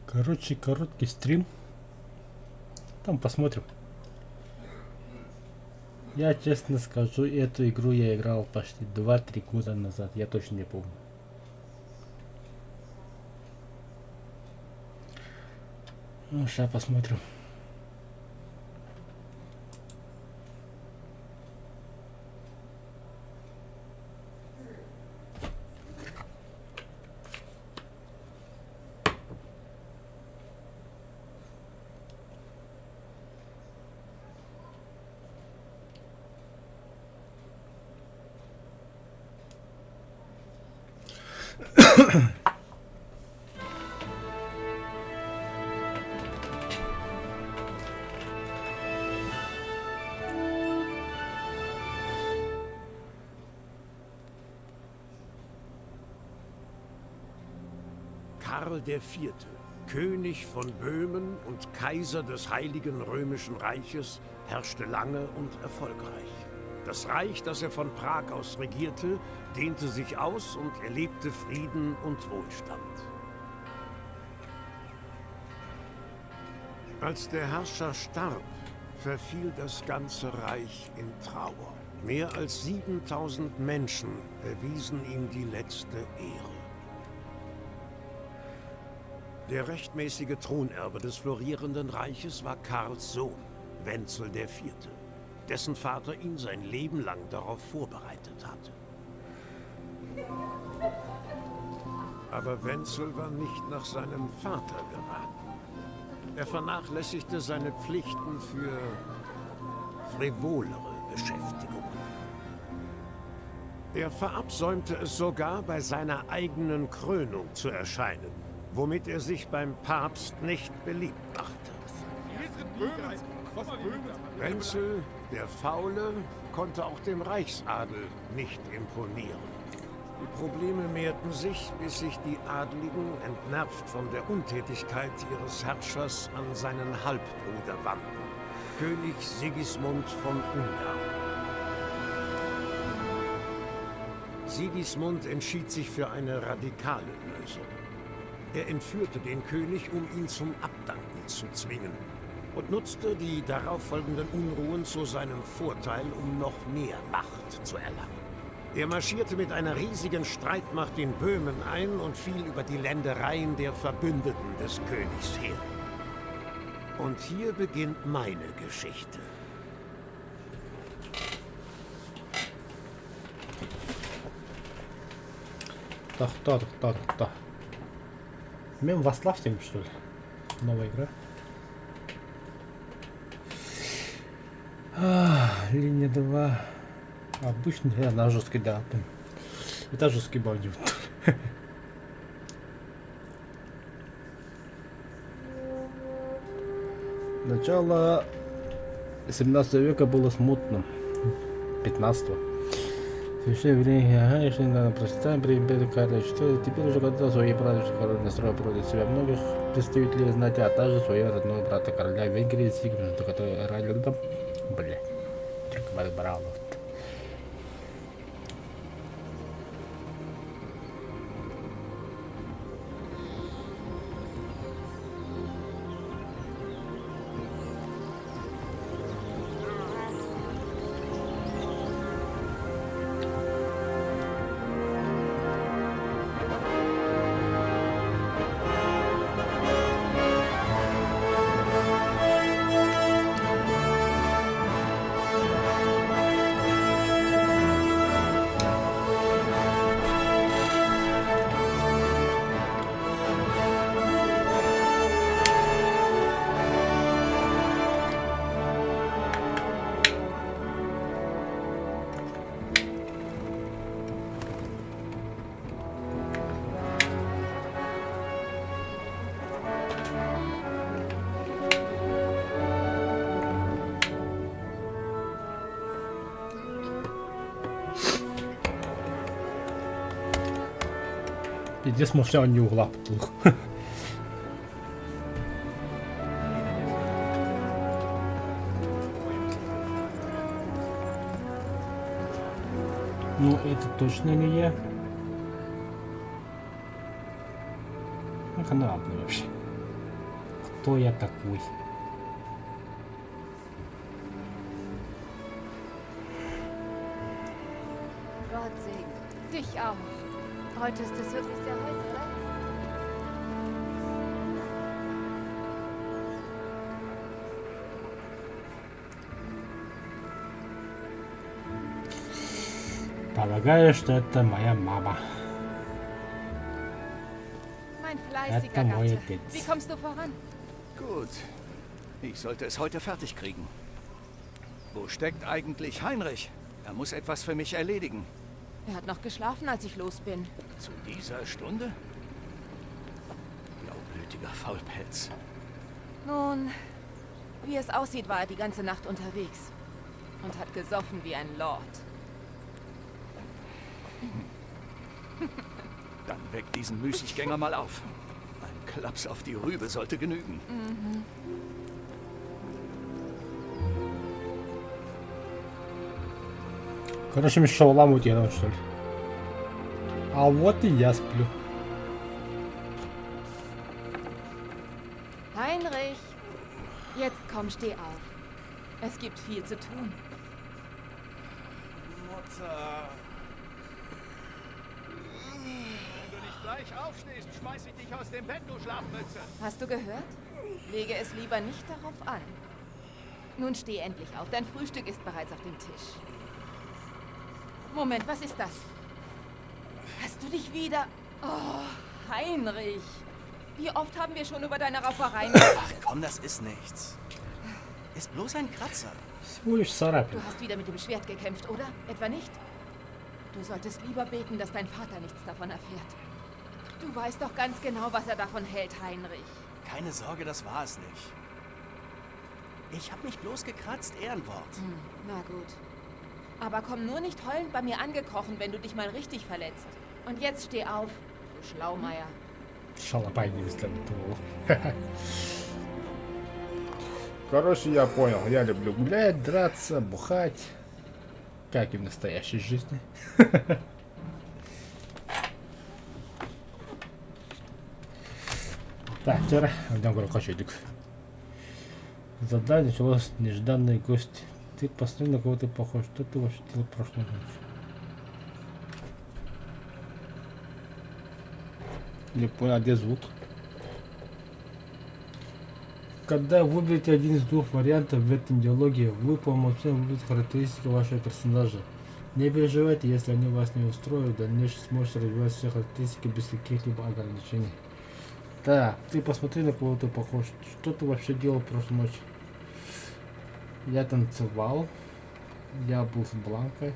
Короче, короткий стрим. Там посмотрим. Я честно скажу, эту игру я играл почти 2-3 года назад. Я точно не помню. Ну, сейчас посмотрим. Karl IV., König von Böhmen und Kaiser des Heiligen Römischen Reiches, herrschte lange und erfolgreich. Das Reich, das er von Prag aus regierte, dehnte sich aus und erlebte Frieden und Wohlstand. Als der Herrscher starb, verfiel das ganze Reich in Trauer. Mehr als 7000 Menschen erwiesen ihm die letzte Ehre. Der rechtmäßige Thronerbe des florierenden Reiches war Karls Sohn, Wenzel IV., dessen Vater ihn sein Leben lang darauf vorbereitet hatte. Aber Wenzel war nicht nach seinem Vater geraten. Er vernachlässigte seine Pflichten für frivolere Beschäftigungen. Er verabsäumte es sogar, bei seiner eigenen Krönung zu erscheinen, womit er sich beim Papst nicht beliebt machte. Wenzel, der Faule, konnte auch dem Reichsadel nicht imponieren. Die Probleme mehrten sich, bis sich die Adligen, entnervt von der Untätigkeit ihres Herrschers, an seinen Halbbruder wandten, König Sigismund von Ungarn. Sigismund entschied sich für eine radikale Lösung. Er entführte den König, um ihn zum Abdanken zu zwingen, und nutzte die darauffolgenden Unruhen zu seinem Vorteil, um noch mehr Macht zu erlangen. Er marschierte mit einer riesigen Streitmacht in Böhmen ein und fiel über die Ländereien der Verbündeten des Königs her. Und hier beginnt meine Geschichte. Да. Мем Ваславтим, что ли? Новая игра. Линия 2. Обычный, она жесткий, да. Это жесткий баунит. Начало 17 века было смутным. 15-го. Священное время, если надо представим, при Карла IV, теперь уже когда свои правящие король настроил против себя многих представителей знати, а также своего родного брата короля Венгрии Сигрунда, который ранил там, только подбрал. Иди смущал не угла. Ну, это точно не я. Ну, ладно вообще. Кто я такой? Gott segne dich auch. Heute ist es wirklich sehr heiß, oder? Полагаю, что это моя мама. Mein fleißiger Это мой Gatte. отец. Wie kommst du voran? Gut. Ich sollte es heute fertig kriegen. Wo steckt eigentlich Heinrich? Er muss etwas für mich erledigen. Er hat noch geschlafen, als ich los bin. Zu dieser Stunde? Blaublütiger Faulpelz. Nun, wie es aussieht, war er die ganze Nacht unterwegs. Und hat gesoffen wie ein Lord. Dann weck diesen Müßiggänger mal auf. Ein Klaps auf die Rübe sollte genügen. Короче, мешал ламуть я, что ли? А вот и я сплю. Heinrich, jetzt komm, steh auf. Es gibt viel zu tun. Mutter. Wenn du nicht gleich aufstehst, schmeiß ich dich aus dem Bett, du Schlafmütze. Hast du gehört? Lege es lieber nicht darauf an. Nun steh endlich auf. Dein Frühstück ist bereits auf dem Tisch. Moment, was ist das? Hast du dich wieder... Oh, Heinrich. Wie oft haben wir schon über deine Raufereien... Ach komm, das ist nichts. Ist bloß ein Kratzer. Всего лишь царапин. Du hast wieder mit dem Schwert gekämpft, oder? Etwa nicht? Du solltest lieber beten, dass dein Vater nichts davon erfährt. Du weißt doch ganz genau, was er davon hält, Heinrich. Keine Sorge, das war es nicht. Ich habe mich bloß gekratzt, Ehrenwort. Na gut. Aber komm nur nicht heulend bei mir angekrochen, wenn du dich mal richtig verletzt. Und jetzt steh auf, du Schlaumeier. Шалопай не выставил. Короче, я понял. Я люблю гулять, драться, бухать. Как и в настоящей жизни. Так, теперь идем колокольчик. Задание началось нежданный гость. Ты посмотри, на кого ты похож. Что ты вообще делал прошлой ночью? Не понял, где звук? Когда выберете один из двух вариантов в этом диалоге, вы по умолчанию выберете характеристики вашего персонажа. Не переживайте, если они вас не устроят, в дальнейшем сможете развивать все характеристики без каких-либо ограничений. Да, ты посмотри, на кого ты похож. Что ты вообще делал прошлой ночью? Я танцевал. Я был с Бланкой.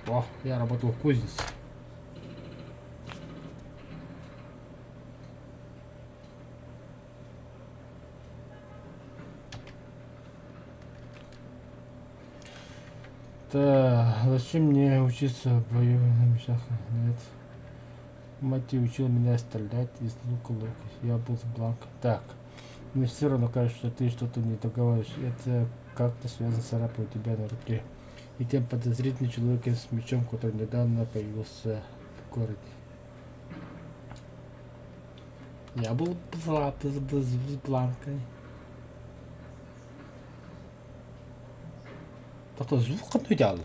О, я работал в кузнице. Да, зачем мне учиться в бою на мечах? Нет. Мать учил меня стрелять из лука. Я был с Бланкой. Так. Мне все равно кажется, что ты что-то не договариваешь. Это как-то связано с царапой у тебя на руке. И тем подозрительным человеком с мечом, который недавно появился в городе. Я был с Бланкой. Кто звук отвечал?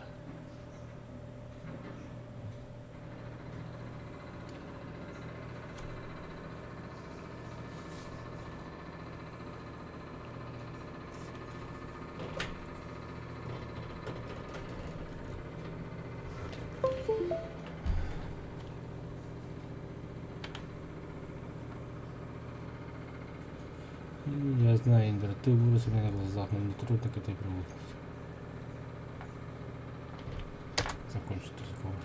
Я знаю, Индра, ты вырос у меня на глазах, но мне трудно к этой привыкнуть. Закончить разговор.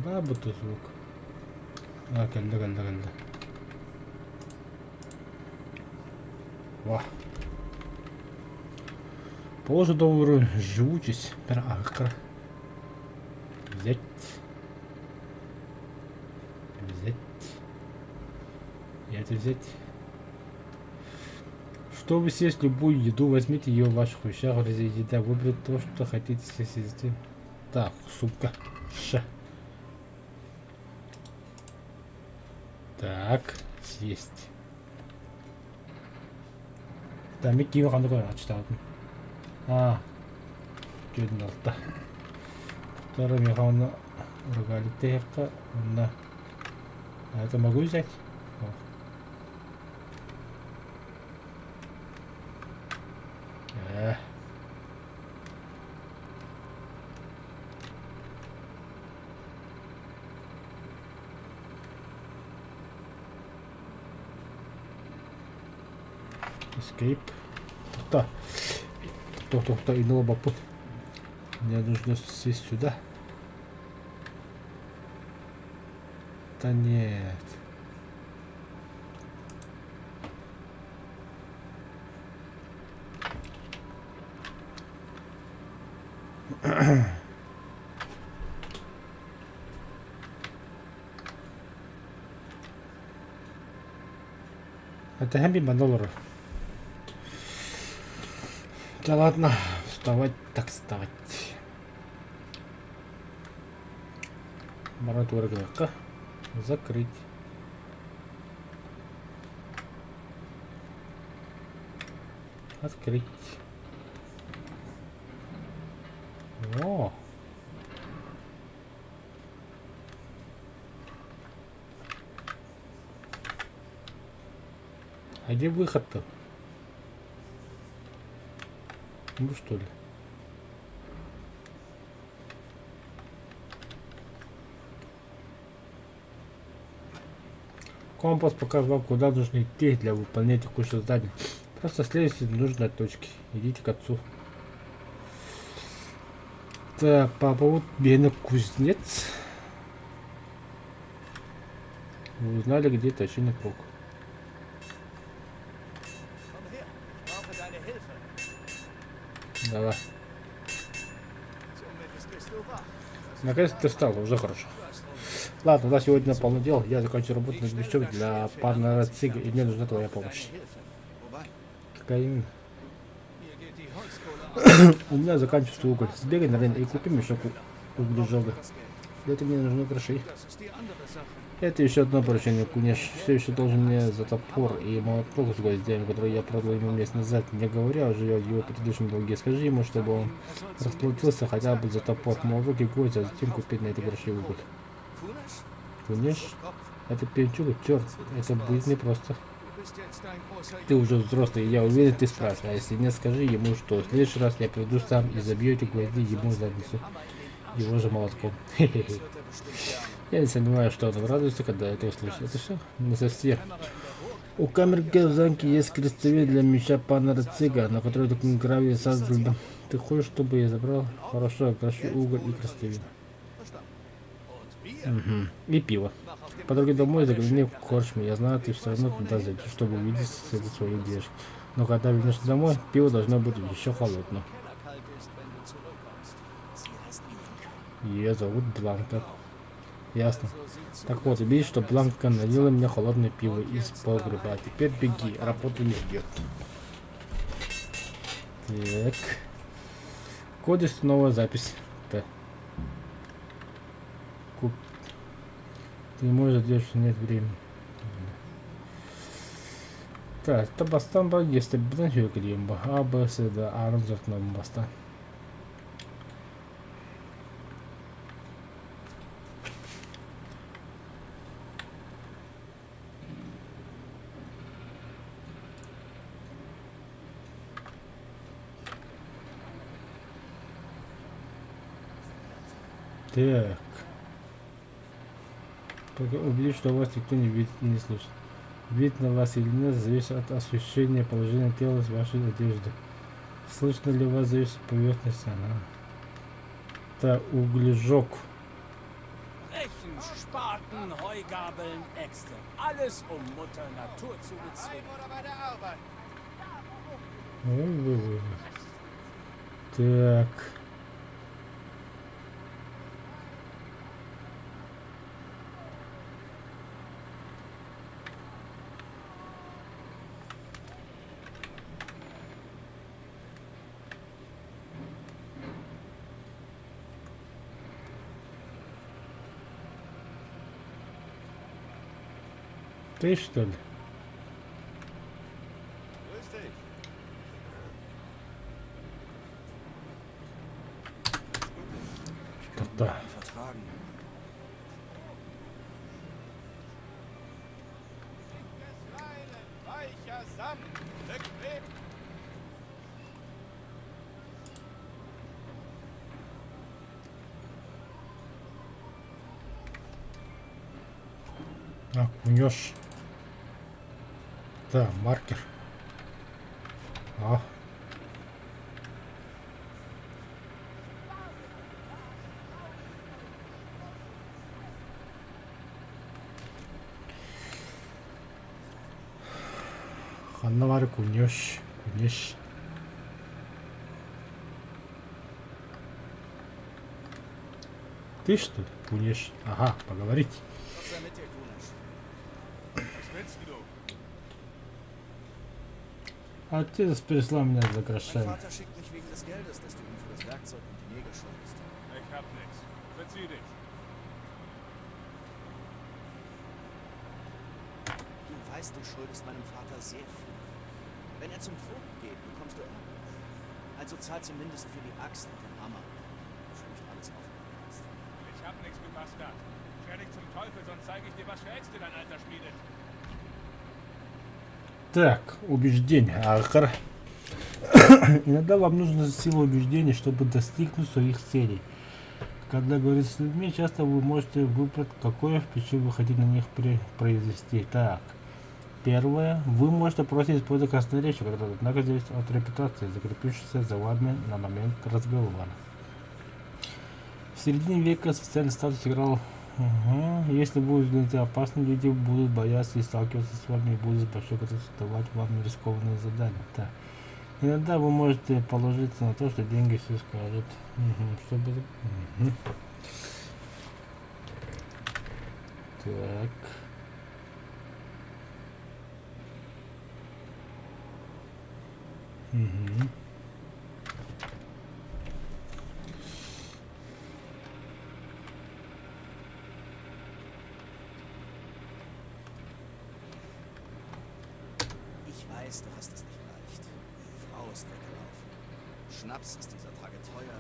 Бабу-то звук. А, ганда. Во. Положу добрую живучесть. Взять. И это взять. Чтобы съесть любую еду, возьмите ее в ваших вещах, еда, выберите то, что хотите съесть. Так, сука. Ша. Так, съесть. Да, Микки его такое читал. Чудно, да. Второй механа говорите, на. А это могу взять? Escape. Да. Кто иного бапу. Мне нужно сесть сюда. Да нет. Это $100. Да ладно, вставать так вставать. Моратория закрыть. Открыть. О! А где выход-то? Ну что ли? Компас показал, куда нужно идти для выполнения текущего задания. Просто следуйте нужной точке. Идите к отцу. Так, по поводу бедный кузнец. Вы узнали, где точильный круг. Давай. Наконец-то ты встал, уже хорошо. Ладно, у нас сегодня полно дел. Я закончу работу над вещом для пана Рыцаря, и мне нужна твоя помощь. Какая именно? У меня заканчивается уголь. Сбегай на рынок и купи мешок углежога. Для этого мне нужны гроши. Это еще одно поручение, Кунеш. Все еще должен мне за топор и молоток с гвоздями, который я продал ему месяц назад. Не говоря уже о его предыдущем долге. Скажи ему, чтобы он расплатился хотя бы за топор, молоток и гвозди, а затем купить на эти гроши уголь. Кунеш? Это пенчуга, черт, это будет непросто. Ты уже взрослый, я уверен, ты справишься. А если нет, скажи ему, что в следующий раз я приду сам и забью эти гвозди ему в задницу. Его же молотком. Я не сомневаюсь, что он радуется, когда это услышит. Это все? Не совсем. У камерки в замке есть крестовик для меча пана Рыцаря, на который ты гравий создал. Ты хочешь, чтобы я забрал? Хорошо, я крашу уголь и крестовик. Угу. И пиво. По дороге домой загляни в корчму. Я знаю, ты все равно туда зайдешь, чтобы увидеть свою девушку. Но когда вернешься домой, пиво должно быть еще холодным. Ее зовут Бланка. Ясно. Так вот, видишь, что Бланка налила мне холодное пиво из погреба. А теперь беги, работа не ждет. Так. Кодекс, новая запись. Так. Ты можешь задержать, нет времени. Так, табастан если бы гримба. А, Б, С, Д, А, разортном баста. Так. Только убедись, что вас никто не видит и не слышит. Вид на вас или нет зависит от освещения положения тела с вашей одежды. Слышно ли вас зависит поверхность? Ага. Так, углежок. Spaten, Heugabeln, Äxte. Alles Mutter Natur zu bezwingen. Так. Ты что ли? Да. А, унешь. Да, маркер. А. Ханнавары кунешь. Кунешь. Ты что ли? Кунешь. Ага, поговорить. Отец прислал меня за Mein грошами. Vater schickt mich wegen des Geldes, das du ihm für das Werkzeug und die Nägel schuldest. Ich hab nix. Verzieh dich. Du weißt, du schuldest meinem Vater sehr viel. Wenn er zum Vogt geht, bekommst du Ärger. Also zahl zumindest für die Axt und den Hammer. Du nicht alles aufnehmen kannst. Ich hab nix mit Bastard. Scher dich zum Teufel, sonst zeige ich dir, was für Äxte dein Alter schmiedet. Так, убеждение. Ахр. Иногда вам нужна сила убеждения, чтобы достигнуть своих целей. Когда говорите с людьми, часто вы можете выбрать, какое впечатление вы хотите на них произвести. Так, первое. Вы можете просто использовать красноречие, которое, однако, зависит от репутации, закрепившейся за вами на момент разговора. В середине века социальный статус играл. Если вы выглядите опасно, люди будут бояться и сталкиваться с вами и будут с большой готовностью давать вам рискованные задания. Так. Иногда вы можете положиться на то, что деньги все скажут. Чтобы... Так. Ich weiß, du hast es nicht leicht. Die Frau ist weggelaufen. Schnaps ist dieser Tage teuer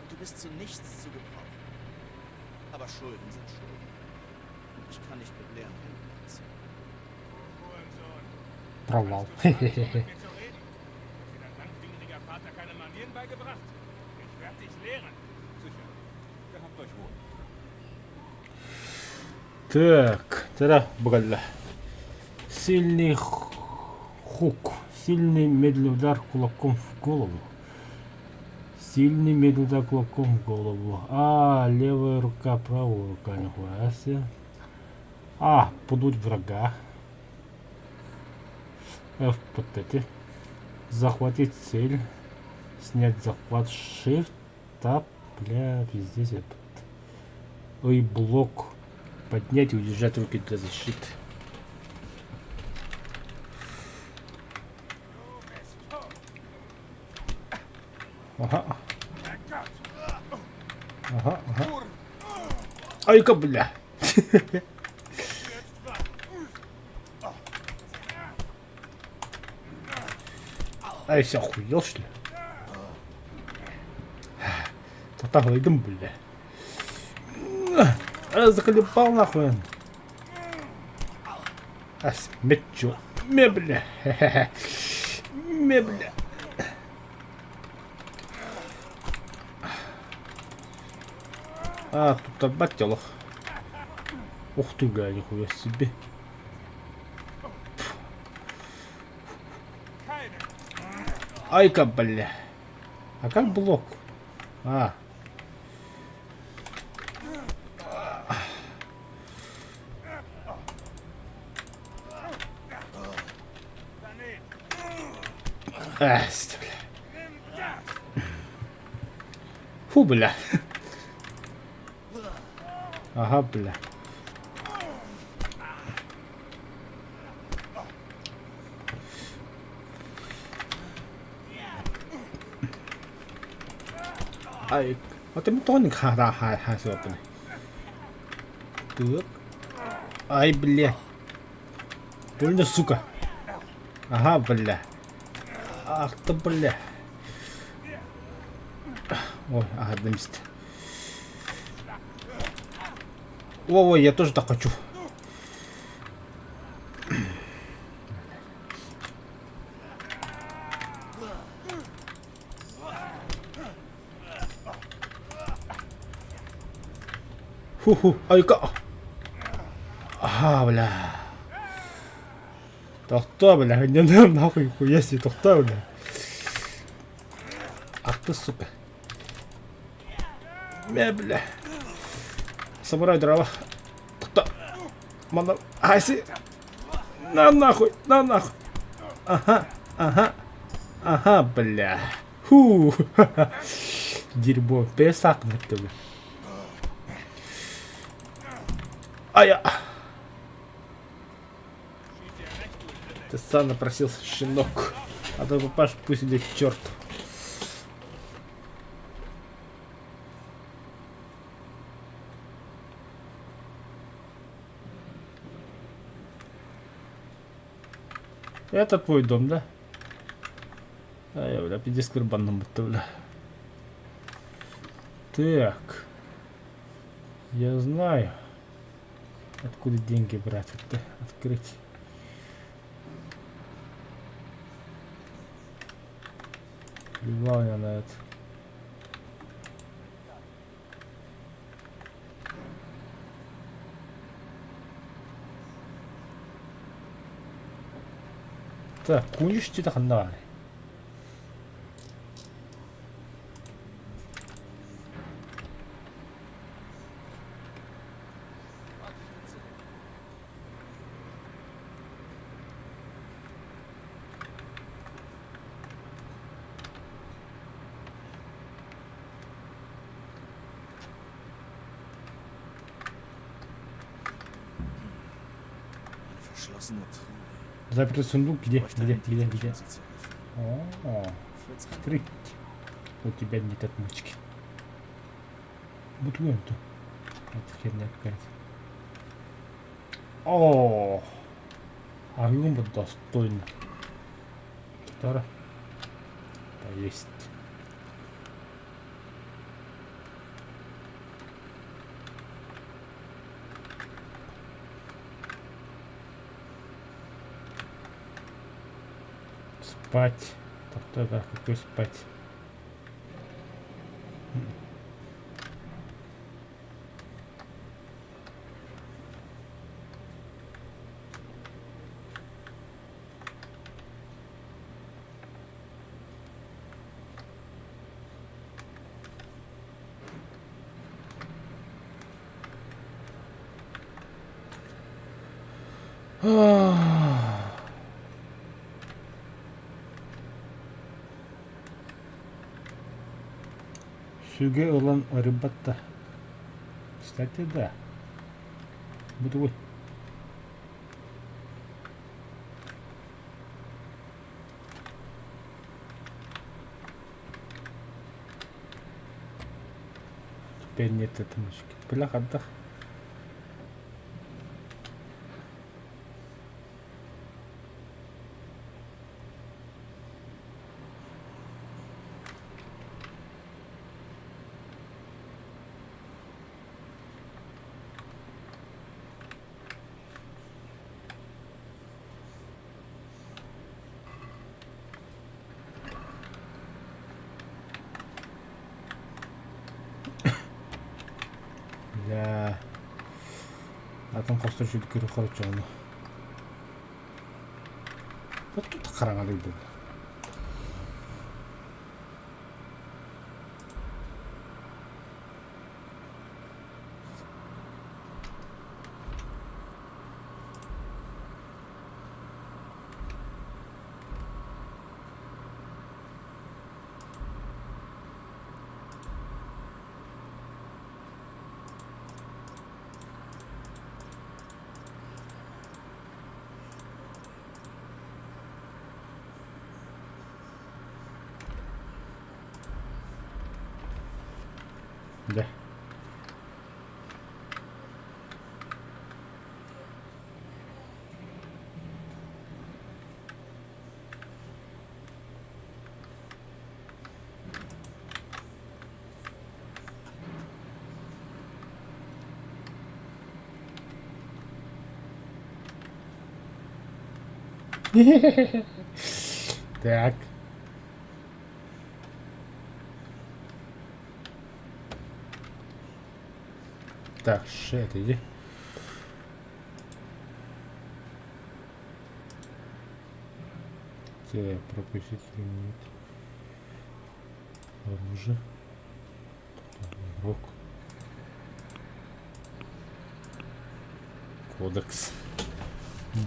und du bist zu nichts zu gebrauchen. Aber Schulden sind Schulden. Und ich kann nicht mit leeren Händen anziehen. Провал. Mit mir zu reden? Hat dir dein langfingeriger Vater keine Manieren beigebracht? Ich werde dich lehren. Sicher. Gehabt euch wohl. Так, тогда богатля. Сильный хук. Сильный медленный удар кулаком в голову. Сильный медленный удар кулаком в голову. А, левая рука, правая рука, нихуя себе. А, подуть врага. F подтети. Захватить цель. Снять захват. Shift. Тап. Бля, пиздец. Ой, блок. Поднять и удержать руки для защиты. Ага. Ага, ага. Ай-ка, бля. Ай, все охуел, что ли? Та выйдем, бля. Заколебал нахуй. А смечу. Мебля. Мебля. А, тут обателах. Ух ты, бля, нихуя себе. Ай-ка, бля. А как блок? А. Бля. Фу, бля. Ага, бля. Ай, а ты мутоник ха-ха-ха, бля. Так. Ай, бля. Больно, сука. Ага, бля. Ах ты, бля. Ой, ага, на месте. Ой, я тоже так хочу. Фу-фу, ай-ка. Ага, бля. Тохта, бля, не надо нахуй, хуя себе, тохта, бля. Ах ты, сука. Бля. Собирай дрова. Тохта. Мана. Айси. На нахуй, на нахуй. Ага, бля. Фу. Дерьмо, пересакнуть тебя. Ая! Ты сам напросился, щенок. А то папаш пусть идет к черту. Это твой дом, да? А я, бля, пиздец, СБЕРБАНКом это, бля. Так. Я знаю. Откуда деньги брать? Это открыть. Плевал я на это. Так, кунишь так надо. Запертый сундук, где? О, открыть. У тебя нет отмычки. Вот вон то. Это херня какая-то. О, а юмор достойно. Тара. Есть. Спать. Так, какой спать? Сюге olan рыбата. Кстати, да. Буду вот. Теперь нет отмычки. Бля, отдох. Я атом косточек көріп қалып жағына. Вот тут қараңғылық болды. Да. Так. Так, шет, иди. Тебе пропустить лимит. Оружие. Игрок. Кодекс.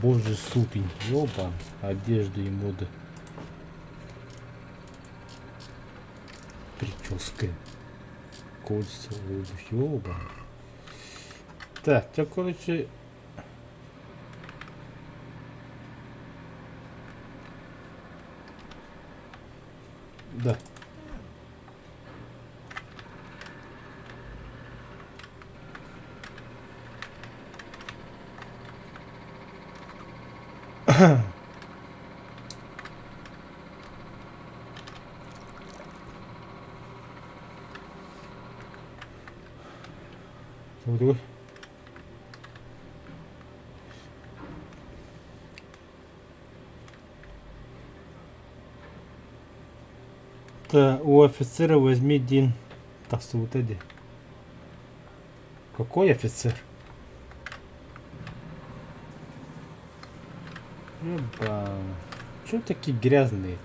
Боже супень. Ёба. Одежды и моды. Прическа. Кольца. Ёба. Так, так, короче... Да. Вот. Да, у офицера возьми Дин. Так что вот эти. Какой офицер? Еба. Чё такие грязные-то?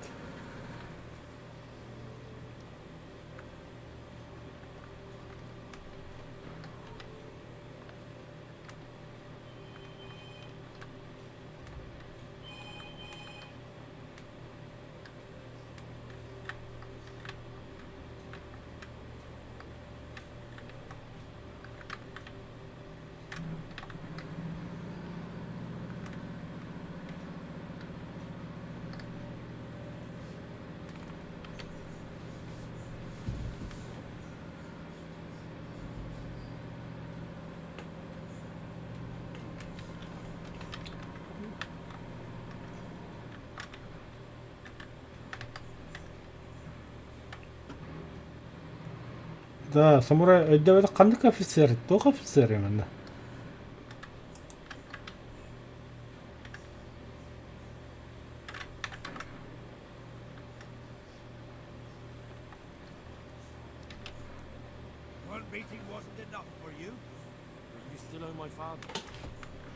Да, самурай, да это кандык офицер, тох офицер именно. One meeting wasn't enough for you? You still owe my father.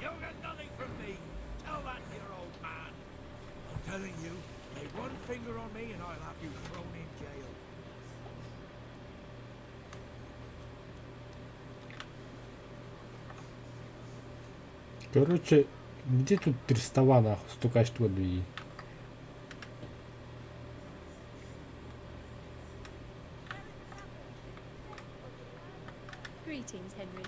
You'll get nothing from me. Tell that to your old man. I'm telling you, lay one finger on me and I'll have you thrown in jail. Короче, где тут трестова нахуй, столько что людей? Greetings, Henry.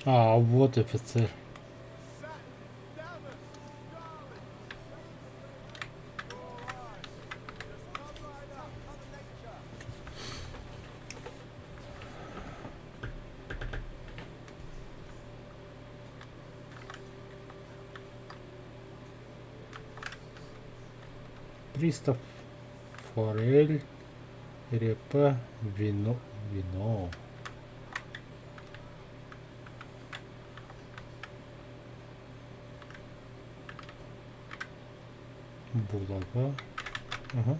А, вот офицер. Пристав, форель, репа, вино. Булава. Ага.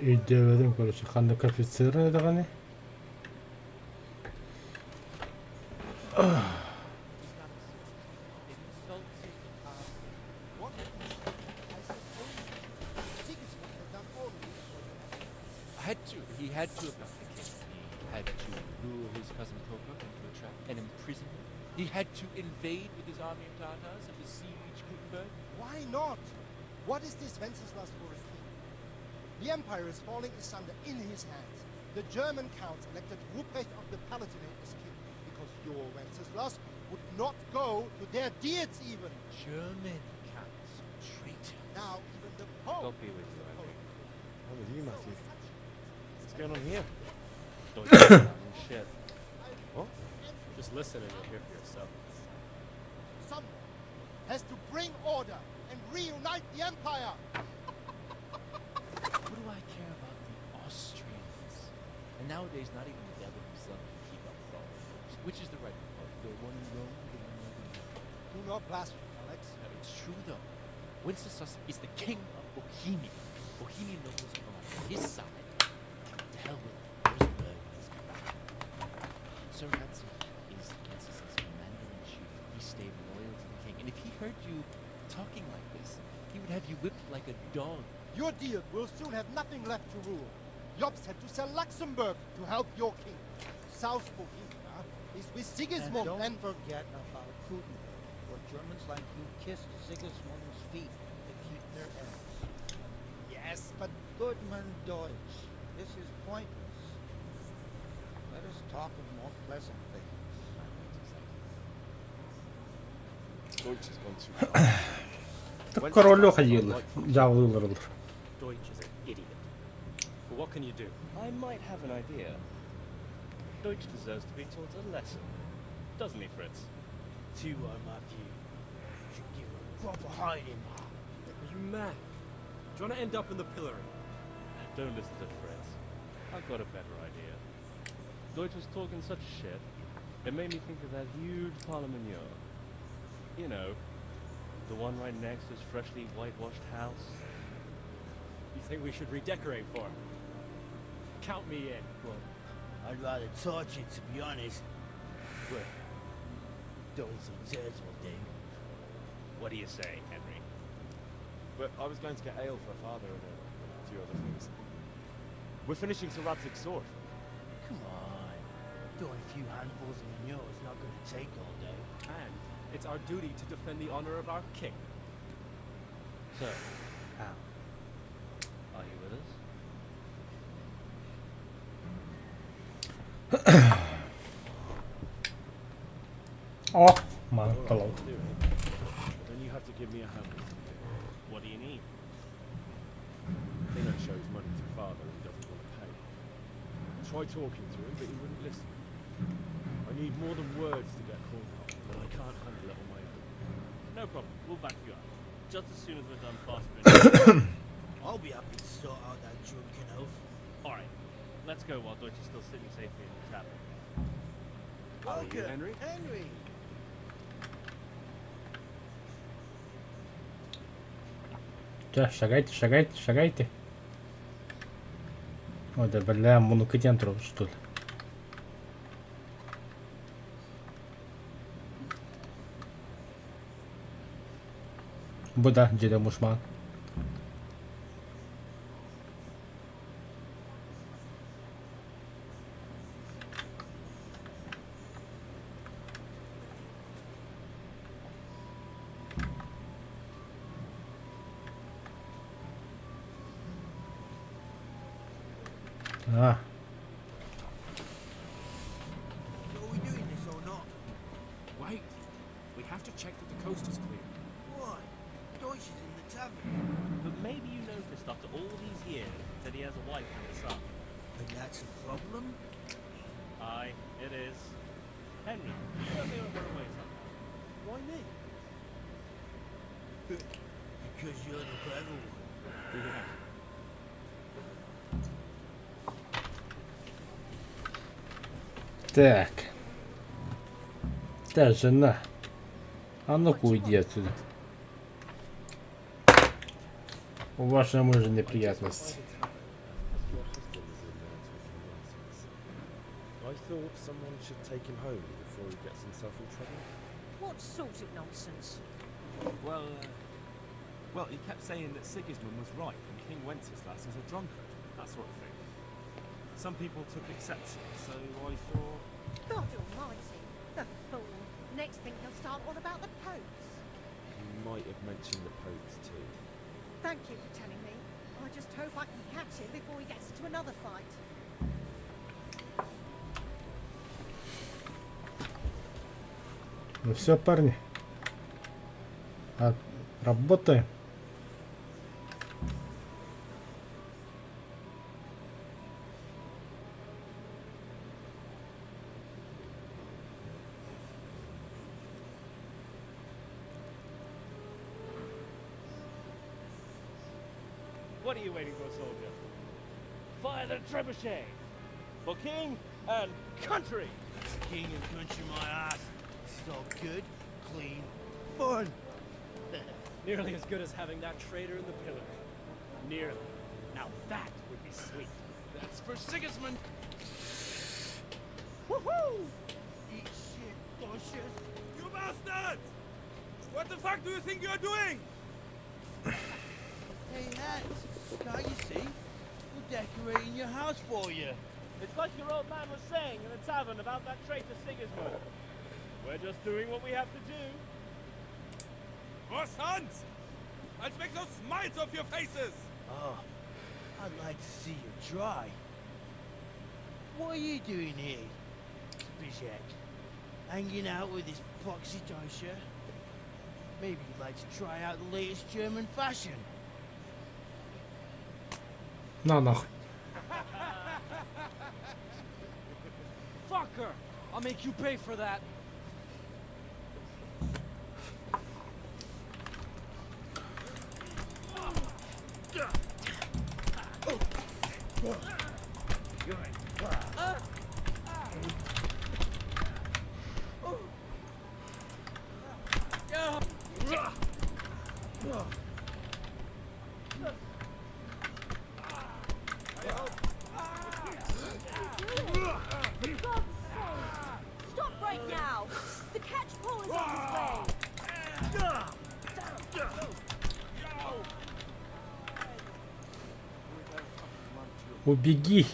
İdevedim kardeşim. Kandık ofisleri de hani. He had to have done the king. He had to lure his cousin Coca into a trap and imprison him. He had to invade with his army of Tatars and besiege Kublai Habsburg? Why not? What is this Wenceslas for a king? The empire is falling asunder in his hands. The German counts elected Ruprecht of the Palatinate as king because your Wenceslas would not go to their deeds even. German counts. Traitor. Now even the Pope. God be with you, Henry. I'm with you, Matthew. What's going on here? Shit. What? Just listen and you'll hear for yourself. Someone has to bring order and reunite the empire. What do I care about the Austrians? And nowadays, not even the devil himself can keep up with all of those. Which is the right one? The one in Rome, the one in Rome. Do not blaspheme, Alex. No, it's true though. Wenceslas is the king of Bohemia. Bohemian nobles are on his side. To hell with Augsburg. Sir Hudson is Wenceslas' commander-in-chief. He stayed loyal to the king. And if he heard you talking like this, he would have you whipped like a dog. Your deal will soon have nothing left to rule. Jobst had to sell Luxembourg to help your king. South Bohemia is with Sigismund and don't forget about Gutenberg, where Germans like you kissed Sigismund's feet to keep their ends. Yes, but Goodman Deutsch, this is pointless. Let us talk of more pleasant things. Deutsch has gone too far. Так королю ходил. Я выбрал. Deutsch is an idiot. But what can you do? I might have an idea. Deutsch deserves to be taught a lesson. Doesn't he, Fritz? Tu are my view. You should give him a proper hiding. Are you mad? Do you want to end up in the pillory? Don't listen to Fritz. I've got a better idea. Deutsch was talking such shit, it made me think of that huge parliament. You know, the one right next to his freshly whitewashed house. You think we should redecorate for him? Count me in. Well, I'd rather torch it, to be honest. But doing some tears all day. What do you say, Henry? But I was going to get ale for father and a few other things. We're finishing Sir Radzig's sword. Come on. Doing a few handfuls of manure is not going to take all day. And it's our duty to defend the honor of our king. So, Al, are you with us? Oh, man, hello. Then you have to give me a hand. What do you need? Dino shows money to father and doesn't want to pay. I tried talking to him, but he wouldn't listen. I need more than words to get called up, but I can't handle it on my own. No problem. We'll back you up. Just as soon as we're done fostering. I'll be happy to sort out that drunken oaf. All right. Let's go while Deutsch is still sitting safely in the tavern. Are you, Henry? Henry! Да, шагайте, шагайте, шагайте. Ой, да бля, монокодентров, что ли? Буда, деда мушман. А. Are we doing this or not? Wait. We have to check that the coast is clear. Why? Deutsch is in the tavern. But maybe you noticed after all these years that he has a wife and a son. And that's a problem? Aye, it is. Henry, you know they won't run away somehow. Why me? Because you're the clever one. Yeah. Так. Да, жена. А ну-ка уйди отсюда. У вашей мужа неприятности. I thought someone should take him home before he gets himself in trouble. What sort of nonsense? Well, he kept saying that Sigismund was right and King Wenceslas is a drunkard, that sort of thing. Some people took exception, so I thought... God almighty, the fool. Next thing he'll start on about the popes. He might they've mentioned the popes too. Thank you for telling me. I just hope I can catch him before he gets into another fight. Ну все, парни. Работаем. What are you waiting for, soldier? Fire the trebuchet! For king and country! King and country, my ass. It's all good, clean, fun. Nearly as good as having that traitor in the pillar. Nearly. Now that would be sweet. That's for Sigismund. Woohoo! Eat shit, Lucius. You bastards! What the fuck do you think you're doing? Hey, Hans, can't you see? We're decorating your house for you. It's like your old man was saying in the tavern about that traitor Sigismund. We're just doing what we have to do. More sons! Let's make those smiles off your faces! Oh, I'd like to see you try. What are you doing here, Zbyszek? Hanging out with this poxy Deutscher? Maybe you'd like to try out the latest German fashion. На нахуй. Fucker! I'll make you pay for that. Stop right now! The catch-pole is on his way! Убеги.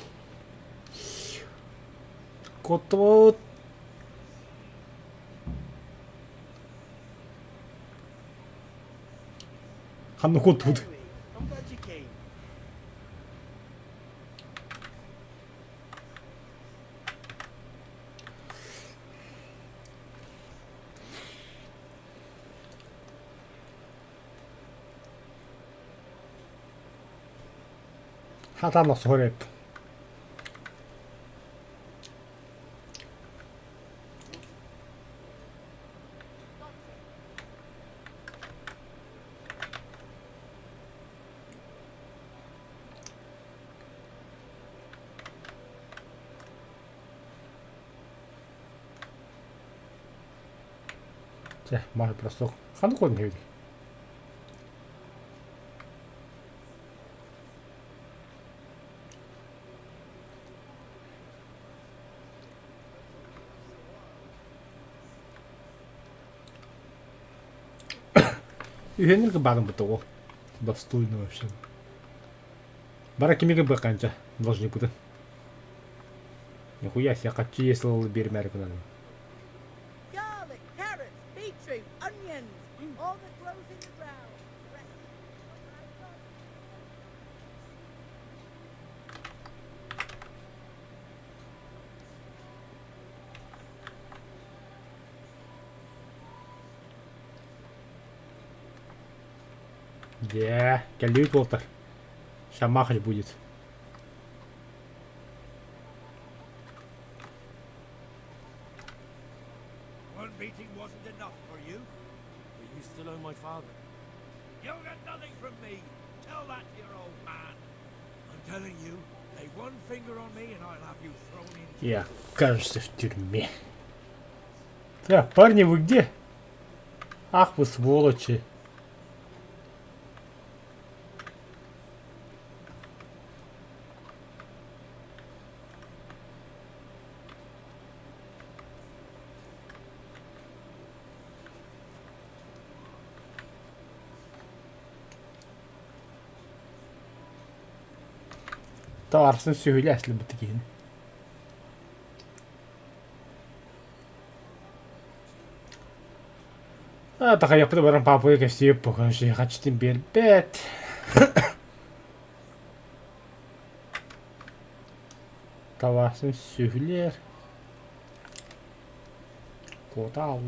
Кот-вот. А ну вот тут. I'm glad you came. Хата на сореп. 자, 말 просто 하는 건 해야 돼. Юхенерка бадам бутого. Достойно вообще. Баракимига баканча. Должны быть. Нихуя себе, как число бермер куда-то. Garlic, carrots, beetroot, onions, all that grows in the ground. Келли Поттер. Сейчас махать будет. One beating wasn't enough for you? But you still owe my father. You'll get nothing from me. Tell that to your old man. I'm telling you, lay one finger on me and I'll have you thrown in. Я, кажется, в тюрьме. Так, парни, вы где? Ах вы сволочи. Tavarsın söylesli bu tigin. Атаха япты баран папуйка сүйіп бұқын жей қачтын бербет. Тавасын сөйлер. Кота ал.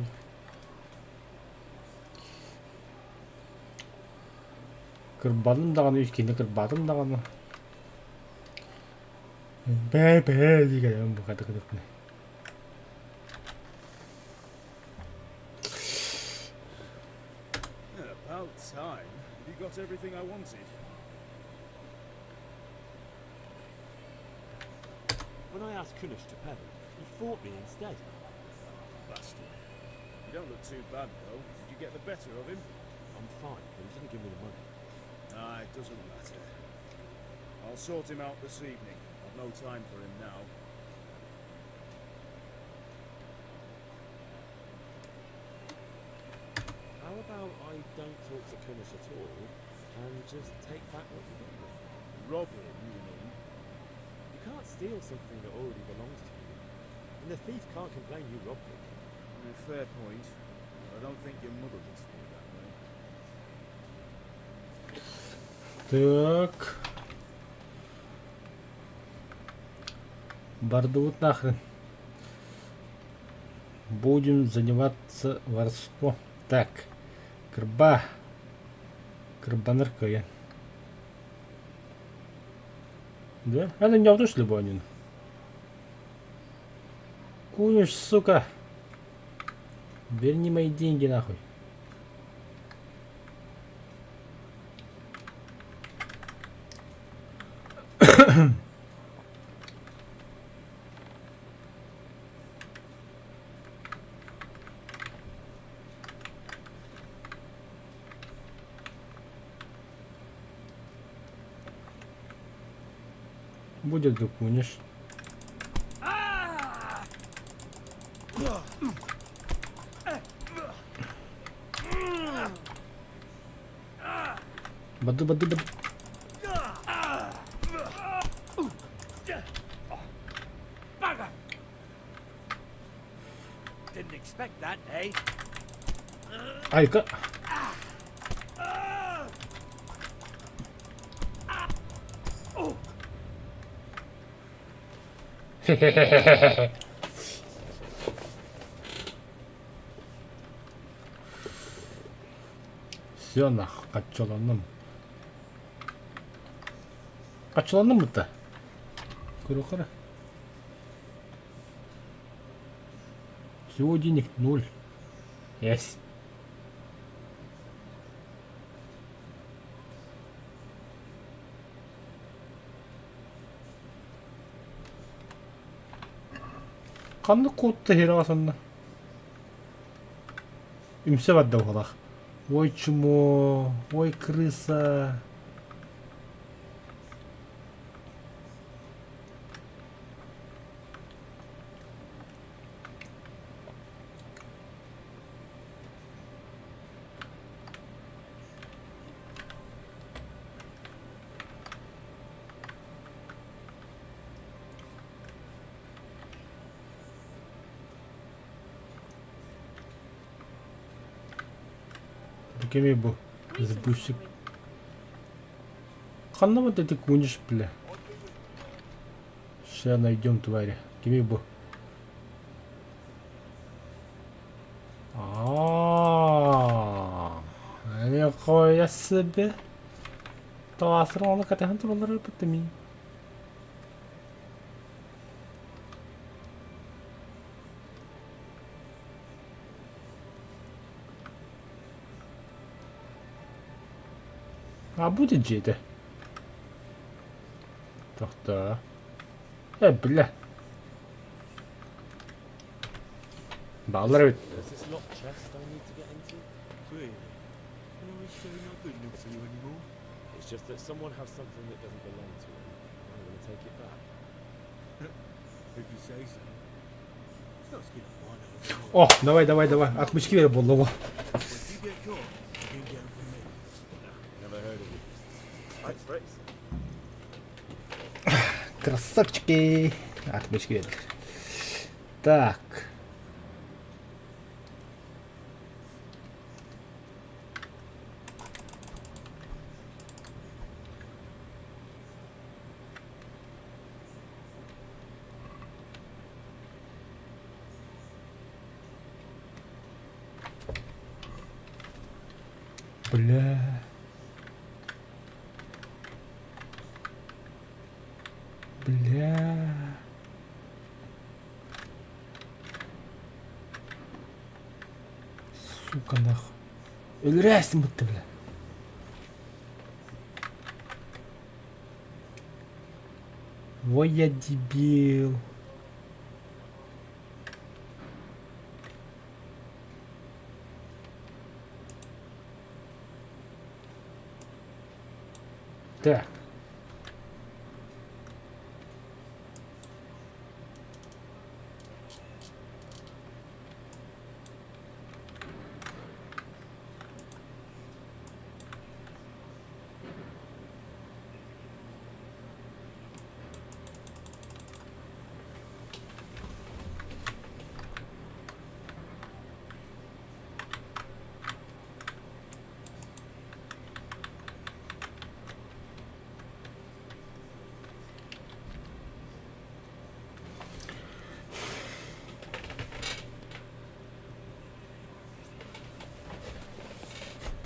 Кырбадым дағаны үйткенде кырбадым дағаны. Бәй деген бұқады қыдықны. About time. You got everything I wanted. When I asked Kunish to pedal, he fought me instead. Bastard. You don't look too bad, though. Did you get the better of him? I'm fine, but he didn't give me the money. Ah, it doesn't matter. I'll sort him out this evening. I've no time for him now. How about I don't talk to Kunish at all, and just take back what you gave me? Rob him, you mean? You can't steal something that already belongs to you, and the thief can't complain you robbed him. Fair point. I don't think your mother would feel that way. Так. Бардут нахрен. Будем заниматься воровством. Так. Крба. Крбанырка. Да? Это не авто, что ли, Бонин? Куниш, сука. Верни мои деньги, нахуй. Будет докунешь. Баду. Didn't expect that, eh? Ай-ка. Хе-хе-хе-хе-хе. Все нахуй, качаланым. Качаланым-то? Курухара. Всего денег 0. Есть. Қанды кодты хераға сонда. Имсе бадда оғалақ. Ой, чмо. Ой, крыса. Кеме бұл сбышек. Қанна вот эти куниш, бля. Сейчас найдем твари. Кеме бұл. Не қоя себе. Тауасыр оны қатайхан тұралары бұттыми. А будет же это? Так-то. Бля. Баллар ведь. It's just that someone has something that doesn't belong to him. I'm going to take it back. If you say so. It's not skin of mine. О, давай. Отмычки вер болдого. If you get caught, you can get it from me. Never heard of you. Thanks, Fritz. Красавчики. Отмычки вер. Так. Бля. Бля. Сука, нахуй. Өлрәсің мұтты, бля. Ой, я дебил. Так.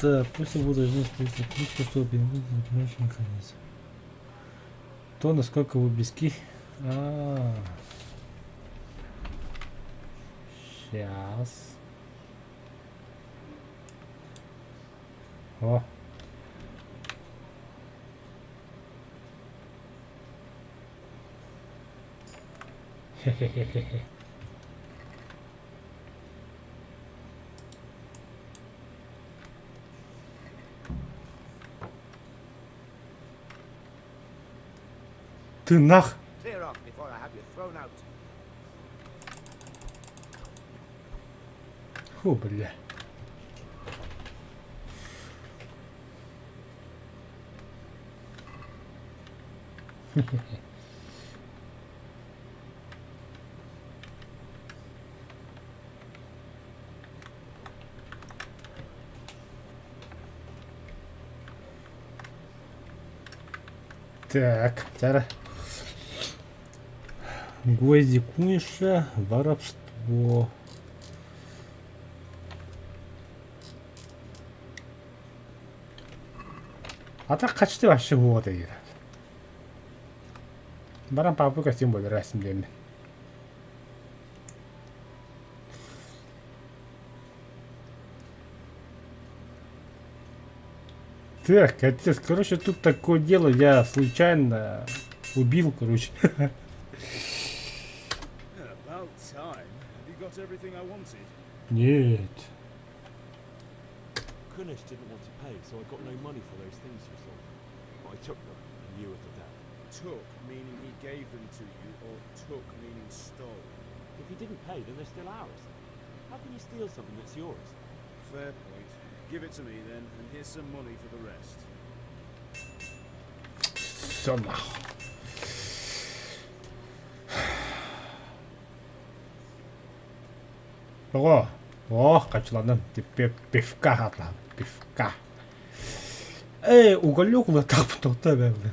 Да, пусть я буду ждать просто книжку, чтобы перемогли очень наконец. То, насколько вы близки. Сейчас. О. Хе-хе-хе-хе. Ты нах! Clear off before I have you thrown out. Фу, бля. Так, тара. Гвозди куниша, воровство. А так качты вообще вот и. Баран папу костюм будет рәсімдеме. Так, отец, короче, тут такое дело, я случайно убил, короче. Нет. Kunish didn't want to pay, so I got no money for those things you sold. But I took them, and you were the dad. Took, meaning he gave them to you, or took, meaning stole? If he didn't pay, then they're still ours. How can you steal something that's yours? Fair point. Give it to me then, and here's some money for the rest. Все нахуй. О, качладан, теперь пивка хатла, пивка. Уголек вот так вот тебе, бля.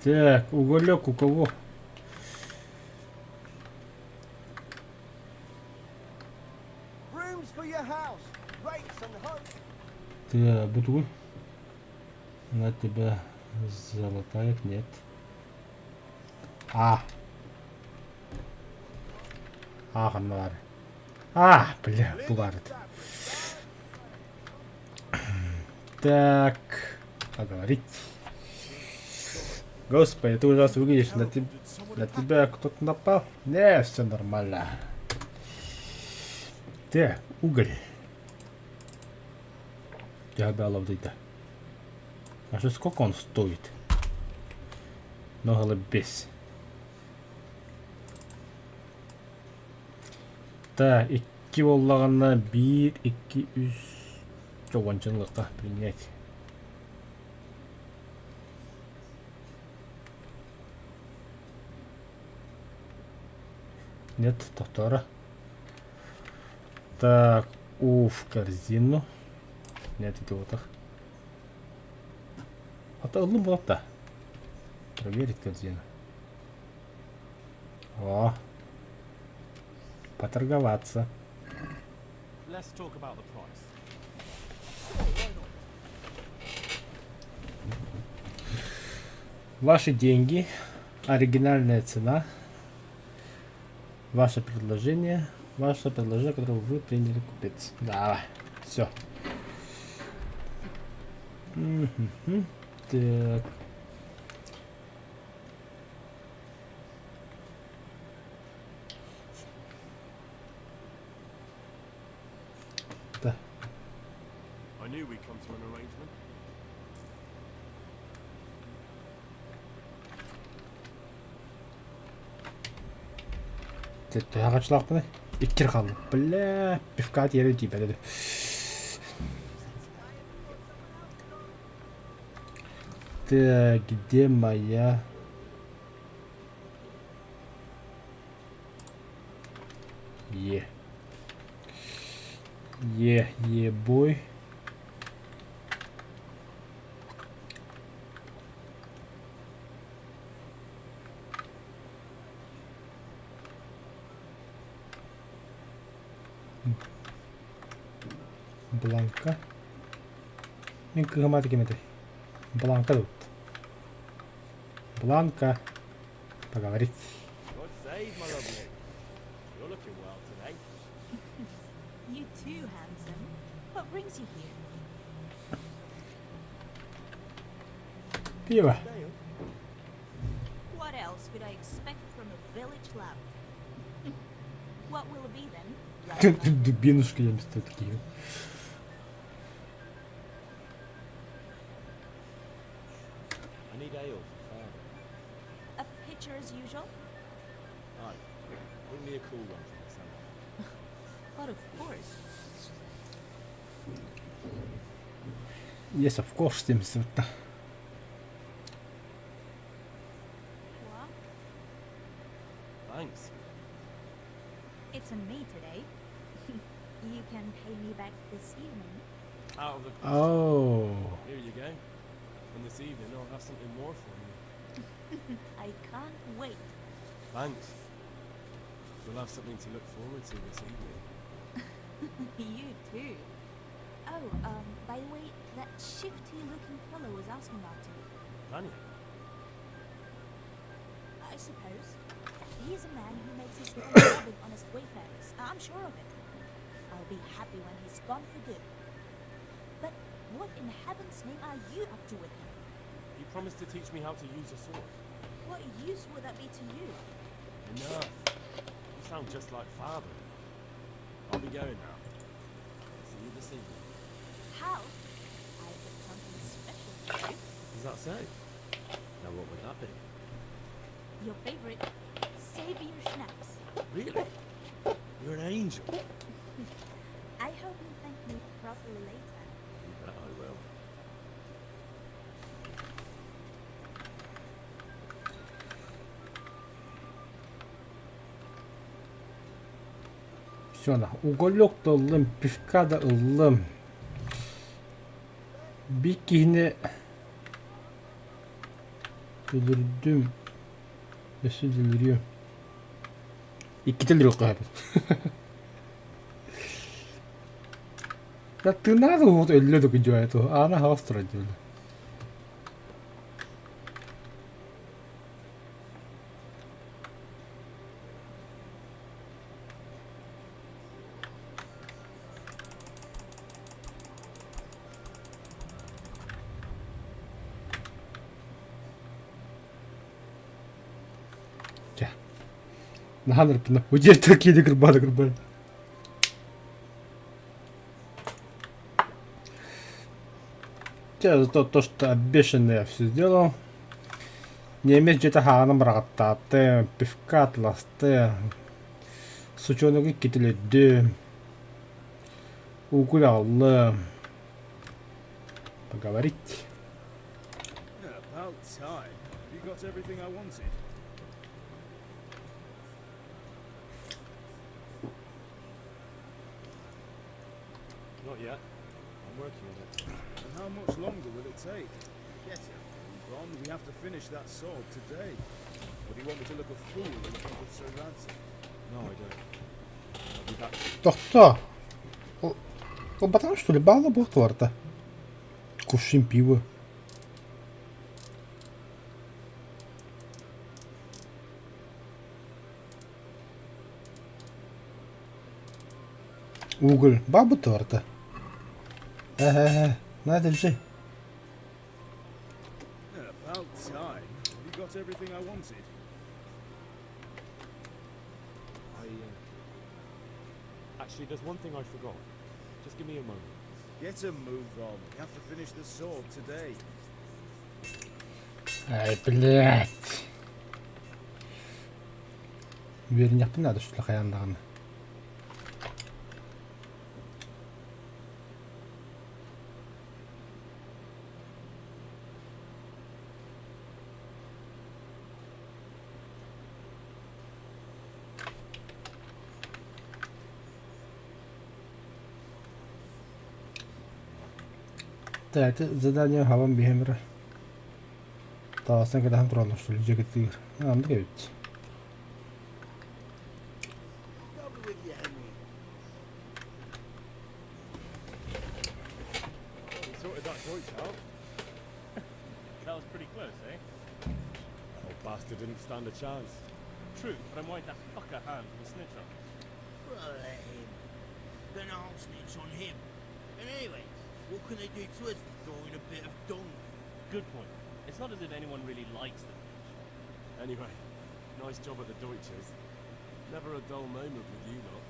Так, уголек у кого? Ты бутыль? Она тебя залатает, нет? Хамар. Бля, бывает. Так, поговорить. Господи, ты ужасно выглядишь, на тебя кто-то напал? Не, все нормально. Так, уголь. Я обалдел. А что, сколько он стоит? Много ли без? Так, 2 боллағына 1, 2, 3 жоғаншылыққа принять. Нет, повтора. Так, в корзину. Нет, это вот так. А то лумота. Проверить корзину. О, поторговаться. Let's talk about the price. Ваши деньги, оригинальная цена, ваше предложение, которое вы приняли купить. Да, все. Так. Да. I knew we'd come to an arrangement. Тағачлақ бұны? Иккер қалды. Бля, пивка тері дейбі деді. Так, где моя... Ебой. Бланка. Бланка тут. Бланка. Поговорить. What save, my lovely? You're looking well today. You too, handsome. What brings you here? Пиво. What else would I expect from a village lab? What will it be then? Дубинушки я вместо такие. I need ale for father. A pitcher as usual? Aye. Bring me a cool one for the summer. But of course. Yes, of course, demiştim. What? Thanks. It's on me today. You can pay me back this evening. Out of the question. Oh. Here you go. And this evening I'll have something more for you. I can't wait. Thanks. We'll have something to look forward to this evening. You too. Oh, by the way, that shifty-looking fellow was asking about you. Tanya? I suppose. He's a man who makes his own living honest wayfarers. I'm sure of it. I'll be happy when he's gone for good. But what in heaven's name are you up to with him? He promised to teach me how to use a sword. What use would that be to you? Enough. You sound just like father. I'll be going now. See you this evening. How? I've got something special for you. Is that so? Now what would that be? Your favorite Savior Schnapps. Really? You're an angel. I hope you thank me properly later. You bet I will. Все, на. Уголек да ылым, пивка да ылым. Bir kihine delirdim. Nasıl deliriyor? İki deliriyor galiba. Да ты надо вот элледу кидёет, а она остро делает. Наханыр пина. Удер такие грбада. За то, что бешеный я все сделал. Не иметь где-то ханом рагатты, пивка атласты, сучонок кителеды, угулялы. Поговорить. About time. You got everything I wanted. Not yet. I'm working on it. And how much longer will it take? Get it. Ron, we have to finish that sword today. Or do you want me to look a fool in front of Sir Ransom? No, I don't. I'll be back. Да кто? Он потому что ли бала был торта. Кушаем пиво. Уголь, баба торта. Надо же. About time. Have you got everything I wanted? Actually, there's one thing I forgot. Just give me a moment. Get a move on. We have to finish the sword today. Ай, блядь. Верняк надо что-то хаяндаган. Да, это задание хавам бихемера. Тавасан когда хам турална что ли жегеттигер. Андык эбит. Double with you, Henry. We sorted that Deutsch out. That was pretty close, eh? Old bastard didn't stand a chance. True, but I'm worried that fucker hand will snitch on us. Well, let him. Then I'll snitch on him. And anyway, what can they do to us for throwing a bit of dung? Good point. It's not as if anyone really likes them. Anyway, nice job at the Deutsches. Never a dull moment with you lot.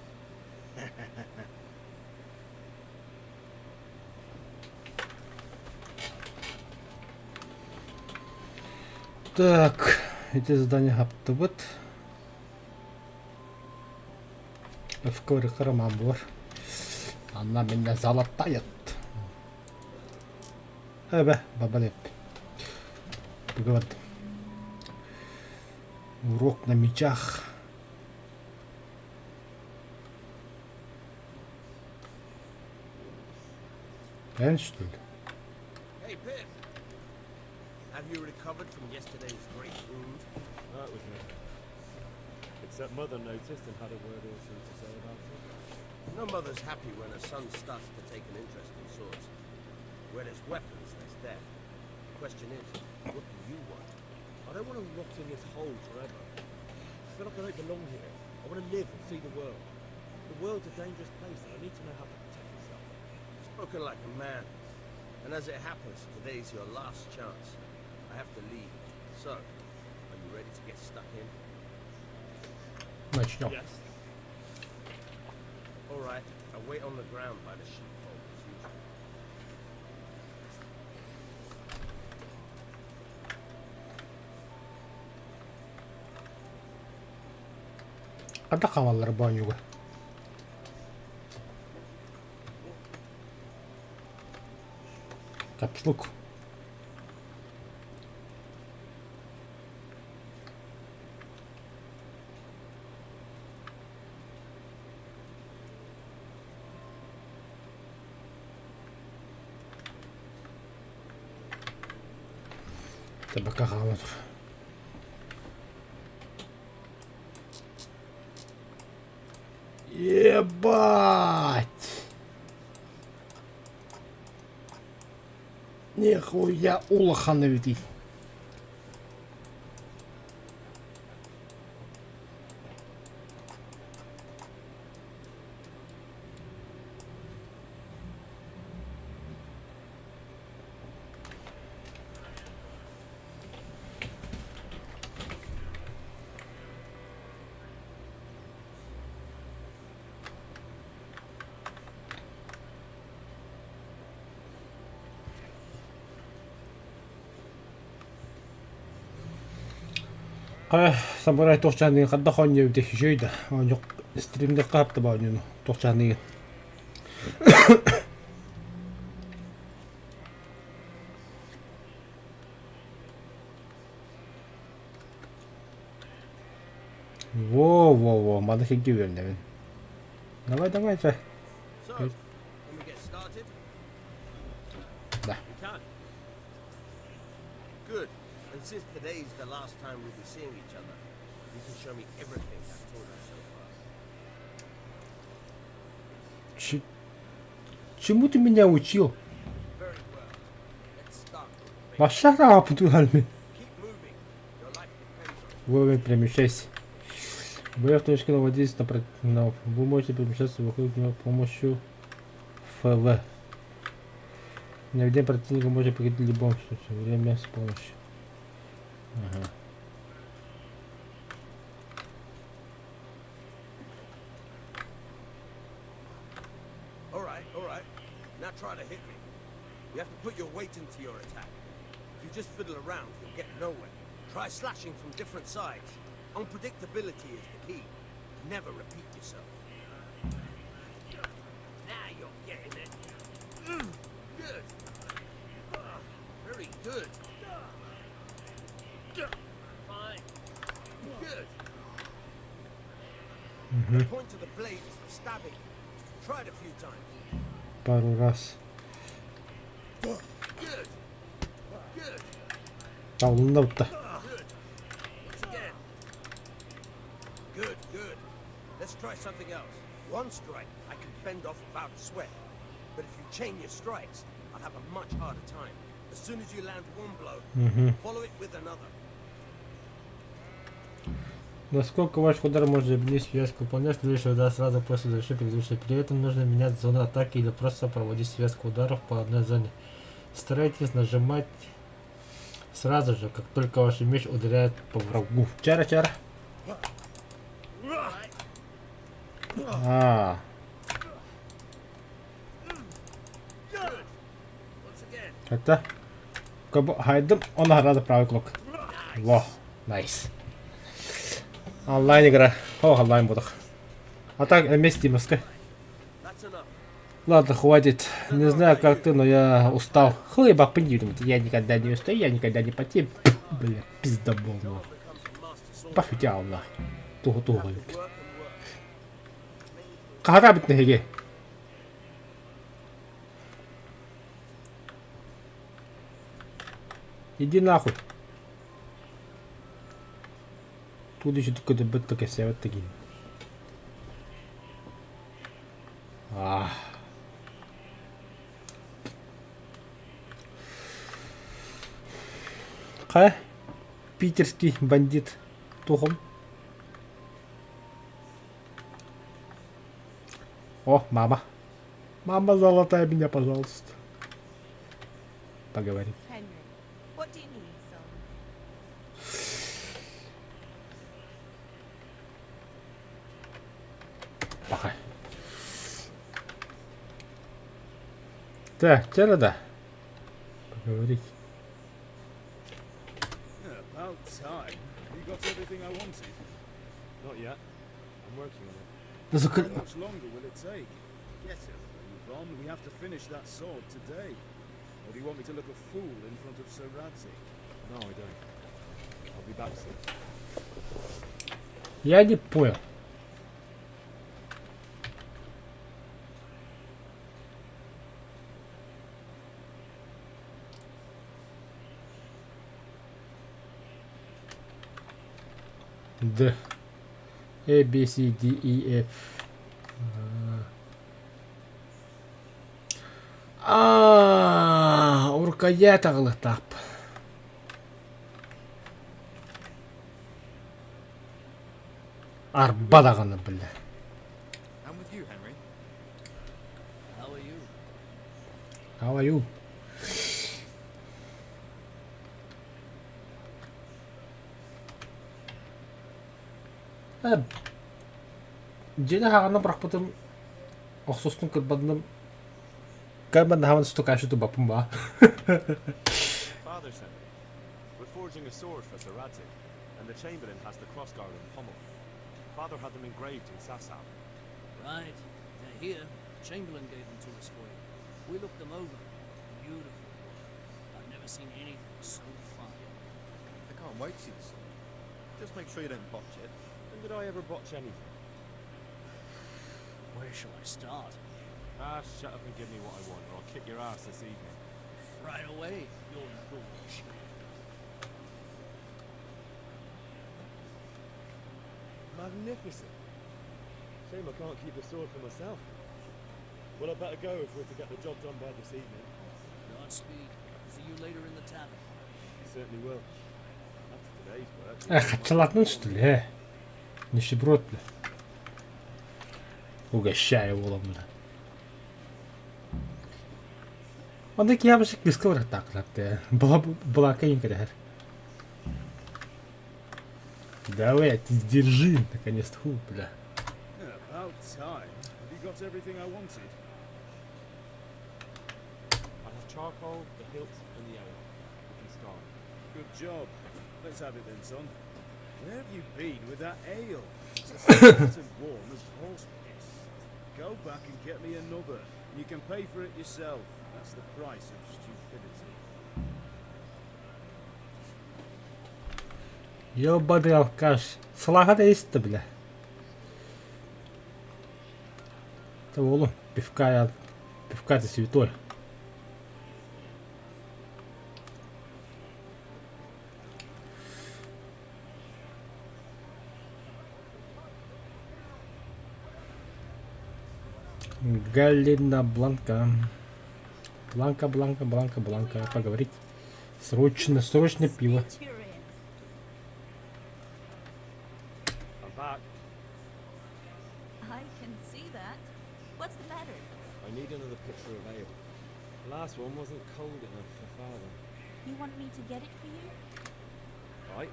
Так, эти задания хаптыбыт. В ковре караман бар. Она меня залатает. Баба леп. Говорит. Урок на мечах. Реально что ли? Hey, Pip. Have you recovered from yesterday's great wound? That was nothing. Except Mother noticed and had a word or two to say about it. No mother's happy when her son starts to take an interest in swords. Where there's weapons, there's death. The question is, what do you want? I don't want to rot in this hole forever. I feel like I don't belong here. I want to live and see the world. The world's a dangerous place and I need to know how to protect myself. Spoken like a man. And as it happens, today's your last chance. I have to leave. So, are you ready to get stuck in? Начнем. Yes. All right. I'll wait on the ground by the sheepfold as usual. Када каваллар банюга. Капслук. Табака хаватыр. Ебать! Нихуя улаханы ведь. Самурай турчааны гадахон явд их шийд. Онёк стримдээ гапта баа юу турчааны. Во, мада хинги вернэ. Давай, чай. So, can we get started? Да. We can. Good. And since today's the last time we'll be seeing each other, you can show me everything I've told you so far. Чему ты меня учил? Very well. Let's start with the Вообще работу Keep moving. Your life depends on it. Вовремя перемещайся. Вы автоматически наводитесь на... Вы можете перемещаться вокруг него с помощью ФВ. Наведение противника может прекратить в любом случае. Время с помощью. Ага. All right. Now try to hit me. You have to put your weight into your attack. If you just fiddle around, you'll get nowhere. Try slashing from different sides. Unpredictability is the key. Never repeat yourself. Now you're getting it. Good. Very good. Fine. Good. The point of the blade is for stabbing. Try it a few times. Пару раз. Good. Good. Давно-то. Once again. Good. Let's try something else. One strike, I can fend off without a sweat. But if you chain your strikes, I'll have a much harder time. As soon as you land one blow, follow it with another. Насколько ваш удар может изменить связку? Выполнять следующий удар сразу после завершения предыдущего. При этом нужно менять зону атаки или просто проводить связку ударов по одной зоне. Старайтесь нажимать сразу же, как только ваш меч ударяет по врагу. Чара. Это хайдым, он награда правый клок. Во, найс. Онлайн игра. Онлайн буду. А так вместимость. Ладно, хватит. Не знаю, как ты, но я устал. Хлыба поднимет. Я никогда не устаю, я никогда не потею. Бля, пиздобол. Пошутял на. Туго. Карабит на гиге. Иди нахуй. Тут еще такой дебет такой севет такие. Питерский бандит Тухом. О, мама. Мама золотая, меня, пожалуйста. Поговорим. What do you need, son? Пока. Так, что надо? Поговорить. About time. You got everything I wanted. Not yet. I'm working on it. How much longer will it take? Get it. Move on. We have to finish that sword today. Or do you want me to look a fool in front of Sir Radzi? No, I don't. I'll be back soon. Я не понял. D A B C D E F. Уркая тағылы тап. Арбадағаны білді. I'm with you, Henry. How are you? How are you? Жені хағаны бірақ бұтым оқсостың күрбадының Father sent me. We're forging a sword for Sir Radzi, and the Chamberlain has the crossguard and pommel. Father had them engraved in SAKHA. Right. They're here. Chamberlain gave them to us for you. We looked them over. Beautiful. I've never seen anything so fine. I can't wait to see the sword. Just make sure you don't botch it. When did I ever botch anything? Where shall I start? Shut up and give me what I want, or I'll kick your ass this evening. Right away, you're bullshit. Magnificent. Shame I can't keep the sword for myself. Well, I'd better go if we're to get the job done by this evening. Godspeed. See you later in the tavern. Certainly will. After today's work... Хотелатный, что ли, Нищеброд, бля. Угощаю волом, бля. Он таки я бы шик дискавер так, латте. Была конька, давай, ты сдержи, наконец-то, бля. About time. Have you got everything I wanted? I have charcoal, the hilt, and the ale. We can start. Good job. Let's have it then, son. Where have you been with that ale? It's as hot and warm as horse piss. Go back and get me another. You can pay for it yourself. That's the price of stupidity. Ёбаный алкаш. Салаха-то есть-то, бля. Это волу. Пивка-то святой. Галина Бланка. Бланка. Поговорить. Срочно пиво. I'm back. I can see that. What's the matter? I need another pitcher of ale. The last one wasn't cold enough for father. You want me to get it for you? Right.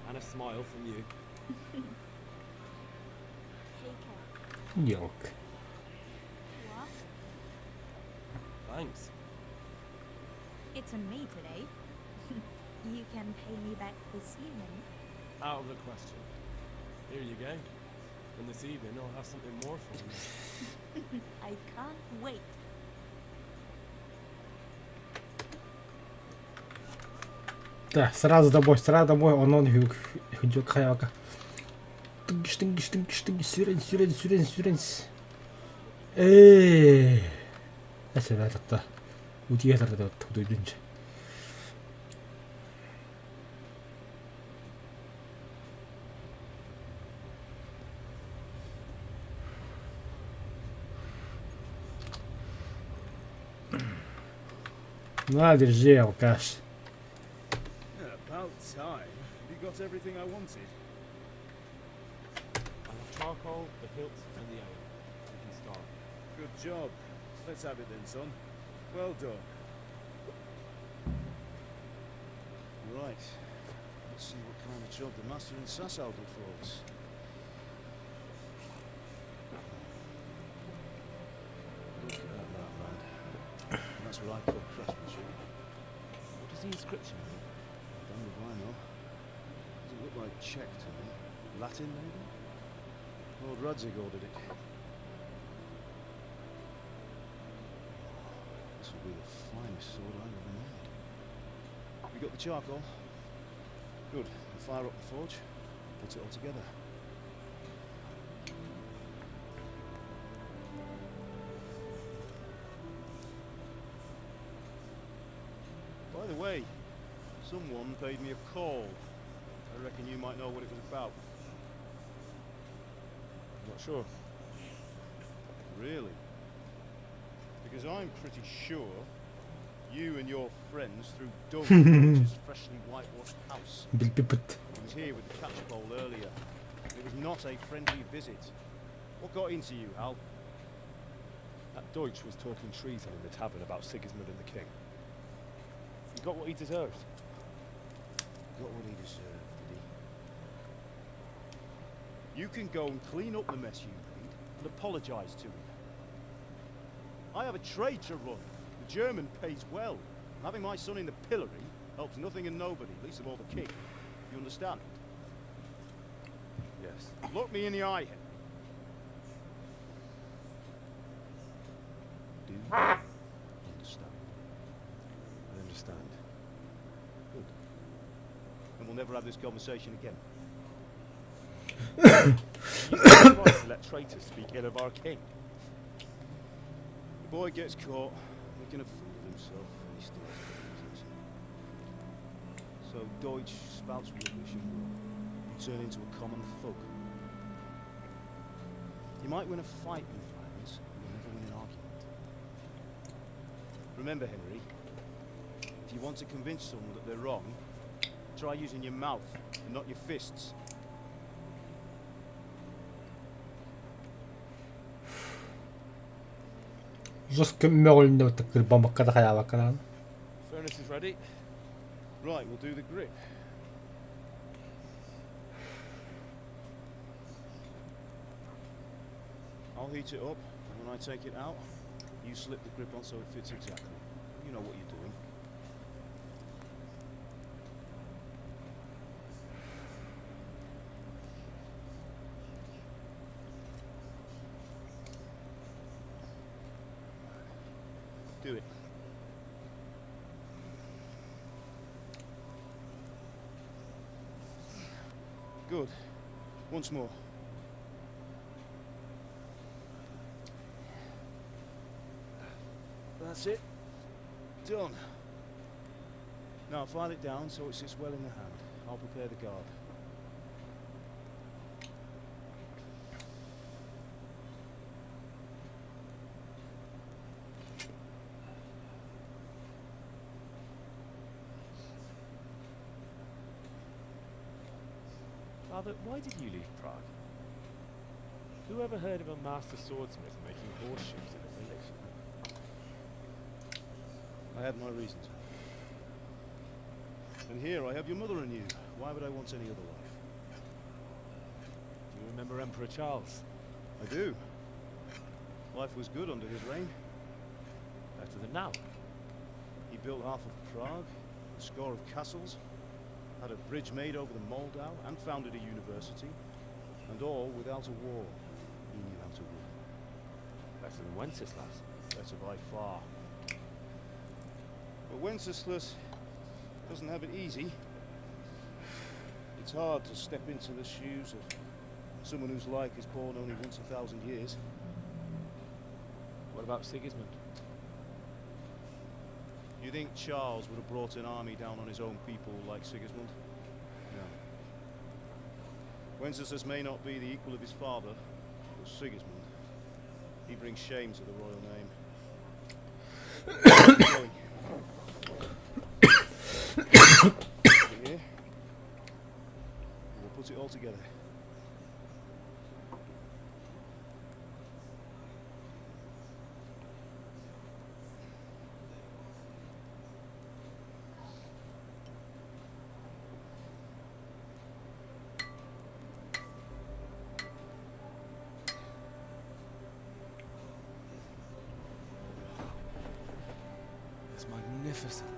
And a smile from you. Take care. Ёлка. What? Thanks. It's on me today. You can pay me back this evening. Out of the question. Here you go. And this evening I'll have something more for you. I can't wait. Да, сразу домой, он идет хаяка. Тыгиш, сюрен. Әсер айтықта. Өтіге тарды өтті. На, держи, алкаш. About time. Have you got everything I wanted? I have charcoal, the hilt, and the ale. We can start. Good job. Let's have it then, son. Well done. Right. Let's see what kind of job the master in Sasau did for us. Look at that, lad. That's what I call craftsmanship. What does the inscription mean? Damn if I know. Doesn't look like Czech to me. Latin, maybe? Lord Radzig ordered it. This will be the finest sword I've ever made. You got the charcoal? Good. We'll fire up the forge, put it all together. By the way, someone paid me a call. I reckon you might know what it was about. Not sure. Really? Because I'm pretty sure you and your friends threw dung at his freshly whitewashed house. I was here with the catch pole earlier. It was not a friendly visit. What got into you, Hal? That Deutsch was talking treason in the tavern about Sigismund and the king. He got what he deserved. Got what he deserved, did he? You can go and clean up the mess you made and apologise to him. I have a trade to run. The German pays well. Having my son in the pillory helps nothing and nobody, least of all the king. You understand? Yes. Look me in the eye, Henry. Do you understand? I understand. Good. And we'll never have this conversation again. You don't right to let traitors speak ill of our king. The boy gets caught, making a fool of himself, and he still listen. So Deutsch spouts rubbish and you turn into a common thug. You might win a fight in France, but you'll never win an argument. Remember, Henry, if you want to convince someone that they're wrong, try using your mouth and not your fists. Жестко мёрный вот такой бомба когда хаяла канал. Furnace is ready. Right, we'll do the grip. I'll heat it up, and when I take it out, you slip the grip on so it fits exactly. You know what you're doing. Do it. Good. Once more. That's it. Done. Now file it down so it sits well in the hand. I'll prepare the guard. Father, why did you leave Prague? Who ever heard of a master swordsmith making horseshoes in a village? I had my reasons. And here I have your mother and you. Why would I want any other life? Do you remember Emperor Charles? I do. Life was good under his reign. Better than now. He built half of Prague, a score of castles, had a bridge made over the Moldau, and founded a university, and all without a war. He knew how to win. Better than Wenceslas. Better by far. But Wenceslas doesn't have it easy. It's hard to step into the shoes of someone whose life is born only once 1,000 years. What about Sigismund? You think Charles would have brought an army down on his own people like Sigismund? No. Wenceslas may not be the equal of his father, but Sigismund, he brings shame to the royal name. Here, we'll put it all together. Magnificent.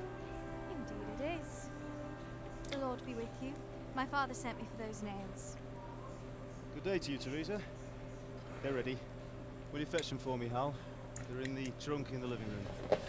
Indeed it is. The Lord be with you. My father sent me for those nails. Good day to you, Teresa. They're ready. Will you fetch them for me, Hal? They're in the trunk in the living room.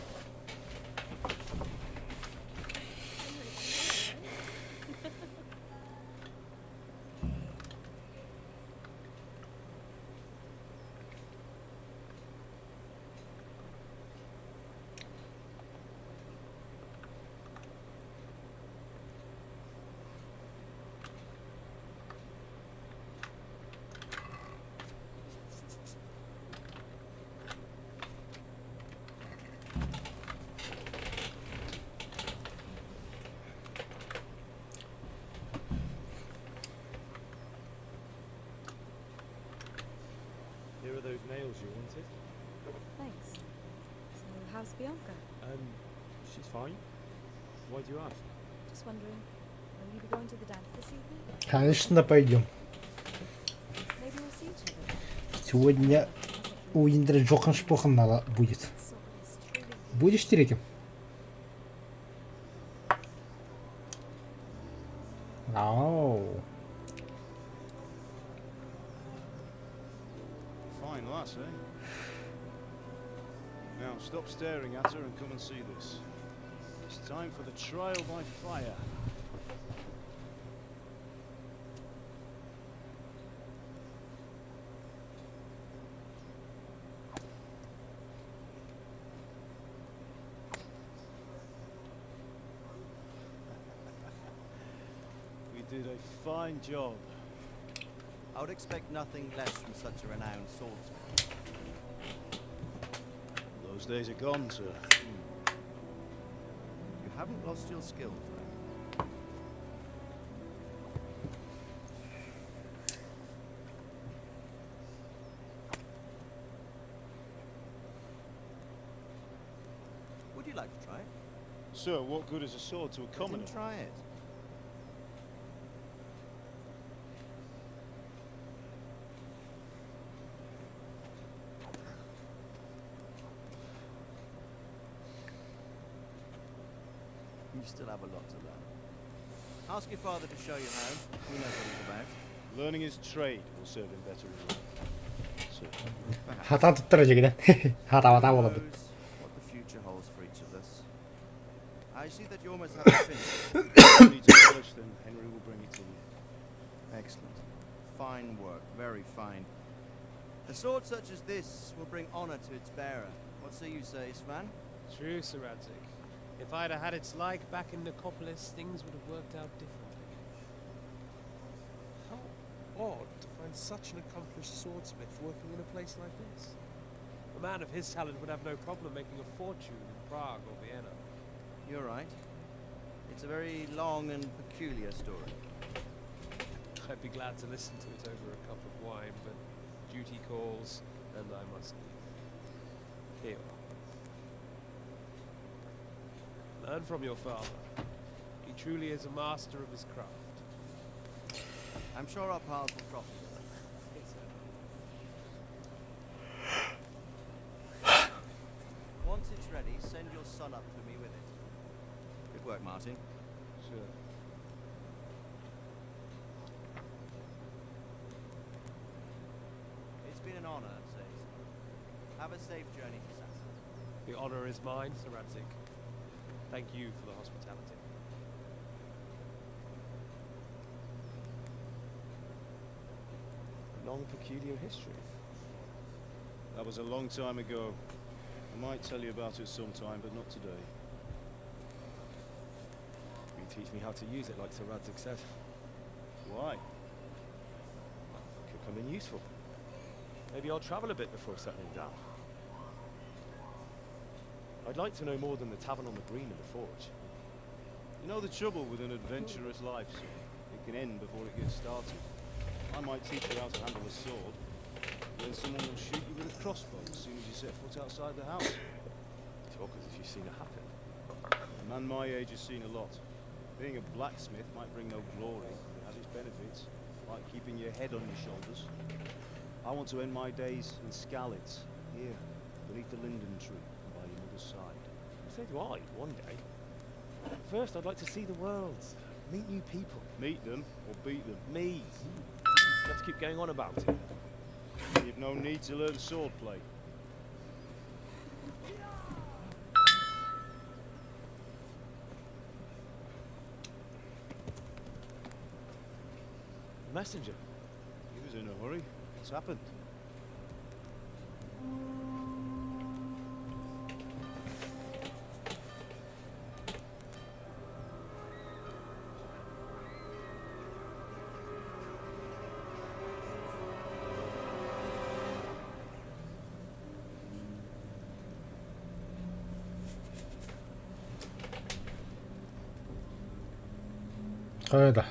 Here are those nails you wanted. Thanks. So, how's Bianca? She's fine. Why do you ask? Just wondering, will you be going to the dance this evening? Конечно, пойдем. Maybe we'll see each other. Сегодня у Индра Джоханшпохана будет. Будешь третьим? Ау. Fine lass, eh? Now stop staring at her and come and see this. It's time for the trial by fire. We did a fine job. I would expect nothing less from such a renowned swordsman. Those days are gone, sir. You haven't lost your skill, friend. Would you like to try it? Sir, what good is a sword to a commoner? Let him try it. You still have a lot to learn. Ask your father to show you how. He knows what he's about. Learning his trade will serve him better in life. Sir. 하다도 떨어지긴 해. 하다 Who 보다. knows what the future holds for each of us. I see that you almost have it finished. If you need to polish, then Henry will bring it to you. Excellent. Fine work. Very fine. A sword such as this will bring honor to its bearer. What say you, Sir Isvan? True, Sir Radzik. If I'd have had its like back in Nicopolis, things would have worked out differently. How odd to find such an accomplished swordsmith working in a place like this. A man of his talent would have no problem making a fortune in Prague or Vienna. You're right. It's a very long and peculiar story. I'd be glad to listen to it over a cup of wine, but duty calls, and I must leave. Here you are. Learn from your father. He truly is a master of his craft. I'm sure our paths will cross together. Once it's ready, send your son up to me with it. Good work, Martin. Sure. It's been an honor, Sir Isvan. Have a safe journey to Sasson. The honor is mine, Sir Radzik. Thank you for the hospitality. A long, peculiar history. That was a long time ago. I might tell you about it sometime, but not today. Will you teach me how to use it, like Sir Radzik said? Why? Could come in useful. Maybe I'll travel a bit before settling down. I'd like to know more than the tavern on the green and the forge. You know the trouble with an adventurous life, sir? It can end before it gets started. I might teach you how to handle a sword, then someone will shoot you with a crossbow as soon as you set foot outside the house. Talk as if you've seen it happen. A man my age has seen a lot. Being a blacksmith might bring no glory, but it has its benefits, like keeping your head on your shoulders. I want to end my days in Skalitz, here, beneath the linden tree, by your mother's side. So do I, one day. First, I'd like to see the world, meet new people. Meet them, or beat them? Me. You have to keep going on about it. You've no need to learn swordplay. A messenger. He was in a hurry. What's happened? 가야다.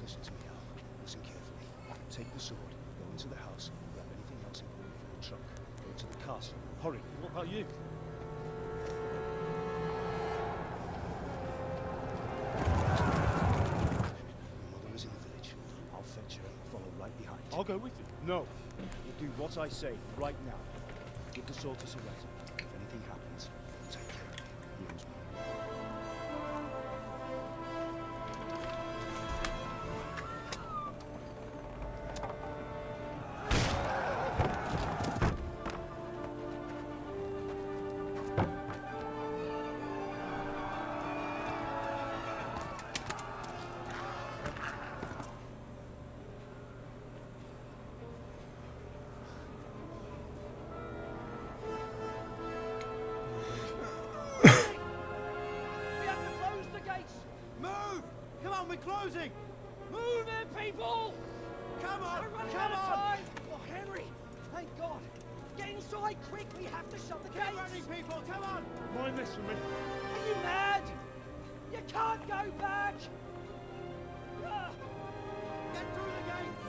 Listen to me, Al. Listen carefully. Take the sword, go into the house, and grab anything else important from the truck. Go to the castle. Hurry. What about you? Your mother is in the village. I'll fetch her and follow right behind. I'll go with you. No. You do what I say right now. Give the sword to Sir Radzik. If anything happens, take care. He owes me. We're closing! Move it, people! Come on! We're running Come out of on! time! Oh, Henry! Thank God! Get inside quick! We have to shut the Get gates! running, people! Come on! Mind this for me. Are you mad? You can't go back! Ah. Get through the gates!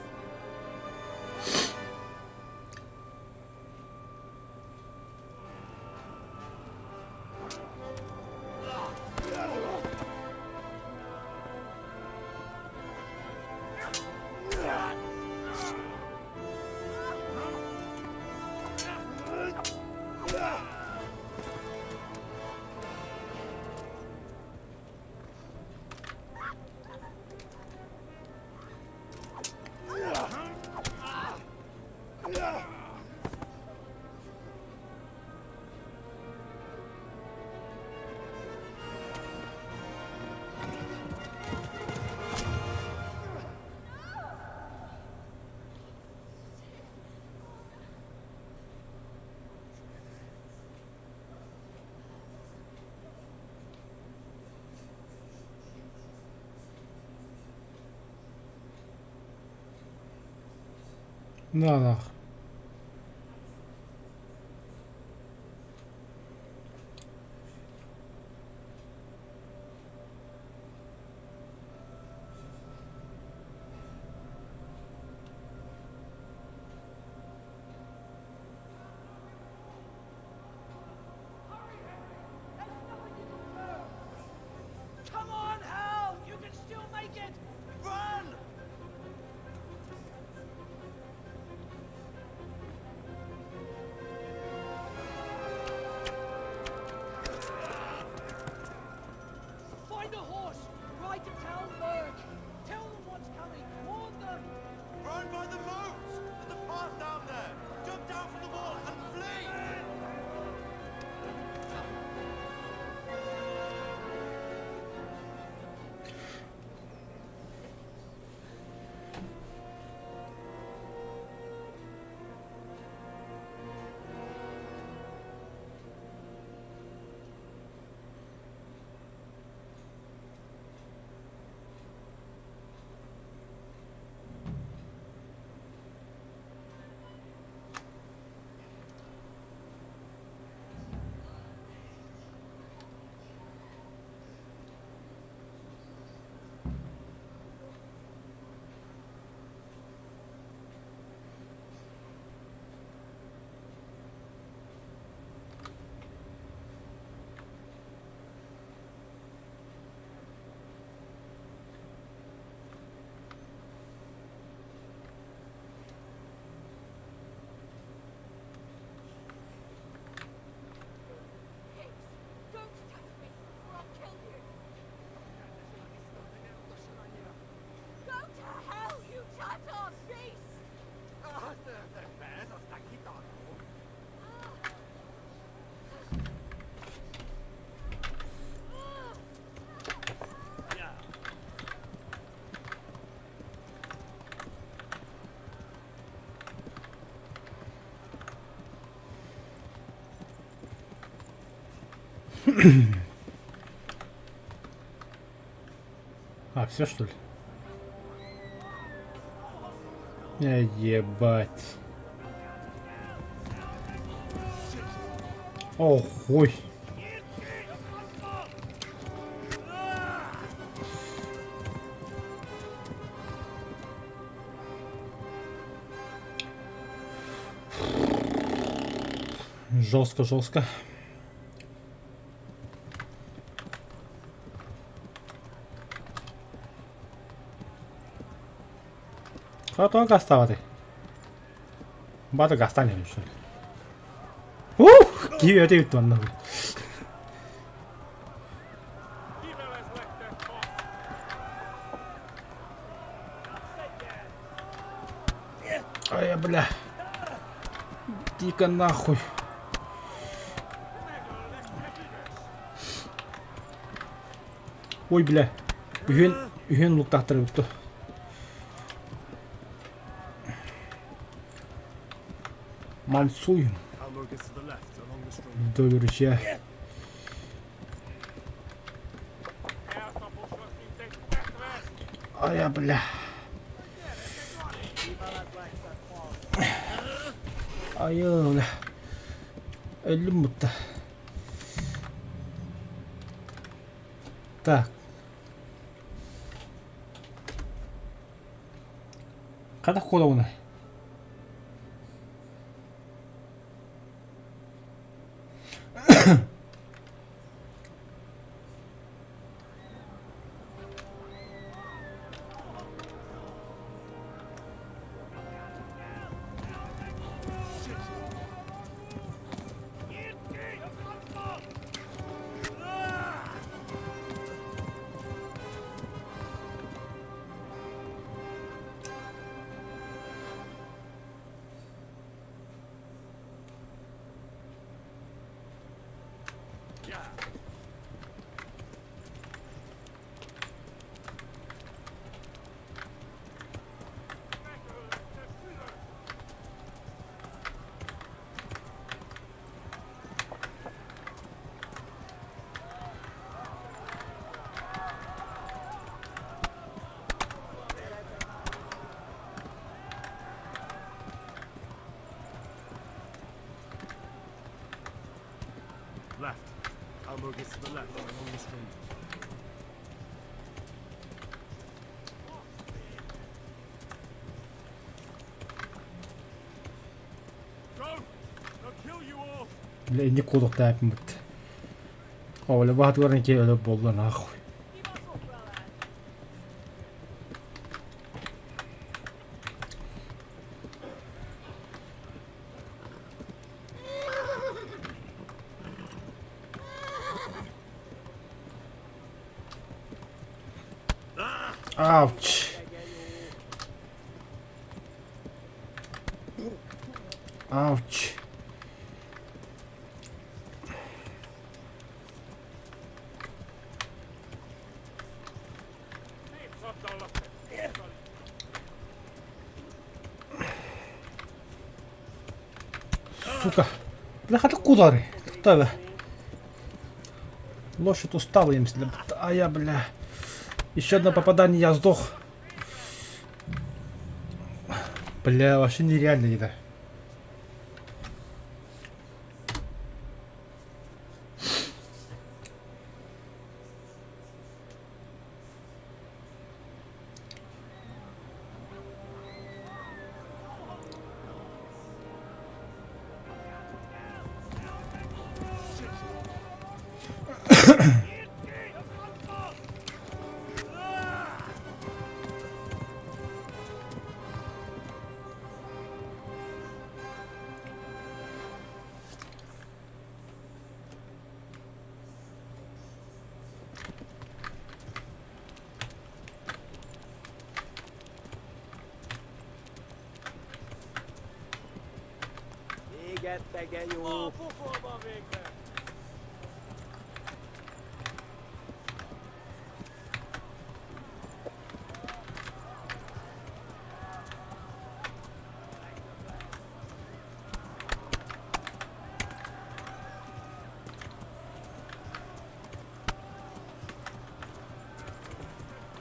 Na. Come on, Hal! You can still make it! Run! Find a horse! Ride to Talberg! Tell them what's coming! Warn them! Run by the moats! There's a path down there! Jump down from the wall and flee! А, все что ли? Ебать. Ох, ой. Жестко, жестко. Кто гаставати? Багато гастанів, що ли? Ух! Киви тонна. Ай, бля. Дико нахуй. Ой, бля. Үйен луктаттырып өттү. Мансуйын. Вдоль ручья. Ай, бля. Ай, бля. Эльмута. Так. Когда ходовно? Left. Elbow gets to the left along the street. Go! They'll kill you all! لاني كودو تاعك مت ولا واحد وراني كي على والله ناخوي Ouch. Ouch. Сука. Бляха, куда ты? Кто? Лошадь устала им. А я, бля. Еще одно попадание, я сдох. Бля, вообще нереально это.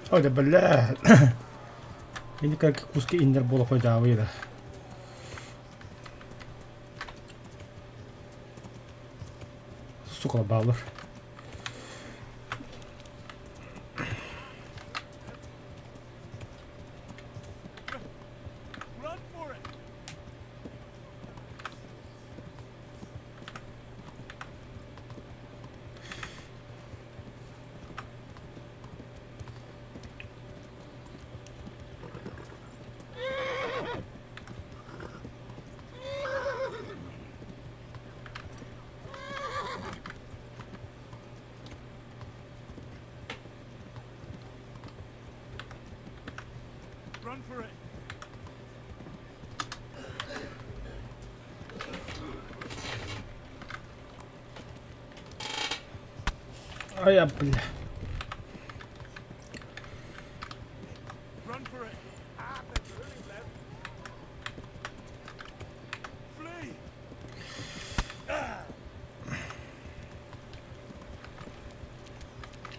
Ой, да бля. Или как куски иннер было пойдавы, да. Сука, баллар. Run for it! А я, бля. Run for it! Ah, that's really left. Flee!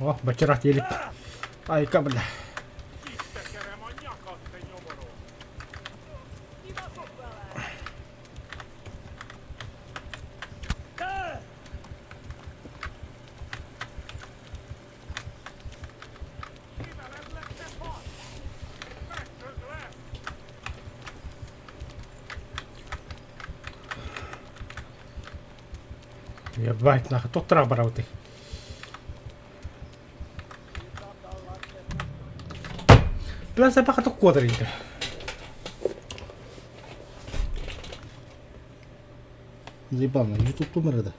О, бачарах елик. Ай, ка, бля. Ебать, нахуй, доктора брал ты. Бля, собака то квадренько. Заебал, на YouTube умер, да?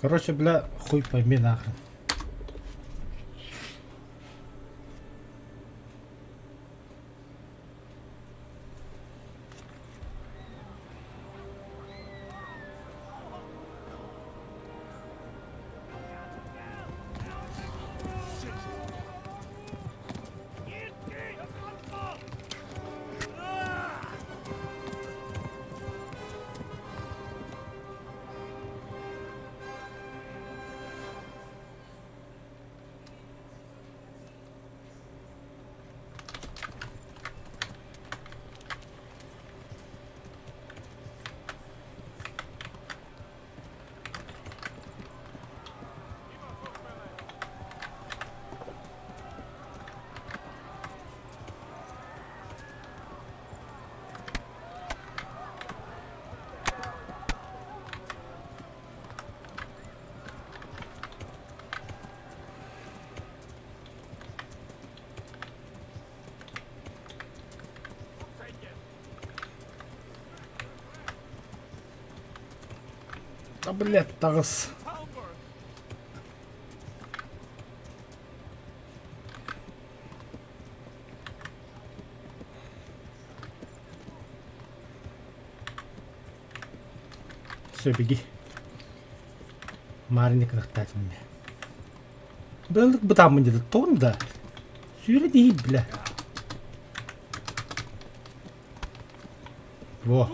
Короче, бля, хуй пойми нахрен. Да, блядь, Тарас. Все, беги. Марник нахтать меня. Был бы там мне тон, да? Сюрди, бля. Во.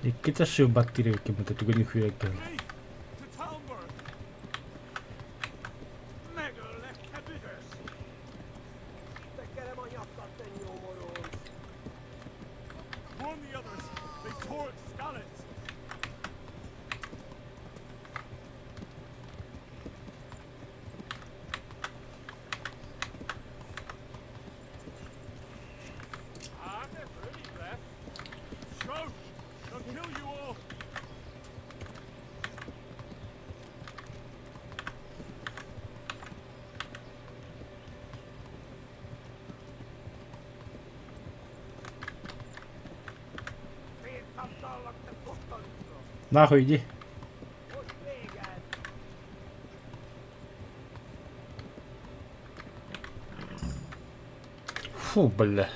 И какие-то шив батареи, какие-то туго нихуя делают. Нахуй иди. Фу, бля.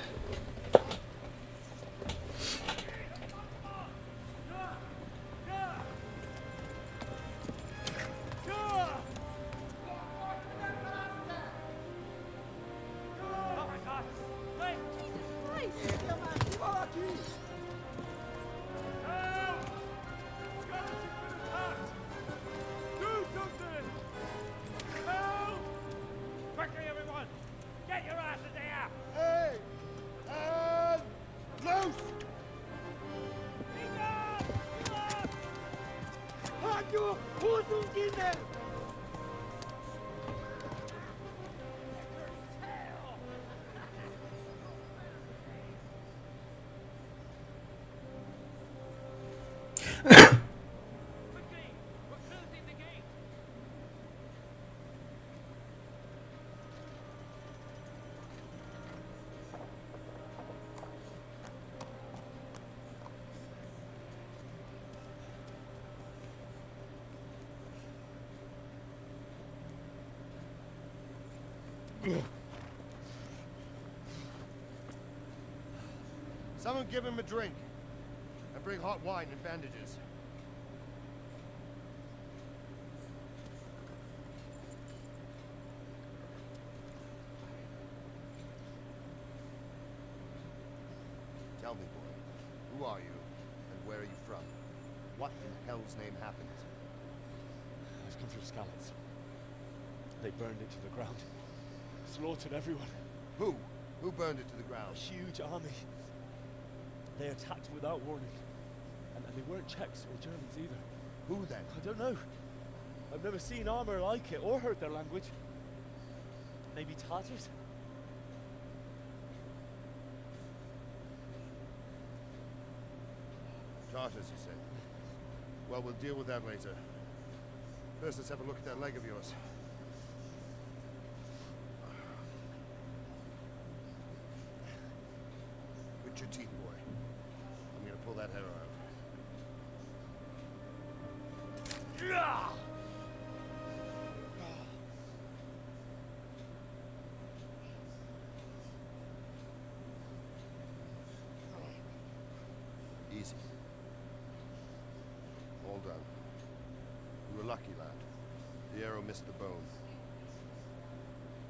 Someone give him a drink. And bring hot wine and bandages. Tell me, boy, who are you, and where are you from? What in hell's name happened? I've come through Skalitz. They burned it to the ground. Slaughtered everyone. Who? Who burned it to the ground? A huge army. They attacked without warning. And they weren't Czechs or Germans either. Who then? I don't know. I've never seen armor like it or heard their language. Maybe Tatars? Tartars, you say? Well, we'll deal with that later. First, let's have a look at that leg of yours. With your teeth, boy. I'm gonna pull that hair out. Easy. All done. You were lucky, lad. The arrow missed the bone.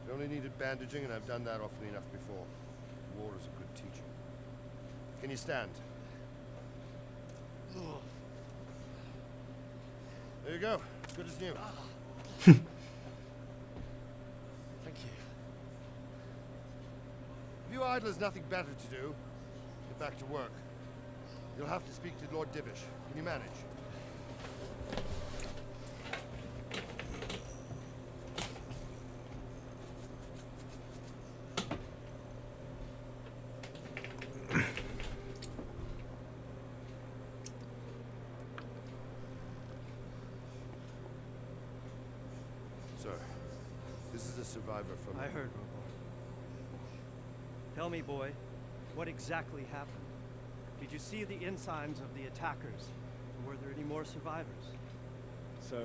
It only needed bandaging, and I've done that often enough before. War is a good teacher. Can you stand? There you go. Good as new. Thank you. If you idlers nothing better to do, get back to work. You'll have to speak to Lord Divish. Can you manage? Sir, this is a survivor from... I heard, Robo. Tell me, boy, what exactly happened? Did you see the ensigns of the attackers? And were there any more survivors? So,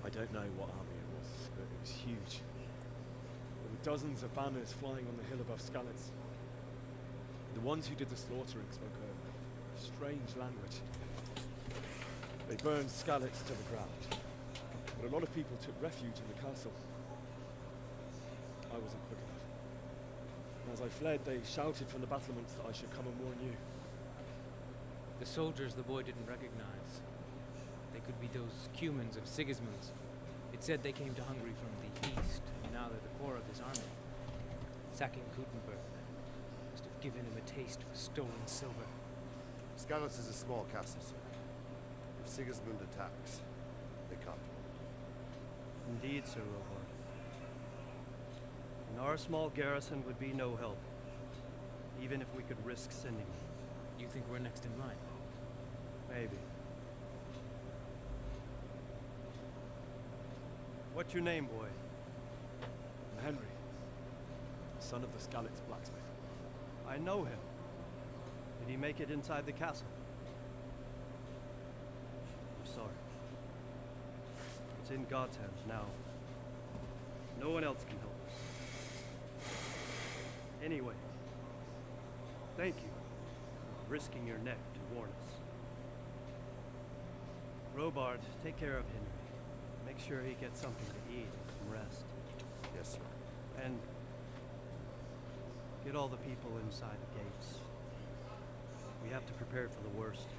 I don't know what army it was, but it was huge. There were dozens of banners flying on the hill above Skalitz. The ones who did the slaughtering spoke a strange language. They burned Skalitz to the ground, but a lot of people took refuge in the castle. I wasn't quick enough. As I fled, they shouted from the battlements that I should come and warn you. The soldiers the boy didn't recognize. They could be those Cumans of Sigismund's. It said they came to Hungary from the east, and now they're the core of his army. Sacking Gutenberg must have given him a taste for stolen silver. Skalitz is a small castle, sir. If Sigismund attacks, they can't. Indeed, Sir Rohor. And our small garrison would be no help, even if we could risk sending them. You think we're next in line? Maybe. What's your name, boy? I'm Henry, son of the Skalitz blacksmith. I know him. Did he make it inside the castle? I'm sorry. It's in God's hands now. No one else can help us. Anyway, thank you for risking your neck to warn us. Robard, take care of Henry. Make sure he gets something to eat and some rest. Yes, sir. And get all the people inside the gates. We have to prepare for the worst.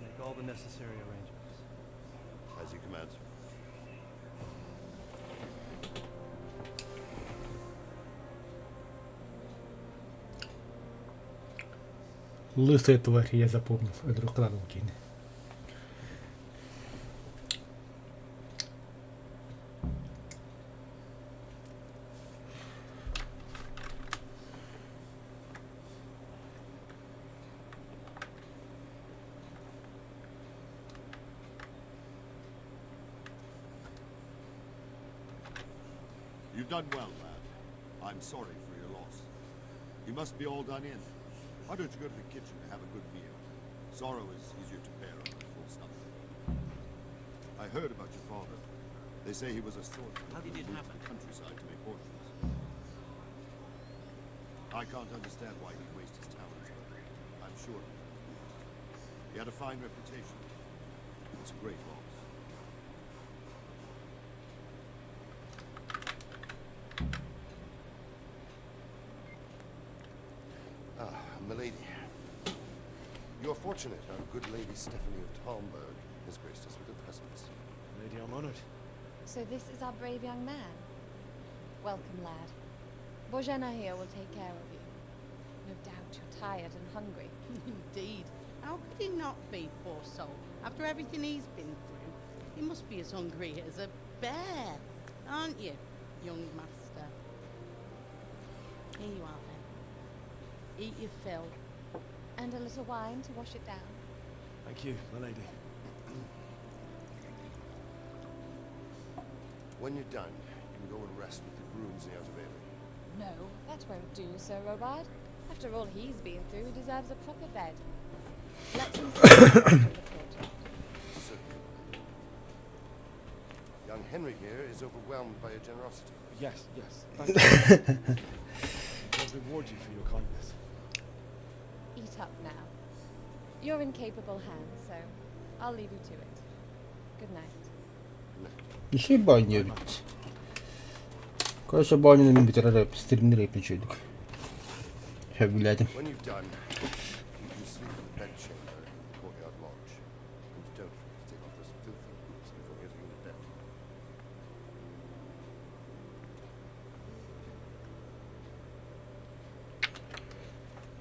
Make all the necessary arrangements. As you command, sir. Лысая тварь, я запомнил. Это клан Укин. You've done well, lad. I'm sorry for your loss. You must be all done in. Why don't you go to the kitchen and have a good meal? Sorrow is easier to bear on a full stomach. I heard about your father. They say he was a swordsman. How did it who moved happen? to the countryside to make horses. I can't understand why he'd waste his talents, but I'm sure he had a fine reputation. It's a great loss. Milady, you're fortunate our good lady Stephanie of Talmberg has graced us with her presence. Lady, I'm honored. So this is our brave young man. Welcome, lad. Bojana here will take care of you. No doubt you're tired and hungry. Indeed. How could he not be, poor soul? After everything he's been through, he must be as hungry as a bear, aren't you, young master? Here you are, then. Eat your fill. And a little wine to wash it down. Thank you, my lady. When you're done, you can go and rest with the grooms in the outer bailey. No, that won't do, Sir Robard. After all he's been through, he deserves a proper bed. Let him see the portrait. Certainly. Young Henry here is overwhelmed by your generosity. Yes, yes. Thank you. I'll reward you for your kindness. Eat up now. You're in capable hands, so I'll leave you to it. Good night. Еще баню ведь. Короче, баню на мимбитера стримера и причудик. Сейчас глядим. When you've done, you can sleep in the bedchamber in the courtyard lodge. And don't forget to take off those filthy boots before getting into bed.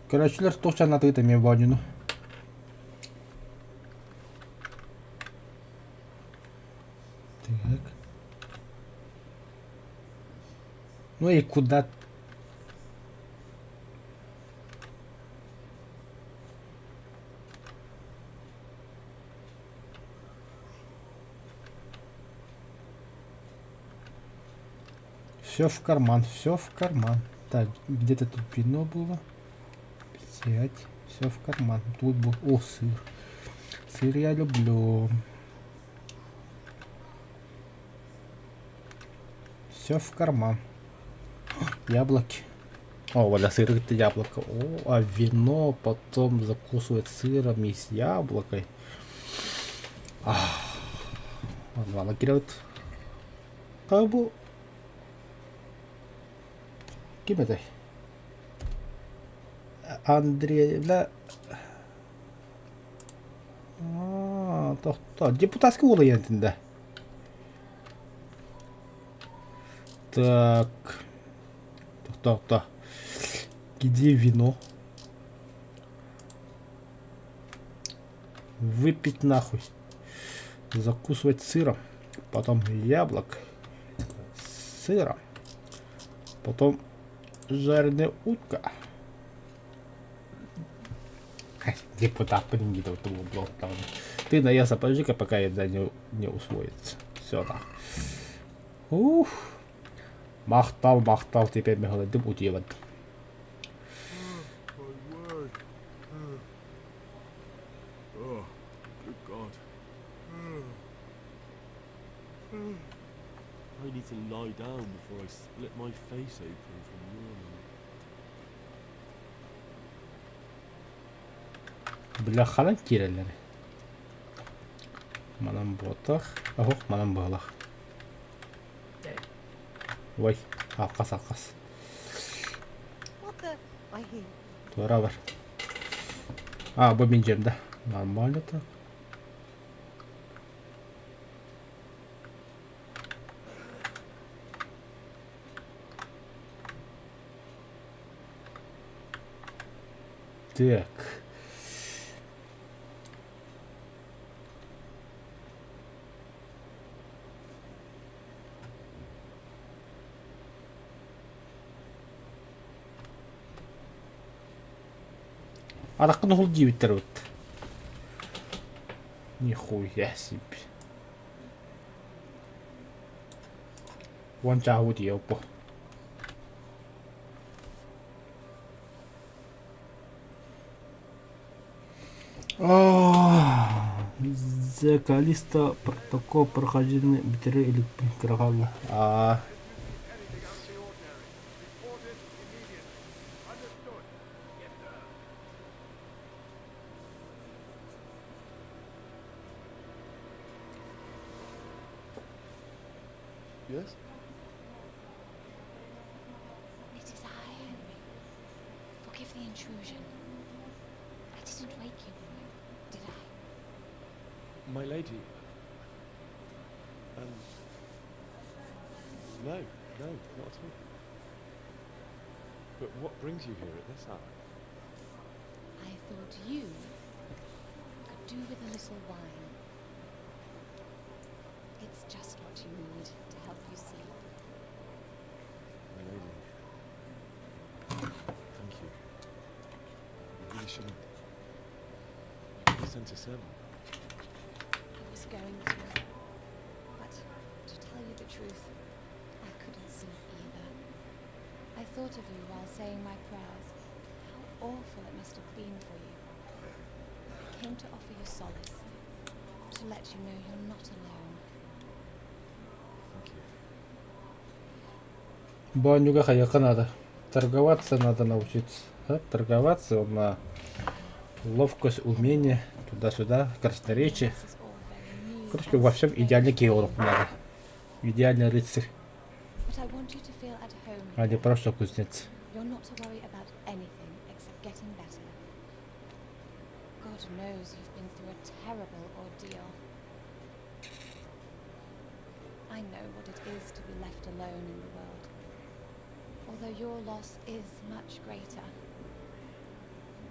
Короче, toch надо это мне баню. Так. Ну и куда? Все в карман, все в карман. Так, где-то тут вино было. 5. Все в карман. Тут был. О, сыр. Сыр я люблю. Все в карман. Яблоки. О, вот сыр это яблоко. О, а вино потом закусывать сыром и с яблокой. Ладно, кидают. Как бы. Кем это? Андрей, да. Депутатский уровень, да. Так. Так. Где вино? Выпить нахуй. Закусывать сыром. Потом яблок. Сыром. Потом жареная утка. Депутат принято вот того блока. Ты наелся, подожди-ка, пока еда не усвоится. Все так. Ух. Махтал, теперь мы голодим утевать. Oh, good God. I need to lie down before I split my face open from yawning. Бля, характерлер. Манам ботах. Ох, манам балах. Ой, акас. What the? I hear. Туравар. Бомбинджем, да. Нормально так. Так. Аракнул 9 вот. Нихуя себе. Вон чагу диопо. Закалиста протокол прохождения битері или кірғалы. Yes? It is I, Henry. Forgive the intrusion. I didn't wake you, did I? My lady. No, not at all. But what brings you here at this hour? I thought you could do with a little wine. It's just what you need to help you sleep. My lady. Thank you. You really shouldn't. You sent a servant. I was going to, but to tell you the truth, I couldn't sleep either. I thought of you while saying my prayers. How awful it must have been for you. I came to offer you solace, to let you know you're not alone. Банюга хаяка надо. Торговаться надо научиться. Торговаться на ловкость, умение, туда-сюда, красноречие. Короче, во всем идеальный геолог надо. Идеальный рыцарь. А не просто кузнец. You're not to worry about anything except getting better. God knows you've been through a terrible ordeal. I know what it is to be left alone in the world. Although your loss is much greater.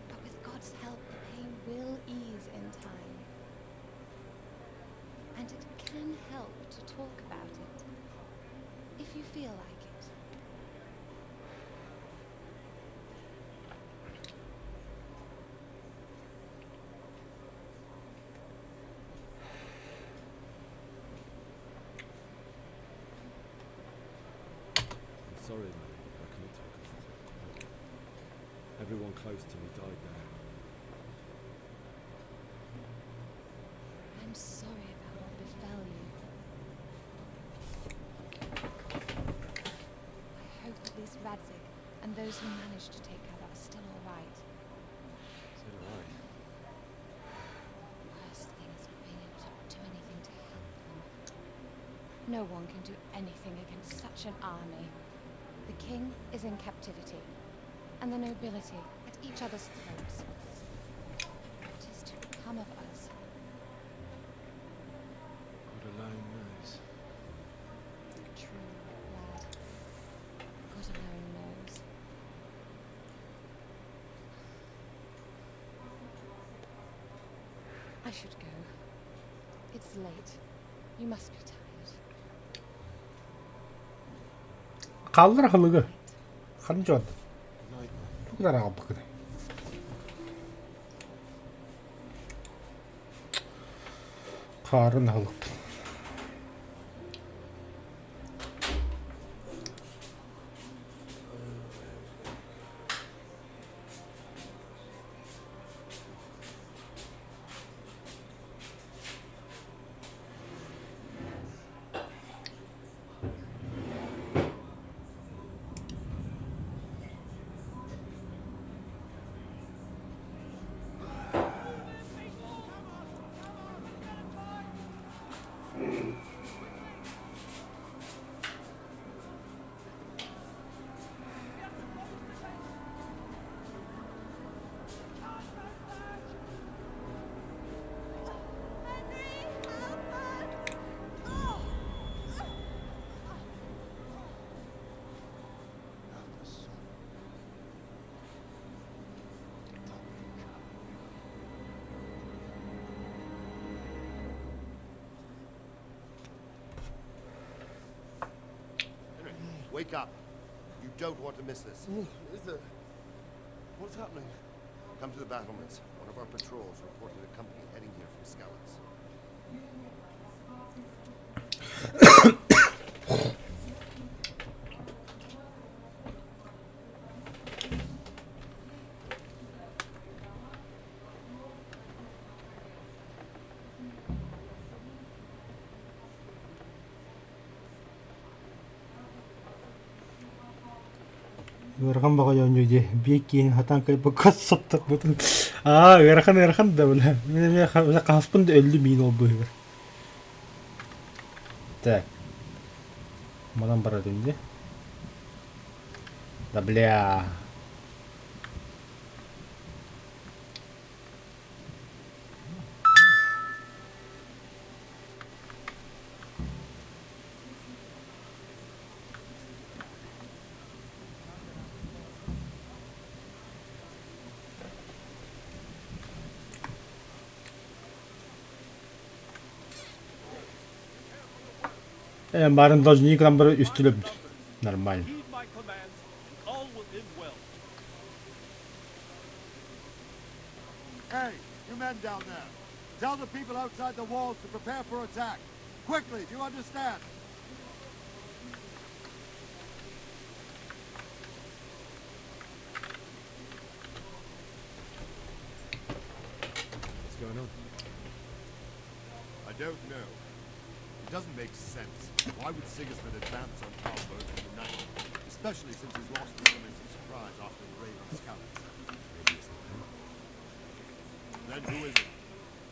But with God's help, the pain will ease in time. And it can help to talk about it, if you feel like it. Sorry, Mary, I cannot talk about it. Everyone close to me died there. I'm sorry about what befell you. I hope at least Radzig and those who managed to take cover are still all right. So do I. The worst thing is not being able to do anything to help them. No one can do anything against such an army. The king is in captivity, and the nobility at each other's throats. What is to become of us? God alone knows. True, lad. God alone knows. I should go. It's late. You must be tired. Қалдыр қылығы. Қанын жоғады. Тұғдар ағып бұқыды. Қарын қылып. Wake up. You don't want to miss this. Is there? What's happening? Come to the battlements. One of our patrols reported a company heading here from Skalitz. Ырахан бага жонжуйди. Бекин хатанкай бакассаттак бутун. Ырахан да була. Мен каспын да өлдү мин ол быгыр. Так. Мындан барады инде. Да бля. Барын даже никогда бір үстіліп. Нормально. Hey, you men down there. Tell the people outside the walls to prepare for attack. Quickly, do you understand? What's going on? I don't know. It doesn't make sense. Why would Sigismund advance on Talberg in the night? Especially since he's lost the elements of surprise after the raid on scouts. Then who is it?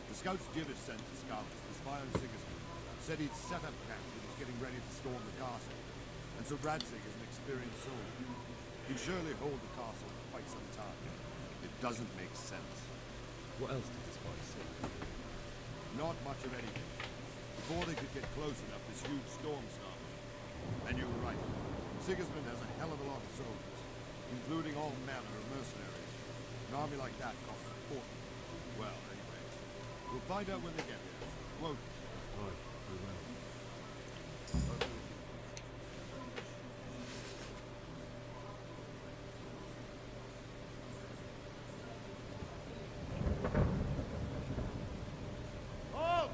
The scouts Jivish sent to scouts to spy on Sigismund. Said he'd set up camp and was getting ready to storm the castle. And so Radzig is an experienced soldier. He'd surely hold the castle for quite some time. It doesn't make sense. What else did the spies say? Not much of anything. Before they could get close enough, this huge storm started. And you were right. Sigismund has a hell of a lot of soldiers, including all manner of mercenaries. An army like that costs a fortune. Well, anyway, we'll find out when they get here, won't we? Right, we will. Halt!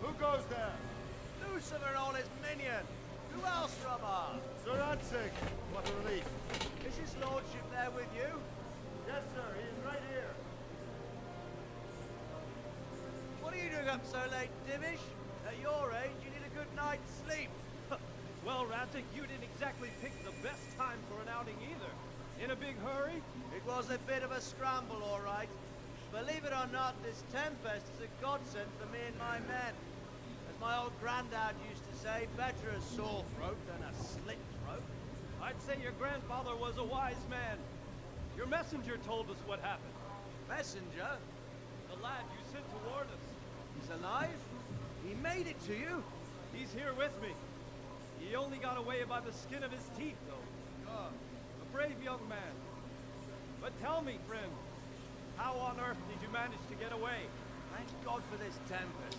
Who goes there? Lucifer and all his minion. Who else, Robber? Sir Radzig, what a relief. Is his lordship there with you? Yes, sir, he is right here. What are you doing up so late, Divish? At your age, you need a good night's sleep. Well, Radzig, you didn't exactly pick the best time for an outing either. In a big hurry? It was a bit of a scramble, all right. Believe it or not, this tempest is a godsend for me and my men. As my old granddad used to say, better a sore throat than a slit throat. I'd say your grandfather was a wise man. Your messenger told us what happened. Messenger? The lad you sent to warn us. He's alive? He made it to you? He's here with me. He only got away by the skin of his teeth, though. A brave young man. But tell me, friend, how on earth did you manage to get away? Thank God for this tempest.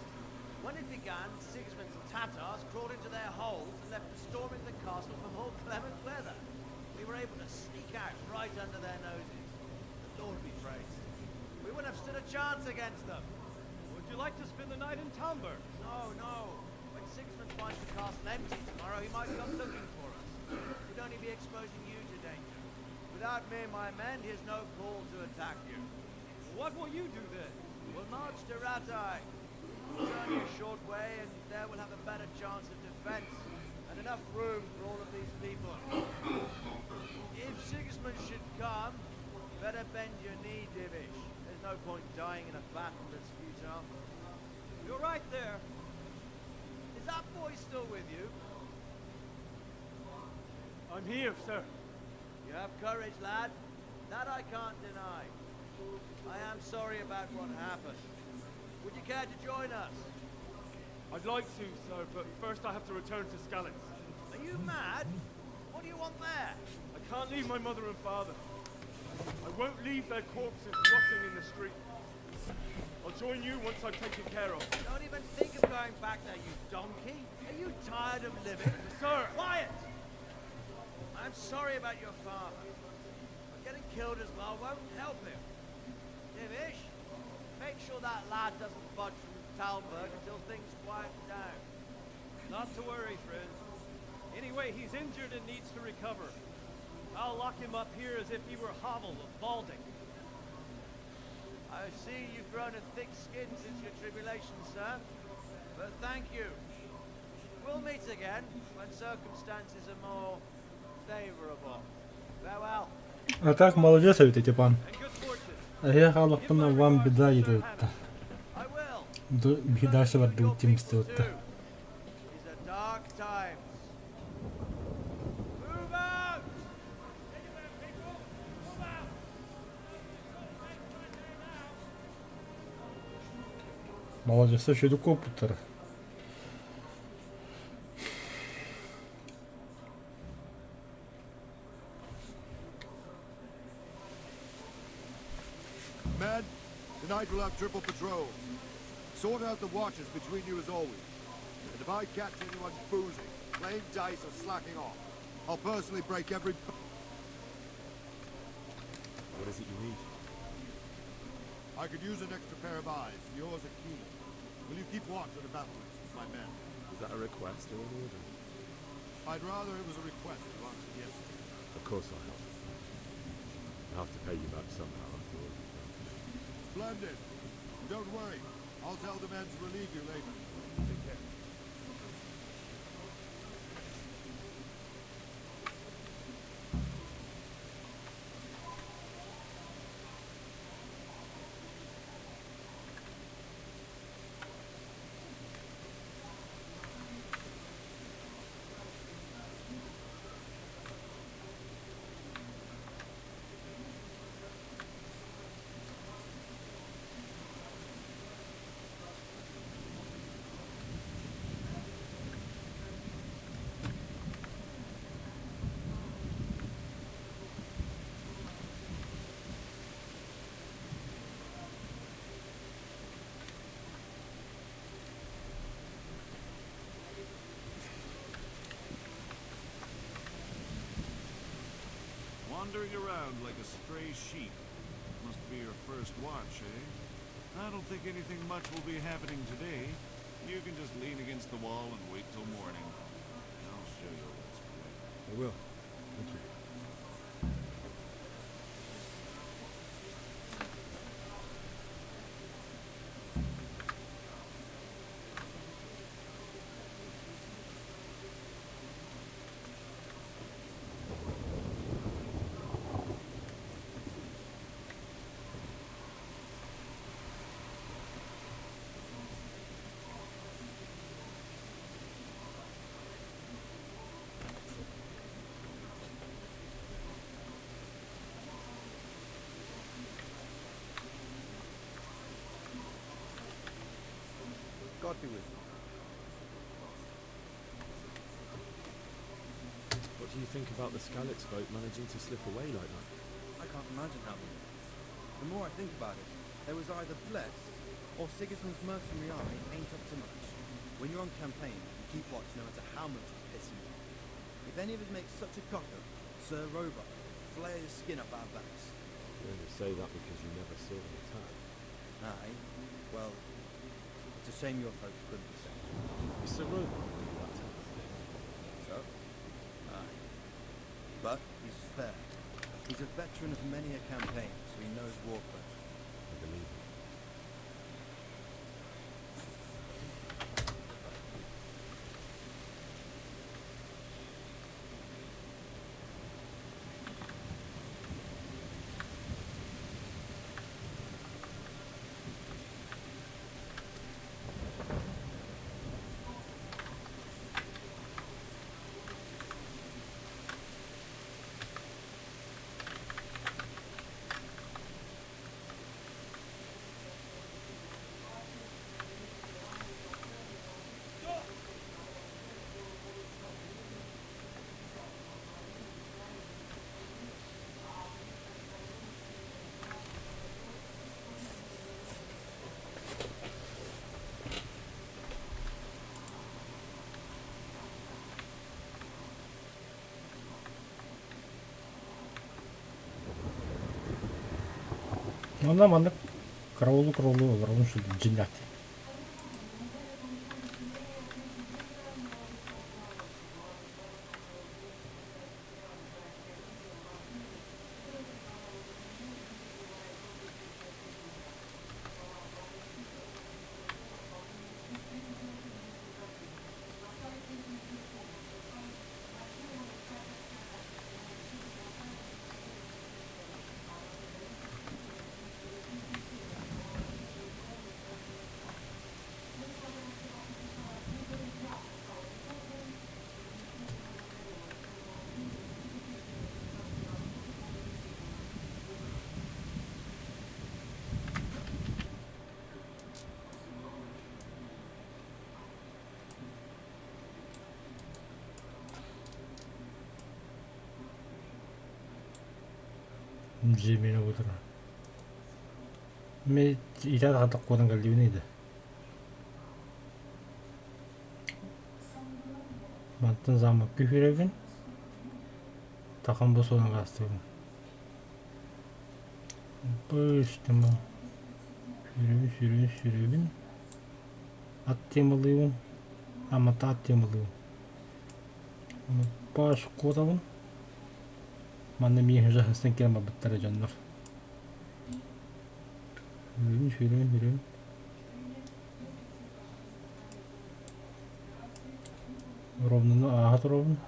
When it began, Sigismund's Tatars crawled into their holes and left us storming the castle for more clement weather. We were able to sneak out right under their noses. The Lord be praised. We wouldn't have stood a chance against them. Would you like to spend the night in Talberg? No, no. When Sigismund finds the castle empty tomorrow, he might come looking for us. We'd only be exposing you to danger. Without me and my men, he has no call to attack you. What will you do then? We'll march to Ratai. It's only a short way, and there we'll have a better chance of defense, and enough room for all of these people. If Sigismund should come, better bend your knee, Divish. There's no point dying in a battle that's futile. You're right there. Is that boy still with you? I'm here, sir. You have courage, lad. That I can't deny. I am sorry about what happened. Would you care to join us? I'd like to, sir, but first I have to return to Skalitz. Are you mad? What do you want there? I can't leave my mother and father. I won't leave their corpses rotting in the street. I'll join you once I've taken care of them. Don't even think of going back there, you donkey. Are you tired of living? Sir! Quiet! I'm sorry about your father. But getting killed as well won't help him. Divish, make sure that lad doesn't budge from Talberg until things quiet down. Not to worry, friend. Anyway, he's injured and needs to recover. I'll lock him up here as if he were hobbled or balding. I see you've grown a thick skin since your tribulation, sir. But thank you. We'll meet again when circumstances are more favorable. А так, молодец, ведь пан. А я халапна вам беда идет. Беда, что вот был тем стоит. These are dark times. Move out! Молодец, еще иду компьютер. Men, tonight we'll have triple patrol. Sort out the watches between you as always. And if I catch anyone boozing, playing dice or slacking off, I'll personally break every... What is it you need? I could use an extra pair of eyes. Yours are keen. Will you keep watch on the battlements with my men? Is that a request or an order? I'd rather it was a request rather than yes. Of course I'll help. I'll have to pay you back somehow after all you've done. Splendid. Don't worry. I'll tell the men to relieve you later. Take care. Wandering around like a stray sheep. Must be your first watch, eh? I don't think anything much will be happening today. You can just lean against the wall and wait till morning. I'll show you what's good. I will. Thank you. God be with you. What do you think about the Skalitz folk managing to slip away like that? I can't imagine how they did. The more I think about it, they was either blessed, or Sigismund's mercenary army ain't up to much. When you're on campaign, you keep watch no matter how much it's pissing you. If any of us make such a cock up, Sir Robot will flare his skin up our backs. You only say that because you never saw them attack. Aye, well, it's a shame your folks couldn't be saved. Is Sir Robot really that tough? So? Aye. But he's fair. He's a veteran of many a campaign, so he knows war pressure. I believe it. Mana mana kraulu orang sudah jinak. Жемені отыр. Мен итат қатық қодан кәлдеуін еді. Мантын замып көферебін. Тақын бұл содан қастығын. Бұштыма. Сүйребін. Ат темілуын. Амата ат темілуын. Баш қодауын. Манда мейхін жақыстан керем бабыттары жанлар. Сүйребін. Ровнаны ағат ровын.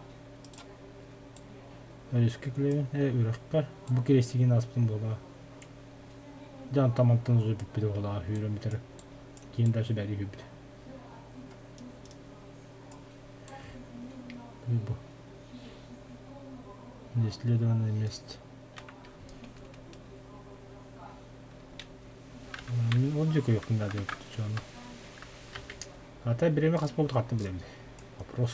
Өреске кілебін. Үріққа. Бұл керестеген аспын бола. Жан тамантын ұзы бүппеді оғылаға сүйребін бітірі. Кейін дәрші бәрі көпті. Бұл. Неследованное место. Он жеке yok надо yapacağım. Hatta birime kas bulduk attım bile. Вопрос.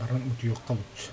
Barang uji yok kalıç.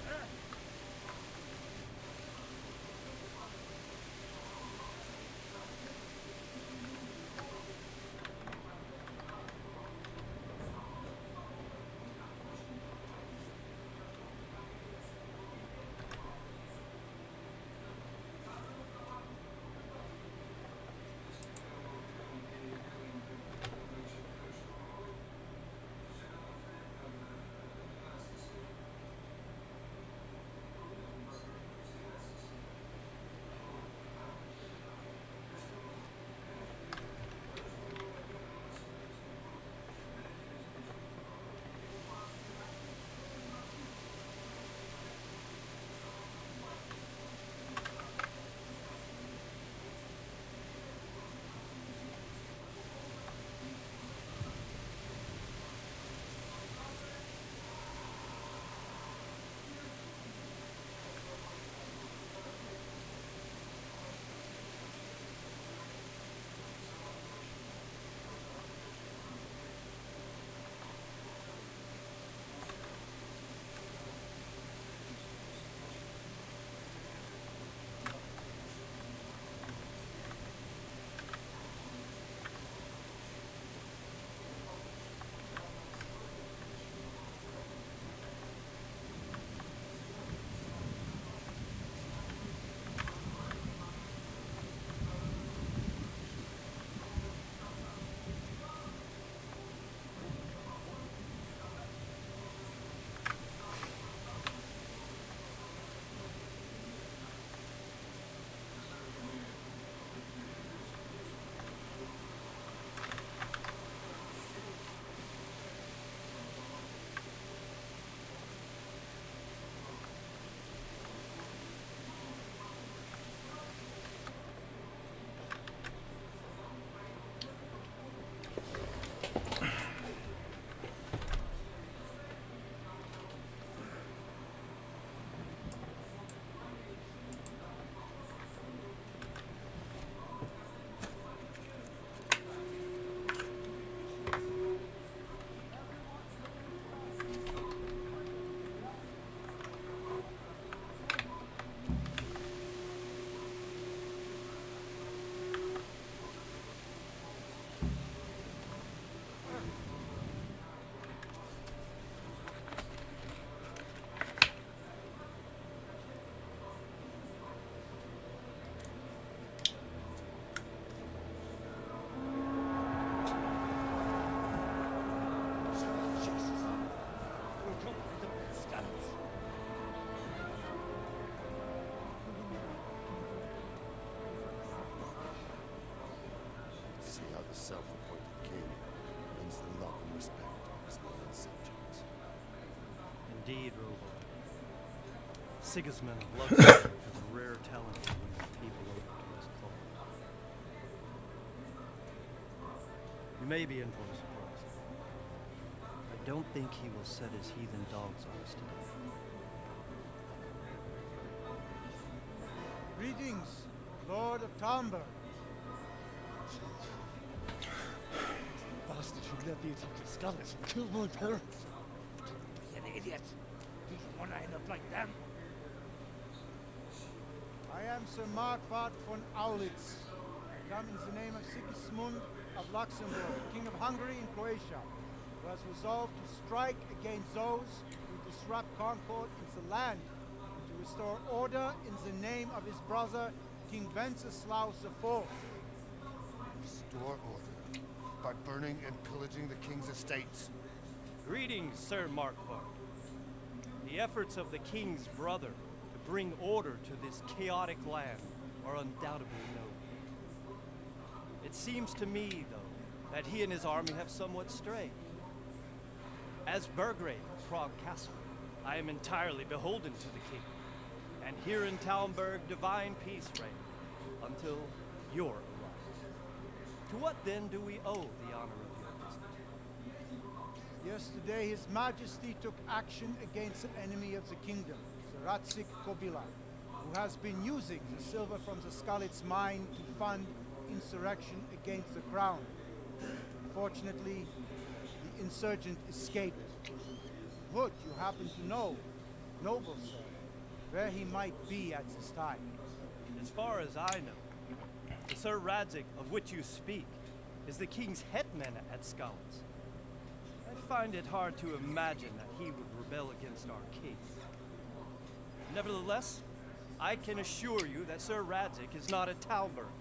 self-appointed king wins the love and respect of his loyal subjects. Indeed, Robo. Sigismund loves you for the rare talent of winning people over to his cause. You may be in for a surprise. I don't think he will set his heathen dogs on us today. Greetings, Lord of Tamber. Bastard who led the attack to Scarlet and killed my parents. Be an idiot. You don't want to end up like them. I am Sir Marquardt von Aulitz. I come in the name of Sigismund of Luxembourg, King of Hungary and Croatia, who has resolved to strike against those who disrupt concord in the land, and to restore order in the name of his brother, King Wenceslaus IV. Restore order by burning and pillaging the king's estates. Greetings, Sir Marquardt. The efforts of the king's brother to bring order to this chaotic land are undoubtedly noble. It seems to me, though, that he and his army have somewhat strayed. As Burgrave of Prague Castle, I am entirely beholden to the king, and here in Talmberg divine peace reigned until your arrival. To what then do we owe the honor of your visit? Yesterday, His Majesty took action against an enemy of the kingdom, the Ratsik Kobila, who has been using the silver from the Skalitz mine to fund insurrection against the crown. Fortunately, the insurgent escaped. Would you happen to know, noble sir, where he might be at this time? As far as I know, the Sir Radzik of which you speak is the king's hetman at Skalitz. I find it hard to imagine that he would rebel against our king. Nevertheless, I can assure you that Sir Radzik is not at Talberg.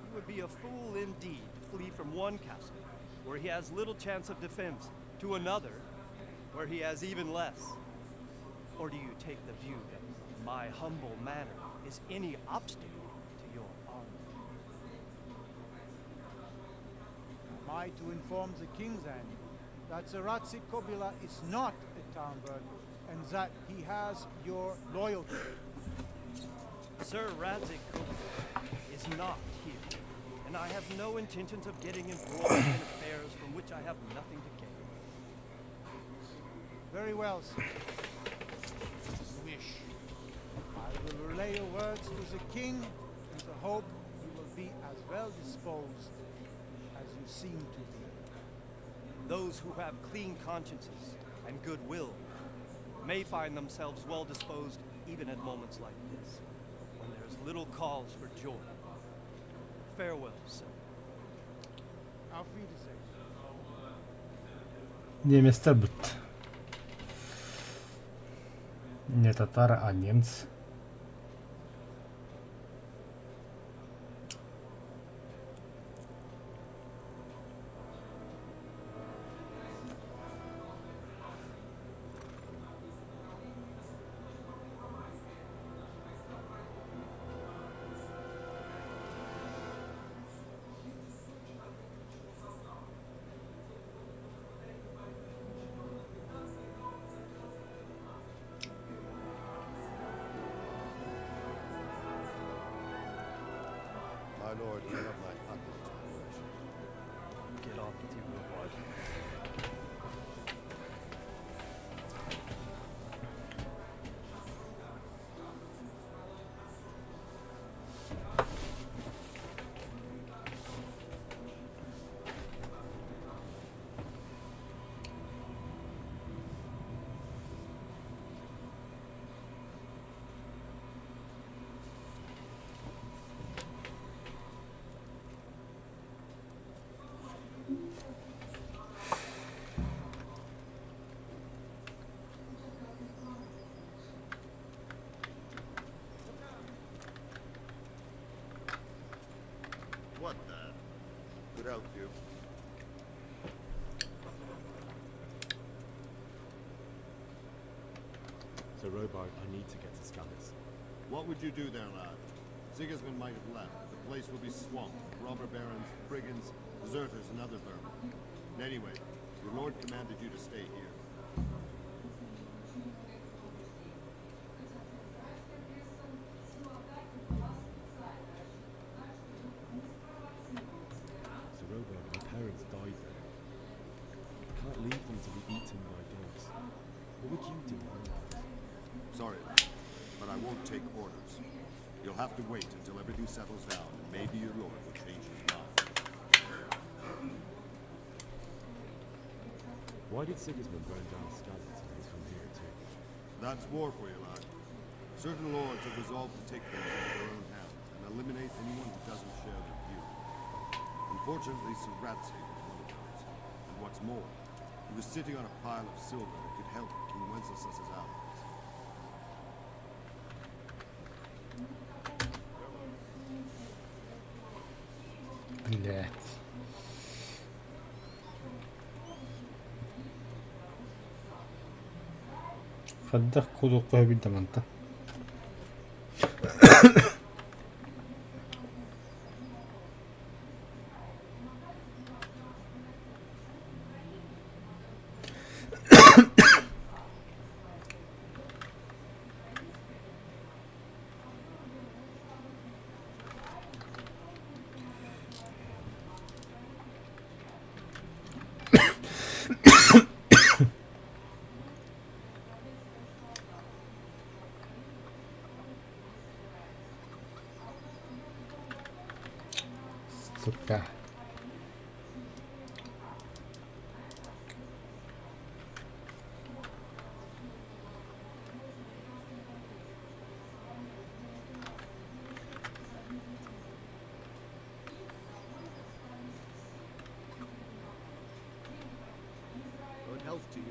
He would be a fool indeed to flee from one castle, where he has little chance of defense, to another, where he has even less. Or do you take the view that my humble manner is any obstacle to your army? Am I to inform the king then that Sir Ratsik Kobila is not at Talmberg and that he has your loyalty? Sir Radzik is not here, and I have no intentions of getting embroiled in affairs from which I have nothing to gain. Very well, sir. As you wish. I will relay your words to the king in the hope you will be as well disposed as you seem to be. Those who have clean consciences and goodwill may find themselves well disposed even at moments like this, when there is little cause for joy. Farewell, sir. Auf Wiedersehen. Не места быть. Не татары, а немцы. My lord, let up my pocket examination. Get off with you, Woodward. What the? Good help you. So, Robard, I need to get to Skalitz. What would you do there, lad? Sigismund might have left. The place will be swamped with robber barons, brigands, deserters, and other vermin. And anyway, your lord commanded you to stay here. So, Robard, my parents died there. I can't leave them to be take orders. You'll have to wait until everything settles down, and maybe your lord will change his mind. Why did Sigismund burn down Skalitz and he's from here too? That's war for you, lad. Certain lords have resolved to take things into their own hands and eliminate anyone who doesn't share their view. Unfortunately, Sir Ratsay was one of those. And what's more, he was sitting on a pile of silver that could help King Wenceslas's allies. Блять. Хаддах кулукка бидаманта. Сука. Good health to you.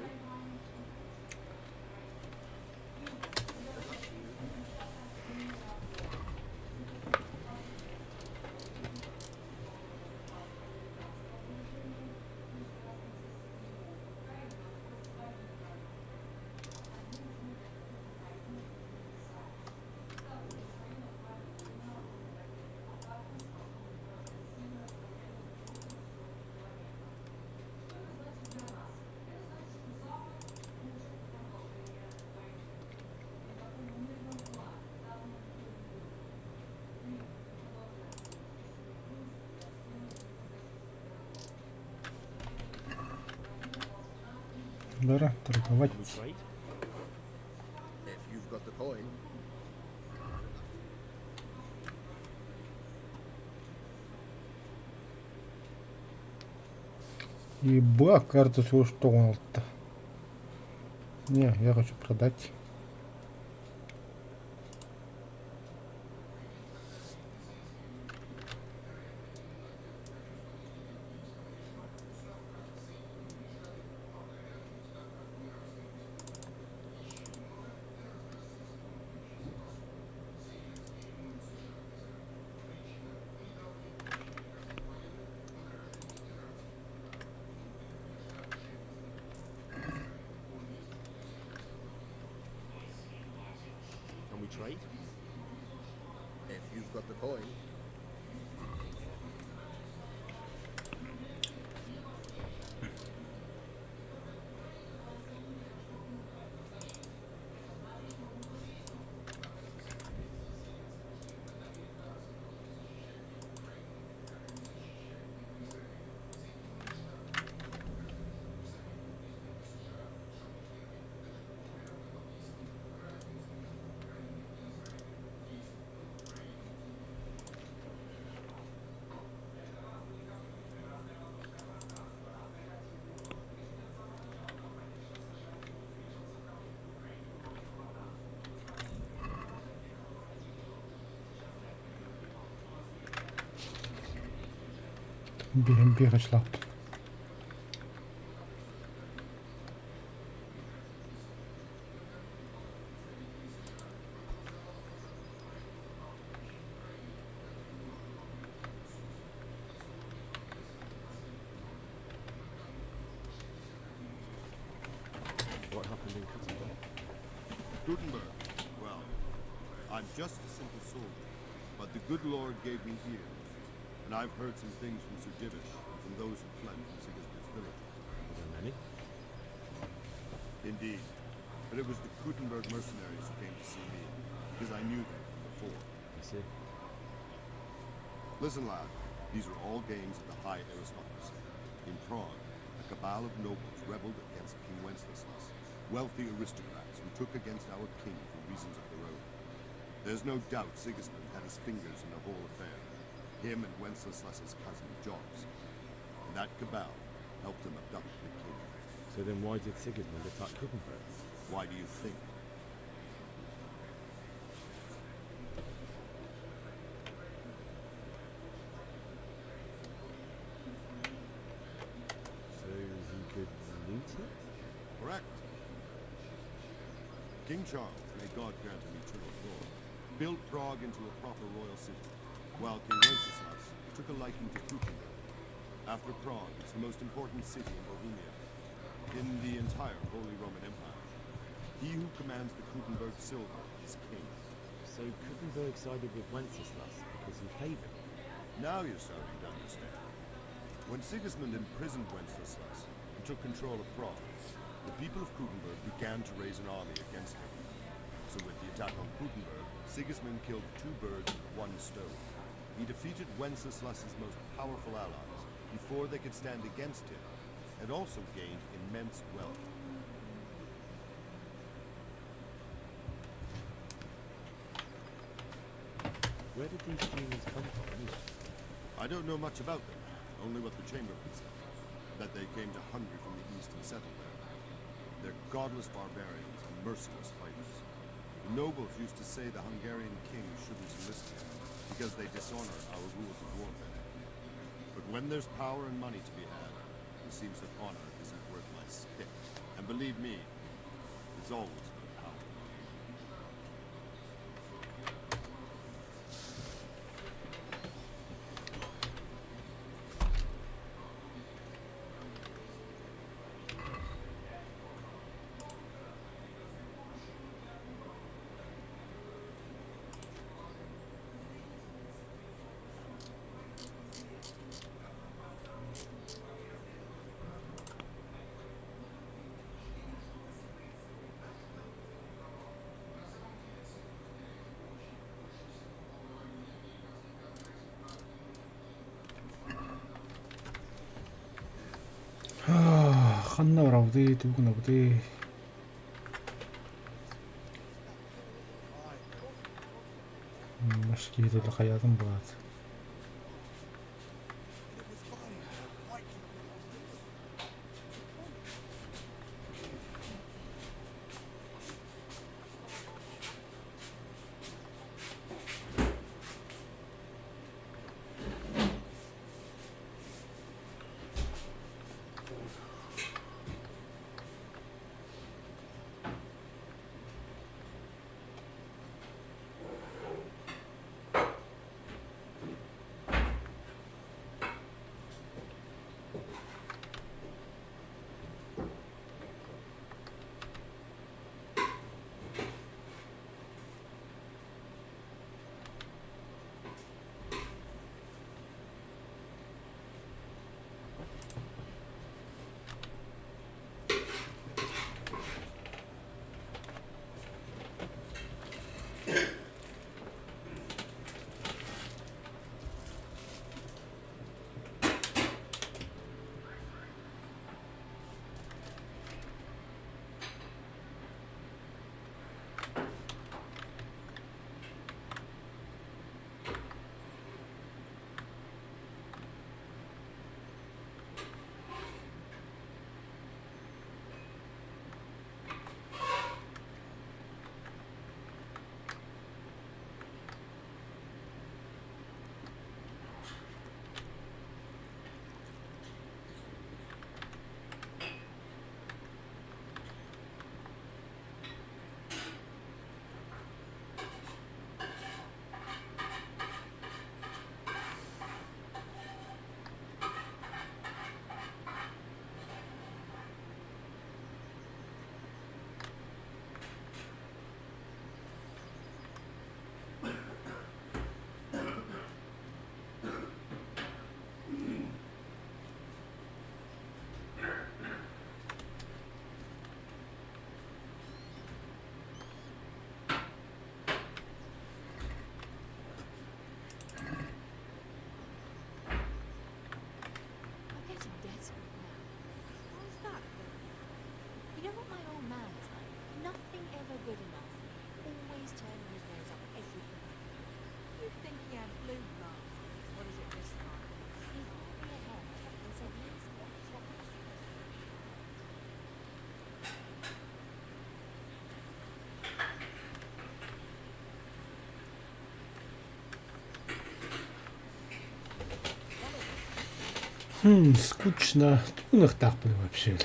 Пора торговать. If you've got the coin. Еба, карта свою что он-то? Не, я хочу продать. Can we trade? If you've got the coin. Бегать лап. What happened in Gutenberg? Gutenberg? Well, I'm just a simple soldier, but the good Lord gave me ears. And I've heard some things from Sir Divish and from those who fled from Sigismund's village. Are there many? Indeed. But it was the Gutenberg mercenaries who came to see me, because I knew them from before. I see. Listen, lad. These are all games of the high aristocracy. In Prague, a cabal of nobles rebelled against King Wenceslas, wealthy aristocrats who took against our king for reasons of their own. There's no doubt Sigismund had his fingers in the whole affair. Him and Wenceslas's cousin, Jobs. And that cabal helped him abduct the king. So then why did Sigismund attack Kuttenberg? Why do you think? So he could loot it? Correct. King Charles, may God grant him eternal glory, built Prague into a proper royal city, while King Wenceslas took a liking to Kuttenberg. After Prague, it's the most important city in Bohemia, in the entire Holy Roman Empire. He who commands the Kuttenberg silver is king. So Kuttenberg sided with Wenceslas because he favoured him? Now you're starting to understand. When Sigismund imprisoned Wenceslas and took control of Prague, the people of Kuttenberg began to raise an army against him. So with the attack on Kuttenberg, Sigismund killed 2 birds with 1 stone. He defeated Wenceslas's most powerful allies before they could stand against him, and also gained immense wealth. Where did these demons come from anyway? I don't know much about them, only what the Chamberlain said. That they came to Hungary from the east and settled there. They're godless barbarians and merciless fighters. The nobles used to say the Hungarian king shouldn't enlist them, because they dishonor our rules of warfare. But when there's power and money to be had, it seems that honor isn't worth my spit. And believe me, it's always about power. خلنا ورا ودي توقنا ودي مشكلة الخياط مبغات Скучно. Ну их так было вообще.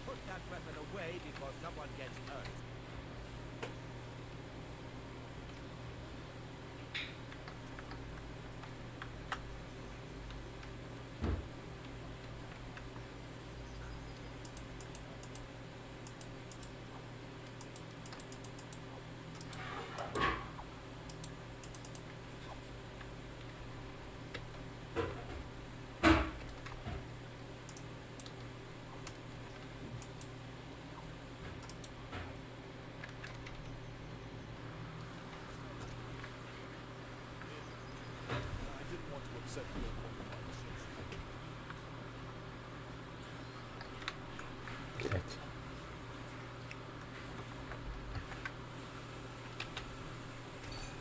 Put that weapon away before someone gets hurt. I didn't want to upset you on one of my missions. Блять.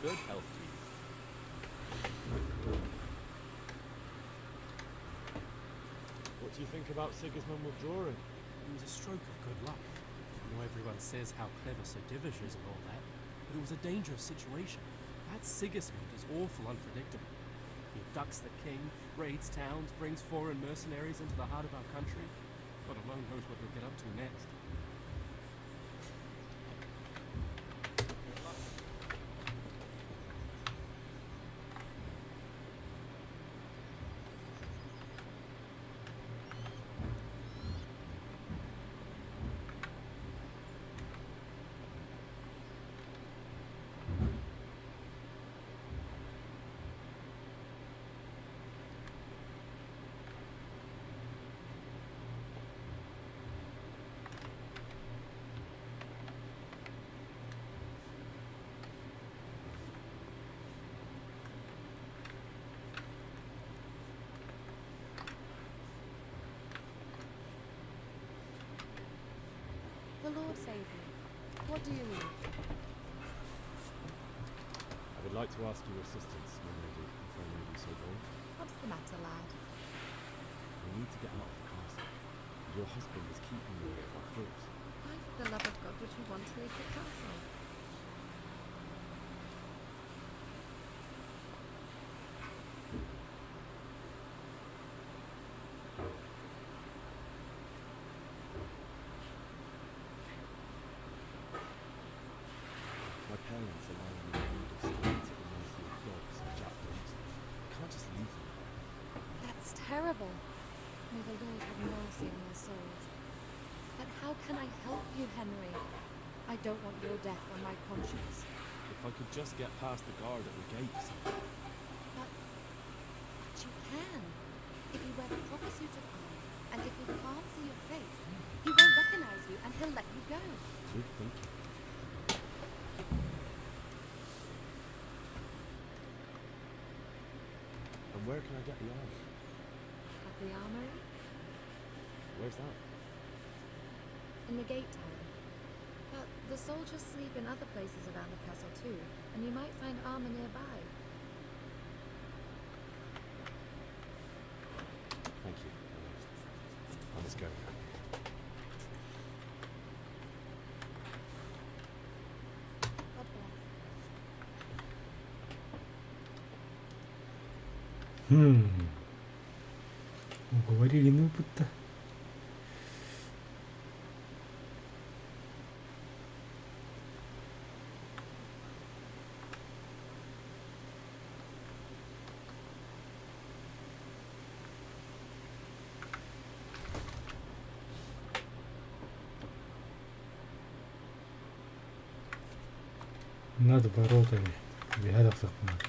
Good health to you. What do you think about Sigismund withdrawing? It was a stroke of good luck. I know everyone says how clever Sir Divish is and all that, but it was a dangerous situation. That Sigismund is awful unpredictable. He abducts the king, raids towns, brings foreign mercenaries into the heart of our country. God alone knows what he'll get up to next. The Lord save you. What do you need? I would like to ask your assistance, my lady, if I may be so bold. What's the matter, lad? We need to get out of the castle. Your husband is keeping me here by force. Why, for the love of God, would you want to leave the castle? My parents are lying in the need of staying at the mercy of dogs and jackals. I can't just leave them. That's terrible. May the Lord have mercy on their souls. But how can I help you, Henry? I don't want your death on my conscience. If I could just get past the guard at the gate or something. But you can. If you wear the proper suit of armor, and if he can't see your face, he won't recognize you and he'll let you go. Good thinking. And where can I get the armor? At the armory? Where's that? In the gate tower. But the soldiers sleep in other places around the castle too, and you might find armor nearby. Thank you. I must go now. God bless. Уговорили, ну будто. Над воротами. Бегать так надо.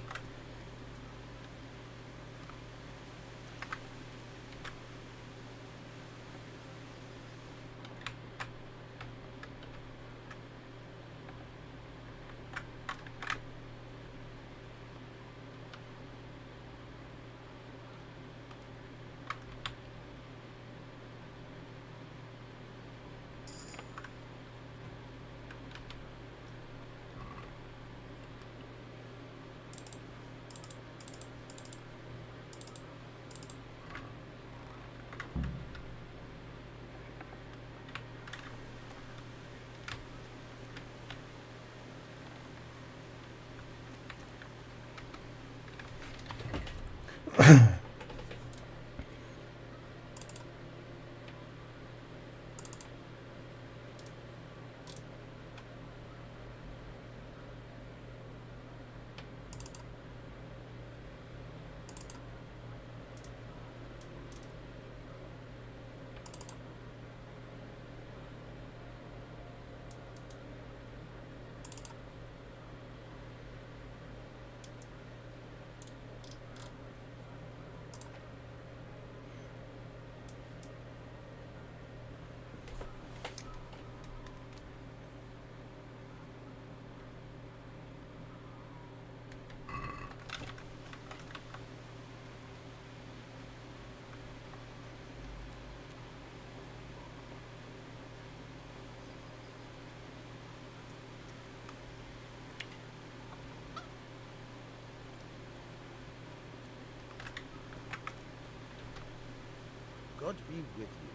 God be with you.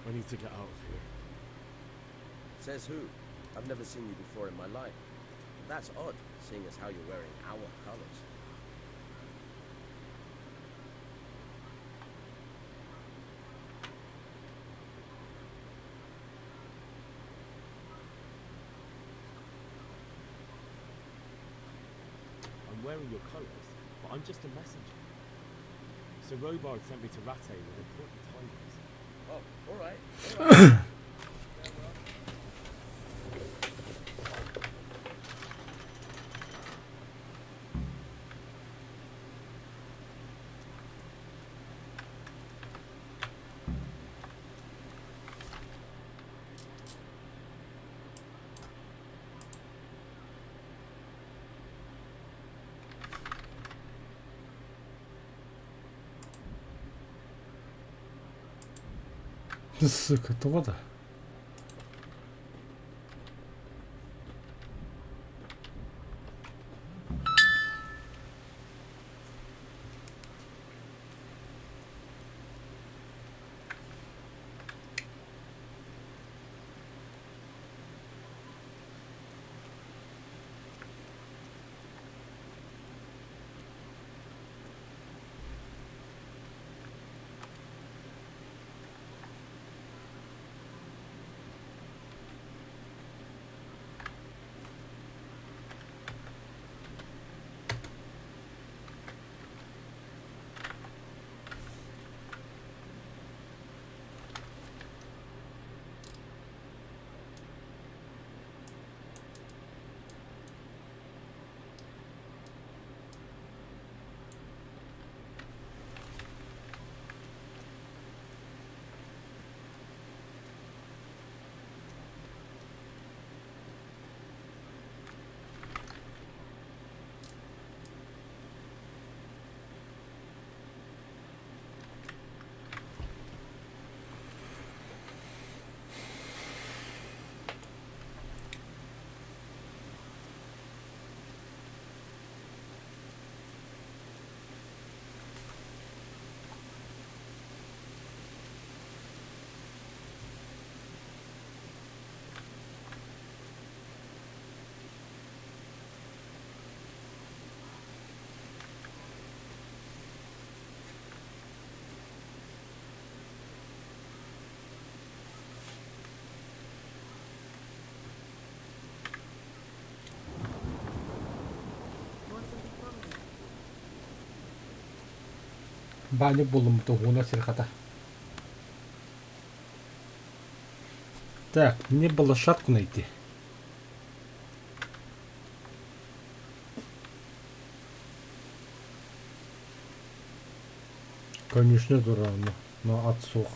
I need to get out of here. Says who? I've never seen you before in my life. That's odd, seeing as how you're wearing our colors. I'm wearing your colours, but I'm just a messenger. So Robard sent me to Rattay with important tidings. Oh, alright. Сука, то-то. Banyak було того на сельхата. Так, мне бы лошадку найти. Конечно, это равно, но отсох.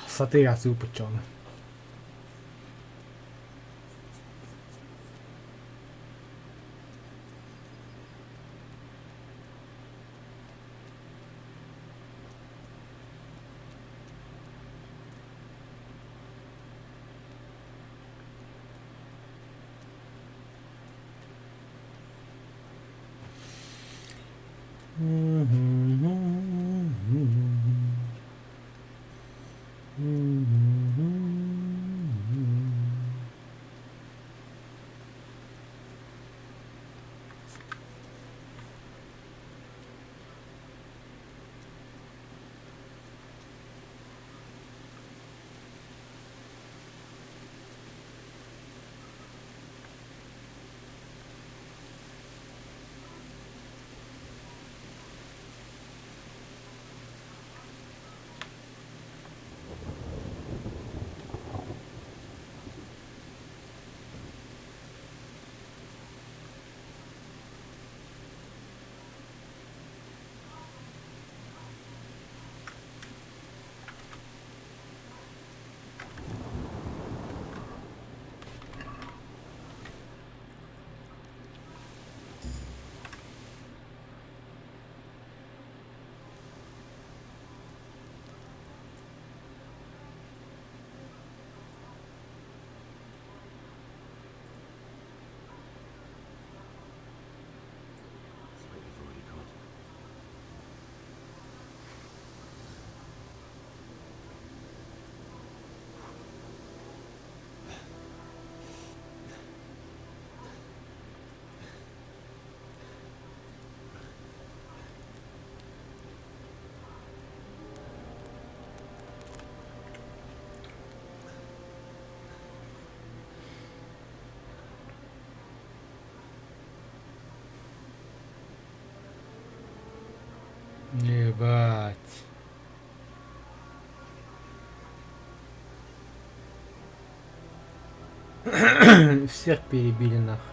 Satira super John. Ебать. Всех перебили нахуй.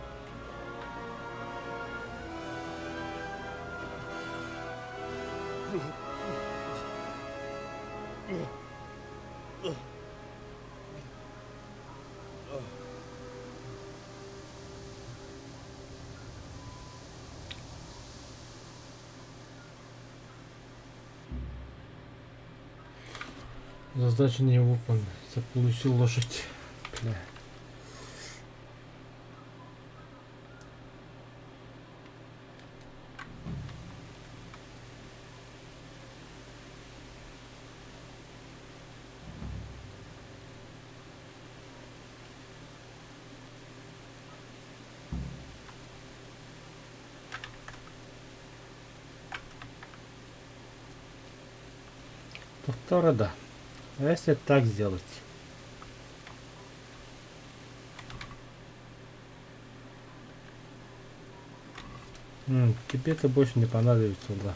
Задача не выполнена. Заполучил лошадь. Бля. Повтора, да. А если так сделать? Тебе это больше не понадобится, да.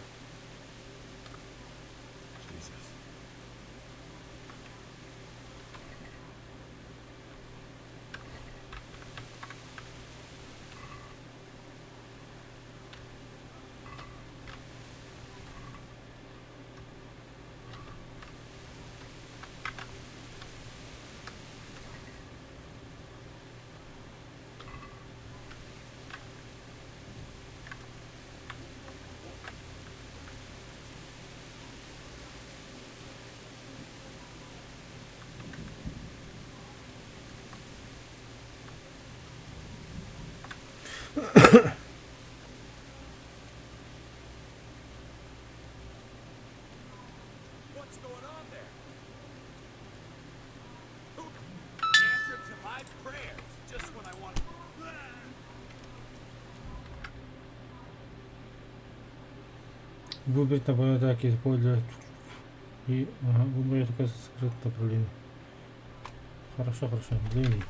What's going on there? Who answered to my prayers just when I wanted. Выбрать направление атаки, использовать и выбрать только скрытое направление. Хорошо, хорошо. Блин.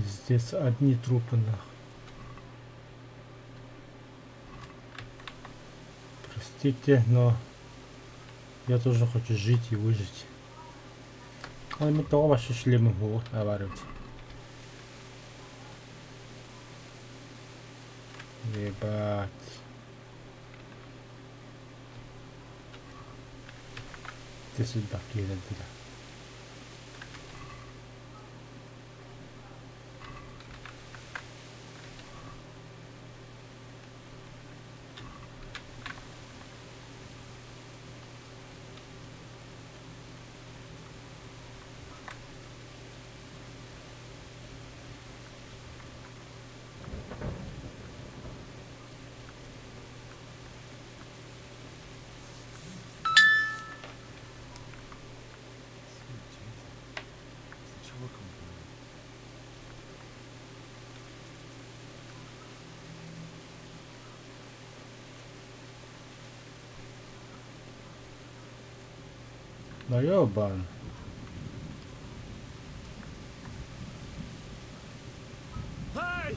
Здесь одни трупы нахуй. Простите, но я тоже хочу жить и выжить. Але ми того ваши шлемы могу наваривать. Ебать. Ты сюда, кидай. Ну ёбан. Hey!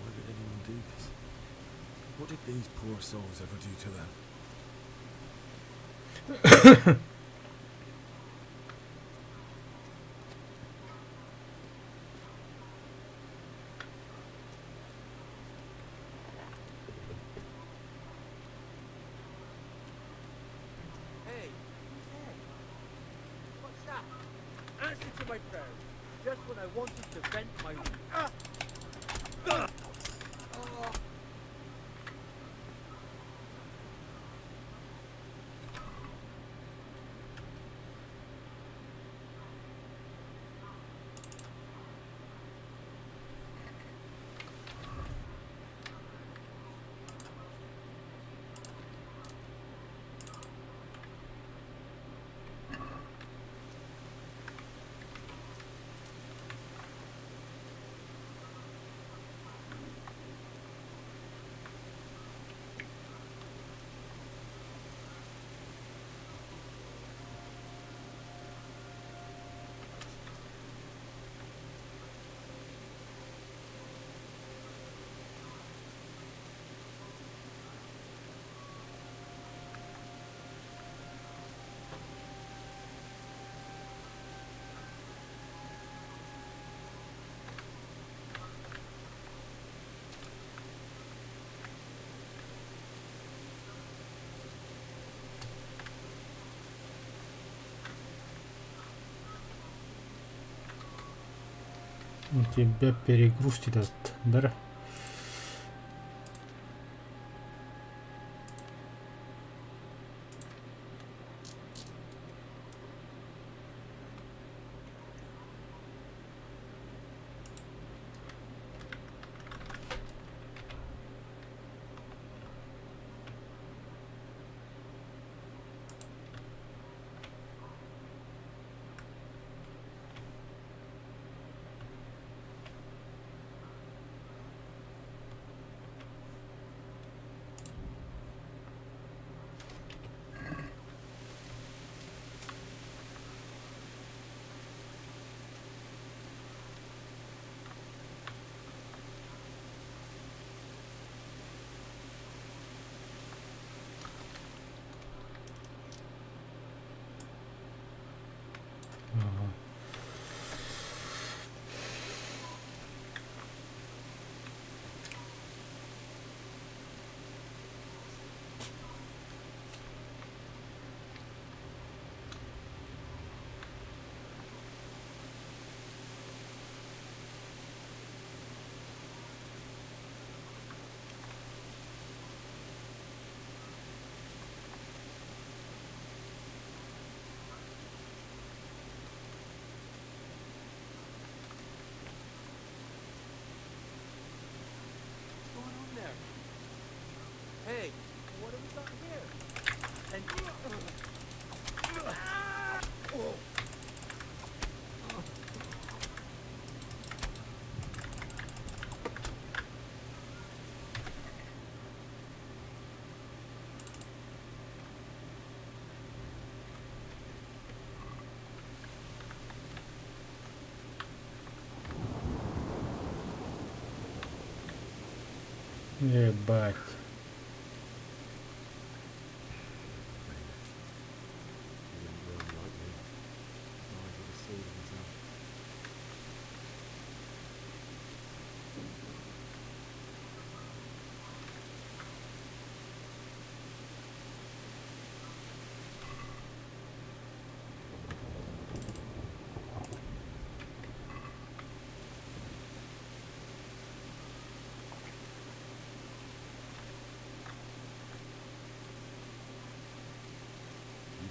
Why did anyone do this? What did these poor souls ever do to them? Hey, Ted. What's that? Answer to my prayers. Just when I wanted to vent my... Oh. У тебя перегрузки этот, да? Ебать.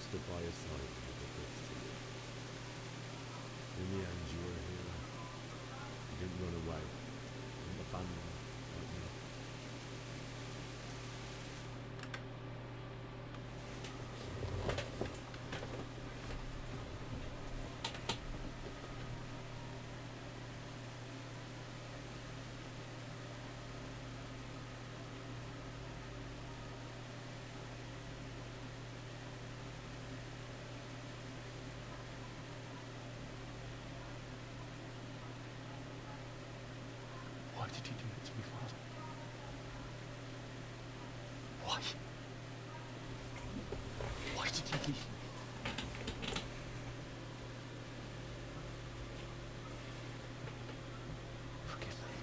Stood by his side and did the best to you. In the end, you were a hero. You didn't run away. You didn't abandon him like me. Why did you do it to me, Father? Why? Why did you leave me? Forgive me.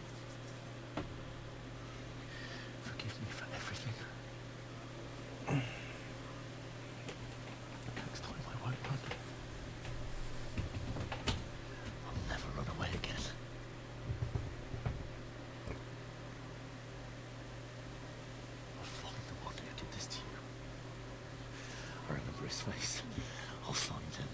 Forgive me for everything. Next time I won't run. I'll never run away again. His face. I'll find him.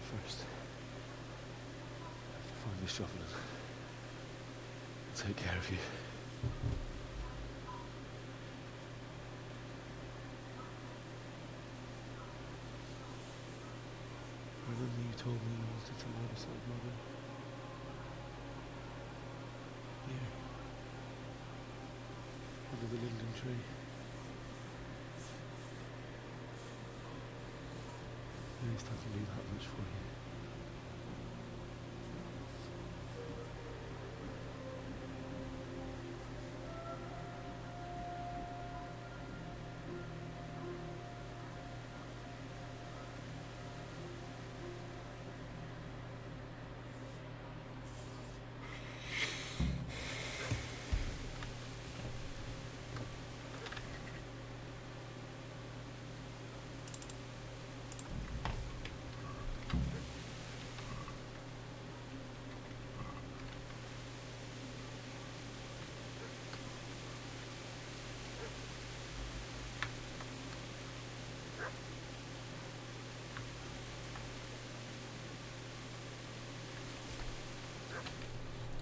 First, I have to find the shovel and take care of you. Remember you told me you wanted to learn beside Mother? Here, under the linden tree. At least I can do that much for you.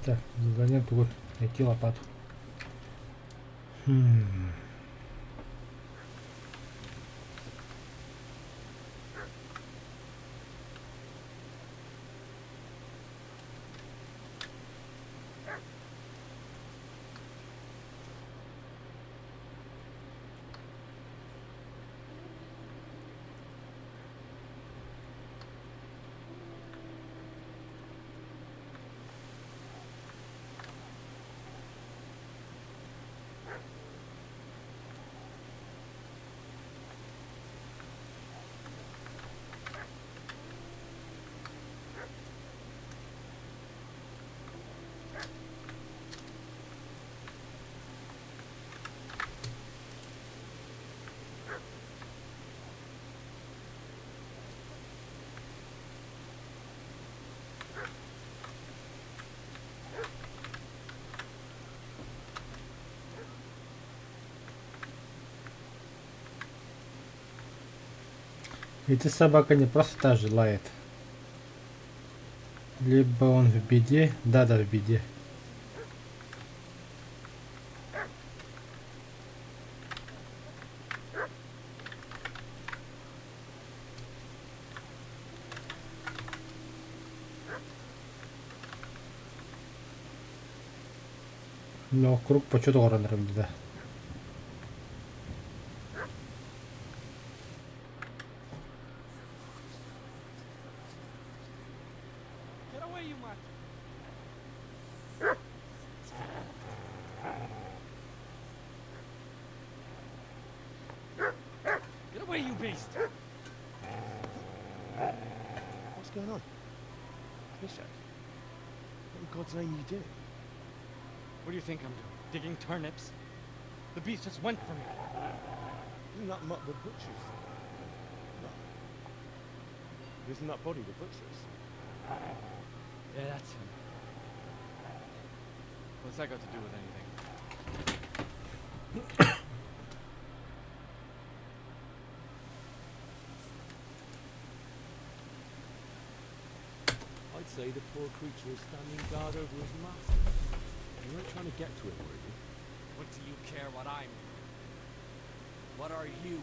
Так, задание тут. Найти лопату. Эта собака не просто так желает. Либо он в беде, да, в беде. Но круг почет оранырым да. me, you beast! What's going on? Bishop? What in God's name are you doing? What do you think I'm doing? Digging turnips? The beast just went for me. Isn't that mutt the butcher's? No. Isn't that body the butcher's? Yeah, that's him. What's that got to do with anything? I'd say the poor creature is standing guard over his master. You weren't trying to get to him, were you? What do you care what I'm doing? What are you doing?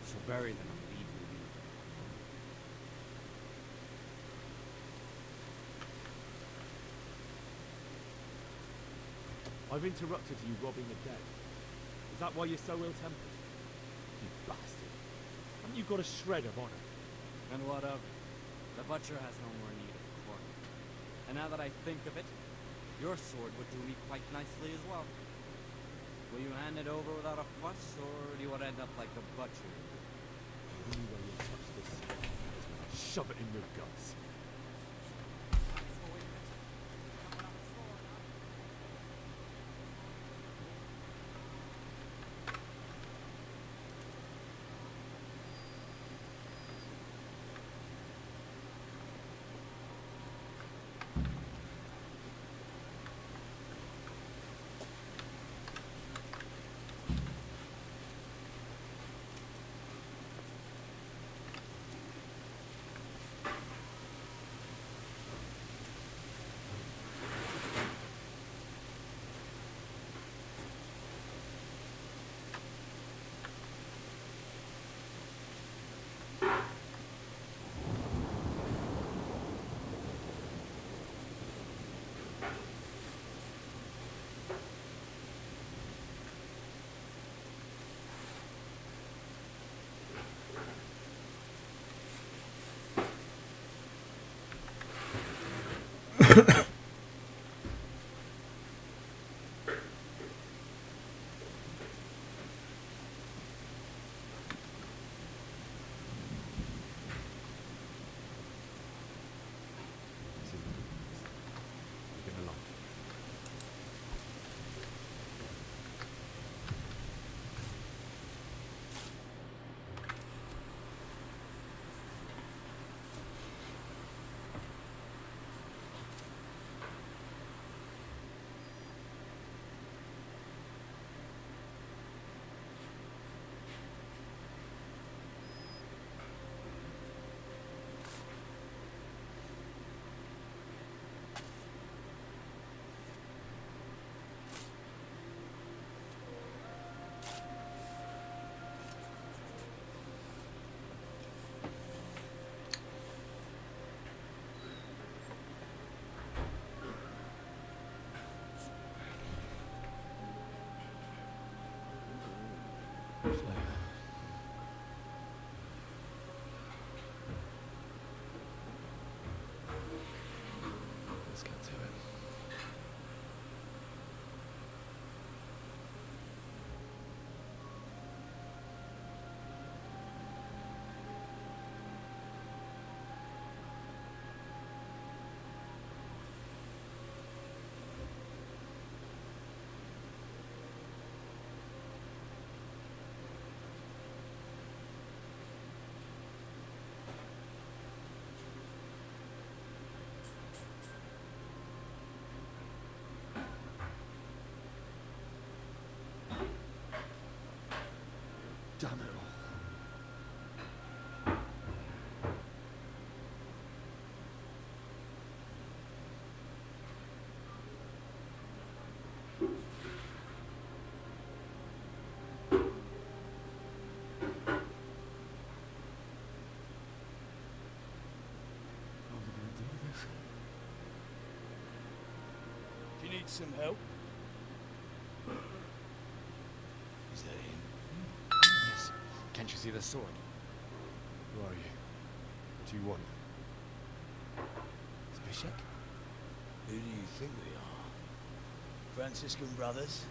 So bury them and leave me be. I've interrupted you robbing the dead. Is that why you're so ill-tempered? You bastard. Haven't you got a shred of honor? And what of it? The butcher has no more need of a corner. And now that I think of it, your sword would do me quite nicely as well. Will you hand it over without a fuss, or do you want to end up like a butcher? The only way you'll touch this is when I shove it in your guts. Let's get to it. Damn it all. Do you need some help? Is that him? Yes. Can't you see the sword? Who are you? What do you want? Zbyszek? Who do you think we are? Franciscan brothers.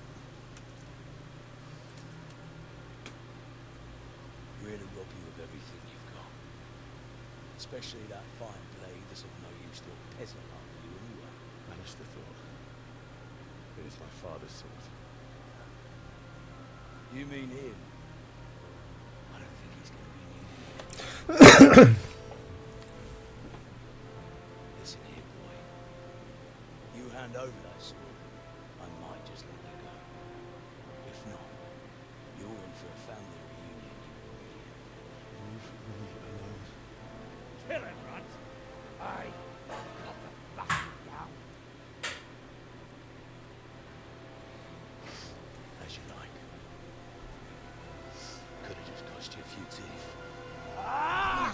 We're to rob you of everything you've got. Especially that fine blade that's of no use to a peasant like you anyway. Alistair thought. It is my father's sword. You mean him? I don't think he's going to be needed. Listen here, boy. You hand over that sword, I might just let you go. If not, you're in for a family reunion. Kill him, Runt. Aye. Cut the bastard down. As you like. Could have just cost you a few teeth. Ah!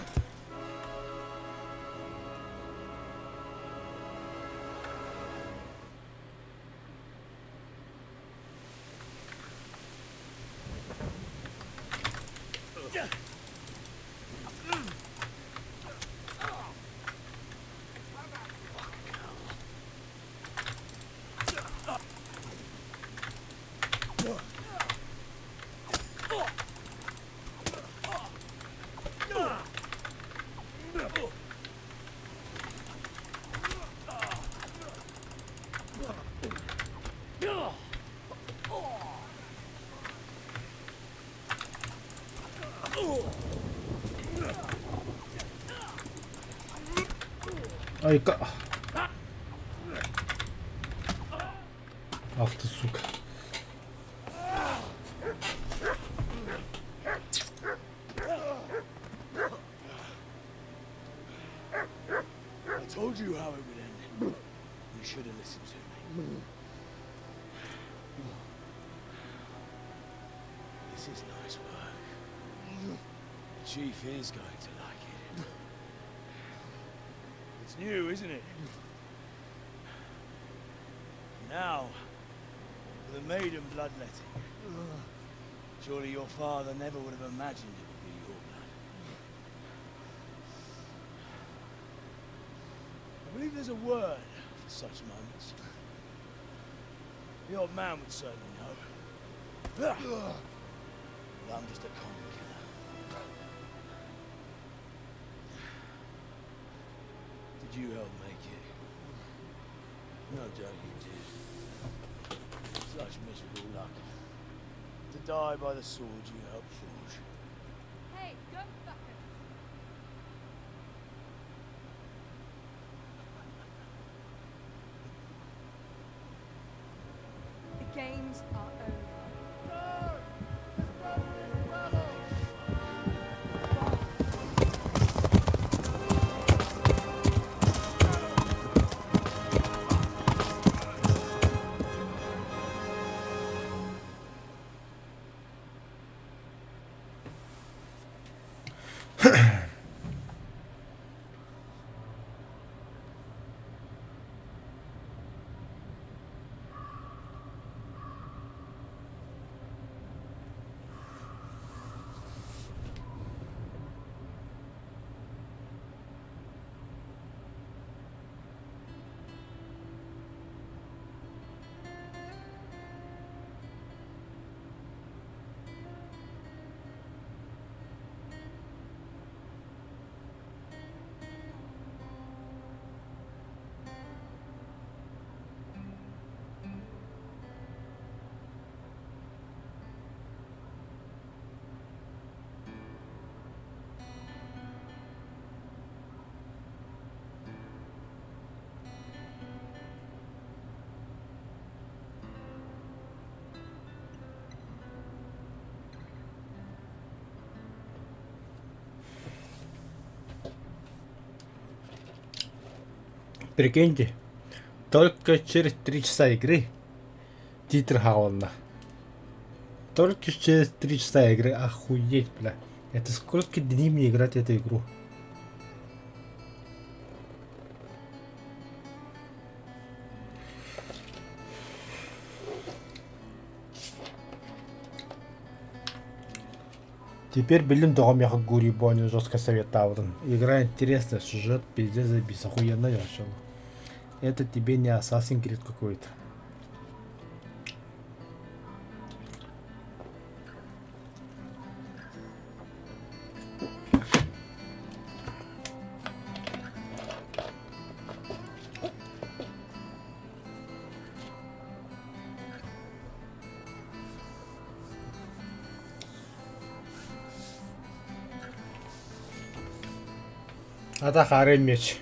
Ай-ка. Ах ты, сука. I told you how it would end. You should have listened to me. This is nice work. The chief is going to like it. It's new, isn't it? Now, for the maiden bloodletting. Surely your father never would have imagined it would be your blood. I believe there's a word for such moments. The old man would certainly know. But I'm just a common killer. Did you help make it? No doubt you did. Such miserable luck. To die by the sword you helped forge. Hey, go fuck it. The games are over. Прикиньте, только через 3 часа игры титр Хауна. Только через 3 часа игры. Охуеть, бля. Это сколько дней мне играть в эту игру? Теперь билим догомяха гури боню жестко советовал. Игра интересная, сюжет пиздец забис, охуенно решил. Это тебе не Assassin's Creed какой-то. Атахары меч.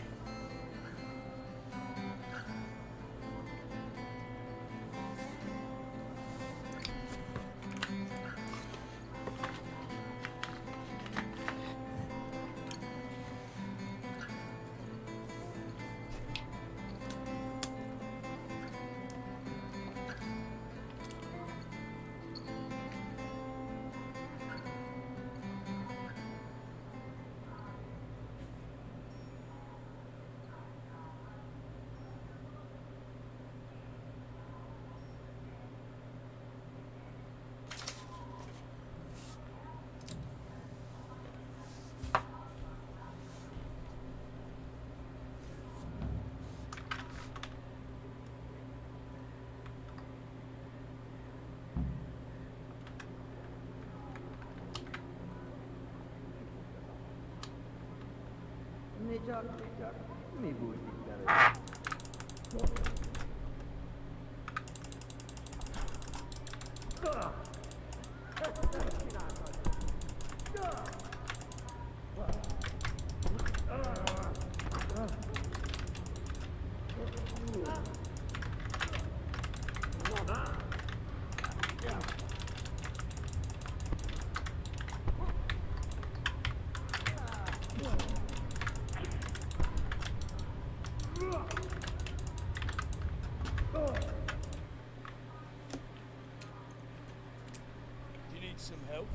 Do you need some help?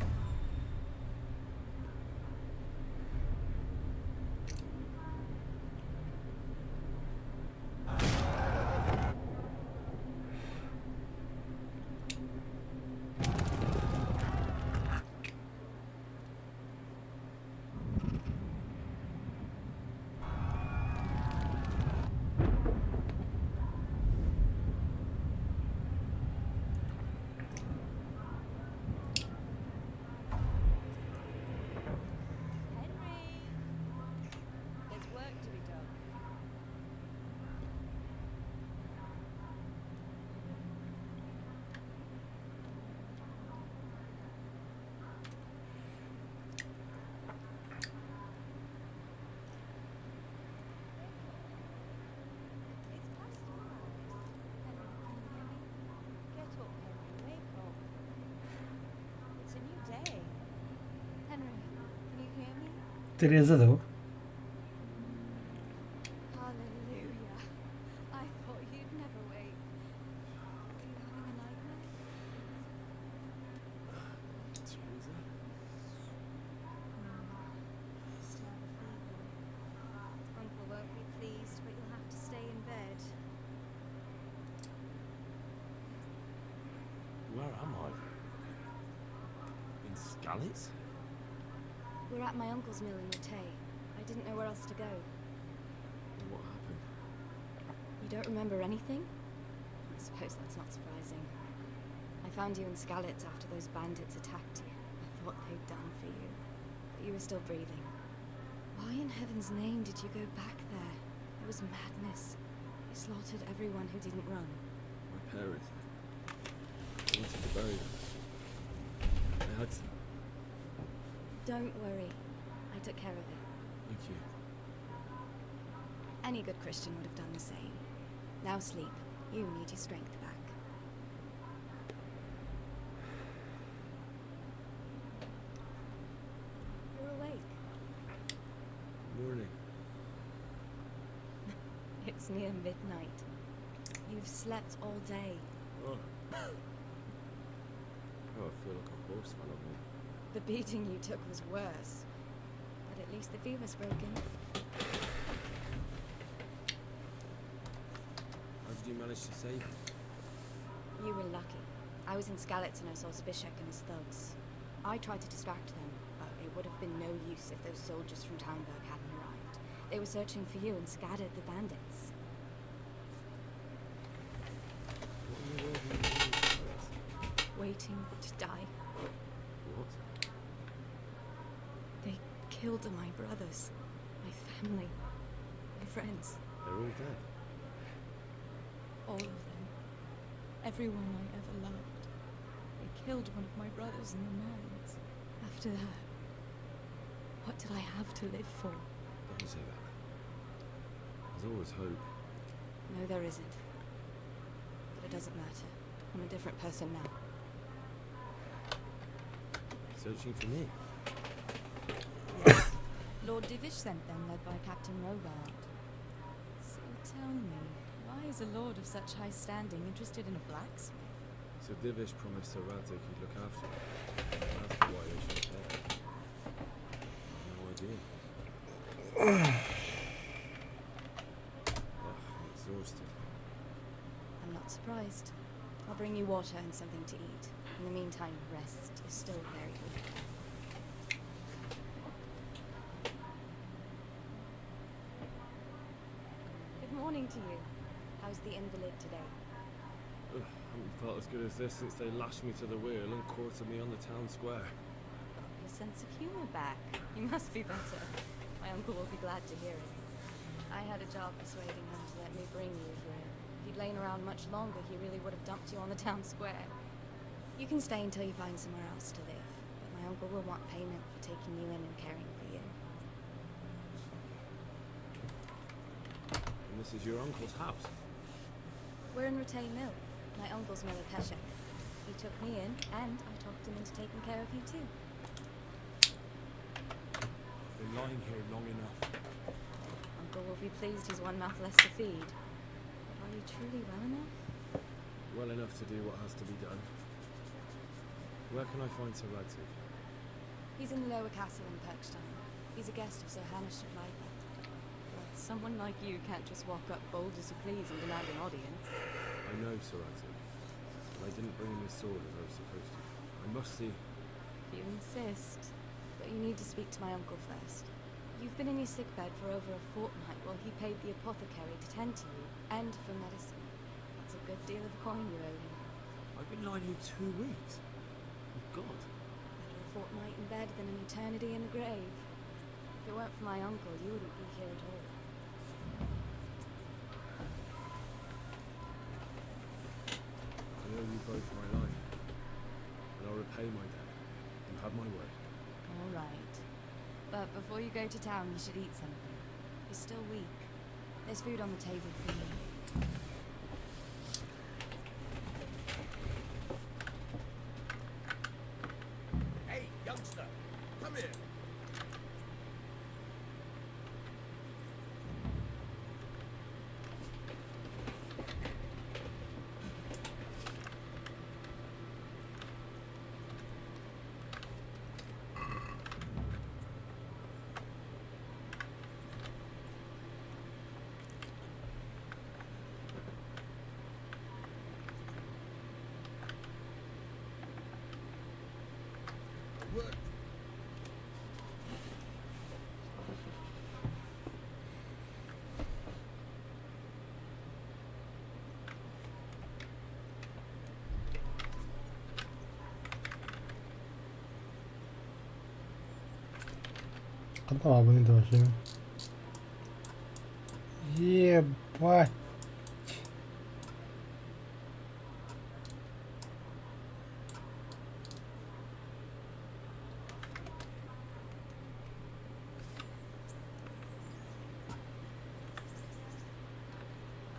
There's work to be done. Get up, Henry. Wake up. It's a new day. Henry, can you hear me? Тереза, да? Hallelujah. I thought you'd never wake. Are you having a nightmare? Teresa? Still have a fever. Uncle won't be pleased, but you'll have to stay in bed. Where am I? In Skalitz? We're at my uncle's mill in Matay. I didn't know where else to go. What happened? You don't remember anything? I suppose that's not surprising. I found you in Skalitz after those bandits attacked you. I thought they'd done for you, but you were still breathing. Why in heaven's name did you go back there? It was madness. You slaughtered everyone who didn't run. My parents. I wanted to bury them. I had to. Don't worry. I took care of it. Thank you. Any good Christian would have done the same. Now sleep. You need your strength back. You're awake. Morning. It's near midnight. You've slept all day. Oh. Oh, I feel like a horse fell on me. The beating you took was worse. But at least the fever's broken. How did you manage to save me? You were lucky. I was in Skalitz and I saw Zbyszek and his thugs. I tried to distract them, but it would have been no use if those soldiers from Townburg hadn't arrived. They were searching for you and scattered the bandits. What in the world were you doing, Skalitz? Waiting to die. What? They killed my brothers, my family, my friends. They're all dead. All of them. Everyone I ever loved. They killed one of my brothers in the mines. After that, what did I have to live for? The Don't say that. There's always hope. No, there isn't. But it doesn't matter. I'm a different person now. Searching for me? Yes. Lord Divish sent them, led by Captain Robart. So tell me, why is a lord of such high standing interested in a blacksmith? So Divish promised Sir Radzik he'd look after me. That's why they should care. No idea. I'm exhausted. I'm not surprised. I'll bring you water and something to eat. In the meantime, rest is still very good. Good morning to you. How's the invalid today? Ugh, haven't felt as good as this since they lashed me to the wheel and quartered me on the town square. Got your sense of humor back. You must be better. My uncle will be glad to hear it. I had a job persuading him to let me bring you here. If you'd lain around much longer, he really would have dumped you on the town square. You can stay until you find somewhere else to live, but my uncle will want payment for taking you in and caring for you. And this is your uncle's house? We're in Retail Mill. My uncle's Miller Pesha. He took me in, and I talked him into taking care of you too. Been lying here long enough. Uncle will be pleased he's one mouth less to feed. But are you truly well enough? Well enough to do what has to be done. Where can I find Sir Radzik? He's in the lower castle in Perkstein. He's a guest of Sir Hamish of Leipa. But someone like you can't just walk up bold as you please and demand an audience. I know Sir Radzik, but I didn't bring him his sword as I was supposed to. I must see. If you insist. But you need to speak to my uncle first. You've been in your sickbed for over a fortnight while he paid the apothecary to tend to you, and for medicine. That's a good deal of coin you owe him. I've been lying here 2 weeks. Oh, God. Better a fortnight in bed than an eternity in the grave. If it weren't for my uncle, you wouldn't be here at all. I owe you both my life, and I'll repay my debt. You have my word. All right. But before you go to town, you should eat something. You're still weak. There's food on the table for you. Hey, youngster, come here. Work. 갔다 와보는데 하시면 ебать.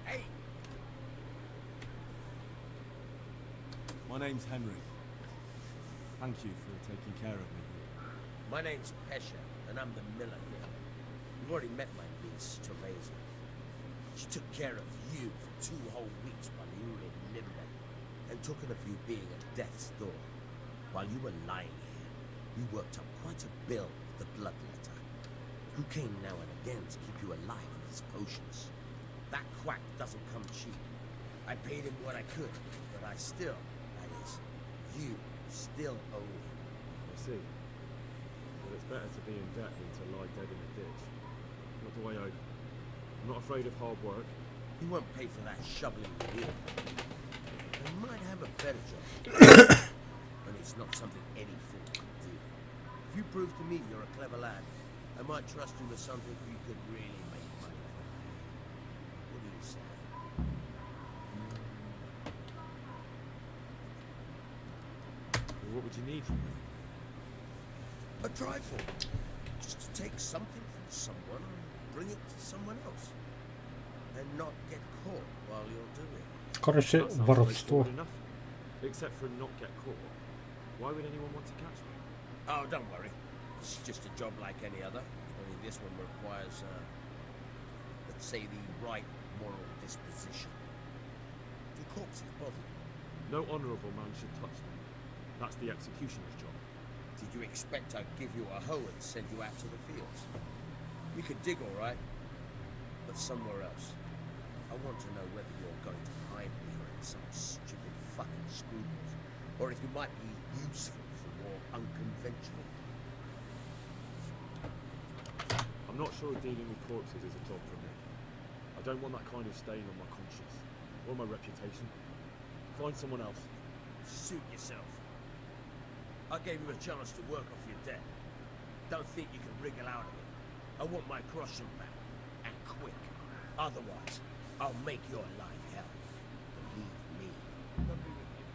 Hey, My name's Henry. Thank you for taking care of me here. my name's Pesha, and I'm the miller here. You've already met my niece, Teresa. She took care of you for 2 whole weeks while you were in limbo, and took in of you being at death's door. While you were lying here, you worked up quite a bill with the bloodletter, who came now and again to keep you alive with his potions. That quack doesn't come cheap. I paid him what I could, but I still, that is, you still owe him. I see. But it's better to be in debt than to lie dead in a ditch. What do I owe? I'm not afraid of hard work. You won't pay for that shoveling wheel. You might have a better job. And it's not something any fool can do. If you prove to me you're a clever lad, I might trust you with something you could really make money from. What do you say? Well, what would you need from me? A trifle. Just to take something from someone bring it to someone else and not get caught while you're doing it. Короче, That sounds воровство. straightforward enough. Except for not get caught. Why would anyone want to catch me? Oh, don't worry. It's just a job like any other. Only this one requires, let's say, the right moral disposition. Do corpses bother you? No honourable man should touch them. That's the executioner's job. Did you expect I'd give you a hoe and send you out to the fields? You could dig all right, but somewhere else. I want to know whether you're going to hide behind some stupid fucking scruples, or if you might be useful for more unconventional. I'm not sure dealing with corpses is a job for me. I don't want that kind of stain on my conscience, or my reputation. Find someone else. Suit yourself. I gave you a chance to work off your debt. Don't think you can wriggle out of it. I want my crossing back, and quick. Otherwise, I'll make your life hell. Believe me. I'll be with you.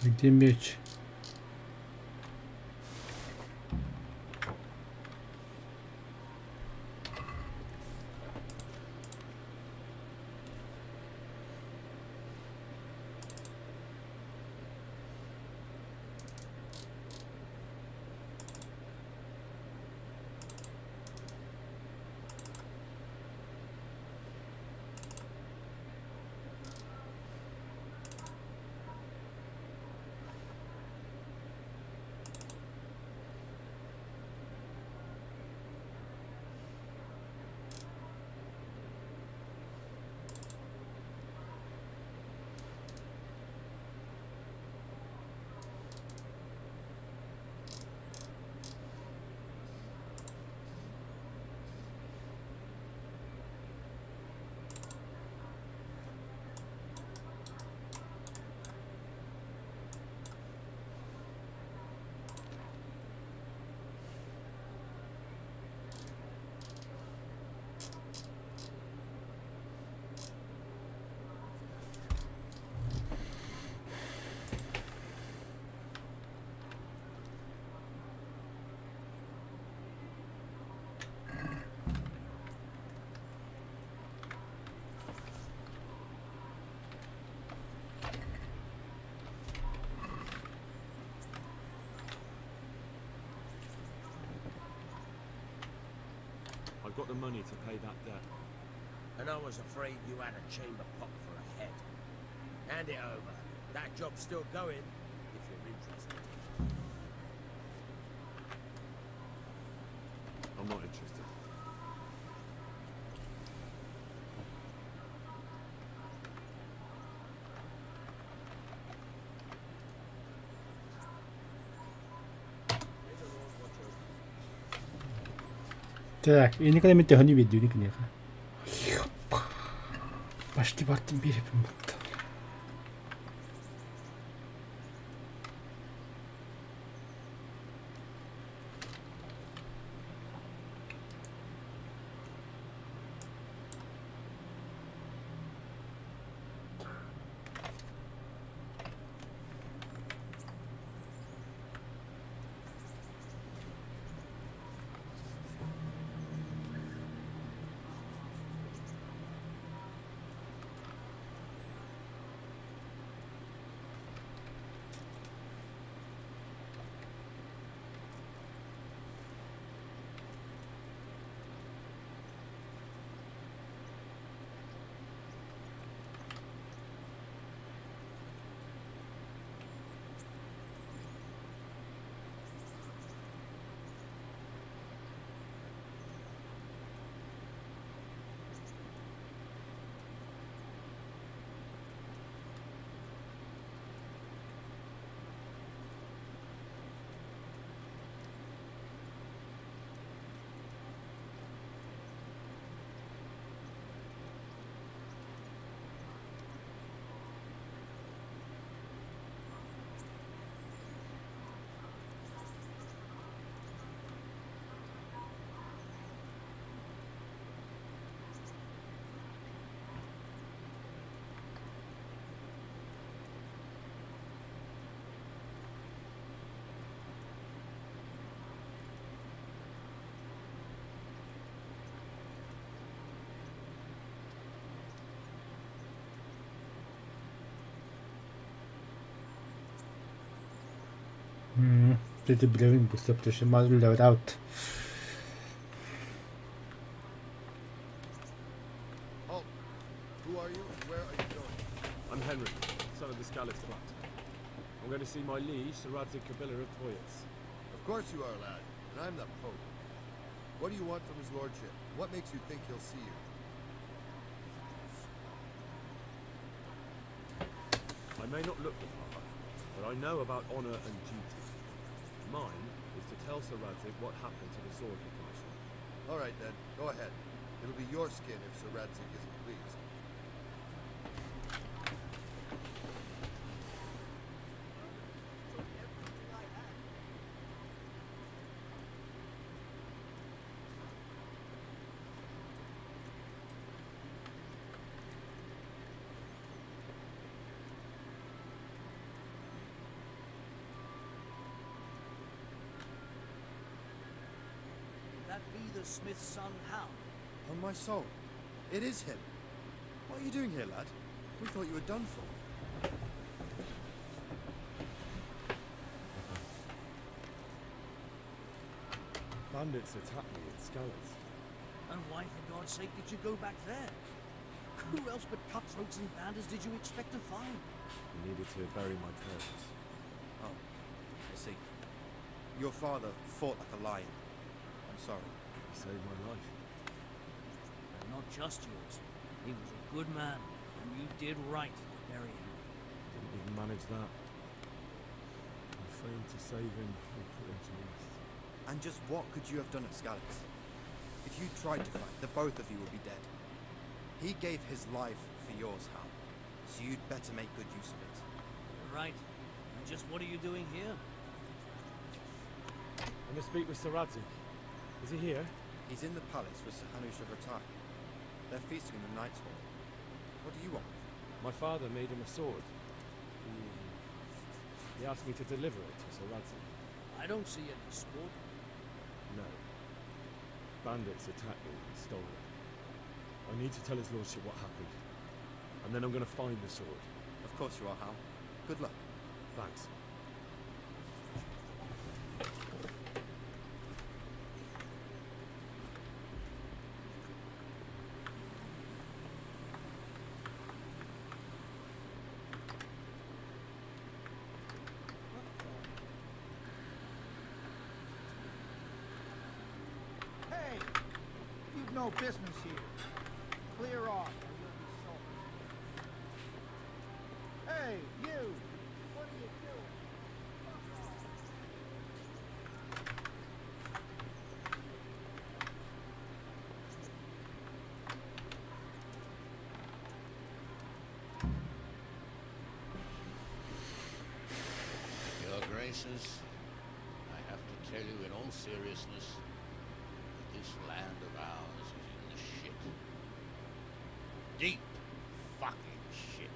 Где меч? I've got the money to pay that debt. And I was afraid you had a chamber pot for a head. Hand it over. That job's still going, if you're interested. I'm not interested. Так, я никогда меня не видел, никогда. Пошли в артимбире. Lite brewing booster, protože má out. Halt! Who are you and where are you going? I'm Henry, son of the Scalix clan. I'm going to see my liege, Sir Radzik Kabila of Toyas. Of course you are, lad, and I'm the Pope. What do you want from his lordship? What makes you think he'll see you? I may not look the part, but I know about honour and duty. Mine is to tell Sir Radzik what happened to the sword he commissioned. All right, then. Go ahead. It'll be your skin if Sir Radzik isn't pleased. That be the smith's son, Hal? On my soul. It is him. What are you doing here, lad? We thought you were done for. Bandits attacked me in Scalix. And why, for God's sake, did you go back there? Who else but cutthroats and bandits did you expect to find? I needed to bury my parents. Oh, I see. Your father fought like a lion. I'm sorry. He saved my life. And not just yours. He was a good man, and you did right to bury him. Didn't even manage that. I failed to save him and put him to rest. And just what could you have done at Scalix? If you tried to fight, the both of you would be dead. He gave his life for yours, Hal. So you'd better make good use of it. Right. And just what are you doing here? I'm to speak with Sir Radzik. Is he here? He's in the palace with Sir Hanush of Ratai. They're feasting in the Knight's Hall. What do you want? My father made him a sword. He asked me to deliver it to Sir Radzik. I don't see any sword. No. Bandits attacked me and stole it. I need to tell his lordship what happened. And then I'm going to find the sword. Of course you are, Hal. Good luck. Thanks. Hey! You've no business here. Clear off, or you'll be sold. Hey, you! What are you doing? Your Graces, I have to tell you in all seriousness, this land of ours is in the shit. Deep fucking shit.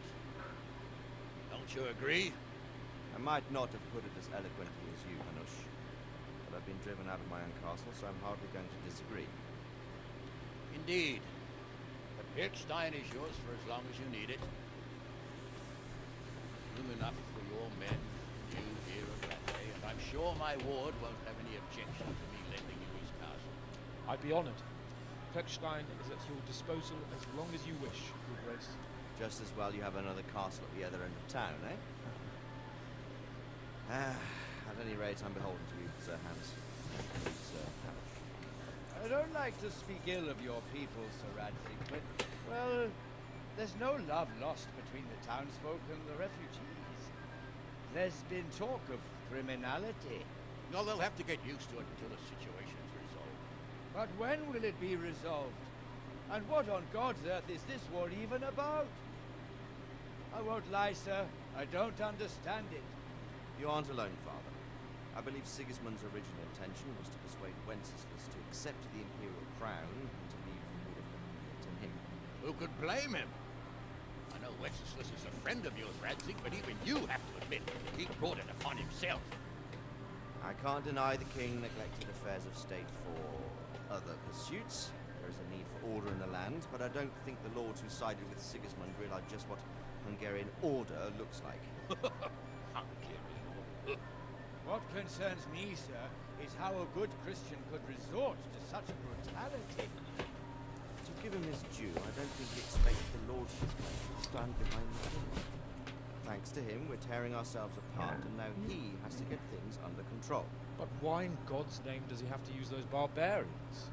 Don't you agree? I might not have put it as eloquently as you, Hanush. But I've been driven out of my own castle, so I'm hardly going to disagree. Indeed. The Pirkstein is yours for as long as you need it. Room enough for your men, you here at Rattay, and I'm sure my ward won't have any objection to me lending you his castle. I'd be honoured. Pirkstein is at your disposal as long as you wish, Your Grace. Just as well you have another castle at the other end of town, eh? At any rate, I'm beholden to you, Sir Hans. Sir Hanush. I don't like to speak ill of your people, Sir Radzik, but, well, there's no love lost between the townsfolk and the refugees. There's been talk of criminality. No, they'll have to get used to it until the situation's resolved. But when will it be resolved? And what on God's earth is this war even about? I won't lie, sir. I don't understand it. You aren't alone, Father. I believe Sigismund's original intention was to persuade Wenceslas to accept the imperial crown and to leave the Nordland to him. Who could blame him? I know Wenceslas is a friend of yours, Radzik, but even you have to admit he brought it upon himself. I can't deny the king neglected affairs of state for other pursuits. There is a need for order in the land, but I don't think the lords who sided with Sigismund realized just what Hungarian order looks like. Hungarian order? What concerns me, sir, is how a good Christian could resort to such brutality. To give him his due, I don't think he expected the Lordship's pleasure to stand behind the king. Thanks to him, we're tearing ourselves apart, and now he has to get things under control. But why in God's name does he have to use those barbarians?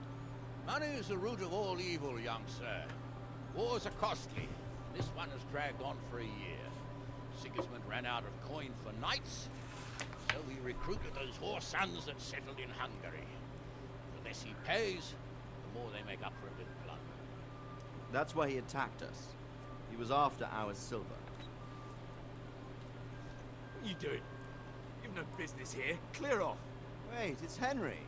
Money is the root of all evil, young sir. Wars are costly. This one has dragged on for a year. Sigismund ran out of coin for knights, so we recruited those whore sons that settled in Hungary. The less he pays, the more they make up for it with blood. That's why he attacked us. He was after our silver. What are you doing? You've no business here. Clear off. Wait, it's Henry.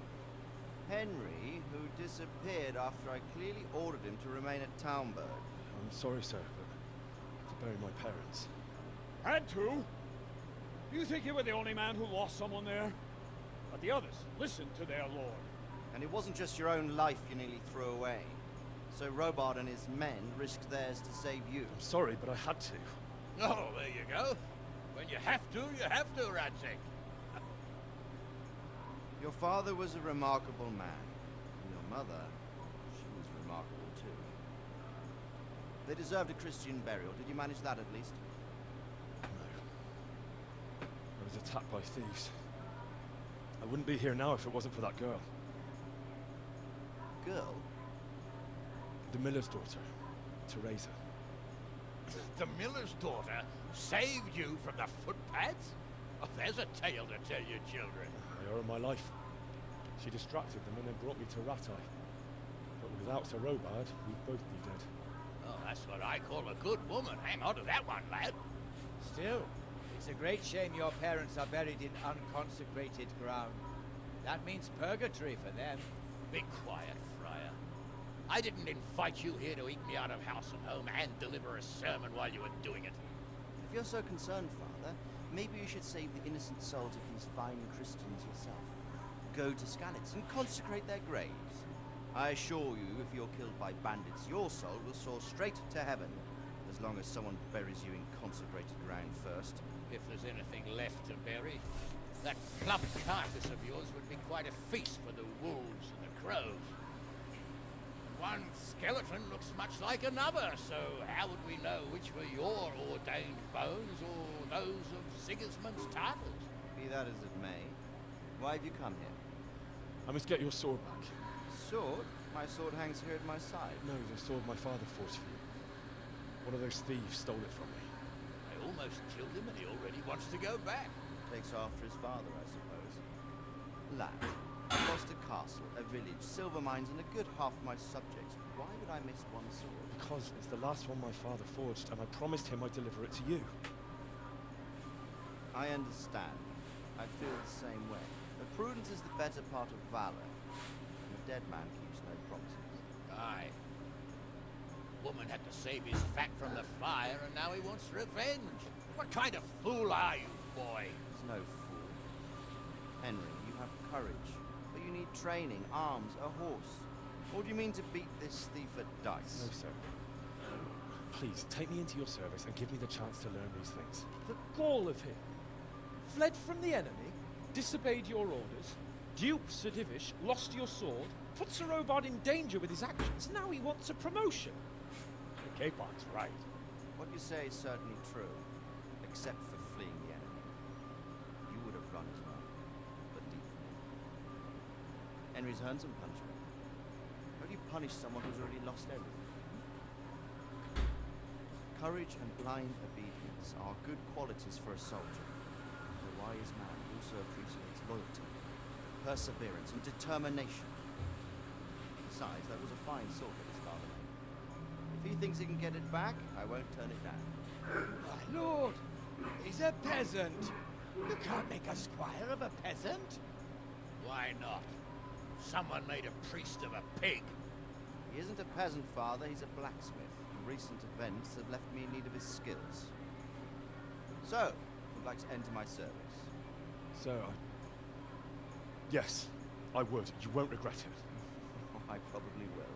Henry, who disappeared after I clearly ordered him to remain at Townburg. I'm sorry, sir, but to bury my parents. Had to? You think you were the only man who lost someone there? But the others listened to their lord. And it wasn't just your own life you nearly threw away. So Robard and his men risked theirs to save you. I'm sorry, but I had to. Oh, there you go. When you have to, Radzig. Your father was a remarkable man. And your mother, she was remarkable too. They deserved a Christian burial. Did you manage that at least? No. I was attacked by thieves. I wouldn't be here now if it wasn't for that girl. Girl? The miller's daughter, Teresa. The miller's daughter saved you from the footpads? Oh, there's a tale to tell your children. I owe her my life. She distracted them and then brought me to Rattay. But without Sir Robard, we'd both be dead. Oh, that's what I call a good woman. Hang on to that one, lad. Still, it's a great shame your parents are buried in unconsecrated ground. That means purgatory for them. Be quiet, Friar. I didn't invite you here to eat me out of house and home and deliver a sermon while you were doing it. If you're so concerned, Father, maybe you should save the innocent souls of these fine Christians yourself. Go to Skalitz and consecrate their graves. I assure you, if you're killed by bandits, your soul will soar straight to heaven, as long as someone buries you in consecrated ground first. If there's anything left to bury, that plump carcass of yours would be quite a feast for the wolves and the crows. One skeleton looks much like another, so how would we know which were your ordained bones or those of Sigismund's Tartars? Be that as it may, why have you come here? I must get your sword back. Sword? My sword hangs here at my side. No, the sword my father forged for you. One of those thieves stole it from me. I almost killed him and he already wants to go back. Takes after his father, I suppose. Lad, I lost a castle, a village, silver mines, and a good half of my subjects. Why would I miss one sword? Because it's the last one my father forged, and I promised him I'd deliver it to you. I understand. I feel the same way. But prudence is the better part of valor. And a dead man keeps no promises. Aye. Woman had to save his fat from the fire, and now he wants revenge. What kind of fool are you, boy? He's no fool. Henry, you have courage. But you need training, arms, a horse. Or do you mean to beat this thief at dice? No, sir. Please, take me into your service and give me the chance to learn these things. The gall of him. Fled from the enemy, disobeyed your orders, duped Sir Divish, lost your sword, put Sir Robard in danger with his actions. Now he wants a promotion. The Capon's right. What you say is certainly true, except for fleeing the enemy. You would have run as well, but deeply. Henry's earned some punishment. How do you punish someone who's already lost everything? Courage and blind obedience are good qualities for a soldier. The wise man also appreciates loyalty, perseverance, and determination. Besides, that was a fine sword that his father made. If he thinks he can get it back, I won't turn it down. My lord, he's a peasant. You can't make a squire of a peasant. Why not? Someone made a priest of a pig. He isn't a peasant, father, he's a blacksmith. Recent events have left me in need of his skills. So, would like to enter my service. Sir, yes, I would. You won't regret it. I probably will.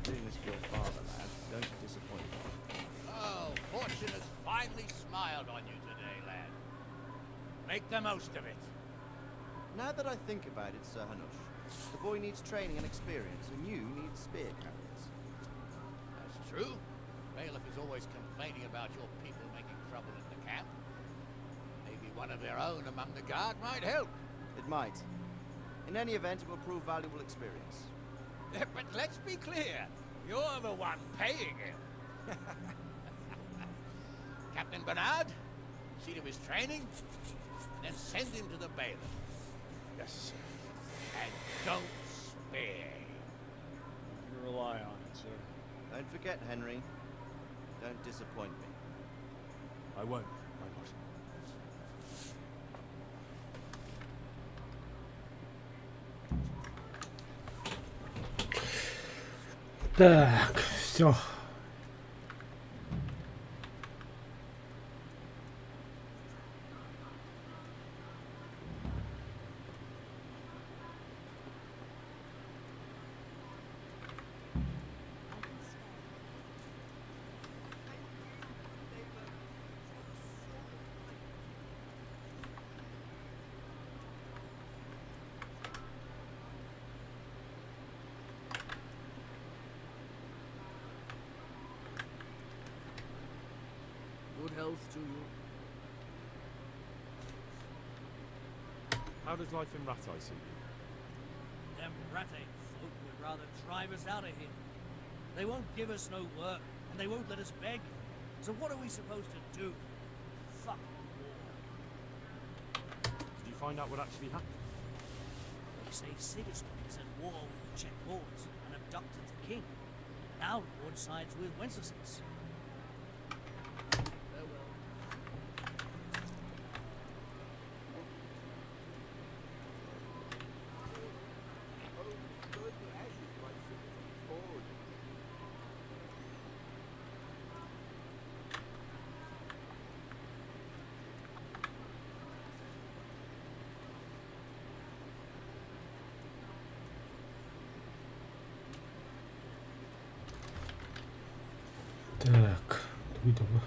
Doing this for your father, lad, going to disappoint you. Oh, fortune has finally smiled on you today, lad. Make the most of it. Now that I think about it, Sir Hanush, the boy needs training and experience, and you need spear carriers. That's true. Bailiff is always complaining about your people making trouble in the camp. Maybe one of their own among the guard might help. It might. In any event, it will prove valuable experience. But let's be clear. You're the one paying him. Captain Bernard, see to his training, and then send him to the bailiff. Yes, sir. And don't spare. You can rely on it, sir. Don't forget, Henry. Don't disappoint me. I won't, my lord. Так, все. Good health to you. How does life in Ratai suit you? Them Rattay folk would rather drive us out of here. They won't give us no work, and they won't let us beg. So what are we supposed to do? Fuck war. Did you find out what actually happened? They say Sigismund is at war with the Czech lords and abducted the king. And our lord sides with Wenceslas. Farewell. Так, давай.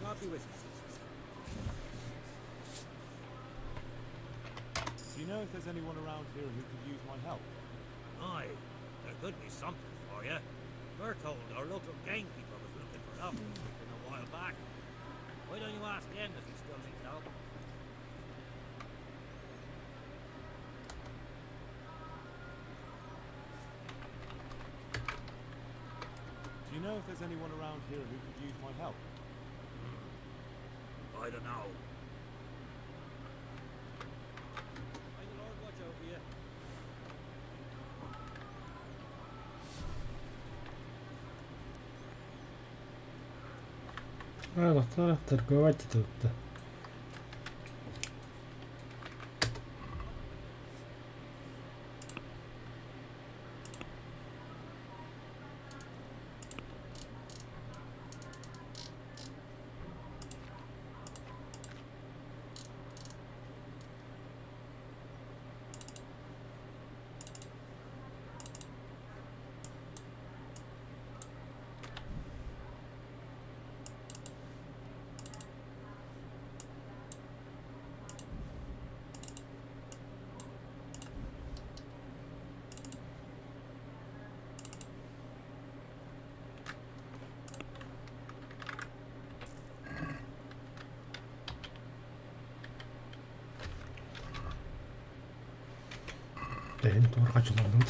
I'll be with you. Do you know if there's anyone around here who could use my help? Aye, there could be something for you. We're told our local gamekeeper was looking for help a while back. Why don't you ask him if he still needs help? Do you know if there's anyone around here who could use my help? I don't know. May the Lord watch over you. Надо торговать тут-то. Benim doğru kaçılandım.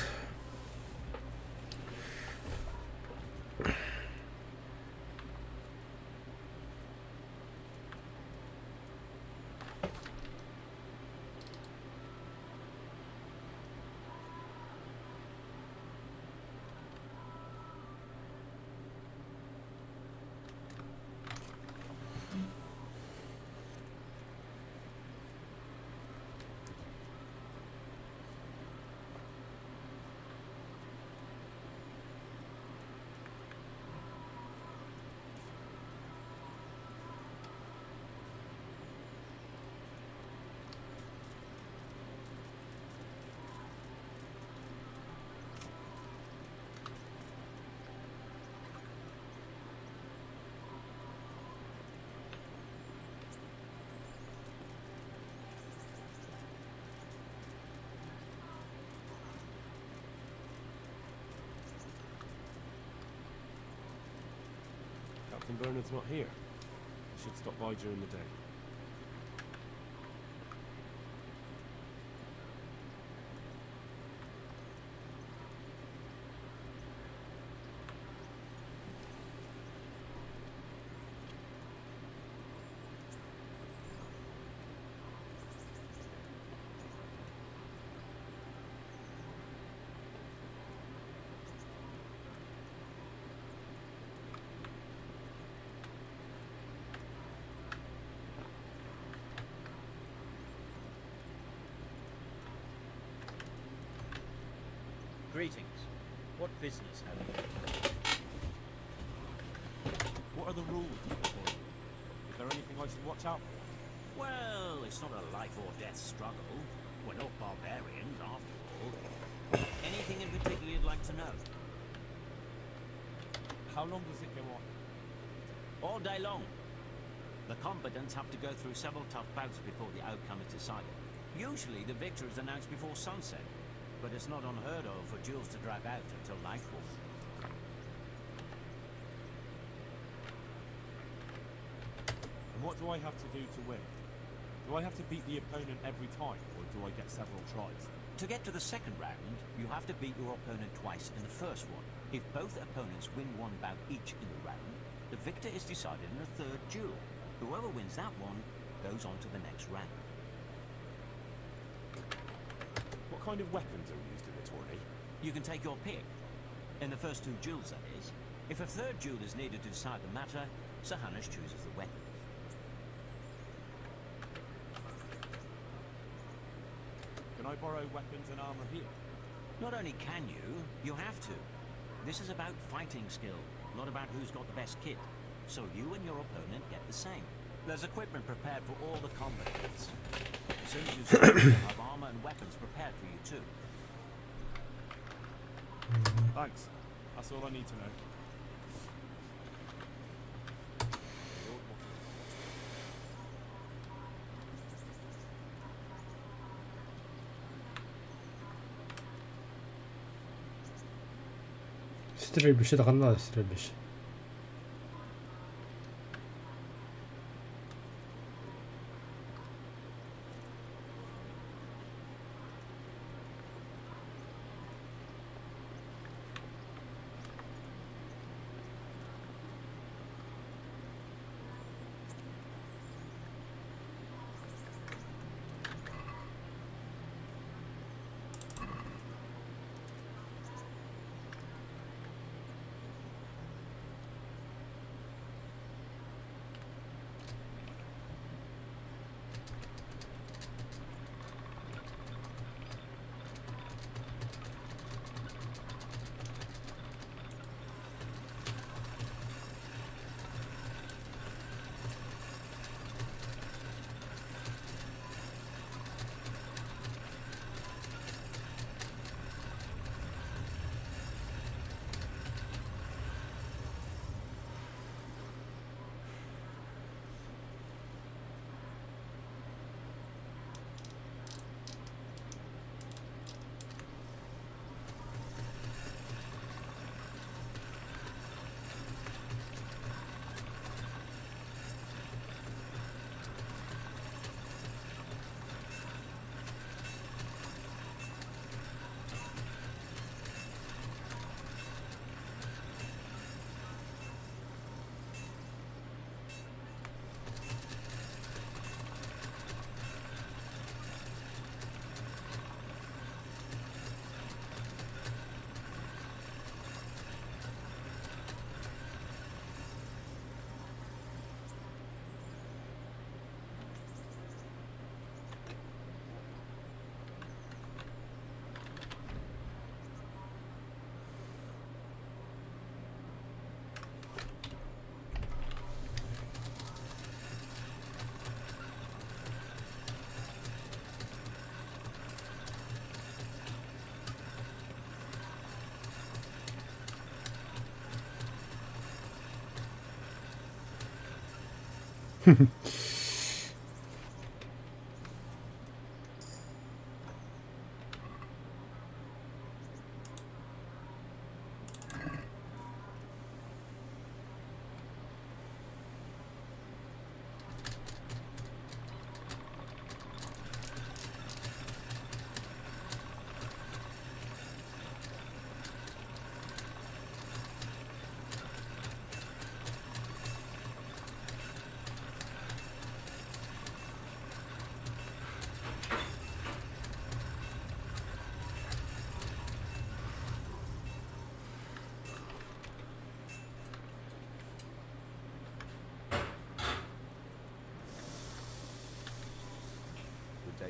Captain Bernard's not here. I should stop by during the day. Greetings. What business have you? What are the rules before you? Is there anything I should watch out for? Well, it's not a life or death struggle. We're not barbarians, after all. Anything in particular you'd like to know? How long does it go on? All day long. The combatants have to go through several tough bouts before the outcome is decided. Usually the victor is announced before sunset, but it's not unheard of for duels to drag out until nightfall. And what do I have to do to win? Do I have to beat the opponent every time, or do I get several tries? To get to the second round, you have to beat your opponent twice in the first one. If both opponents win one bout each in the round, the victor is decided in a third duel. Whoever wins that one goes on to the next round. What kind of weapons are used in the tourney? You can take your pick. In the first two duels, that is. If a third duel is needed to decide the matter, SAKHA chooses the weapon. Can I borrow weapons and armor here? Not only can you, you have to. This is about fighting skill, not about who's got the best kit. So you and your opponent get the same. There's equipment prepared for all the combatants. As soon as you start, you'll have armor and weapons prepared for you too. Thanks. That's all I need to know. Стрельбище, так надо стрельбище.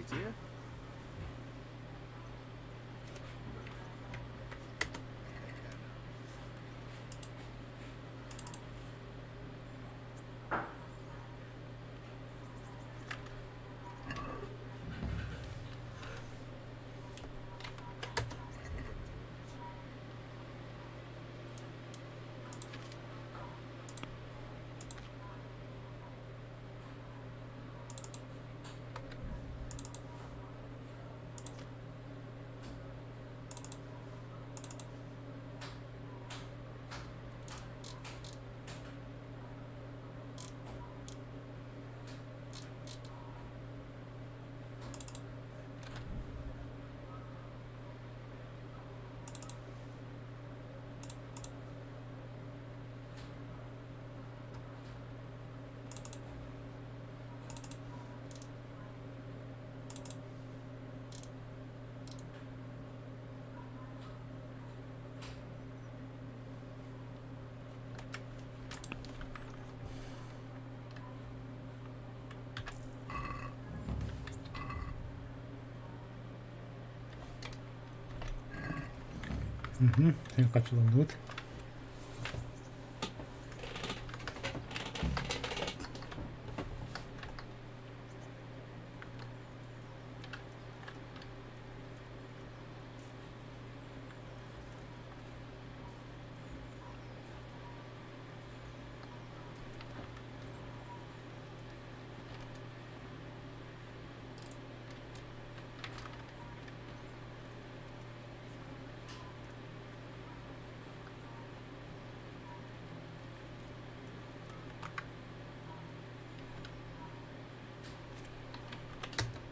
idea? Я хочу лут.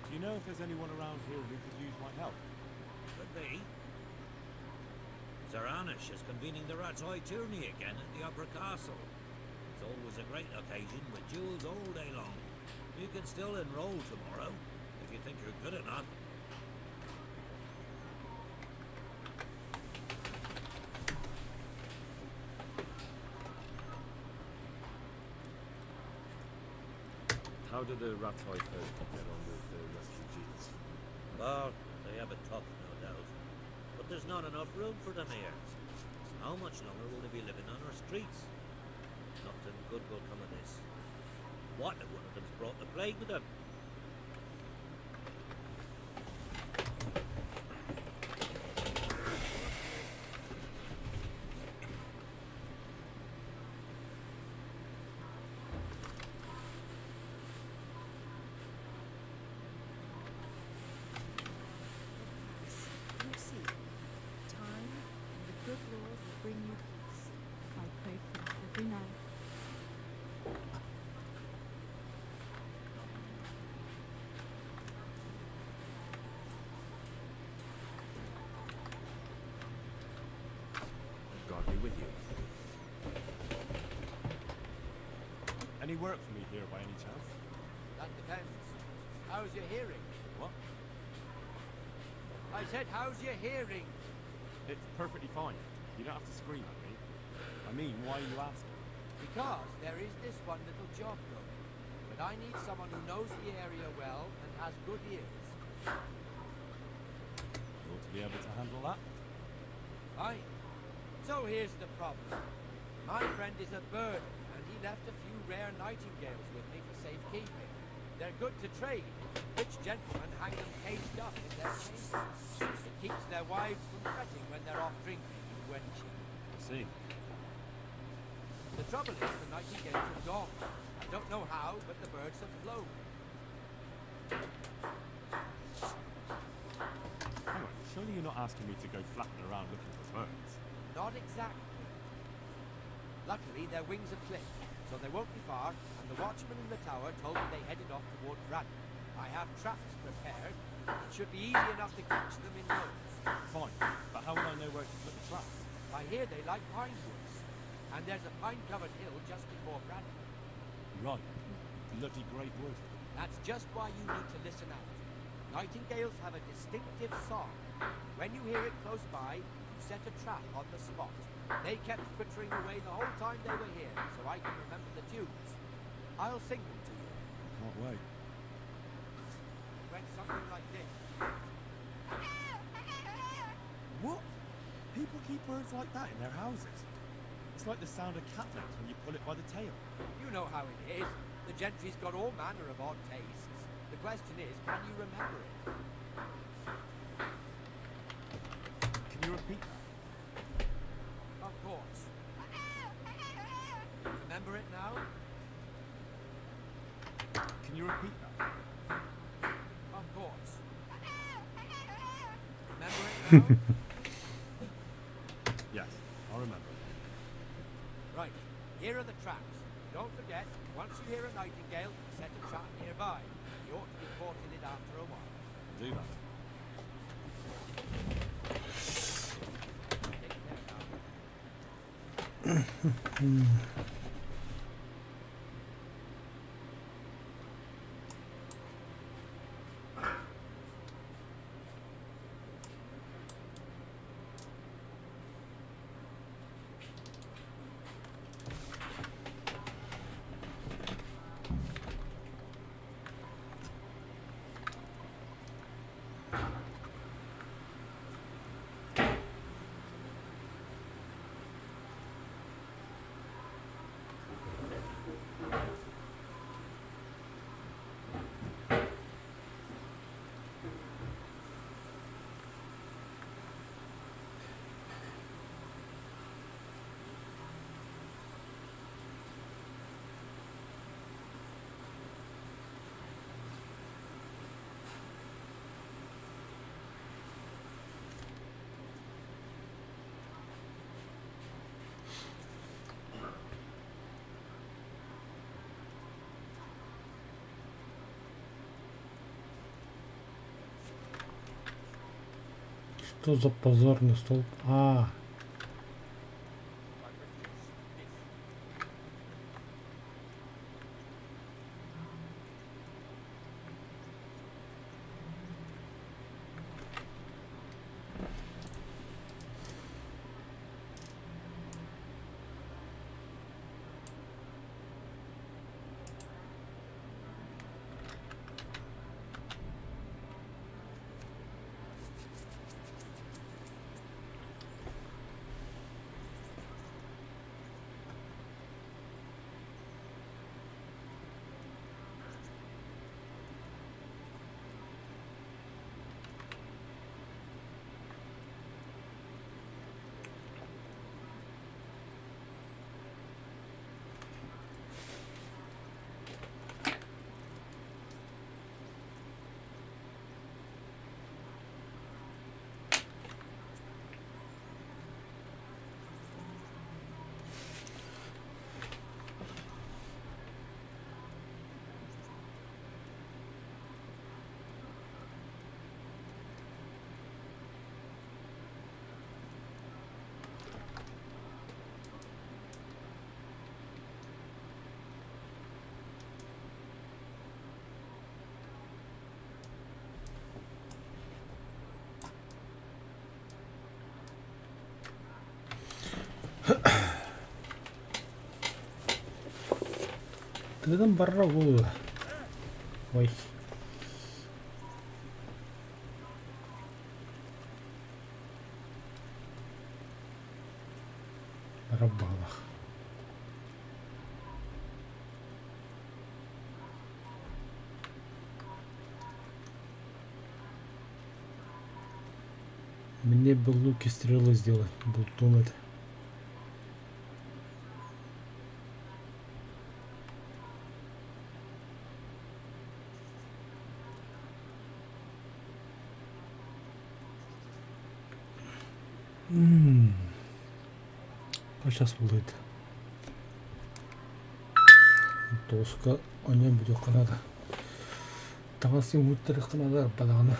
Do you know if there's anyone around here who could use my help? Could be. Sir Anish is convening the Rat's Eye tourney again at the Upper Castle. It's always a great occasion with duels all day long. You can still enroll tomorrow, if you think you're good enough. How do the Ratoi folk get on with the refugees? Well, they have it tough, no doubt. But there's not enough room for them here. How much longer will they be living on our streets? Nothing good will come of this. What if one of them's brought the plague with them? You see, time and the good Lord will bring you peace. I pray for you every night. God be with you. Any work for me here by any chance? That depends. How's your hearing? What? I said, how's your hearing? It's perfectly fine. You don't have to scream at me. I mean, why are you asking? Because there is this one little job going. But I need someone who knows the area well and has good ears. You ought to be able to handle that. Fine. So here's the problem. My friend is a bird, and he left a few rare nightingales with me for safekeeping. They're good to trade. Rich gentlemen hang them caged up in their chambers. It keeps their wives from fretting when they're off drinking and wenching. I see. The trouble is the nightingales are gone. I don't know how, but the birds have flown. Hang on, surely you're not asking me to go flapping around looking for birds? Not exactly. Luckily, their wings are clipped, so they won't be far, and the watchman in the tower told me they headed off toward Run. I have traps prepared. It should be easy enough to catch them in those. Fine, but how will I know where to put the traps? I hear they like pine woods, and there's a pine-covered hill just before Bradley. Right. Bloody great wood. That's just why you need to listen out. Nightingales have a distinctive song. When you hear it close by, you set a trap on the spot. They kept twittering away the whole time they were here, so I can remember the tunes. I'll sing them to you. Can't wait. read something like this. What? People keep birds like that in their houses? It's like the sound of catlings when you pull it by the tail. You know how it is. The gentry's got all manner of odd tastes. The question is, can you remember it? Can you repeat that? Of course. Remember it now? Can you repeat that? Of course. Remember it now? Yes, I'll remember. Right, here are the traps. Don't forget, once you hear a nightingale, set a trap nearby. You ought to be caught in it after a while. Do that. Что за позорный столб? А, ты там барагу. Ой. Рабалах. Мне бы луки стрелы сделать, буду думать. Сейчас будет доска, оня будет канада. Тавасы муттер канада badana.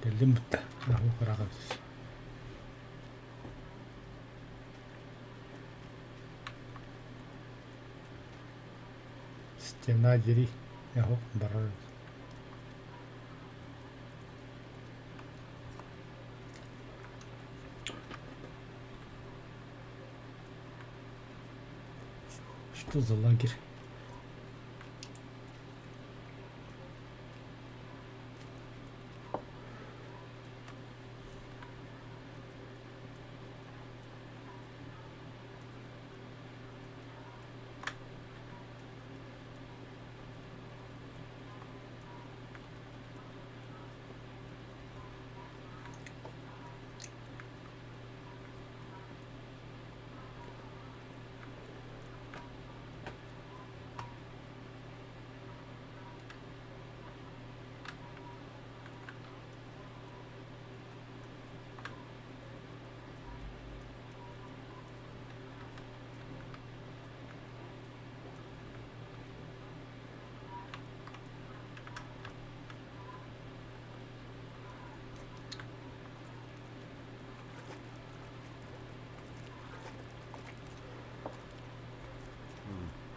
Перейдем одного врага здесь. Стена дери. Ого, баран. Что за лагерь?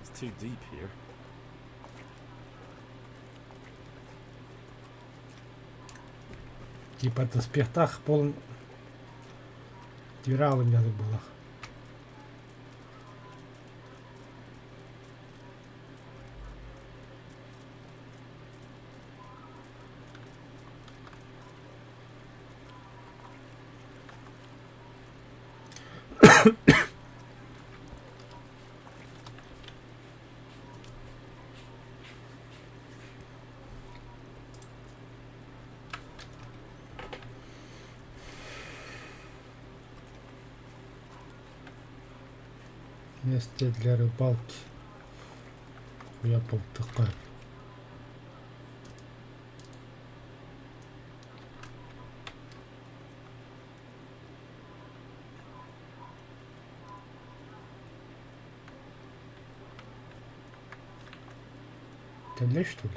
It's too deep here. Типа в доспехах полон дирал у меня было. Место для рыбалки. Я полтыка. Это для что ли?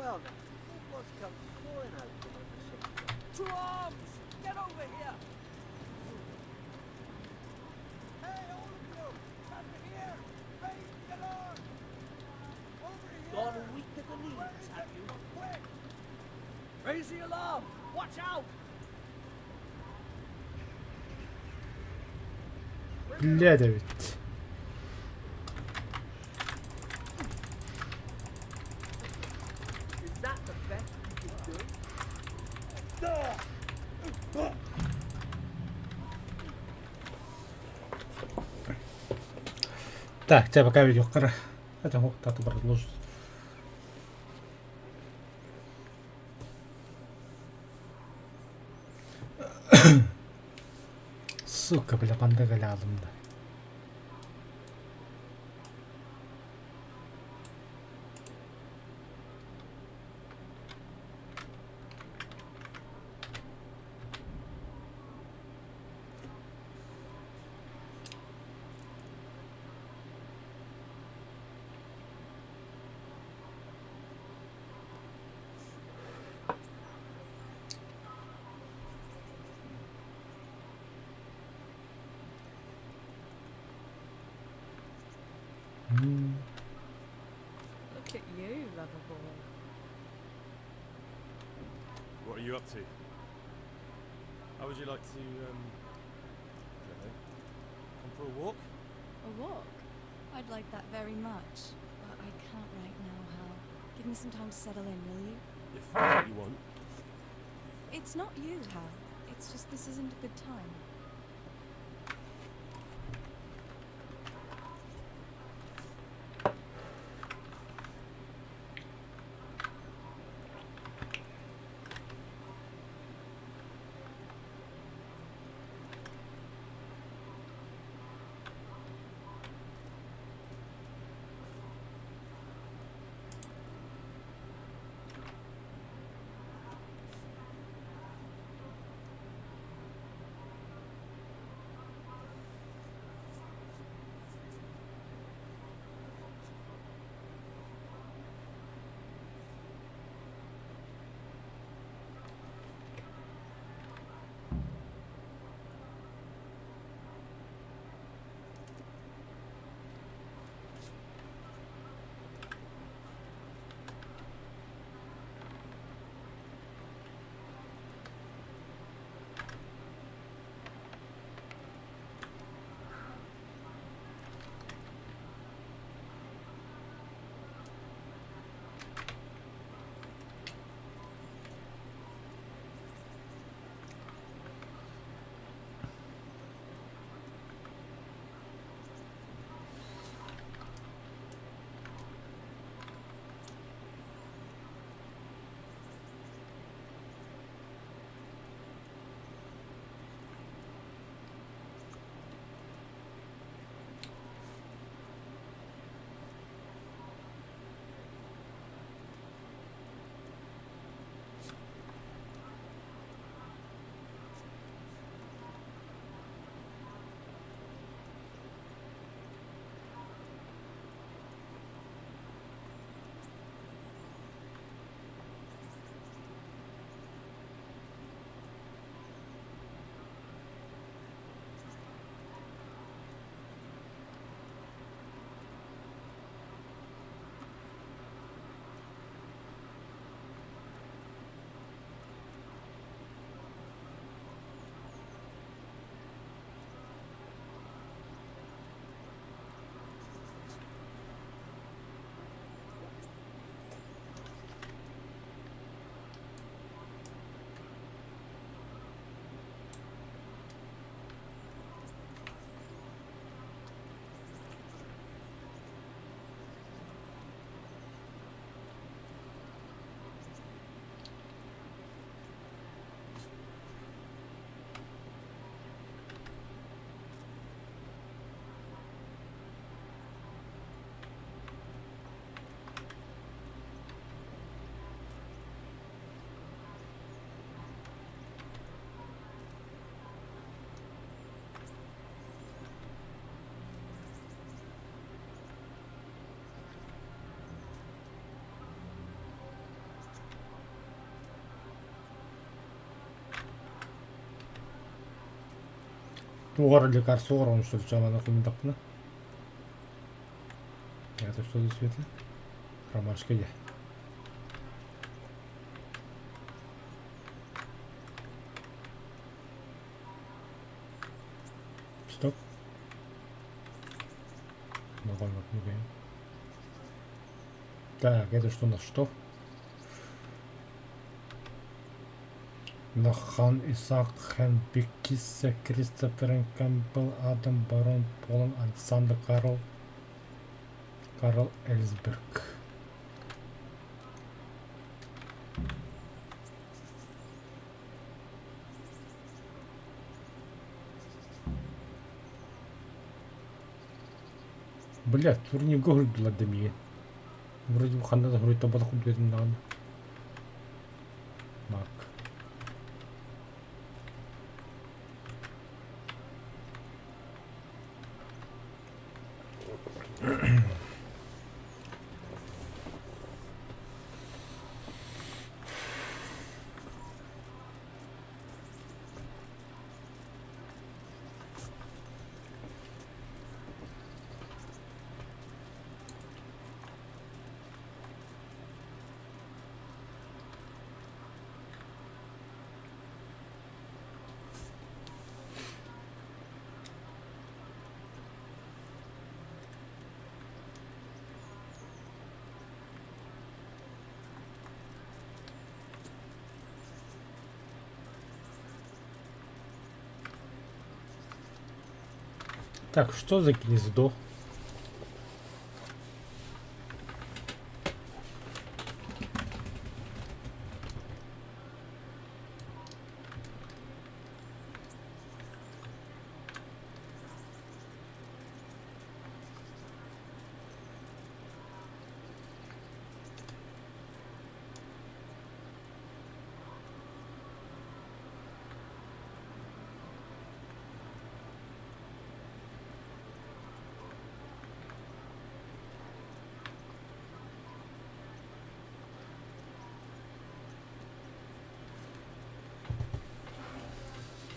Well now, what's come pouring out from under the To arms! Get over here! Hey, all of you! Over here! Raise the alarm! Over here! Gone weak at the knees, have you? Quick! Raise the alarm! Watch out! Бля, да ведь. Is that the best you can do? Так, тебя пока видео это мог тату продолжить. Сука, бля, пандага lazımdı. brother boy. What are you up to? How would you like to, I don't know, come for a walk? A walk? I'd like that very much, but I can't right now, Hal. Give me some time to settle in, will you? If that's what you want. It's not you, Hal. It's just this isn't a good time. Угор лекарство угором, что ли, чего нахуй не так, да? Это что за цвет? Ромашка я. Стоп. Нормально, не знаю. Так, это что у нас что? Хан Исаак Хенбек Киссе Кристофер Кэмпбелл Адам Барон Полон Александр Карл Эльсберг. Блять, турни говорит для деми. Вроде бы ханда говорит, то было хоть где-то надо. Марк. Так, что за гнездо?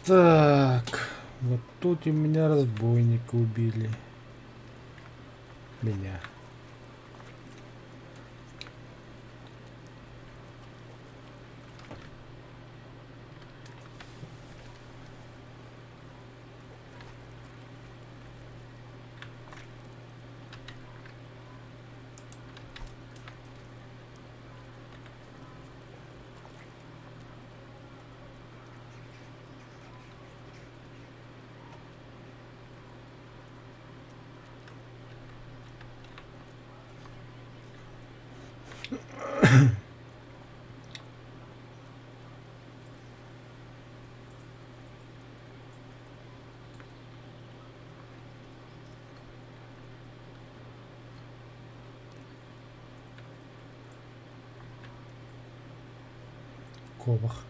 Так, вот тут у меня разбойника убили. Меня. Ковах.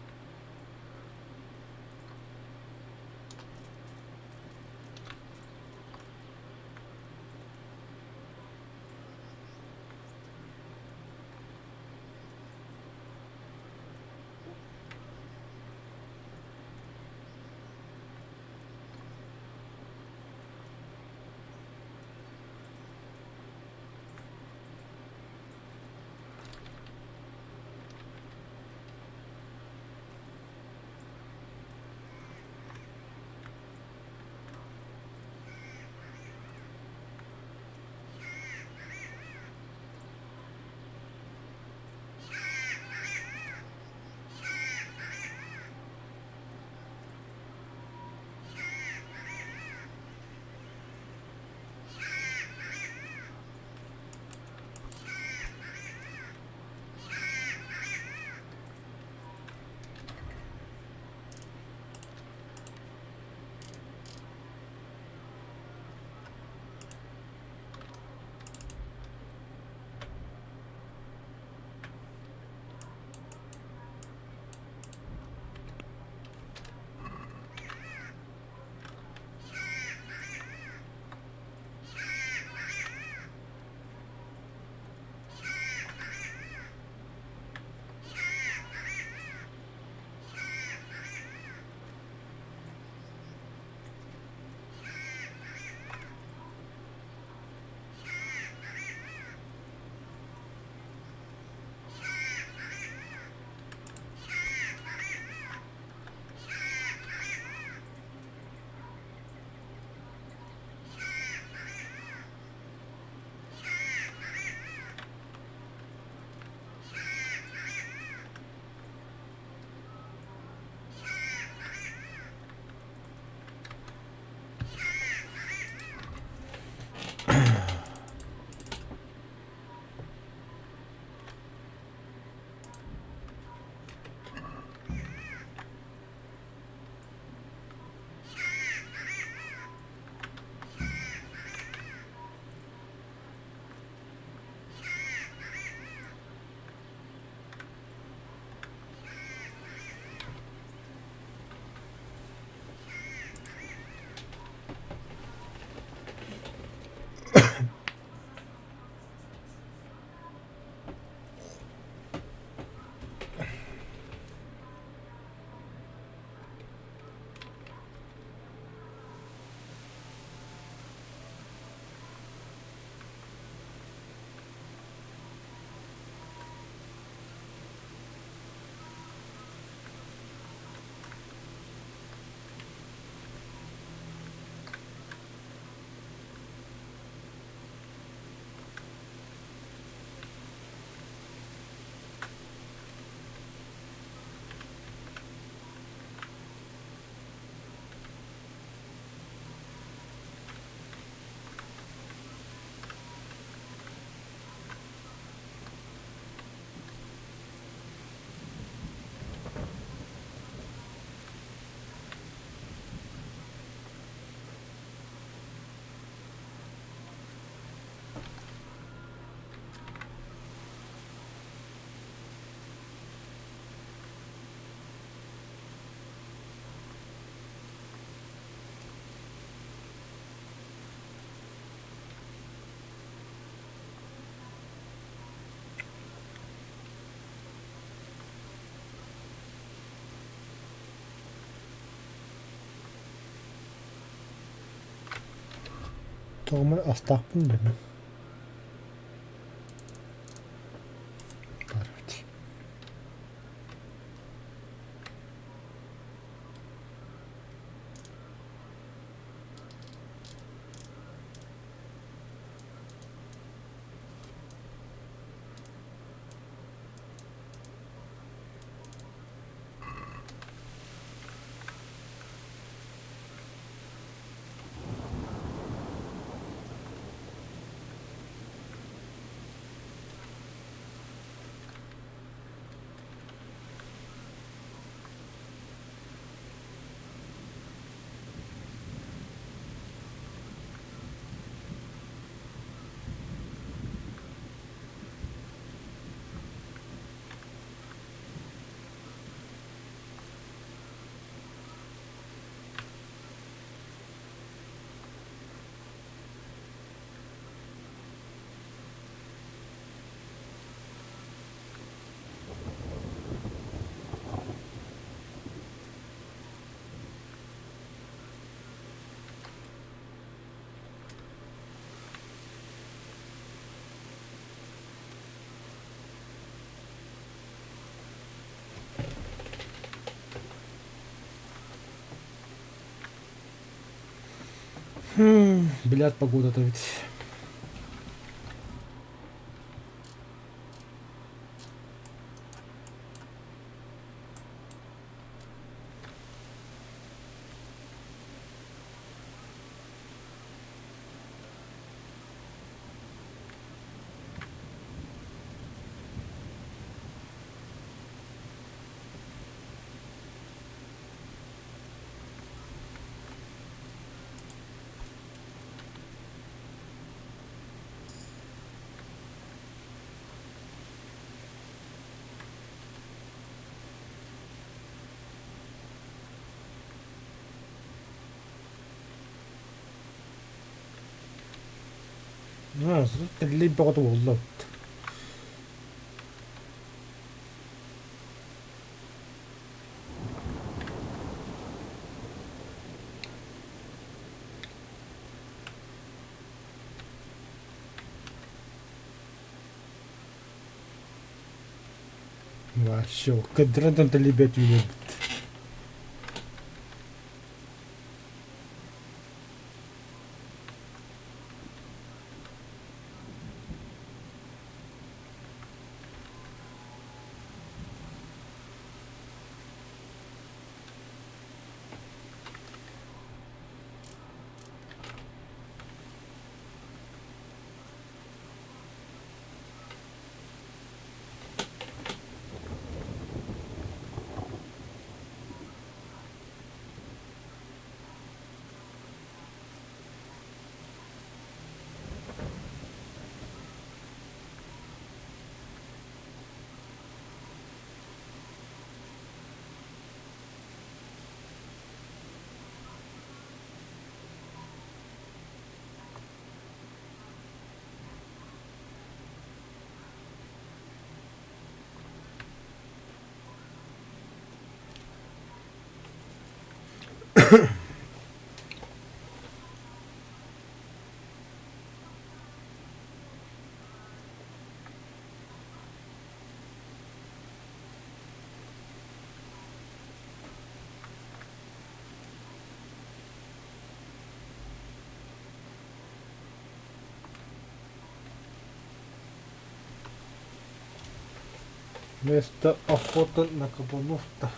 To'g'ri astaqbin buni. Блядь, погода-то ведь. اللي بغض والله. Вообще, кадран там лебят любят. Место охоты на кабанов-то.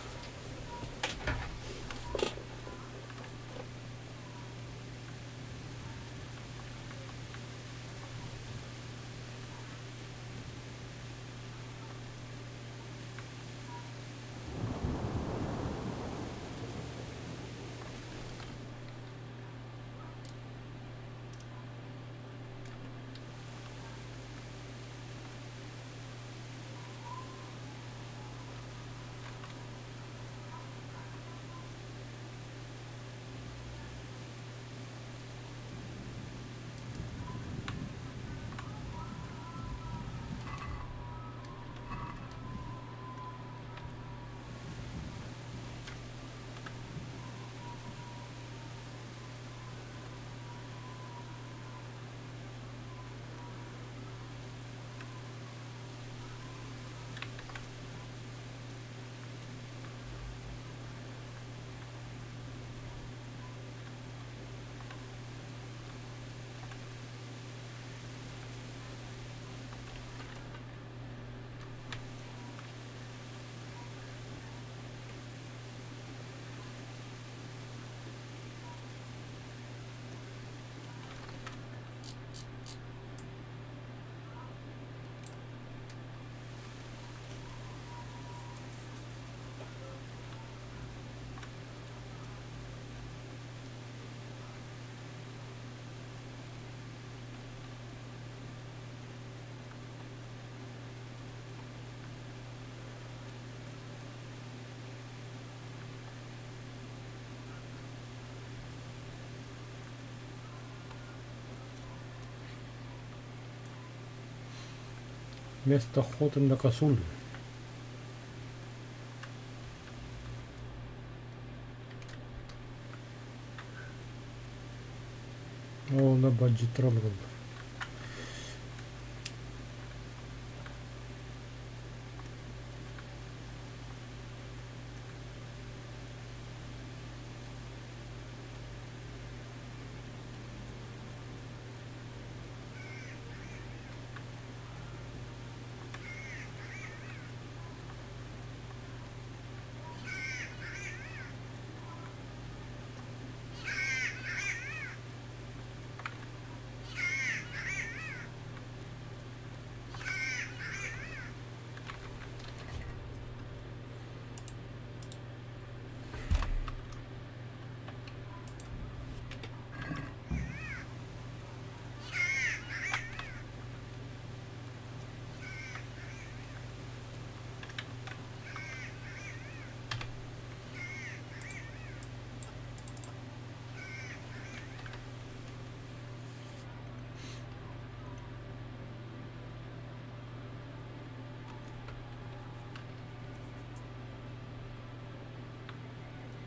Место охоты на косуль. О, на баджи тролль.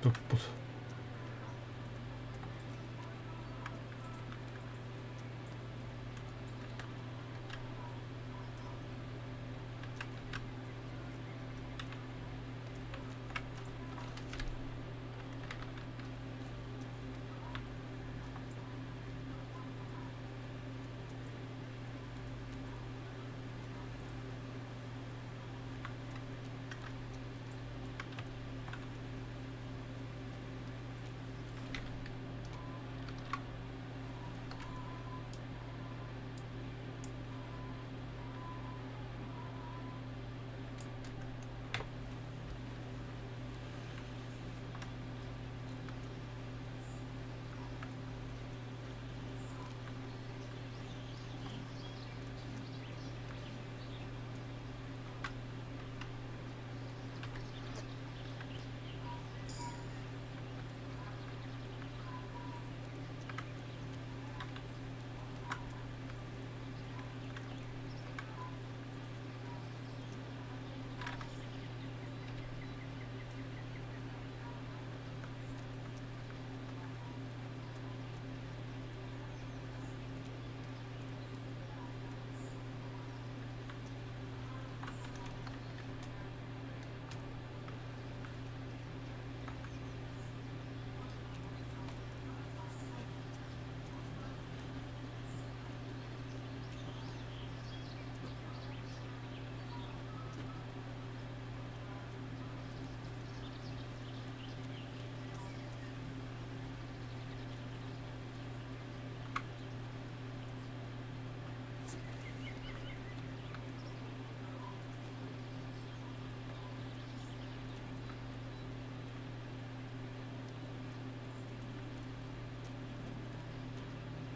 Тупо.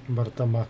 Бартамак.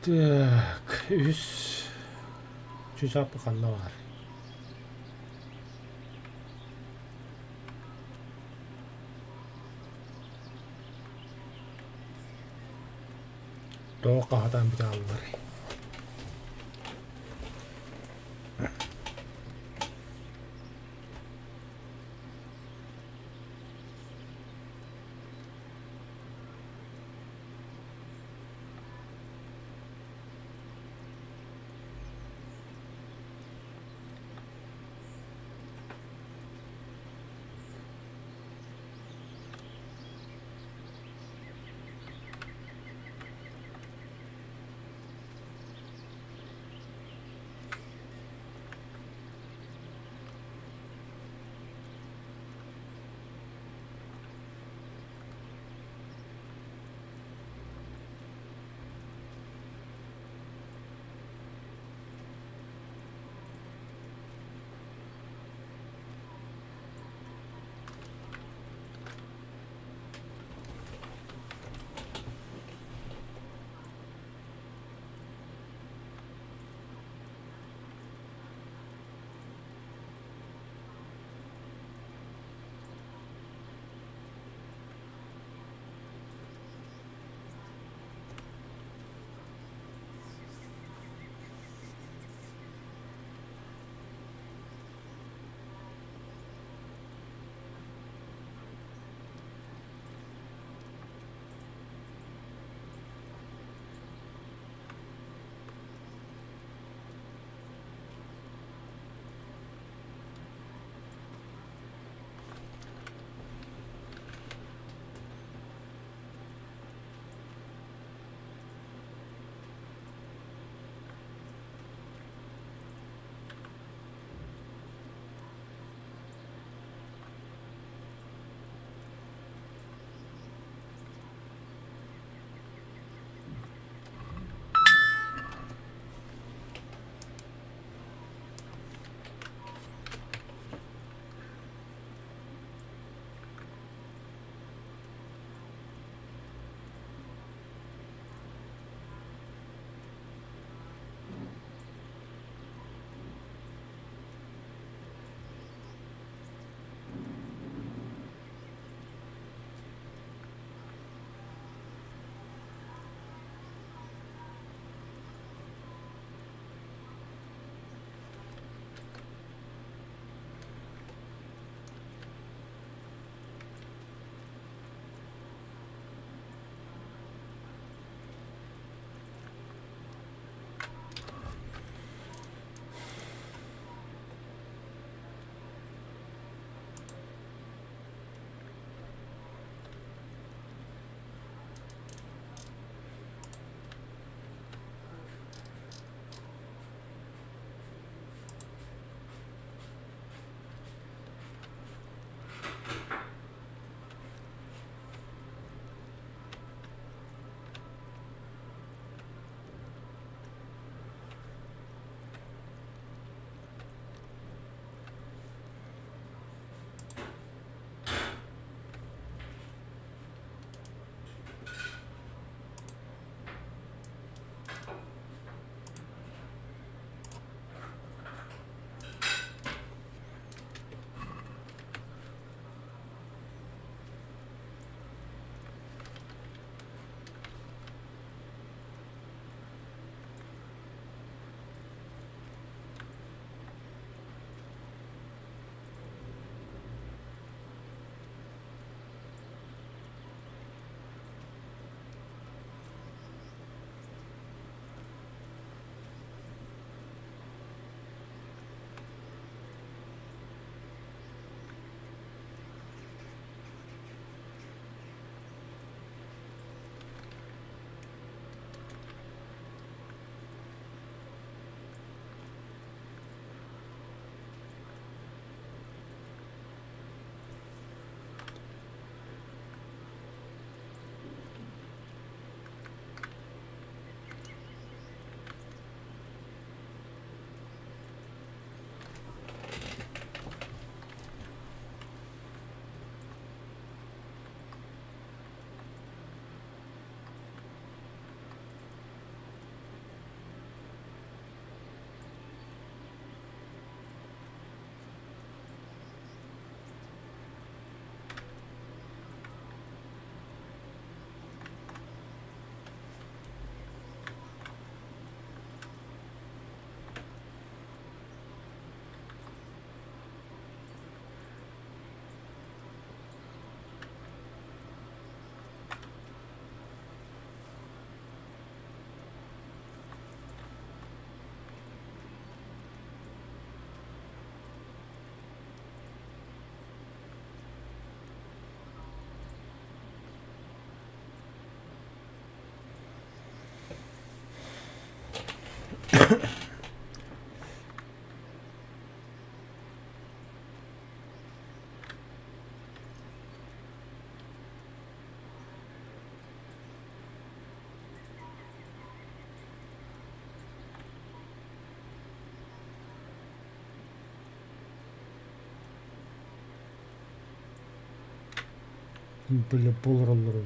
Так, üs 주작복한다 말. 도가하다 미다 말이. Бля, полроллера.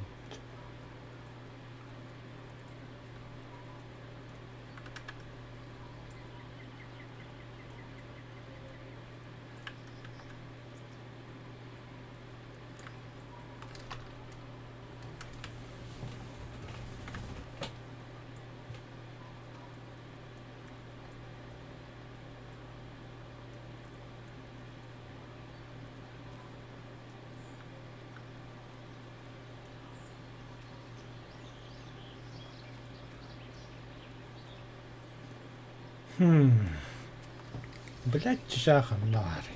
Блять, чаха, нари.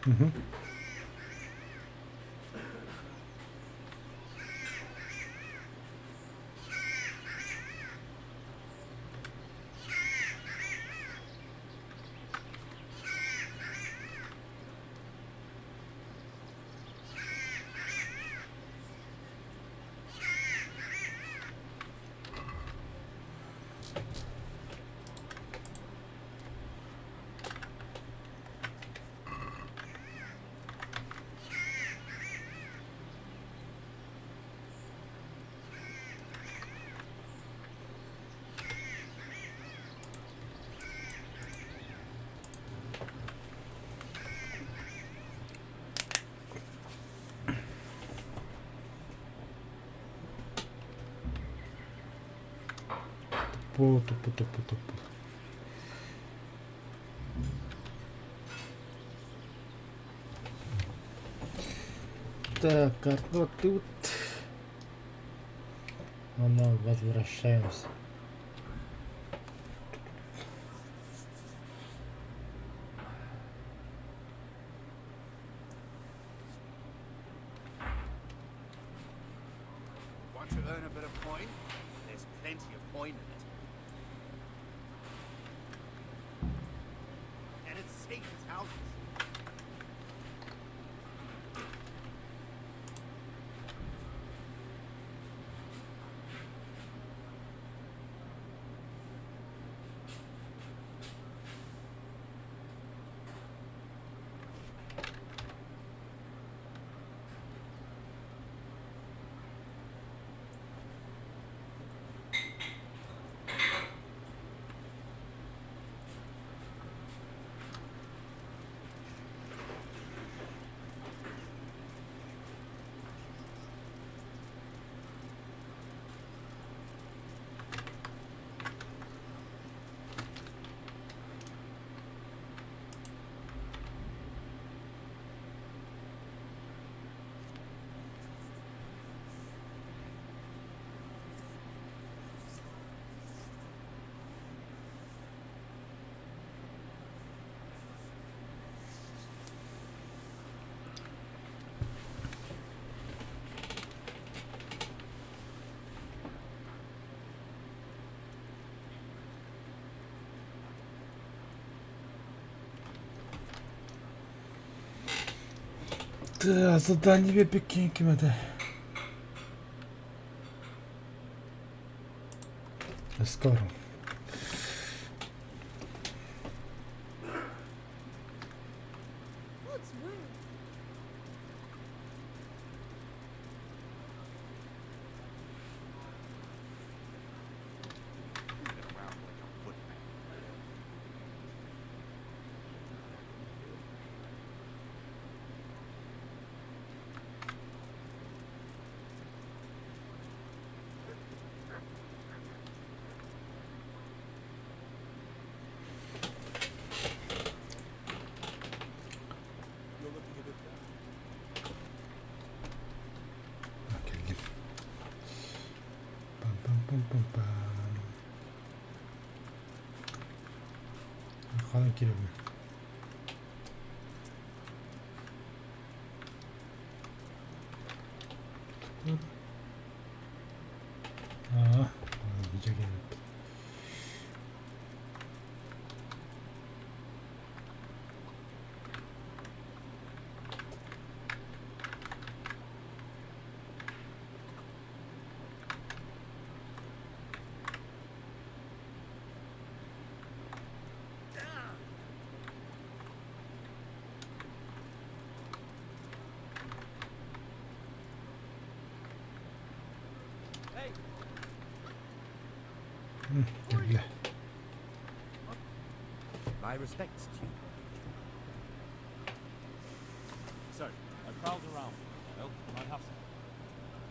Угу. Тупо. Так, вот тут. Ну, возвращаемся. Want to earn a bit of coin? There's plenty of coin in it. And it's safe as houses. Да, задание пекинкимede. Скоро. Саханың керек ме? Видео керек. Бля. My respects to you. So, I prowled around. Well, might have some.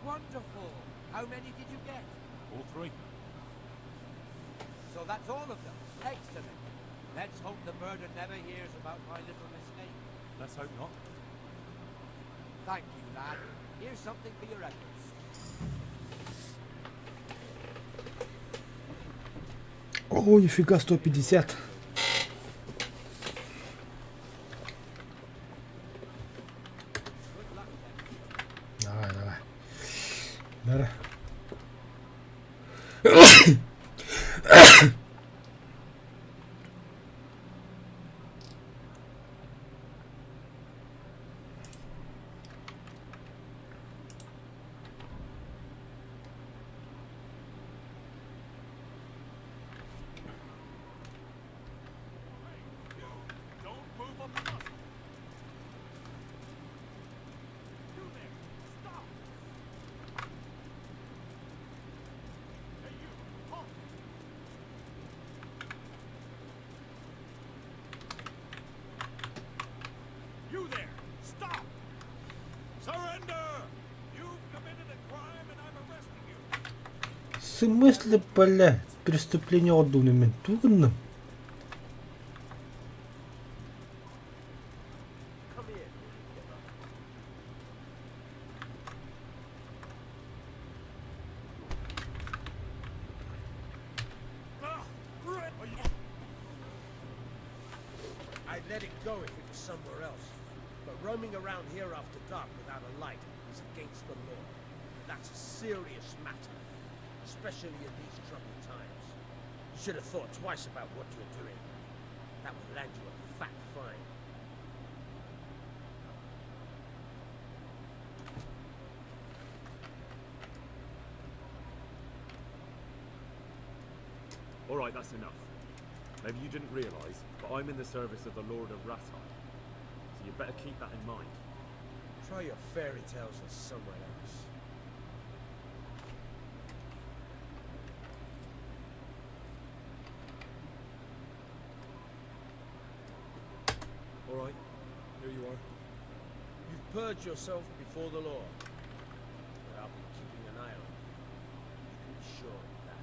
Wonderful. How many did you get? All three. So that's all of them. Excellent. Let's hope the murder never hears about my little mistake. Let's hope not. Thank you, lad. Here's something for your efforts. О, нифига, 150. Давай, давай. Бери. You there! Stop! Surrender! You've committed a crime and I'm arresting you. В смысле, бля, преступление одновременно? I'd let it go if it was somewhere else. But roaming around here after dark without a light is against the law. That's a serious matter, especially in these troubled times. You should have thought twice about what you're doing. That would land you a fat fine. All right, that's enough. Maybe you didn't realise, but I'm in the service of the Lord of Rathai. So you better keep that in mind. Try your fairy tales with someone else. All right, here you are. You've purged yourself before the law. But I'll be keeping an eye on you. You can be sure of that.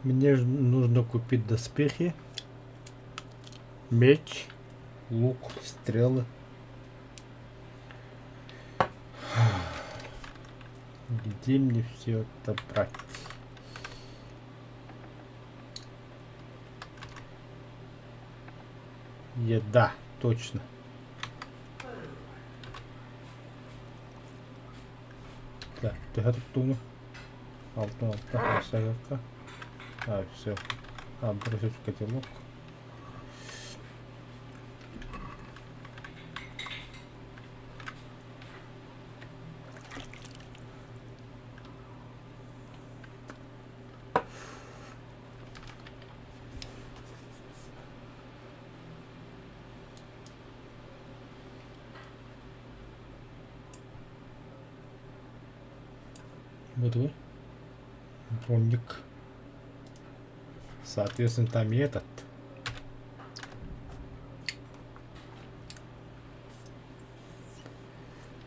Мне нужно купить доспехи, меч, лук, стрелы. Где мне все это брать? Еда, точно. Так, ты готов? Алтын, САКХА. А, все. Бросить в котелок. Вот вы. Бронник. Соответственно, там и этот.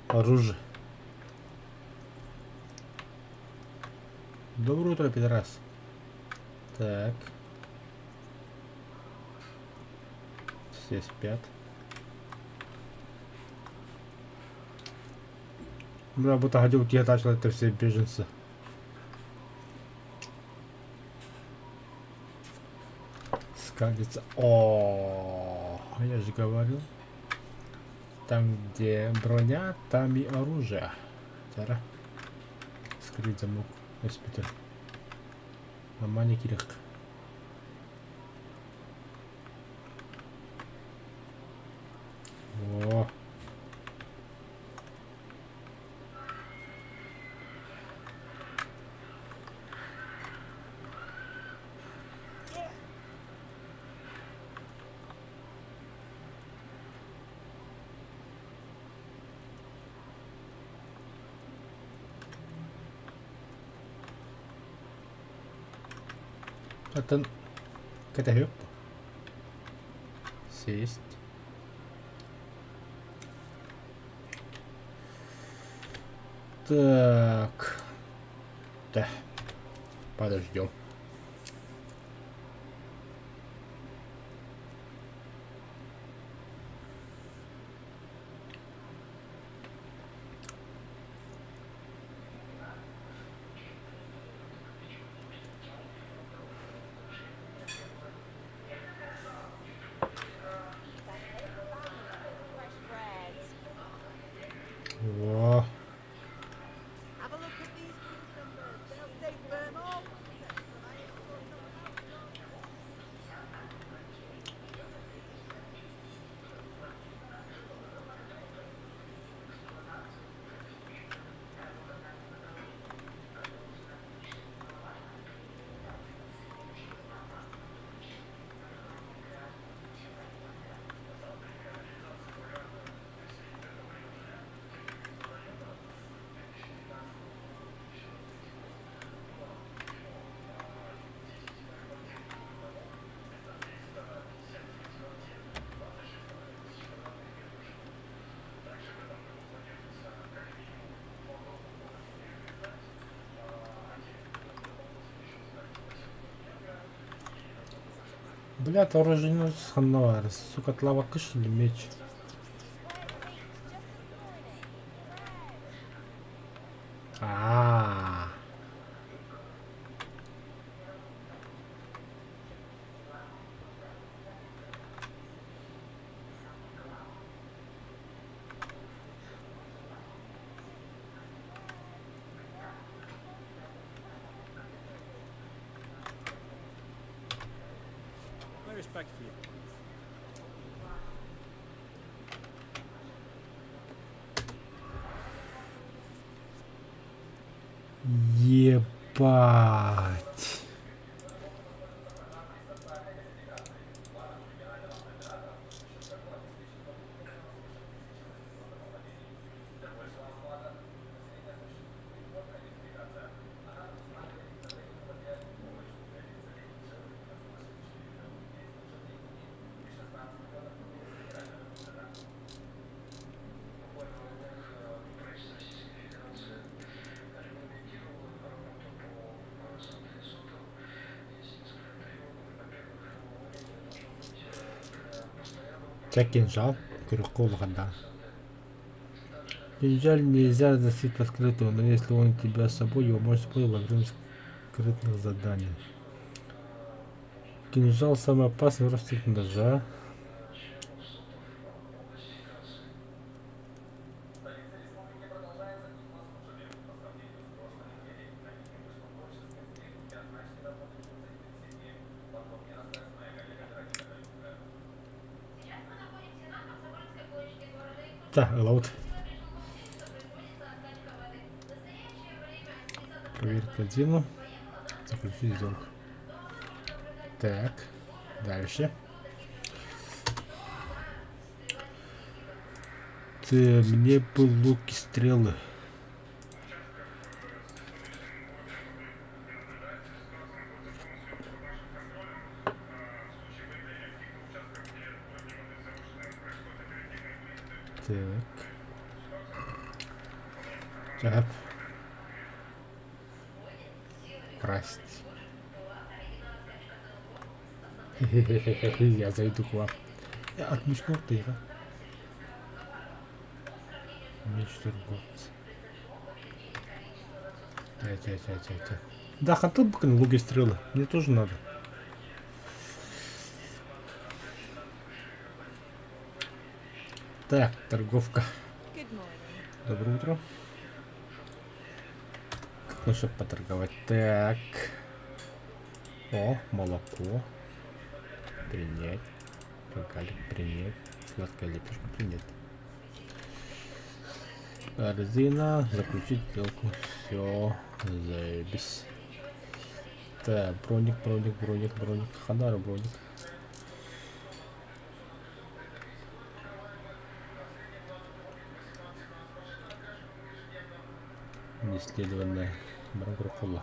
Оружие. Доброе утро, пидорас. Так. Все спят. Бля, будто ходил, я начал, это все беженцы. Скалится. О, я же говорил. Там, где броня, там и оружие. Тара. Скрыть замок. Госпиталь. Мама кирик. О. Это какая-то сесть. Так. Да. Подождем. Во. Блядь, оружие сханного, сука, тлава кыш или меч? Respect for you. Ебать. Кинжал, крюков вода. Кинжал нельзя носить в открытую, но если он у тебя с собой, его можно использовать во время скрытных заданий. Кинжал самый опасный родственник ножа. Так, лаут. Проверить корзину. Заключить сделку. Так, дальше. Мне бы лук и стрелы. Так. Красть. Я зайду к вам. От мешков ты, да? Меч торговца. Да, хотел бы на луки стрелы. Мне тоже надо. Так, торговка. Доброе утро. Как лучше поторговать? Так. О, молоко. Принять. Рогалик принять. Сладкая лепешка принять. Корзина. Заключить сделку. Все. Заебись. Так, броник. Ханара броник. Неисследованная бракрокула.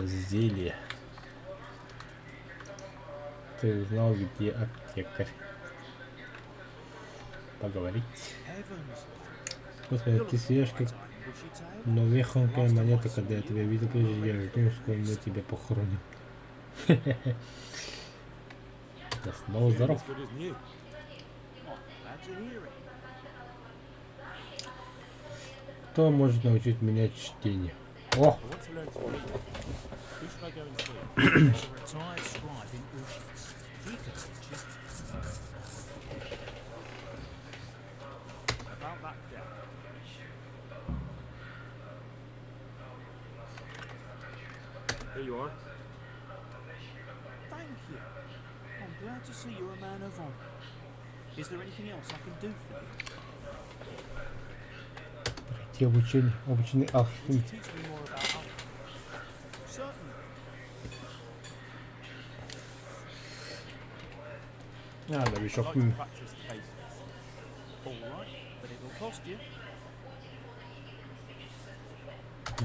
Зелье. Ты узнал, где аптекарь? Поговорить. Господи, ты съешь как новехонькая монета, когда я тебя видел, прежде я жду, скоро мы тебя похороним. Да снова здоров. Кто может научить меня чтению? О! Here you are. Thank you. I'm glad to see you're a man of honor. Is there anything else I can do for you? Обучение алхимии. Новичок.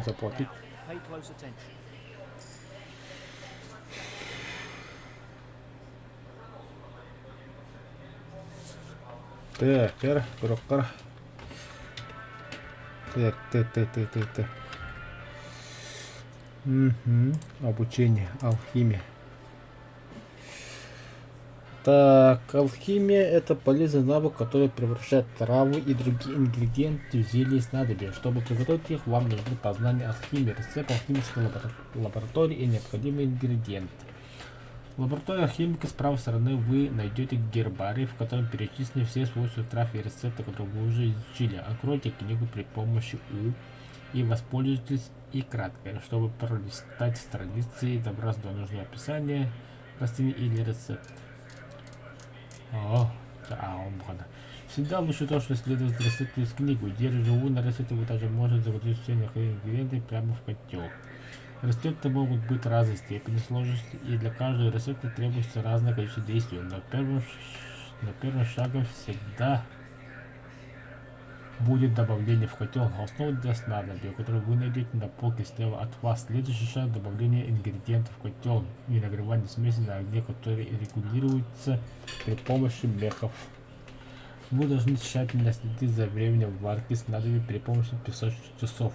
Заплатить. Так, пирог. Так. Обучение, алхимия. Так, алхимия — это полезный навык, который превращает травы и другие ингредиенты в зелья и снадобья. Чтобы приготовить их, вам нужны познания алхимии, рецепт алхимической лаборатории и необходимые ингредиенты. В лаборатории алхимика с правой стороны вы найдете гербарий, в котором перечислены все свойства трав и рецепты, которые вы уже изучили. Откройте книгу при помощи У и воспользуйтесь и кратко, чтобы пролистать страницы и добраться до нужного описания растений или рецепта. Всегда лучше то, что следует рецепту из книги. Держа живую на рецепте, вы также можете загрузить все необходимые ингредиенты прямо в котел. Рецепты могут быть разной степени сложности, и для каждого рецепта требуется разное количество действий. Но первым шагом всегда будет добавление в котел основы для снадобья, которую вы найдете на полке слева от вас. Следующий шаг — добавление ингредиентов в котел и нагревание смеси на огне, который регулируется при помощи мехов. Вы должны тщательно следить за временем варки снадобья при помощи песочных часов.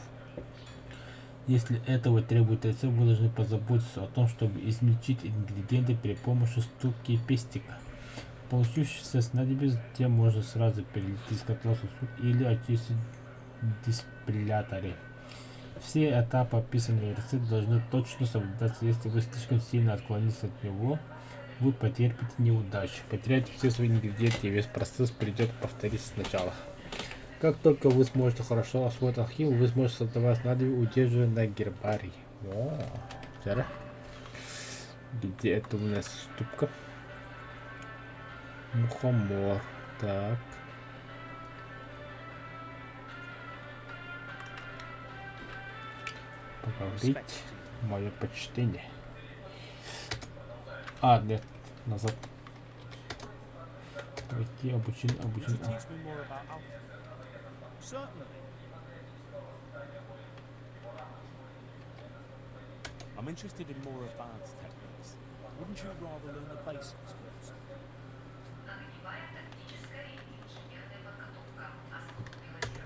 Если этого требует рецепт, вы должны позаботиться о том, чтобы измельчить ингредиенты при помощи ступки и пестика. Получившееся снадобье затем можно сразу перелить из котла в сосуд или очистить в дистилляторе. Все этапы, описанные в рецепте, должны точно соблюдаться. Если вы слишком сильно отклонитесь от него, вы потерпите неудачу, потеряете все свои ингредиенты, и весь процесс придется повторить сначала. Как только вы сможете хорошо освоить алхимию, вы сможете создавать снадобье, удерживая на гербарий. Где это у нас ступка? Мухомор. Так. Поговорить. Мое почтение. А, нет, назад. Пройти обучение. I'm interested in more advanced techniques. Wouldn't you rather learn the basics first?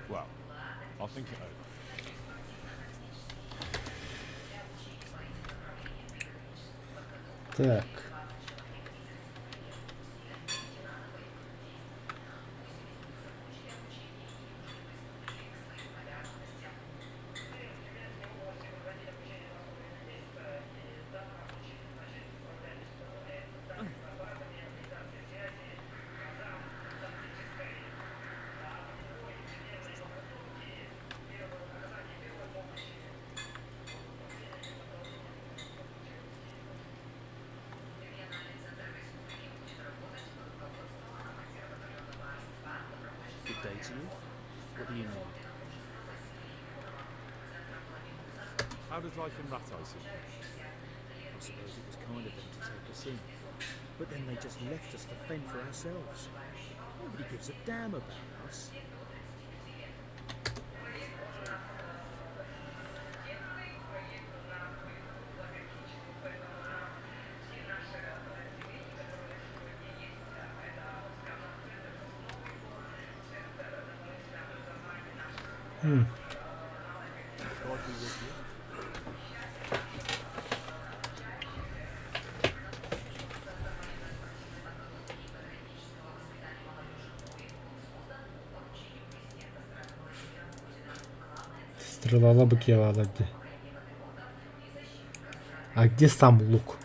Well, I'll think it over. Так. Good day to you. What do you need? How does life in Rattay suit? I suppose it was kind of them to take us in. But then they just left us to fend for ourselves. Nobody gives a damn about us. Hmm. God be with you. Стрелала бы кивала где. А где сам лук?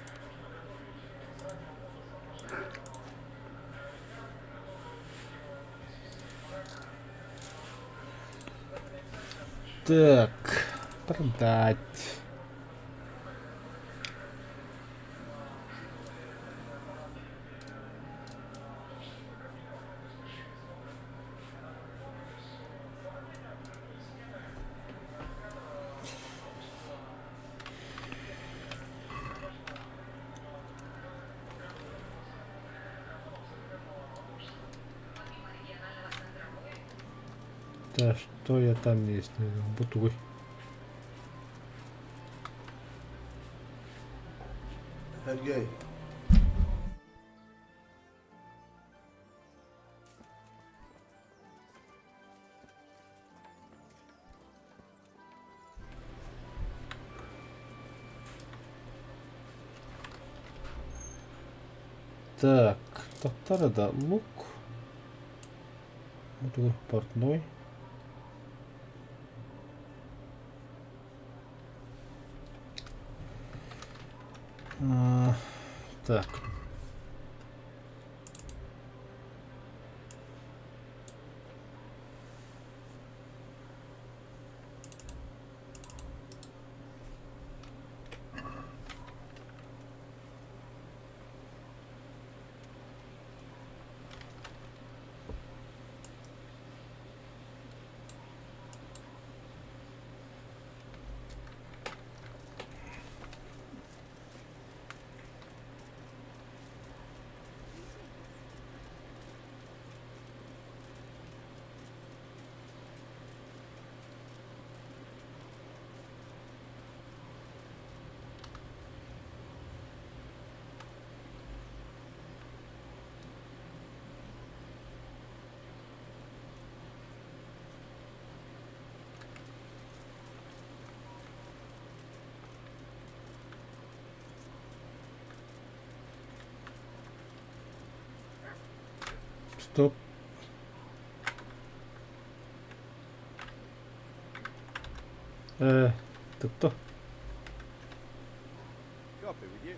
Так, продать. Да, что я там есть? Бутуй. Сергей. Так, татара, да, лук. Бутуй портной. Так. Стоп. Ты кто? Copy with you.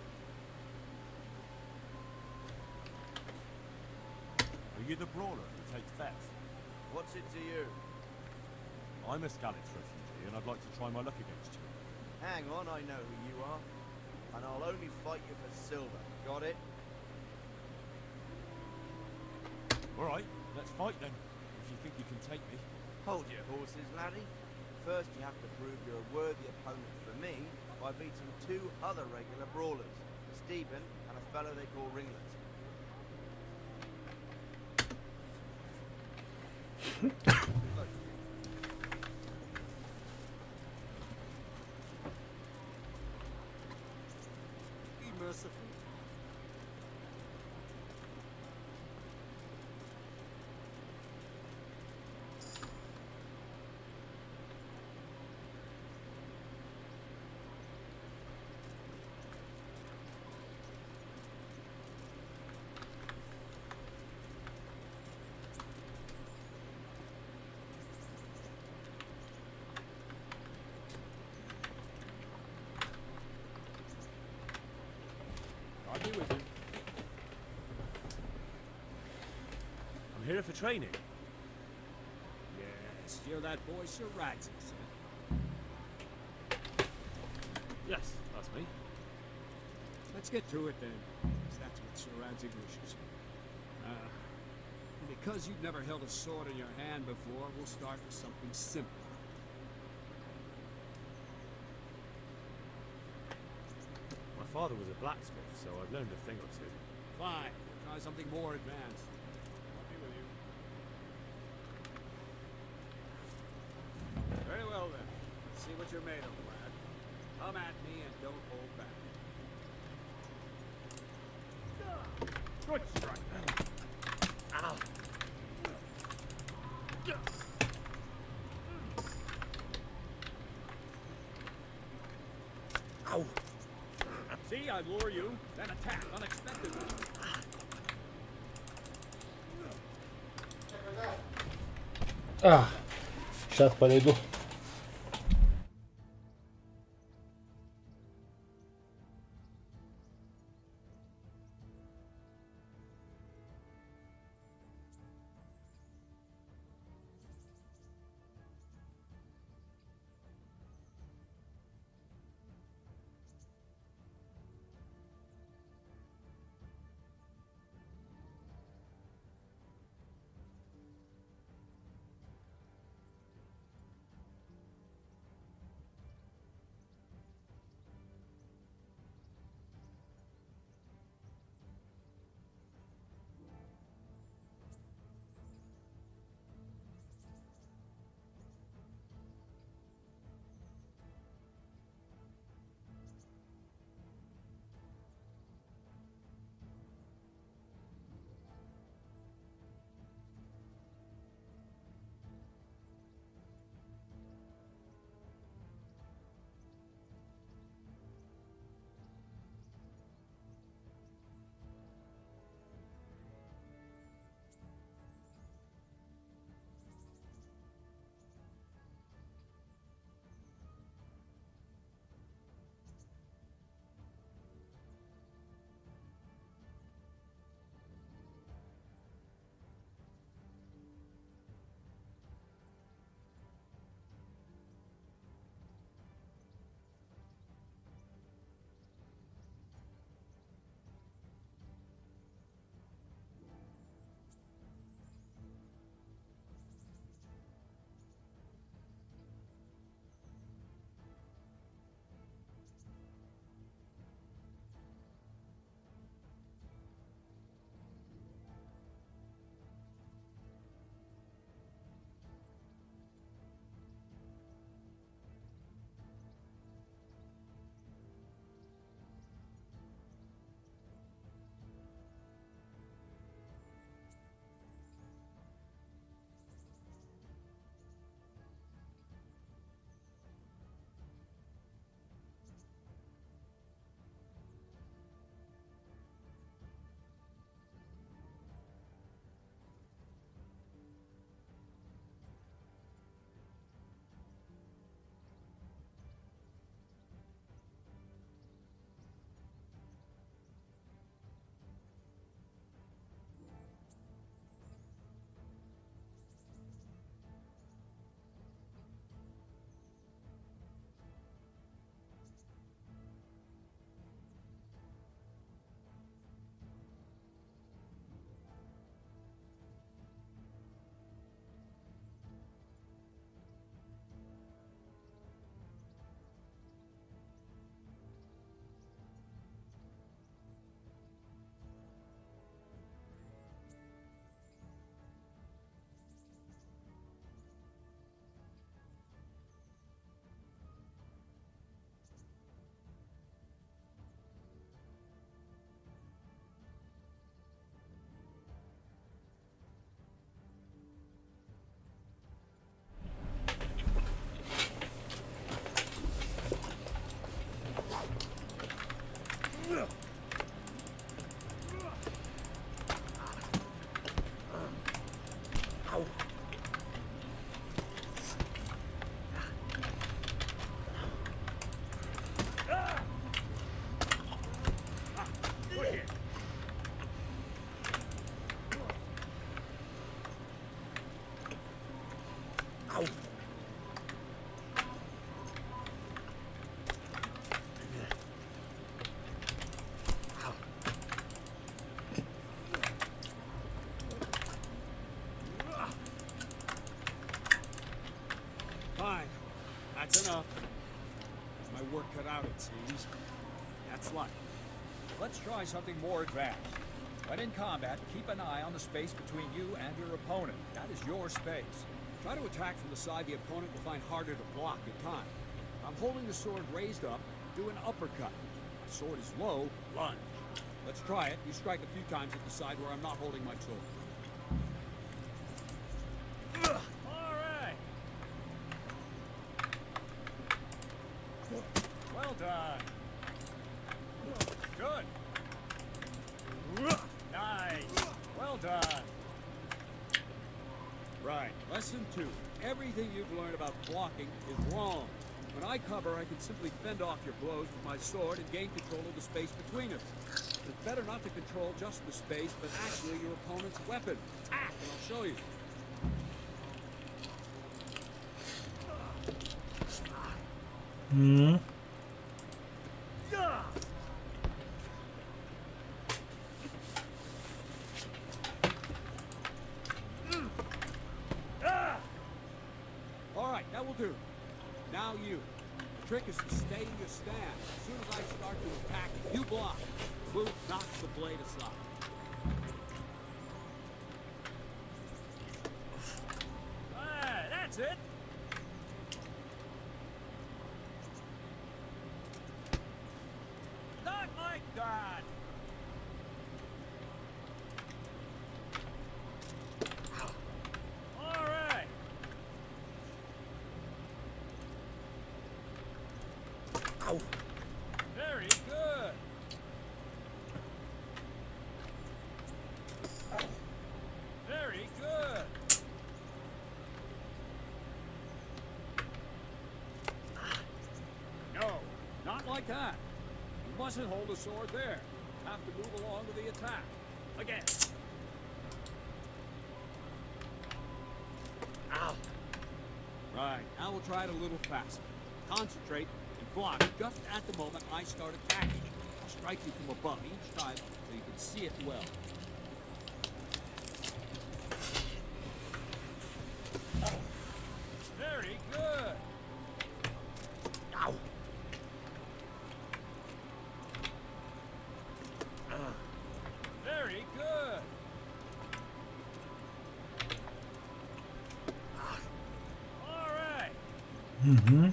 Are you the brawler who takes bets? What's it to you? I'm a Skalitz refugee and I'd like to try my luck against you. Hang on, I know who you are. And I'll only fight you for silver. Got it? Alright, let's fight then, if you think you can take me. Hold your horses, laddie. First you have to prove you're a worthy opponent for by beating 2 other regular brawlers, Stephen and a fellow they call Ringlet. Be merciful. I'll be with you. I'm here for training. Yes, you're that boy Sir Ragsy said. Yes, that's me. Let's get to it then, because that's what Sir Ragsy wishes. Because you've never held a sword in your hand before, we'll start with something simple. My father was a blacksmith, so I've learned a thing or two. Fine, we'll try something more advanced. I'll be with you. Very well then. Let's see what you're made of, lad. Come at me and don't hold back. Good strike. Ow. Ow! See, I lure you, then attack unexpectedly. Сейчас подойду. work cut out, it seems. That's life. Let's try something more advanced. When in combat, keep an eye on the space between you and your opponent. That is your space. Try to attack from the side the opponent will find harder to block in time. I'm holding the sword raised up, do an uppercut. My sword is low, lunge. Let's try it. You strike a few times at the side where I'm not holding my sword. All right. Well done. Good. Nice. Well done. Right. Lesson 2. Everything you've learned about blocking is wrong. When I cover, I can simply fend off your blows with my sword and gain control of the space between us. It's better not to control just the space, but actually your opponent's weapon. Attack, and I'll show you. Hmm. All right, that will do. Now you. The trick is to stay in your stand. As soon as I start to attack, you block. Move knocks the blade aside. Ah, that's it. Not like that. All right. Ow. Very good. Very good. No, not like that. You mustn't hold the sword there. You have to move along with the attack. Again. Ow. Right, now we'll try it a little faster. Concentrate and block just at the moment I start attacking. I'll strike you from above each time so you can see it well. Very good. Ow. Very good. All right. Mm-hmm.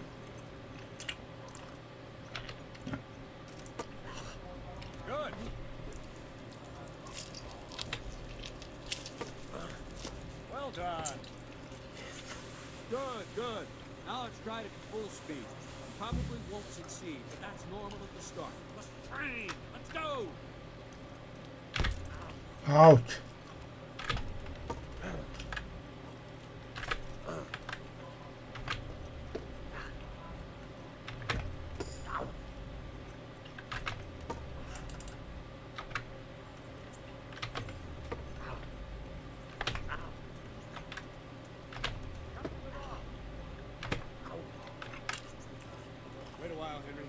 Good. Well done. Good, good. Now let's try it at full speed. You probably won't succeed, but that's normal at the start. Let's train. Let's go. Ouch. Wait a while, Henry.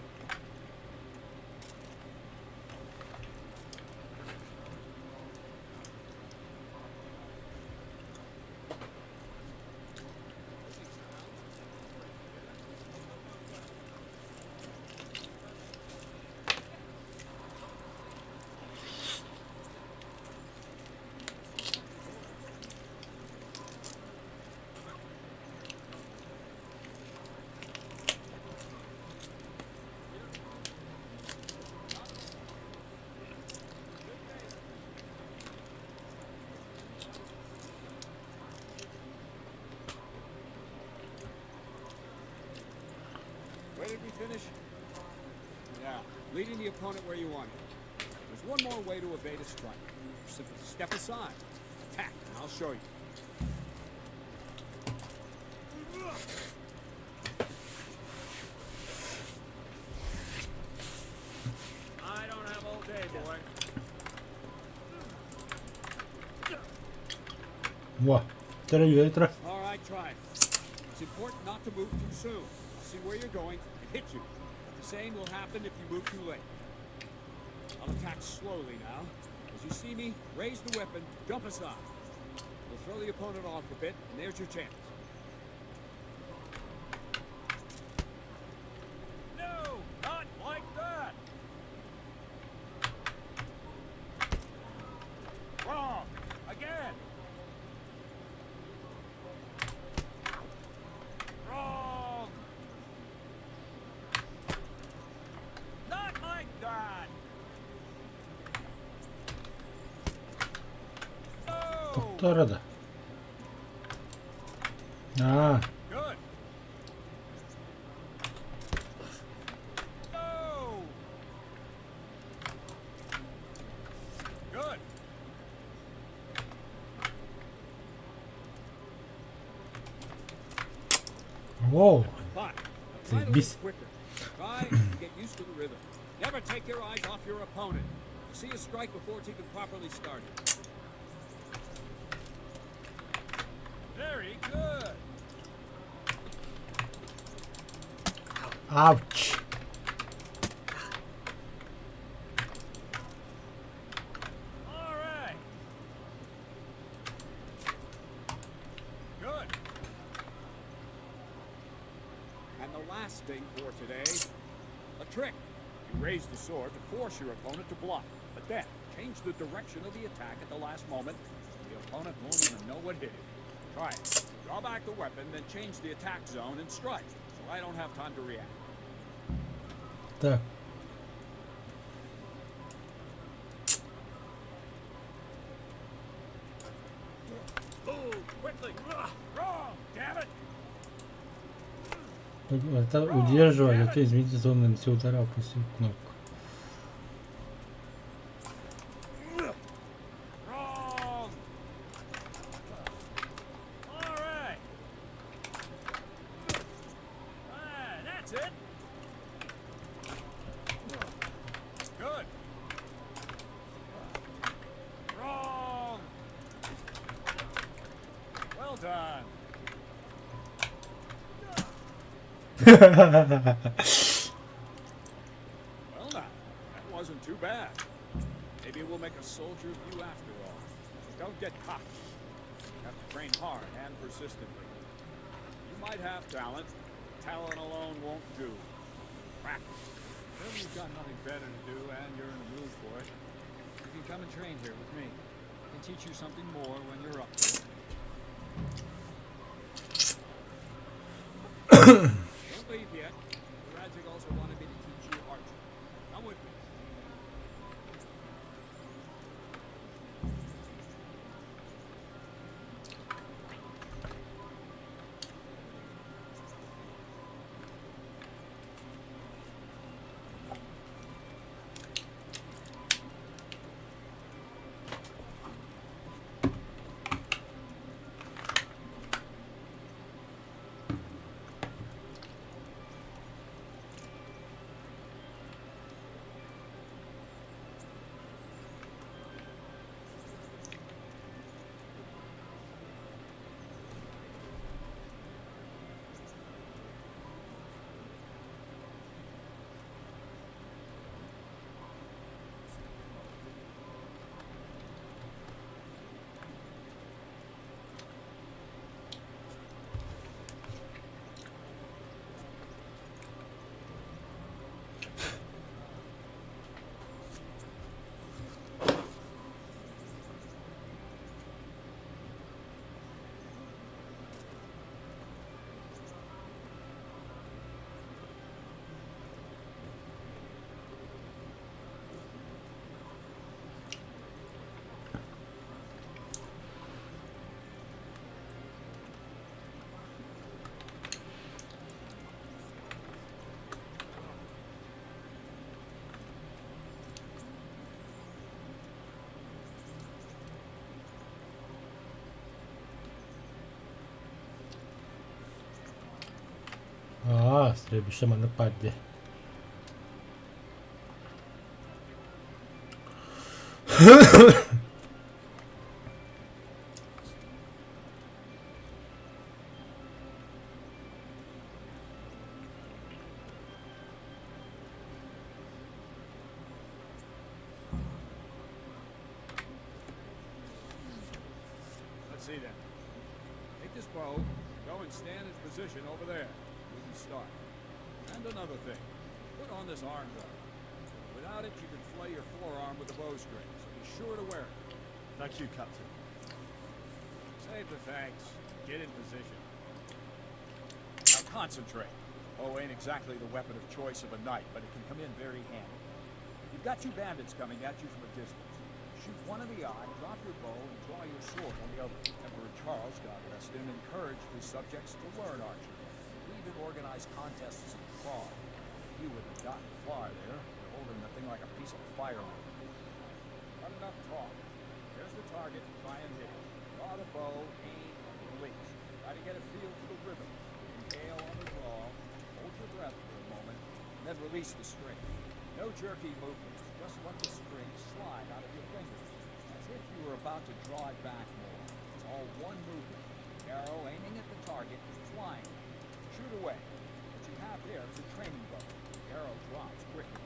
Where did we finish? Yeah, leading the opponent where you want him. There's one more way to evade a strike. Simply step aside. Attack, and I'll show you. I don't have all day, boy. Wow. Tira you, tira. All right, try it. It's important not to move too soon. I'll see where you're going and hit you. But the same will happen if you move too late. I'll attack slowly now. As you see me, raise the weapon, jump aside. We'll throw the opponent off a bit, and there's your chance. No. Orada. Aa. Good. No. Good. Whoa. Fine. It's Try a to beast. move quicker. Try to get used to the rhythm. Never take your eyes off your opponent. See a strike before it's even properly started. Very good. Ouch. All right. Good. And the last thing for today, a trick. You raise the sword to force your opponent to block, but then change the direction of the attack at the last moment. The opponent won't even know what hit him. Try it. Draw back the weapon, then change the attack zone and strike, so I don't have time to react. Так. Move quickly. Wrong, damn it. Это удерживать, это изменить зону нанести удара, опустить кнопку. Wrong. All right. That's it. Good. Wrong. Well done. Well now, that wasn't too bad. Maybe we'll make a soldier of you after all. But don't get cocky. You have to train hard and persistently. You might have talent. Talent alone won't do. Practice. Whenever you've got nothing better to do and you're in the mood for it, you can come and train here with me. I can teach you something more when you're up to it. Don't leave yet. Radzik also wanted me to teach you archery. Come with me. Следующая на падде. Let's see then. Take this bow, go and stand in position over there. We can start. And another thing, put on this arm guard. Without it, you can flay your forearm with the bowstring, so be sure to wear it. Thank you, Captain. Save the thanks. Get in position. Now concentrate. Bow ain't exactly the weapon of choice of a knight, but it can come in very handy. You've got two bandits coming at you from a distance. Shoot one in the eye, drop your bow, and draw your sword on the other. Emperor Charles, God rest him, encouraged his subjects to learn archery. He even organized contests of claw. You with the dot and fly there, you're holding the thing like a piece of firewood. Not enough talk. There's the target, try and hit it. Draw the bow, aim, and release. Try to get a feel for the rhythm. Inhale on the draw, hold your breath for a moment, and then release the string. No jerky movements, just let the string slide out of your fingers, as if you were about to draw it back more. It's all one movement. The arrow aiming at the target, flying. Shoot away. What you have there is a training bow. The arrow drops quickly.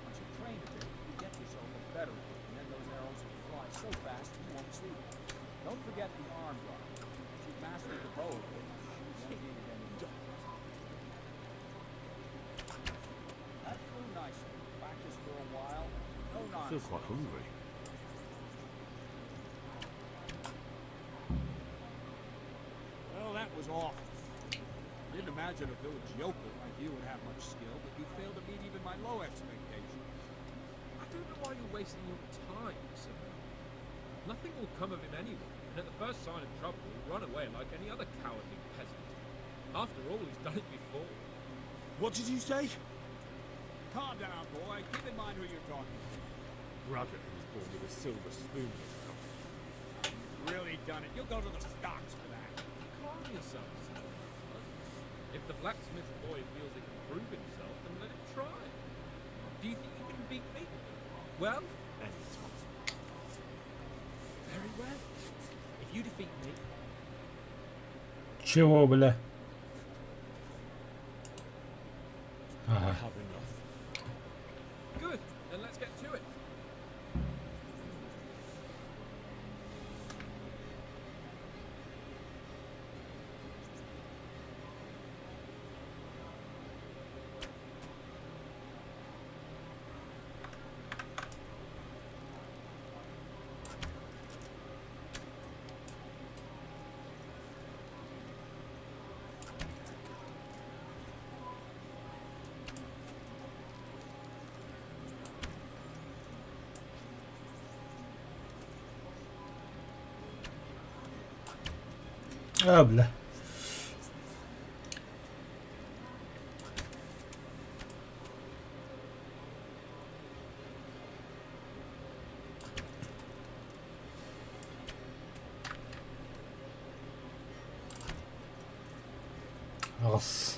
Once you train a bit, you get yourself a better one, and then those arrows will fly so fast you won't see them. Don't forget the arm drive. Once you've mastered the bow, you won't need it anymore. That flew nicely. Practice for a while. No I nonsense. feel quite hungry. Well, that was awful. I didn't imagine a village yokel like you would have much skill, but you failed to meet even my low expectations. I don't know why you're wasting your time, sir. Nothing will come of him anyway, and at the first sign of trouble, he'll run away like any other cowardly peasant. After all, he's done it before. What did you say? Calm down, boy. Keep in mind who you're talking to. Brother was born with a silver spoon in his mouth. You've really done it. You'll go to the stocks for that. Calm yourself, sir. If the blacksmith boy feels he can prove himself, then let him try. Do you think you can beat me? Well, Anytime. very well. If you defeat me, Чего, бля? I Ага. have enough. good. Then let's get to it. А, бля. Als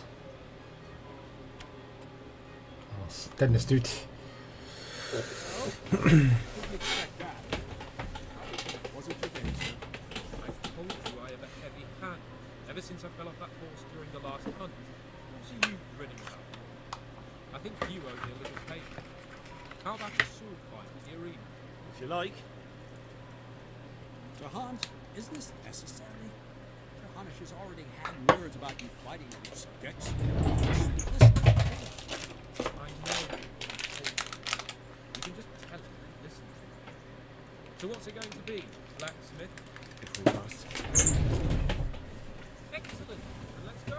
den is het. Wasn't your day, sir. I told you I have a heavy hand. Ever since I fell off that horse during the last hunt. What's you grinning about? I think you owe me a little payment. How about a sword fight in the arena? If you like. Jahant, is this necessary? Jahanish has already had words about you fighting with your subjects. Listen, I know. You can just tell him and listen to him. So what's it going to be, blacksmith? If we must. Excellent. And let's go.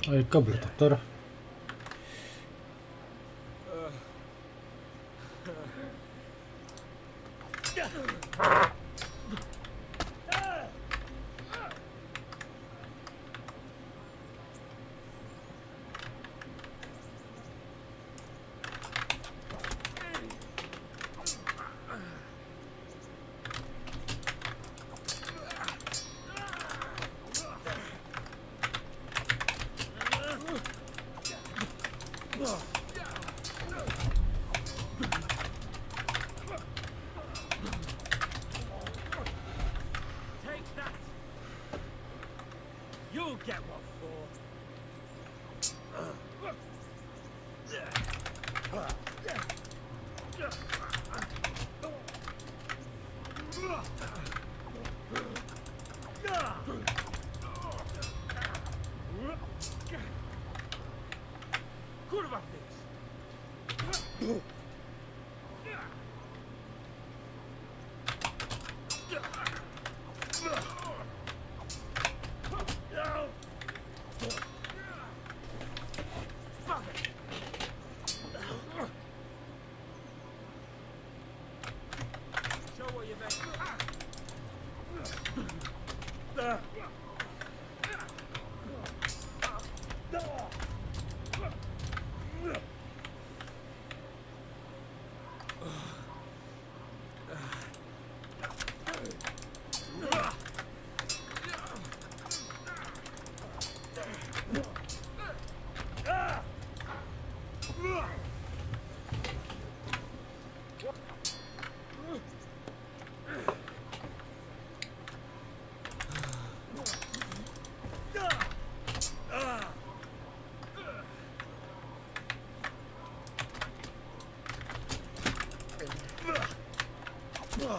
Ой, кабель, доктор. Take that. You'll get what for. Kurwa, You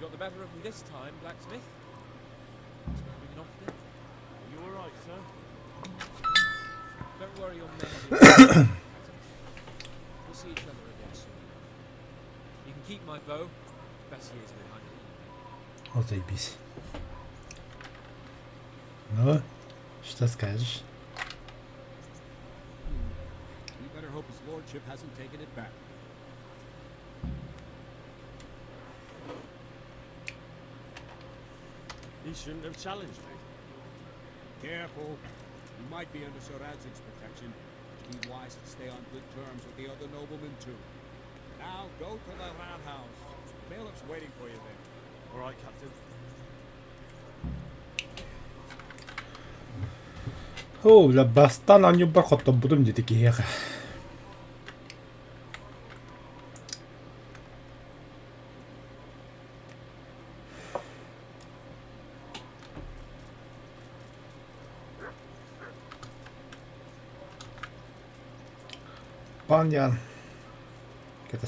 got the better of me this time, blacksmith. It's been ringing off there. You all right, sir? Don't worry, your men. We'll see each other again soon. You can keep my bow. Best years behind it. Вот заебись. Ну, что скажешь? We better hope his lordship hasn't taken it back. He shouldn't have challenged me. Careful. You might be under Sir Radzig's protection. It'd be wise to stay on good terms with the other noblemen too. Now go to the roundhouse. The bailiff's waiting for you there. All right, Captain. О, бля, баста на ню бархотто будем не такие. Понятен. Это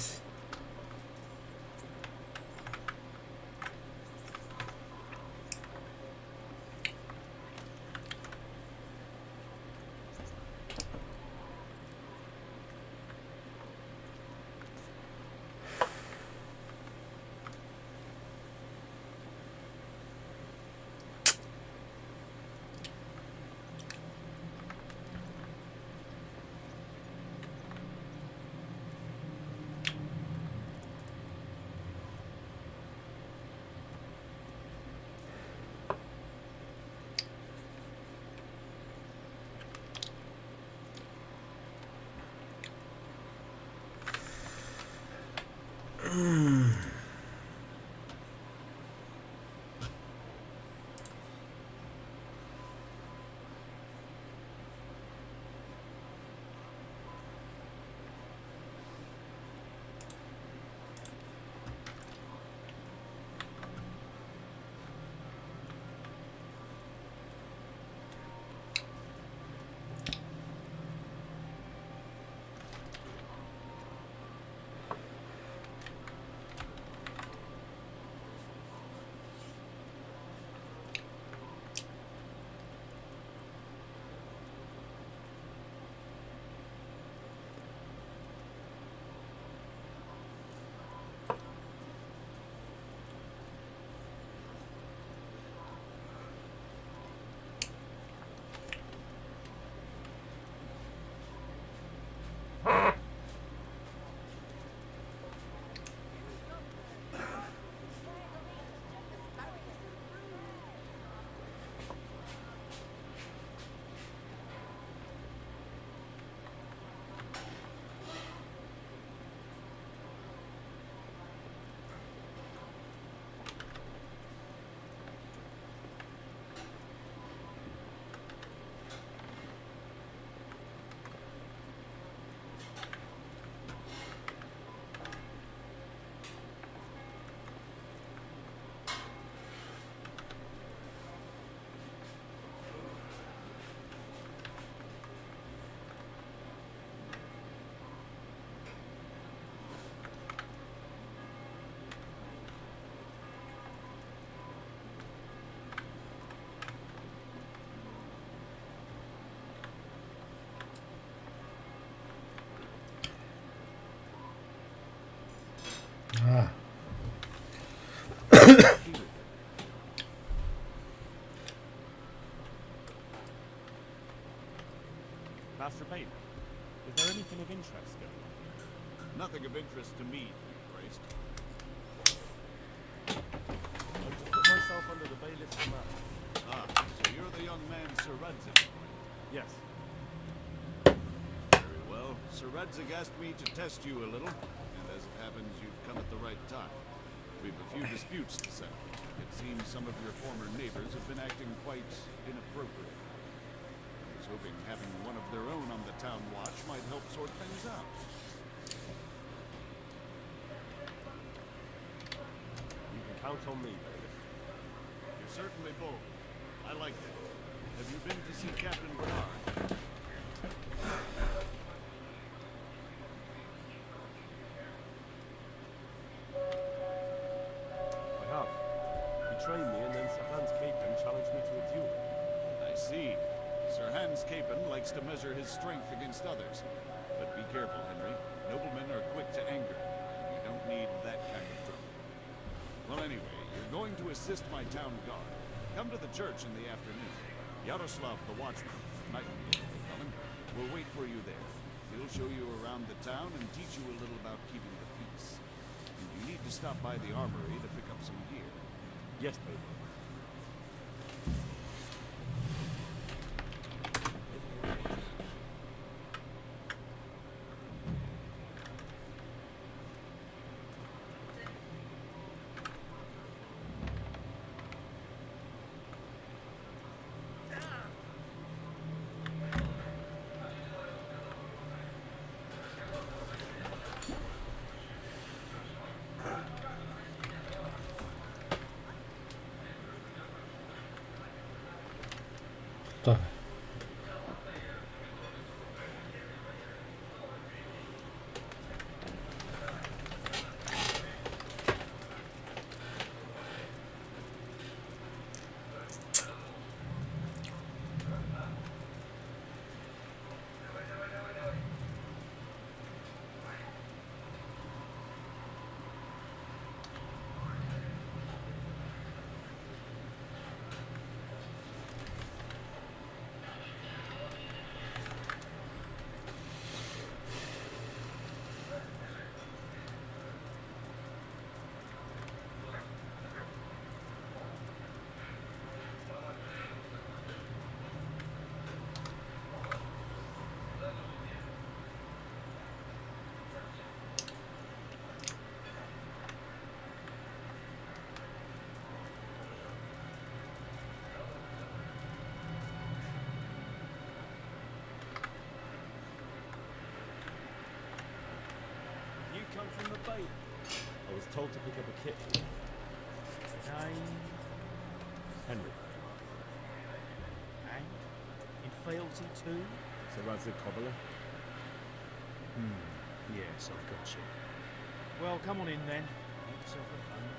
Master Bailiff, is there anything of interest going on? Nothing of interest to me, Priest. I've just put myself under the bailiff's command. Ah, so you're the young man Sir Radzig? Yes. Very well. Sir Radzig asked me to test you a little, and as it happens, you've come at the right time. We've a few disputes to settle. It seems some of your former neighbors have been acting quite inappropriate. I was hoping having one of their own on the town watch might help sort things out. You can count on me, baby. You're certainly bold. I like that. Have you been to see Captain Bernard? I have. He trained me and then Sir Hans Capon challenged me to a duel. I see. Sir Hans Capon likes to measure his strength against others. But be careful, Henry. Noblemen are quick to anger. You don't need that kind of trouble. Well, anyway, you're going to assist my town guard. Come to the church in the afternoon. Yaroslav, the watchman, Nightingale, will wait for you there. He'll show you around the town and teach you a little about keeping the peace. And you need to stop by the armory to pick up some gear. Yes, baby. Так. Come from the bay. I was told to pick up a kit. Name? Henry. And? In fealty too? Sir Radzig Cobbler. Yes, I've got you. Well, come on in then. Make yourself at home.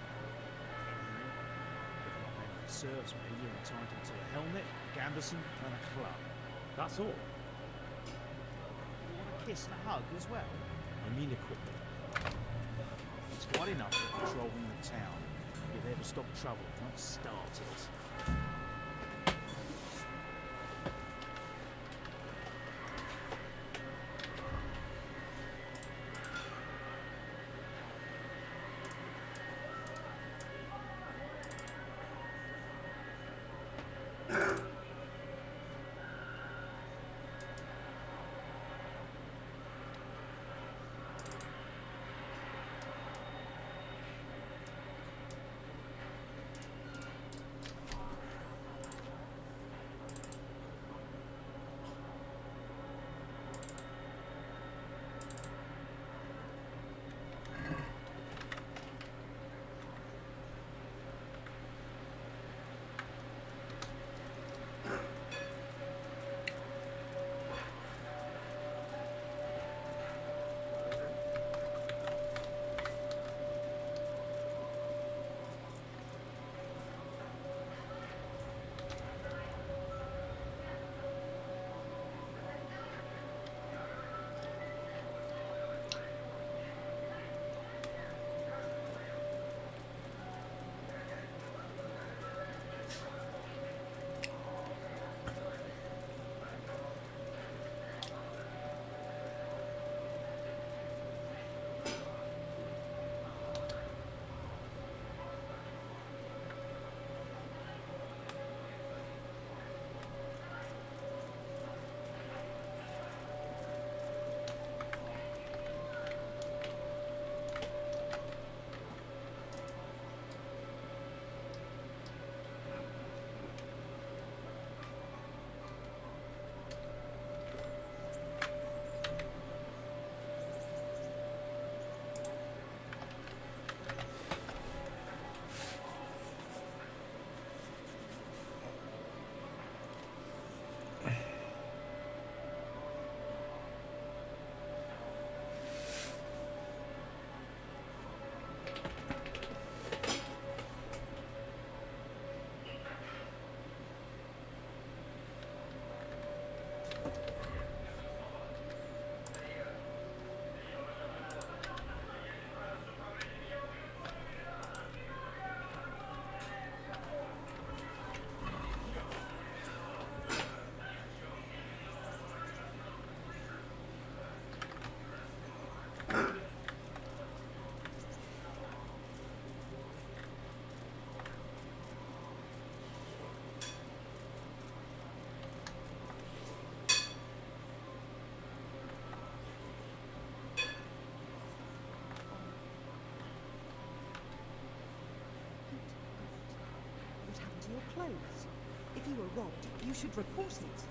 If my memory serves me, you're entitled to a helmet, a gambeson, and a club. That's all. You want a kiss and a hug as well? I mean equipment. It's quite enough for patrolling the town. You're there to stop trouble, not start it. to your clothes. If you were robbed, you should report it.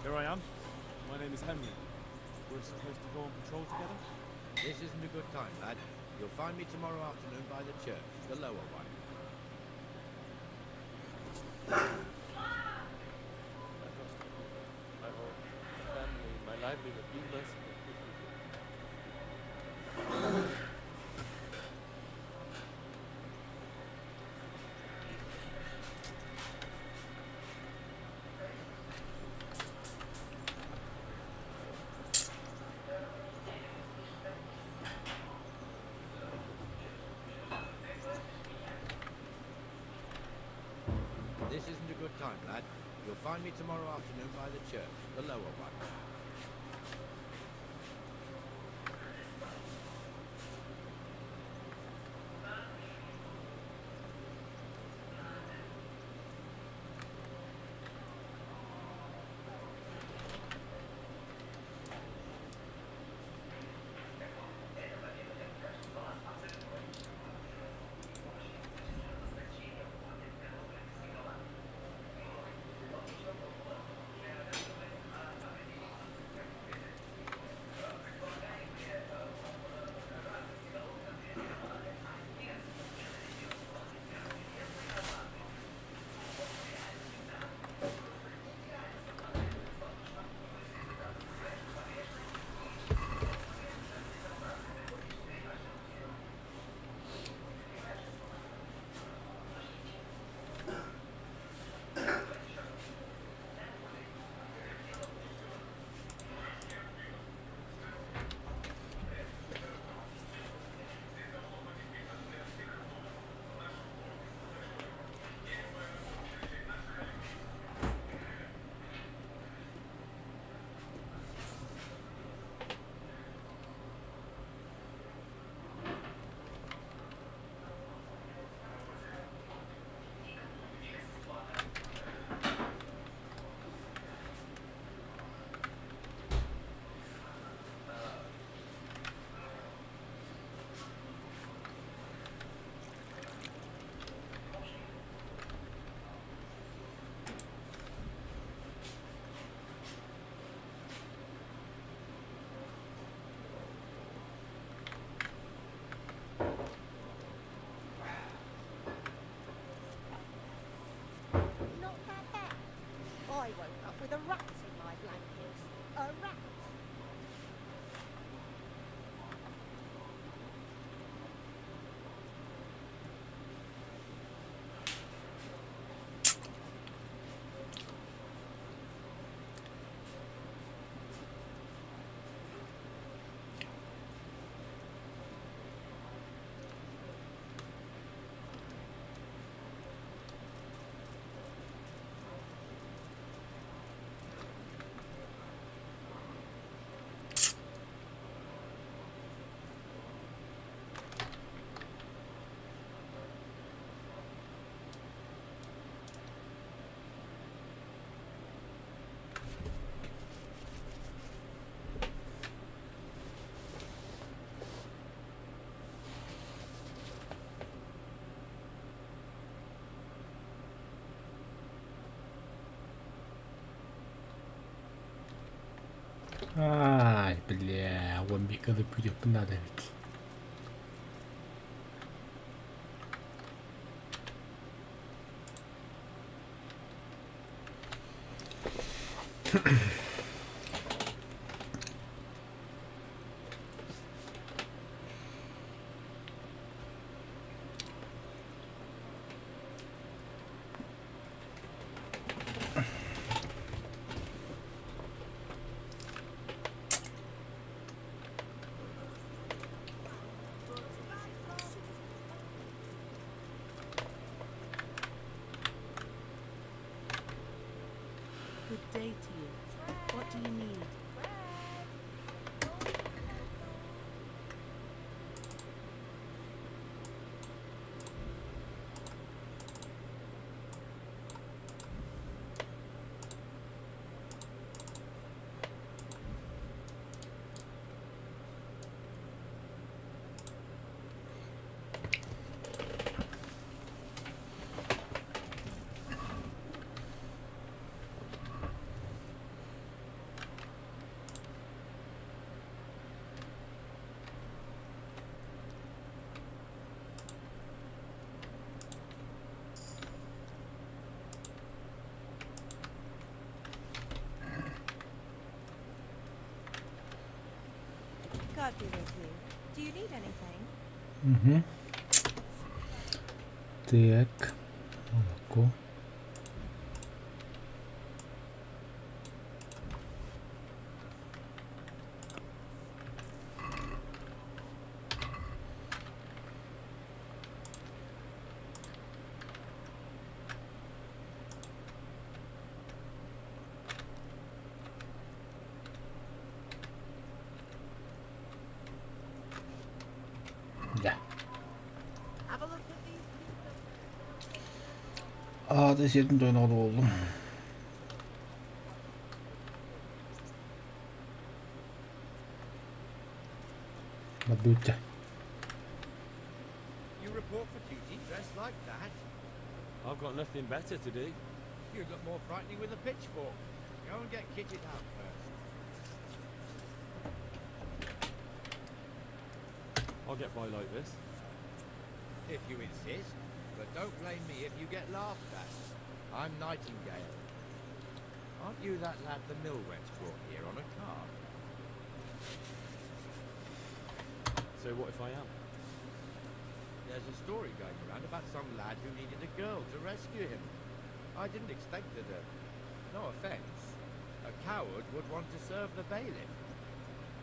Here I am. My name is Henry. We're supposed to go on patrol together? This isn't a good time, lad. You'll find me tomorrow afternoon by the church, the lower one. I hope my family, my livelihood be merciful. This isn't a good time, lad. You'll find me tomorrow afternoon by the church, the lower one. I woke up with a rat in my blanket. A rat. Ай, бля, 원비까지 부려 끝나다 이렇게. good day to you. What do you need? God be with you. Do you need anything? Так. Молоко. Ja. Ateş yedim de oynadı oldum. Nabute. You report for duty dressed like that? I've got nothing better to do. You look more frightening with a pitchfork. Go and get kitted out first. I'll get by like this. If you insist, but don't blame me if you get laughed at. I'm Nightingale. Aren't you that lad the mill wench brought here on a car? So what if I am? There's a story going around about some lad who needed a girl to rescue him. I didn't expect that no offense, a coward would want to serve the bailiff.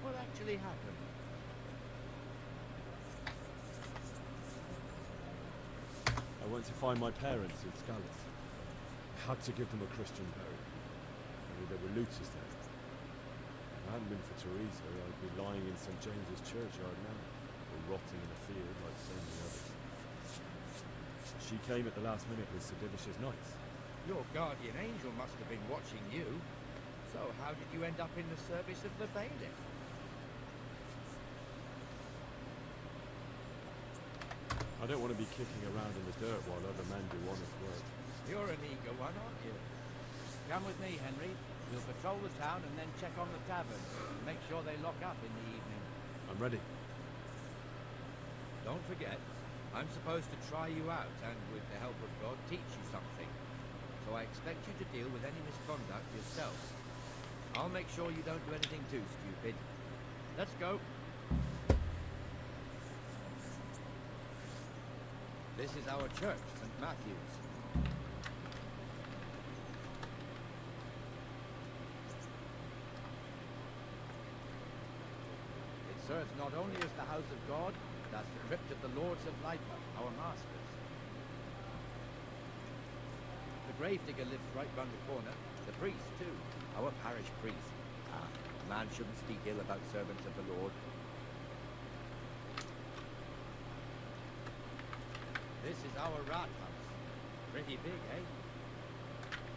What actually happened? I went to find my parents in Scalise. I had to give them a Christian burial. Only there were looters there. If it hadn't been for Teresa, I'd be lying in St. James's churchyard now, or rotting in a field like so many others. She came at the last minute with Sir Divish's knights. Your guardian angel must have been watching you. So how did you end up in the service of the bailiff? I don't want to be kicking around in the dirt while other men do honest work. You're an eager one, aren't you? Come with me, Henry. We'll patrol the town and then check on the tavern. Make sure they lock up in the evening. I'm ready. Don't forget, I'm supposed to try you out and, with the help of God, teach you something. So I expect you to deal with any misconduct yourself. I'll make sure you don't do anything too stupid. Let's go. This is our church, St. Matthew's. It serves not only as the house of God, but as the crypt of the Lords of Lipa, our masters. The gravedigger lives right round the corner. The priest, too. Our parish priest. A man shouldn't speak ill about servants of the Lord. This is our rat house. Pretty big, eh?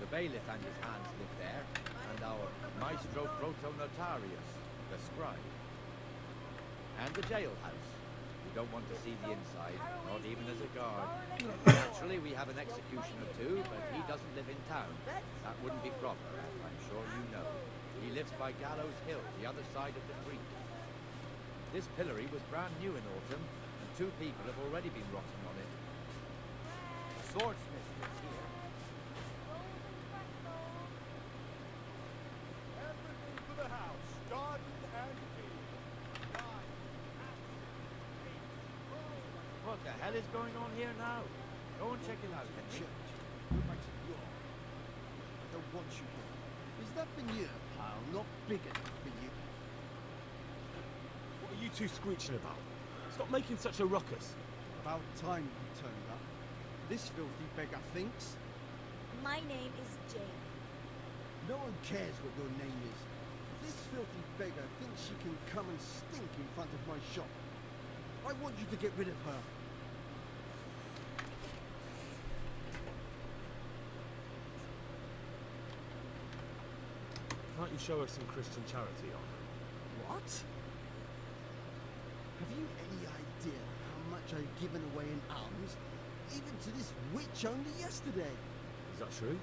The bailiff and his hands live there, and our maestro proto-notarius, the scribe. And the jailhouse. We don't want to see the inside, not even as a guard. Naturally, we have an executioner too, but he doesn't live in town. That wouldn't be proper, as I'm sure you know. He lives by Gallows Hill, the other side of the creek. This pillory was brand new in autumn, and 2 people have already been rotting on it. A swordsmith lives here. Everything for the house, garden and field. What the hell is going on here now? Go and check it out, Henry. Go back to the yard. I don't want you here. Is that manure pile not big enough for you? What are you two screeching about? Stop making such a ruckus. About time you turned up. This filthy beggar thinks. My name is Jane. No one cares what your name is. This filthy beggar thinks she can come and stink in front of my shop. I want you to get rid of her. Can't you show us some Christian charity on them? What? Have you any idea how much I've given away in alms, even to this witch only yesterday? Is that true?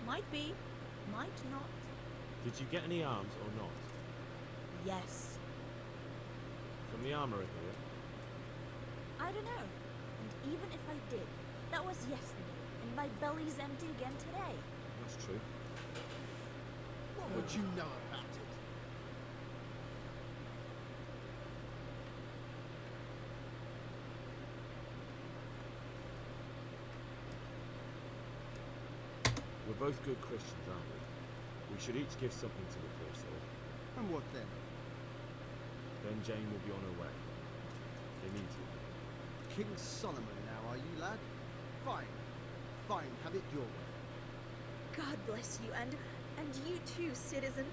Might be, might not. Did you get any arms or not? Yes. From the armourer here? I don't know. And even if I did, that was yesterday, and my belly's empty again today. That's true. What would you know about it? We're both good Christians, aren't we? We should each give something to the poor soul. And what then? Then Jane will be on her way. They need you. King Solomon now, are you, lad? Fine. Fine, have it your way. God bless you, and you too, citizen.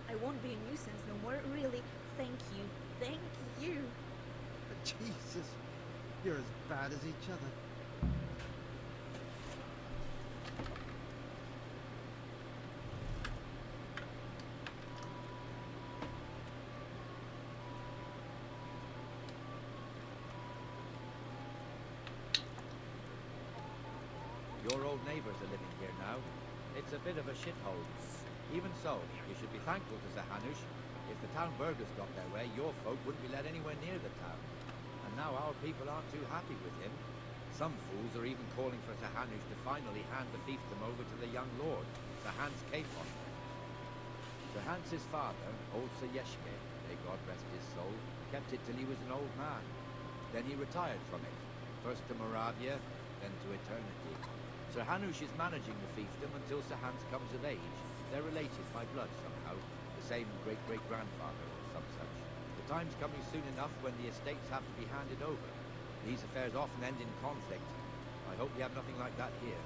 I won't be a nuisance no more, really. Thank you. Thank you. Jesus, you're as bad as each other. Your old neighbours are living here now. It's a bit of a shithole. Even so, you should be thankful to Zahanush. If the town burghers got their way, your folk wouldn't be let anywhere near the town. And now our people aren't too happy with him. Some fools are even calling for Zahanush to finally hand the fiefdom over to the young lord, Sir Hans Capon. Sir Hans's father, old Sir Yeshke, may God rest his soul, kept it till he was an old man. Then he retired from it, first to Moravia, then to eternity. Sir Hanush is managing the fiefdom until Sir Hans comes of age. They're related by blood somehow, the same great-great-grandfather or some such. The time's coming soon enough when the estates have to be handed over. These affairs often end in conflict. I hope we have nothing like that here.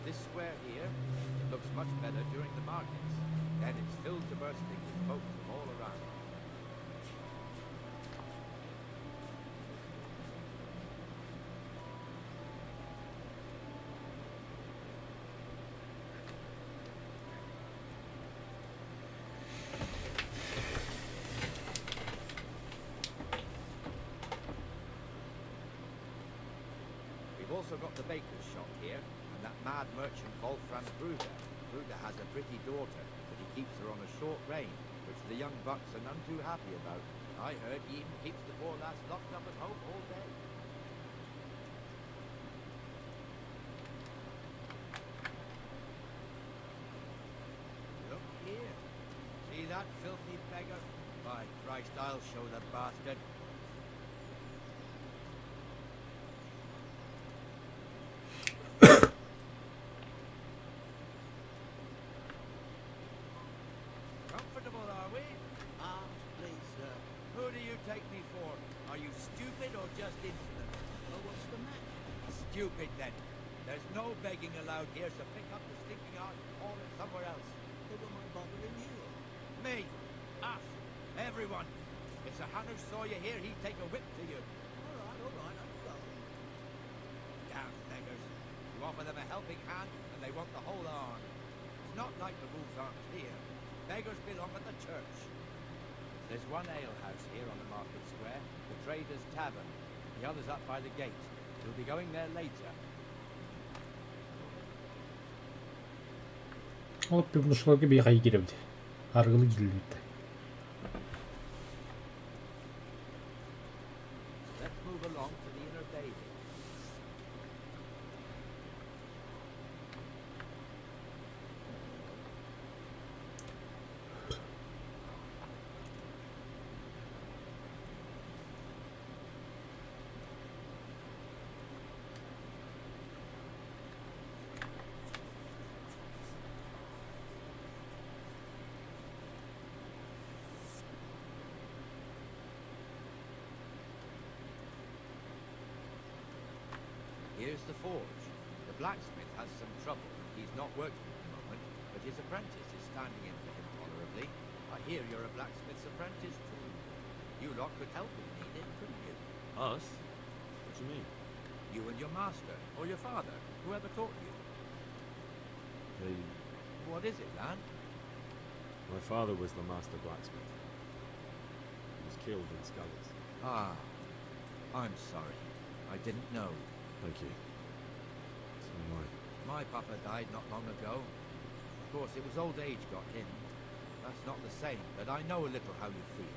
This square here, it looks much better during the markets. Then it's filled to bursting with folk from all around. We've also got the baker's shop here. That mad merchant Wolfram Bruder. Bruder has a pretty daughter, but he keeps her on a short rein, which the young bucks are none too happy about. I heard he even keeps the poor lass locked up at home all day. Look here. See that filthy beggar? By Christ, I'll show the bastard. Take me for? Are you stupid or just insolent? Well, what's the matter? Stupid, then. There's no begging allowed here, so pick up the stinking arse and haul it somewhere else. Who am I bothering you? Me. Us. Everyone. If Sir Hanush saw you here, he'd take a whip to you. All right, I'm going. Damn beggars. You offer them a helping hand, and they want the whole arm. It's not like the rules aren't clear. Beggars belong at the church. There's one alehouse here on the market square, the Trader's Tavern. The other's up by the gate. We'll be going there later. Алып бүгүнчүлөргө бийгай киребди. Аргылы килди. Let's move along here's the forge. The blacksmith has some trouble. He's not working at the moment, but his apprentice is standing in for him tolerably. I hear you're a blacksmith's apprentice too. You lot could help if needed, couldn't you? Us? What do you mean? You and your master, or your father, whoever taught you. They... What is it, lad? My father was the master blacksmith. He was killed in Scullis. Ah, I'm sorry. I didn't know. Thank you. So am I. My papa died not long ago. Of course, it was old age got him. That's not the same, but I know a little how you feel.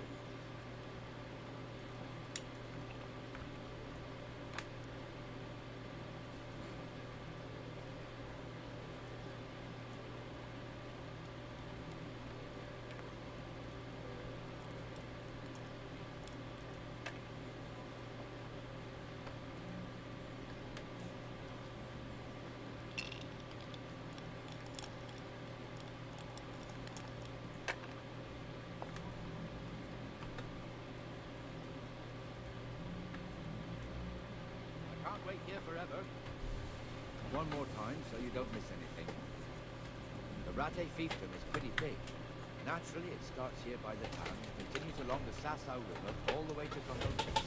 Wait here forever. One more time so you don't miss anything. The Rate fiefdom is pretty big. Naturally, it starts here by the town and continues along the Sasau River all the way to Columbus.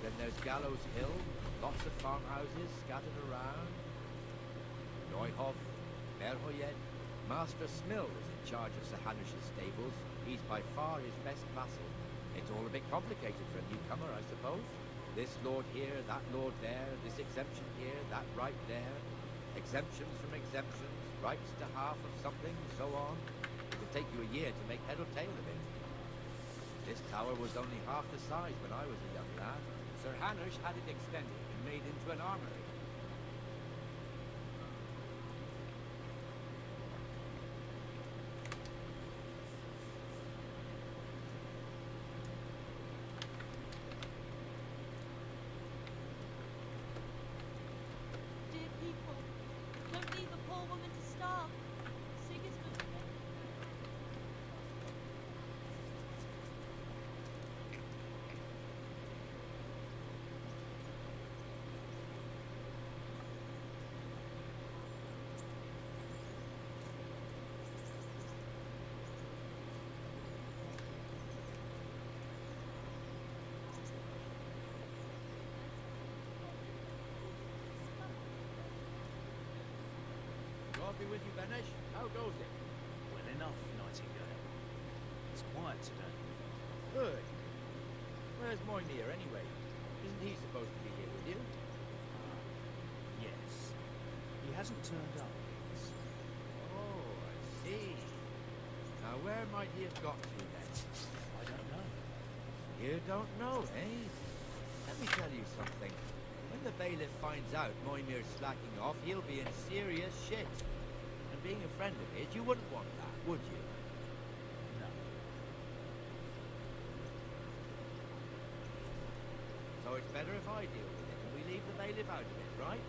Then there's Gallows Hill, lots of farmhouses scattered around. Neuhof, Merhoyed. Master Smill is in charge of Sir Hanush's stables. He's by far his best vassal. It's all a bit complicated for a newcomer, I suppose. This lord here, that lord there, this exemption here, that right there. Exemptions from exemptions, rights to half of something, so on. It would take you a year to make head or tail of it. This tower was only half the size when I was a young lad. Sir Hanush had it extended and made into an armory. God be with you, Benesh. How goes it? Well enough, Nightingale. It's quiet today. Good. Where's Moynir anyway? Isn't he supposed to be here with you? Yes. He hasn't turned up. Oh, I see. Now where might he have got to then? I don't know. You don't know, eh? Let me tell you something. When the bailiff finds out Moymir's slacking off, he'll be in serious shit. And being a friend of his, you wouldn't want that, would you? No. So it's better if I deal with it, and we leave the bailiff out of it, right?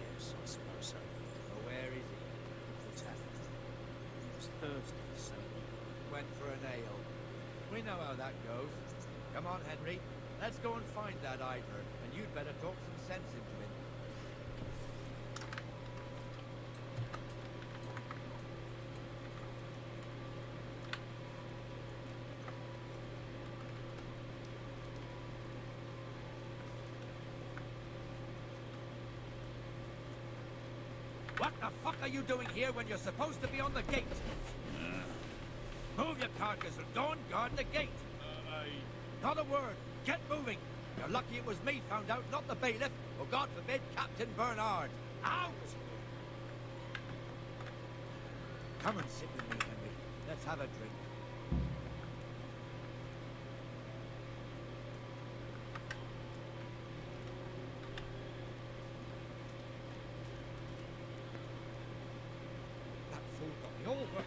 Yes, I suppose so. Well, where is he? The tavern. He was thirsty, so he went for an ale. We know how that goes. Come on, Henry. Let's go and find that idler, and you'd better talk some sense into him. What the fuck are you doing here when you're supposed to be on the gate? Move your carcass and go and guard the gate. Not a word. Get moving. You're lucky it was me found out, not the bailiff, or God forbid, Captain Bernard. Out! Come and sit with me, Henry. Let's have a drink. That fool got me all worked.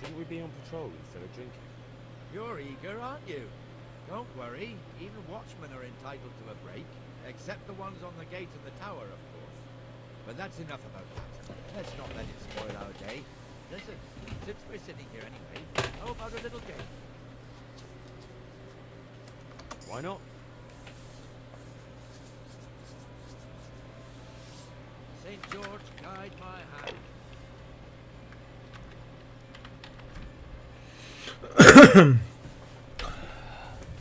Shouldn't we be on patrol instead of drinking? You're eager, aren't you? Don't worry. Even watchmen are entitled to a break, except the ones on the gate and the tower, of course. But that's enough about that. Let's not let it spoil our day. Listen, since we're sitting here anyway, how about a little game? Why not? St. George, guide my hand.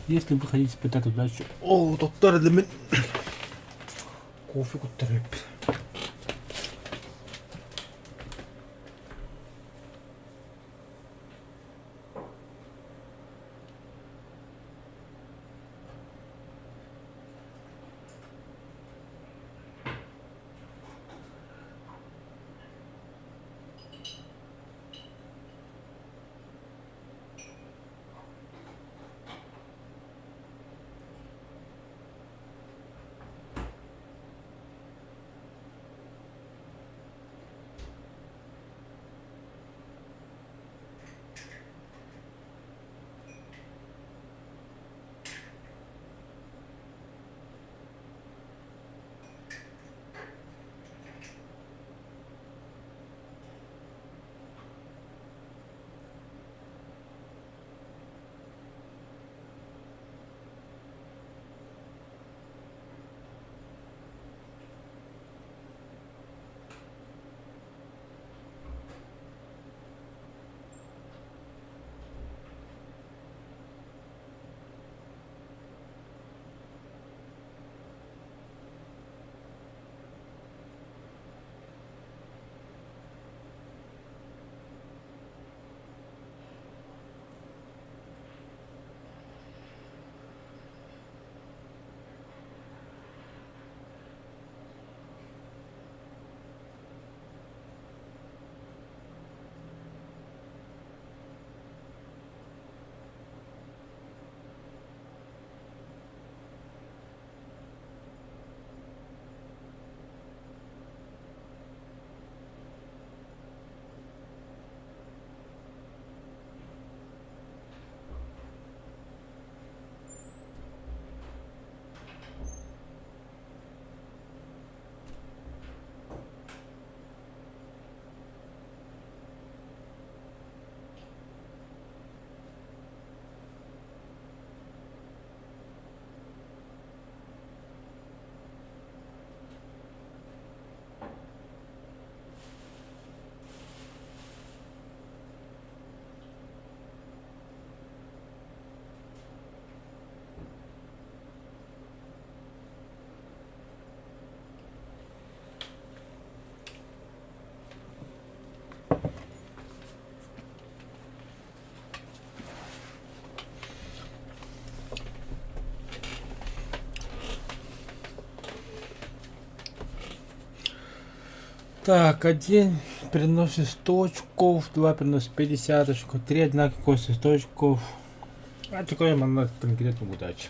Если вы хотите испытать удачу... О, доктор для меня... Кофе, который... Так, один приносит 100 очков, 2 приносит 50 очков, 3 одинаковых кости 100 очков. А такой монет конкретно удачи.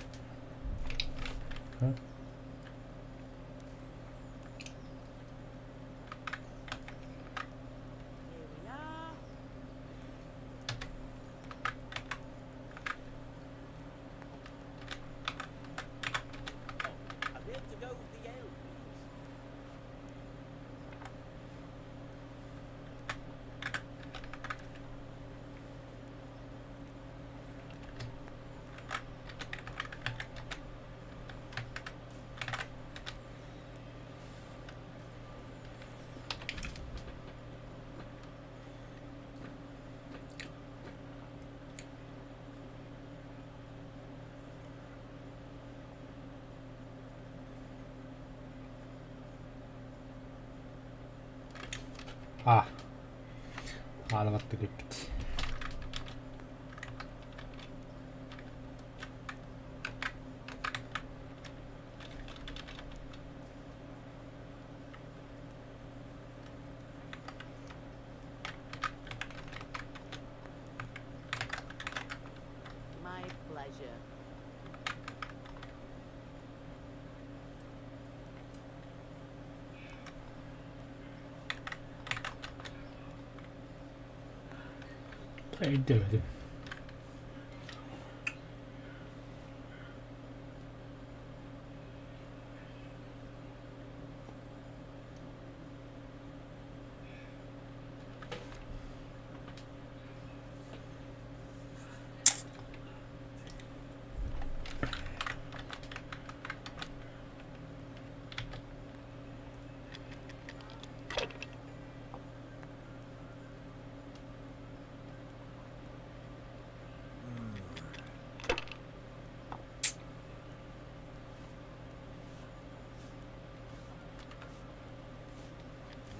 Alamattık bitti. My pleasure. Перейдем.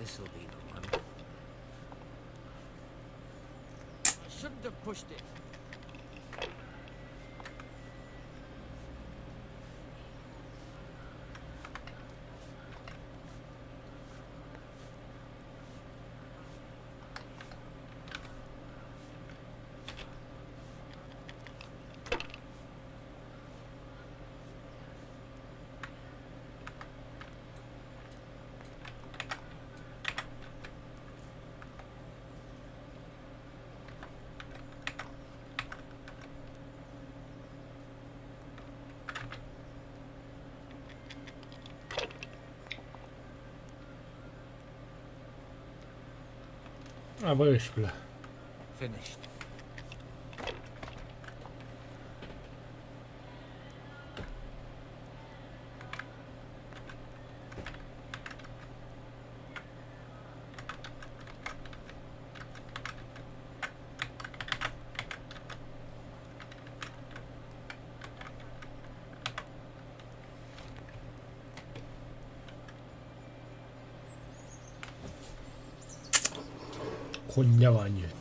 This'll be the one. I shouldn't have pushed it. A wyśple. Finished. Хуйня нет.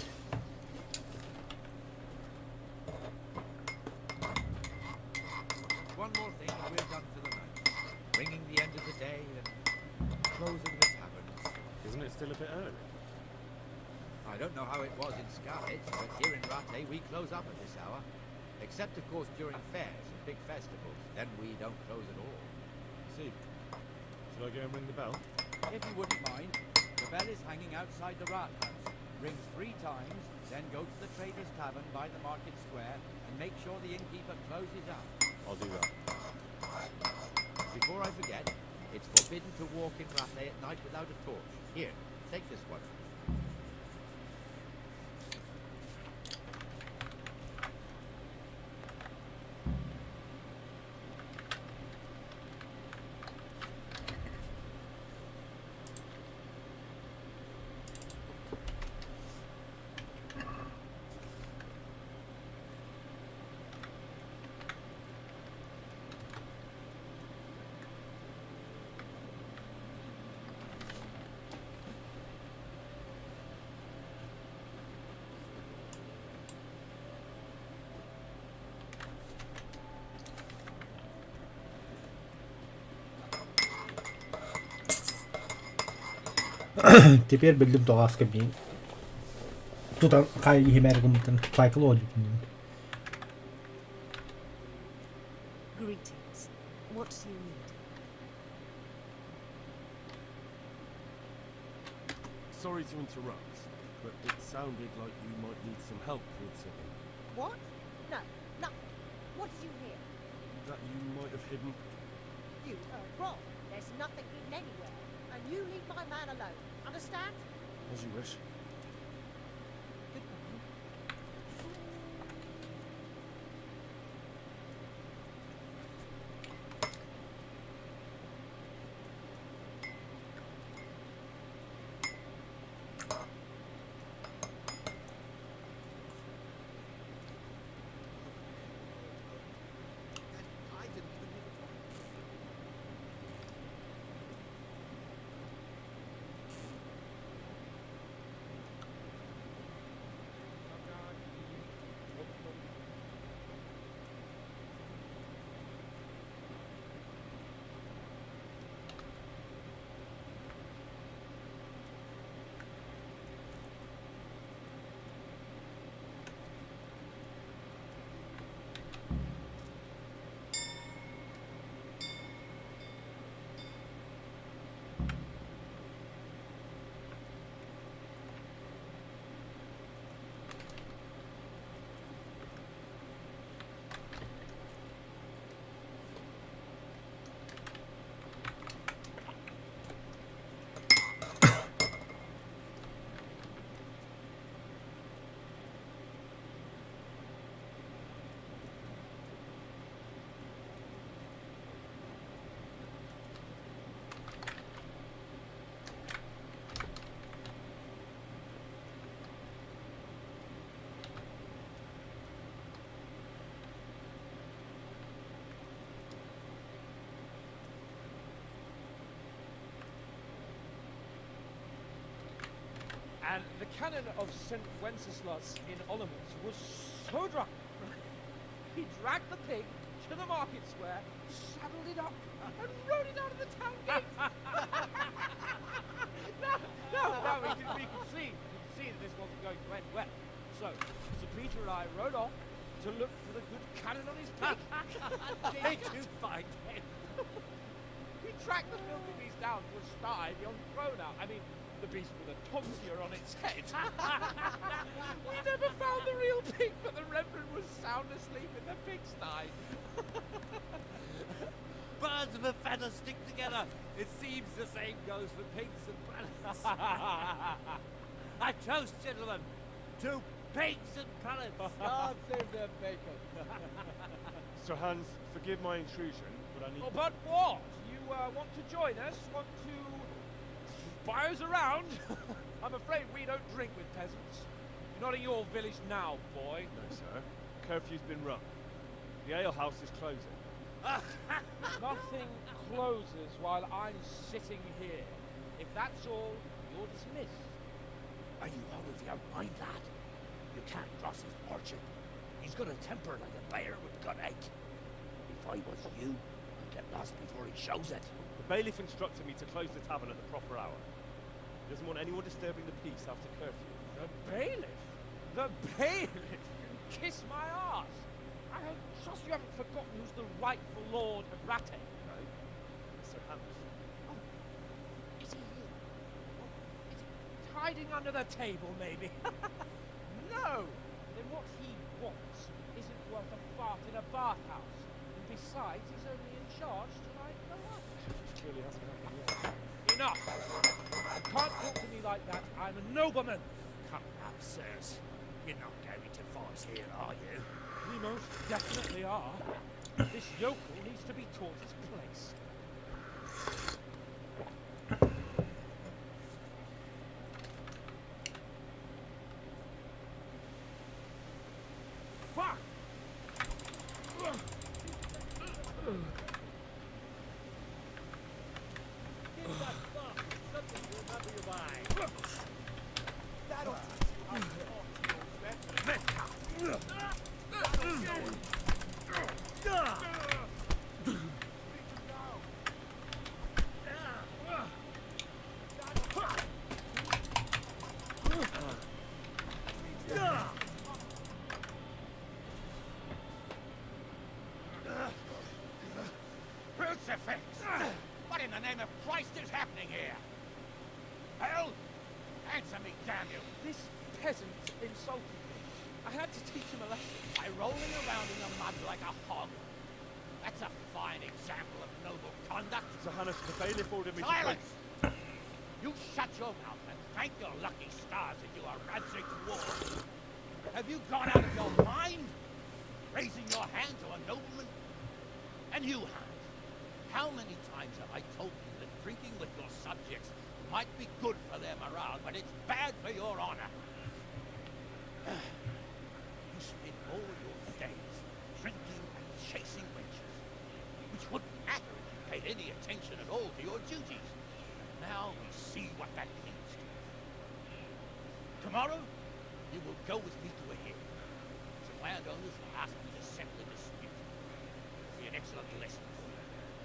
One more thing and we're done for the night. Ringing the end of the day and closing the taverns. Isn't it still a bit early? I don't know how it was in Scarlett, but here in Rattay we close up at this hour. Except of course during fairs and big festivals. Then we don't close at all. See. Should I go and ring the bell? If you wouldn't mind, the bell is hanging outside the rat house. Ring 3 times, then go to the Trader's Tavern by the market square and make sure the innkeeper closes up. I'll do that. Before I forget, it's forbidden to walk in Rattay at night without a torch. Here, take this one. Теперь będę do łaski bił. Tutaj kaj himergum ten psychologic. Greetings. What do you need? Sorry to interrupt, but it sounded like you might need some help with something. What? No, nothing. What did you hear? That you might have hidden. You are wrong. There's nothing hidden anywhere. And you leave my man alone. Understand? As you wish. And the canon of St. Wenceslas in Olomouc was so drunk, he dragged the pig to the market square, saddled it up, and rode it out of the town gate. No, we could see that this wasn't going to end well. So, Sir Peter and I rode off to look for the good canon on his pig. Did you find him? We tracked the filthy beast down to a sty beyond Crona. I mean, the beast with a tonsure on its head. We never found the real pig, but the Reverend was sound asleep in the pigsty. Birds of a feather stick together. It seems the same goes for pigs and prelates. I toast, gentlemen, to pigs and prelates. God save their bacon. Sir Hans, forgive my intrusion, but I need... Oh, but what? You want to join us? Want to buy us around? I'm afraid we don't drink with peasants. You're not in your village now, boy. No, sir. Curfew's been rung. The alehouse is closing. Nothing closes while I'm sitting here. If that's all, you're dismissed. Are you out of your mind, lad? You can't cross his orchard. He's got a temper like a bear with gut ache. If I was you, I'd get lost before he shows it. The bailiff instructed me to close the tavern at the proper hour. He doesn't want anyone disturbing the peace after curfew. The bailiff? The bailiff? Kiss my arse! I trust you haven't forgotten who's the rightful lord of Ratte. No, Sir Hans. Oh, is he here? Oh, is he hiding under the table, maybe? No! Then what he wants isn't worth a fart in a bathhouse. And besides, he's only in charge tonight and night. Which clearly hasn't happened yet. Enough! You can't talk to me like that. I'm a nobleman. Come now, sirs. You're not going to force here, are you? We most definitely are. This yokel needs to be taught his place. Fuck! Give that fuck something to remember you by. That'll Crucifix! What in the name of Christ is happening here? Hell? Answer me, damn you! This peasant insulted me. I had to teach him a lesson. By rolling around in the mud like a hog. That's a fine example of noble conduct. Sir Hannes, the bailiff ordered me Silence! You shut your mouth and thank your lucky stars that you are Radzig's ward. Have you gone out of your mind? Raising your hand to a nobleman? And you, Hans, how many times have I told you that drinking with your subjects might be good for their morale, but it's bad for your honor? You spend all your days drinking and chasing wenches, which wouldn't matter if you paid any attention at all to your duties. Now we see what that means to you. Tomorrow, you will go with me to a hearing. Some landowners will ask me to settle a dispute. It'll be an excellent lesson for you.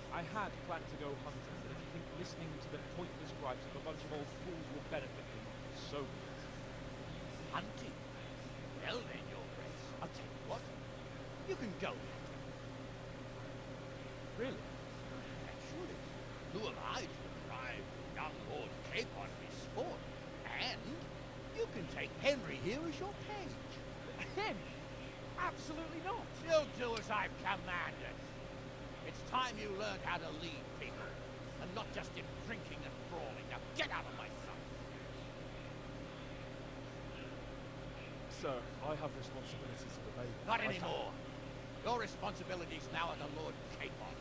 I had planned to go hunting, but if you think listening to the pointless gripes of a bunch of old fools will benefit me, so be it. Hunting? Well then, your grace, I'll tell you what. You can go hunting. Really? Naturally. Who am I to deprive young Lord Capon of his sport? And you can take Henry here as your page. Henry? Absolutely not. You'll do as I've commanded. It's time you learned how to lead people, and not just in drinking and brawling. Now get out of my sight. Sir, I have responsibilities to obey. Not anymore. Your responsibilities now are the Lord Capon.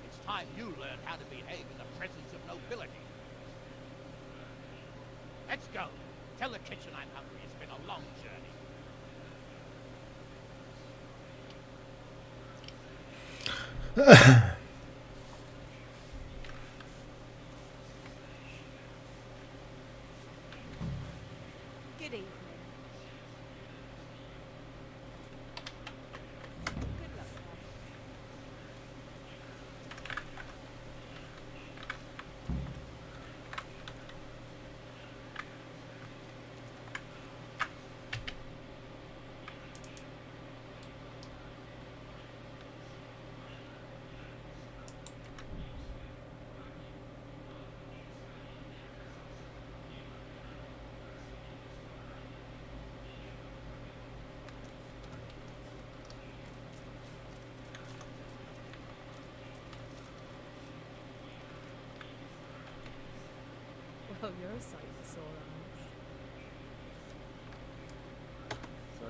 It's time you learned how to behave in the presence of nobility. Let's go. Tell the kitchen I'm hungry. It's been a long journey. Oh, you're a sight for sore eyes. So,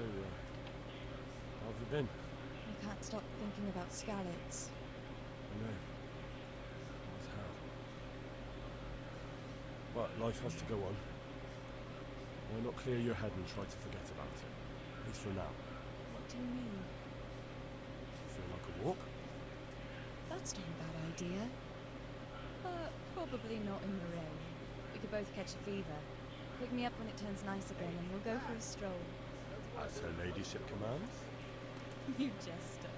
how have you been? I can't stop thinking about Skalitz. I know. That's how. But life has to go on. Why not clear your head and try to forget about it? At least for now. What do you mean? Feel like a walk? That's not a bad idea. But probably not in the rain. We could both catch a fever. Pick me up when it turns nice again and we'll go for a stroll. As her ladyship commands. You jester.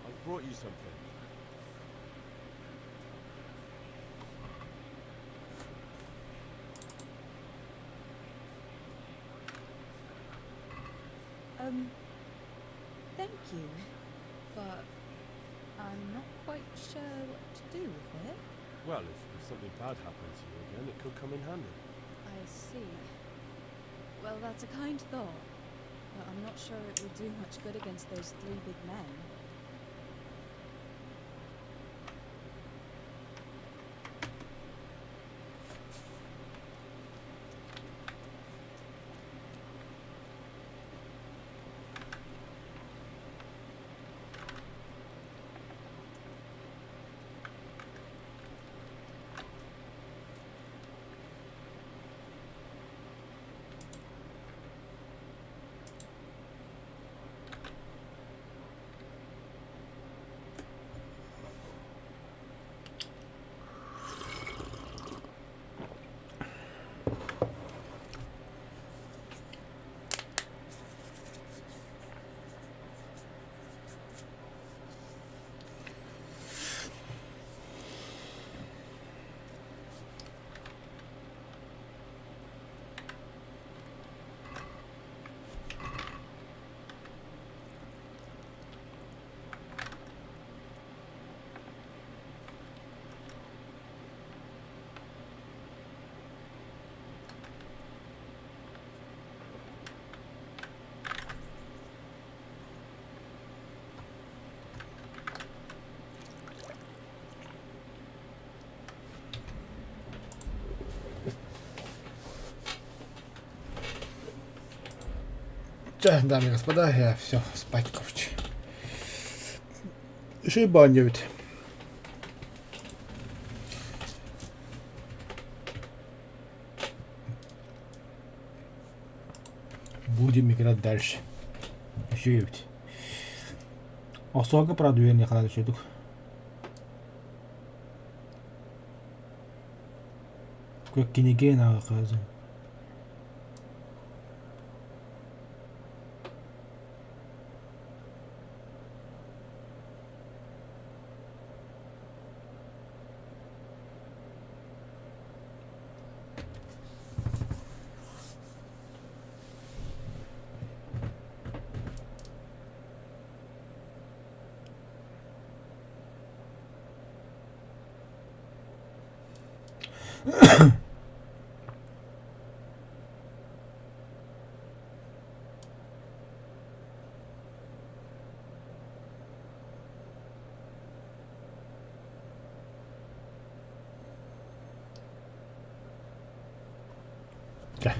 I've brought you something. Thank you. But I'm not quite sure what to do with it. Well, if something bad happened to you again, it could come in handy. I see. Well, that's a kind thought. But I'm not sure it will do much good against those 3 big men. Да, дамы и господа, я все, спать, короче. Еще и баня ведь. Будем играть дальше. Еще и ведь. Осока, правда, вернее, надо еще тут. Как кинегей на оказывается. Okay.